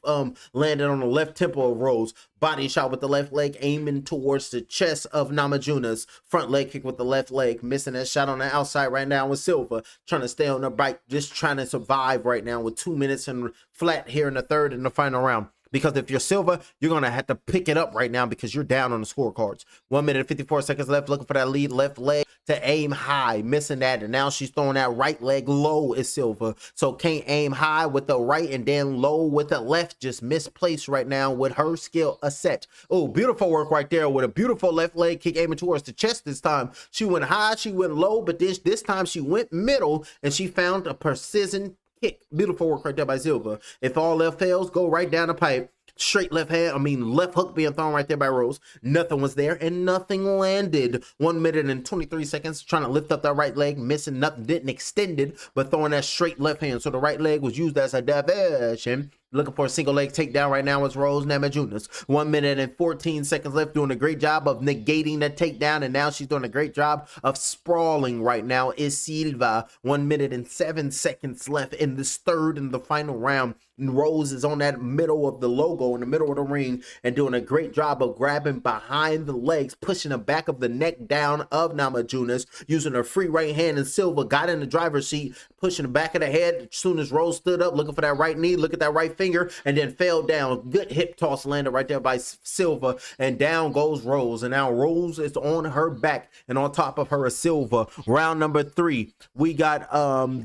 landed on the left temple of Rose. Body shot with the left leg, aiming towards the chest of Namajunas. Front leg kick with the left leg, missing that shot on the outside right now with Silva. Trying to stay on the bike, just trying to survive right now with 2 minutes and flat here in the third and the final round. Because if you're Silva, you're going to have to pick it up right now because you're down on the scorecards. 1 minute and 54 seconds left, looking for that lead left leg to aim high, missing that. And now she's throwing that right leg low is Silva. So can't aim high with the right and then low with the left. Just misplaced right now with her skill a set. Oh, beautiful work right there with a beautiful left leg kick aiming towards the chest this time. She went high, she went low, but this time she went middle and she found a precision kick. Beautiful work right there by Silva. If all else fails, go right down the pipe. Straight left hook being thrown right there by Rose. Nothing was there and nothing landed. 1 minute and 23 seconds trying to lift up that right leg, missing nothing, didn't extend it, but throwing that straight left hand. So the right leg was used as a diversion. Looking for a single leg takedown right now is Rose Namajunas. 1 minute and 14 seconds left, doing a great job of negating the takedown, and now she's doing a great job of sprawling right now is Silva. 1 minute and 7 seconds left in this third and the final round. And Rose is on that middle of the logo in the middle of the ring and doing a great job of grabbing behind the legs, pushing the back of the neck down of Namajunas, using her free right hand, and Silva got in the driver's seat, pushing the back of the head. As soon as Rose stood up, looking for that right knee, look at that right finger, and then fell down. Good hip toss landed right there by Silva, and down goes Rose. And now Rose is on her back, and on top of her is Silva. Round number 3, we got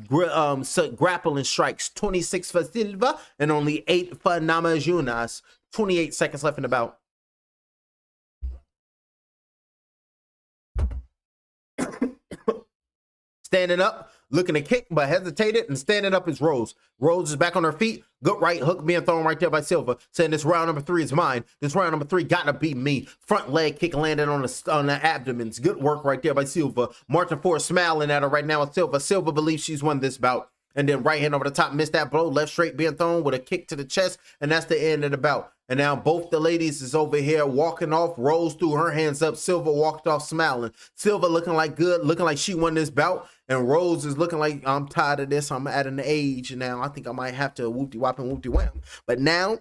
grappling strikes, 26 for Silva and only 8 for Namajunas. 28 seconds left in the bout. Standing up, looking to kick, but hesitated, and standing up is Rose. Rose is back on her feet. Good right hook being thrown right there by Silva, saying this round number 3 is mine. This round number 3 gotta be me. Front leg kick landed on the abdomens. Good work right there by Silva. Marching forward, smiling at her right now with Silva. Silva believes she's won this bout. And then right hand over the top, missed that blow. Left straight being thrown with a kick to the chest. And that's the end of the bout. And now both the ladies is over here walking off. Rose threw her hands up. Silva walked off smiling. Silva looking like good, looking like she won this bout. And Rose is looking like, I'm tired of this. I'm at an age now. I think I might have to whoop-de-wop and whoop-de-wham. But now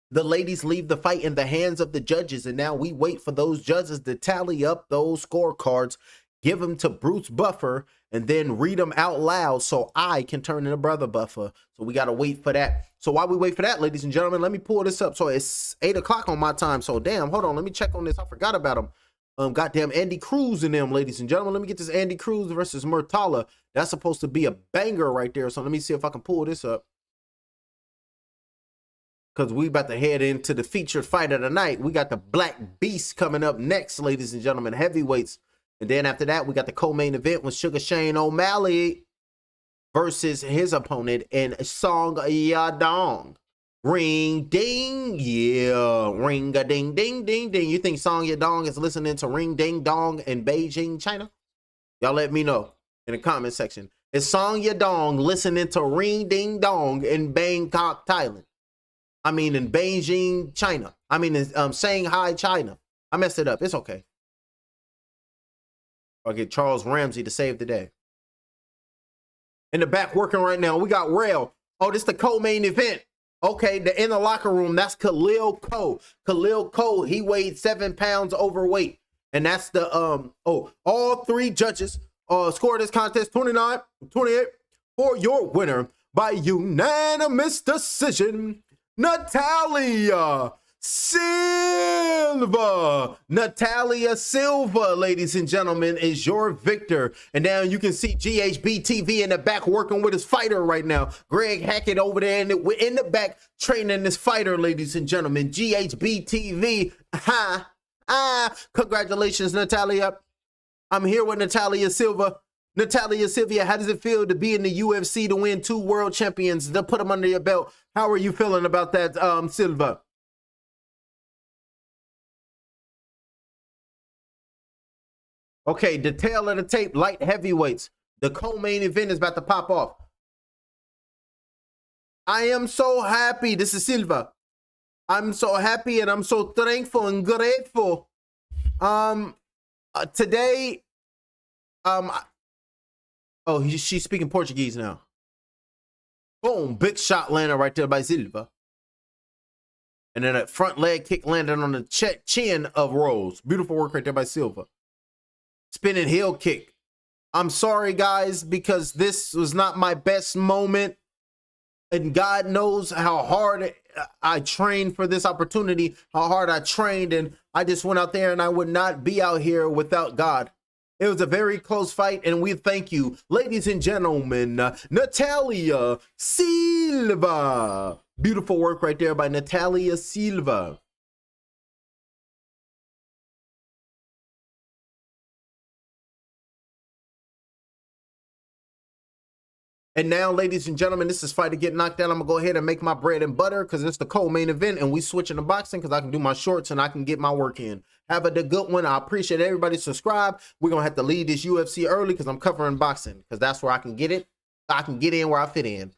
the ladies leave the fight in the hands of the judges. And now we wait for those judges to tally up those scorecards, give them to Bruce Buffer, and then read them out loud so I can turn into Brother Buffer. So we got to wait for that. So while we wait for that, ladies and gentlemen, let me pull this up. So it's 8 o'clock on my time. So damn, hold on. Let me check on this. I forgot about him. Goddamn Andy Cruz in them, ladies and gentlemen. Let me get this Andy Cruz versus Murtala. That's supposed to be a banger right there. So let me see if I can pull this up. because we about to head into the featured fight of the night. We got the Black Beast coming up next, ladies and gentlemen, heavyweights. And then after that, we got the co-main event with Sugar Shane O'Malley versus his opponent in Song Yadong. Ring ding, yeah, ring a ding ding ding ding. You think Song Yadong is listening to Ring Ding Dong in Beijing, China? Y'all let me know in the comment section. Is Song Yadong listening to Ring Ding Dong in Bangkok, Thailand? I mean in Beijing, China. I mean in Shanghai, China. I messed it up. It's okay. I'll get Charles Ramsey to save the day. In the back working right now, we got Rail. Oh, this is the co-main event. Okay, in the locker room, that's Khalil Cole. Khalil Cole, he weighed 7 pounds overweight. And that's the, all three judges scored this contest 29-28 for your winner by unanimous decision, Natalia Silva. Natalia Silva, ladies and gentlemen, is your victor. And now you can see GHB TV in the back working with his fighter right now. Greg Hackett over there in the back training this fighter, ladies and gentlemen. GHB TV. Congratulations, Natalia. I'm here with Natalia Silva. Natalia Silva, how does it feel to be in the UFC, to win 2 world champions, to put them under your belt? How are you feeling about that, Silva? Okay, the tail of the tape, light heavyweights. The co-main event is about to pop off. I am so happy. This is Silva. I'm so happy and I'm so thankful and grateful. Today, she's speaking Portuguese now. Boom, big shot landed right there by Silva. And then a front leg kick landed on the chin of Rose. Beautiful work right there by Silva. Spinning heel kick. I'm sorry, guys, because this was not my best moment. And God knows how hard I trained for this opportunity, how hard I trained. And I just went out there and I would not be out here without God. It was a very close fight, and we thank you, ladies and gentlemen, Natalia Silva. Beautiful work right there by Natalia Silva. And now, ladies and gentlemen, this is fight to get knocked out. I'm going to go ahead and make my bread and butter because it's the co-main event, and we switching to boxing because I can do my shorts and I can get my work in. Have a good one. I appreciate everybody. Subscribe. We're going to have to leave this UFC early because I'm covering boxing because that's where I can get it. I can get in where I fit in.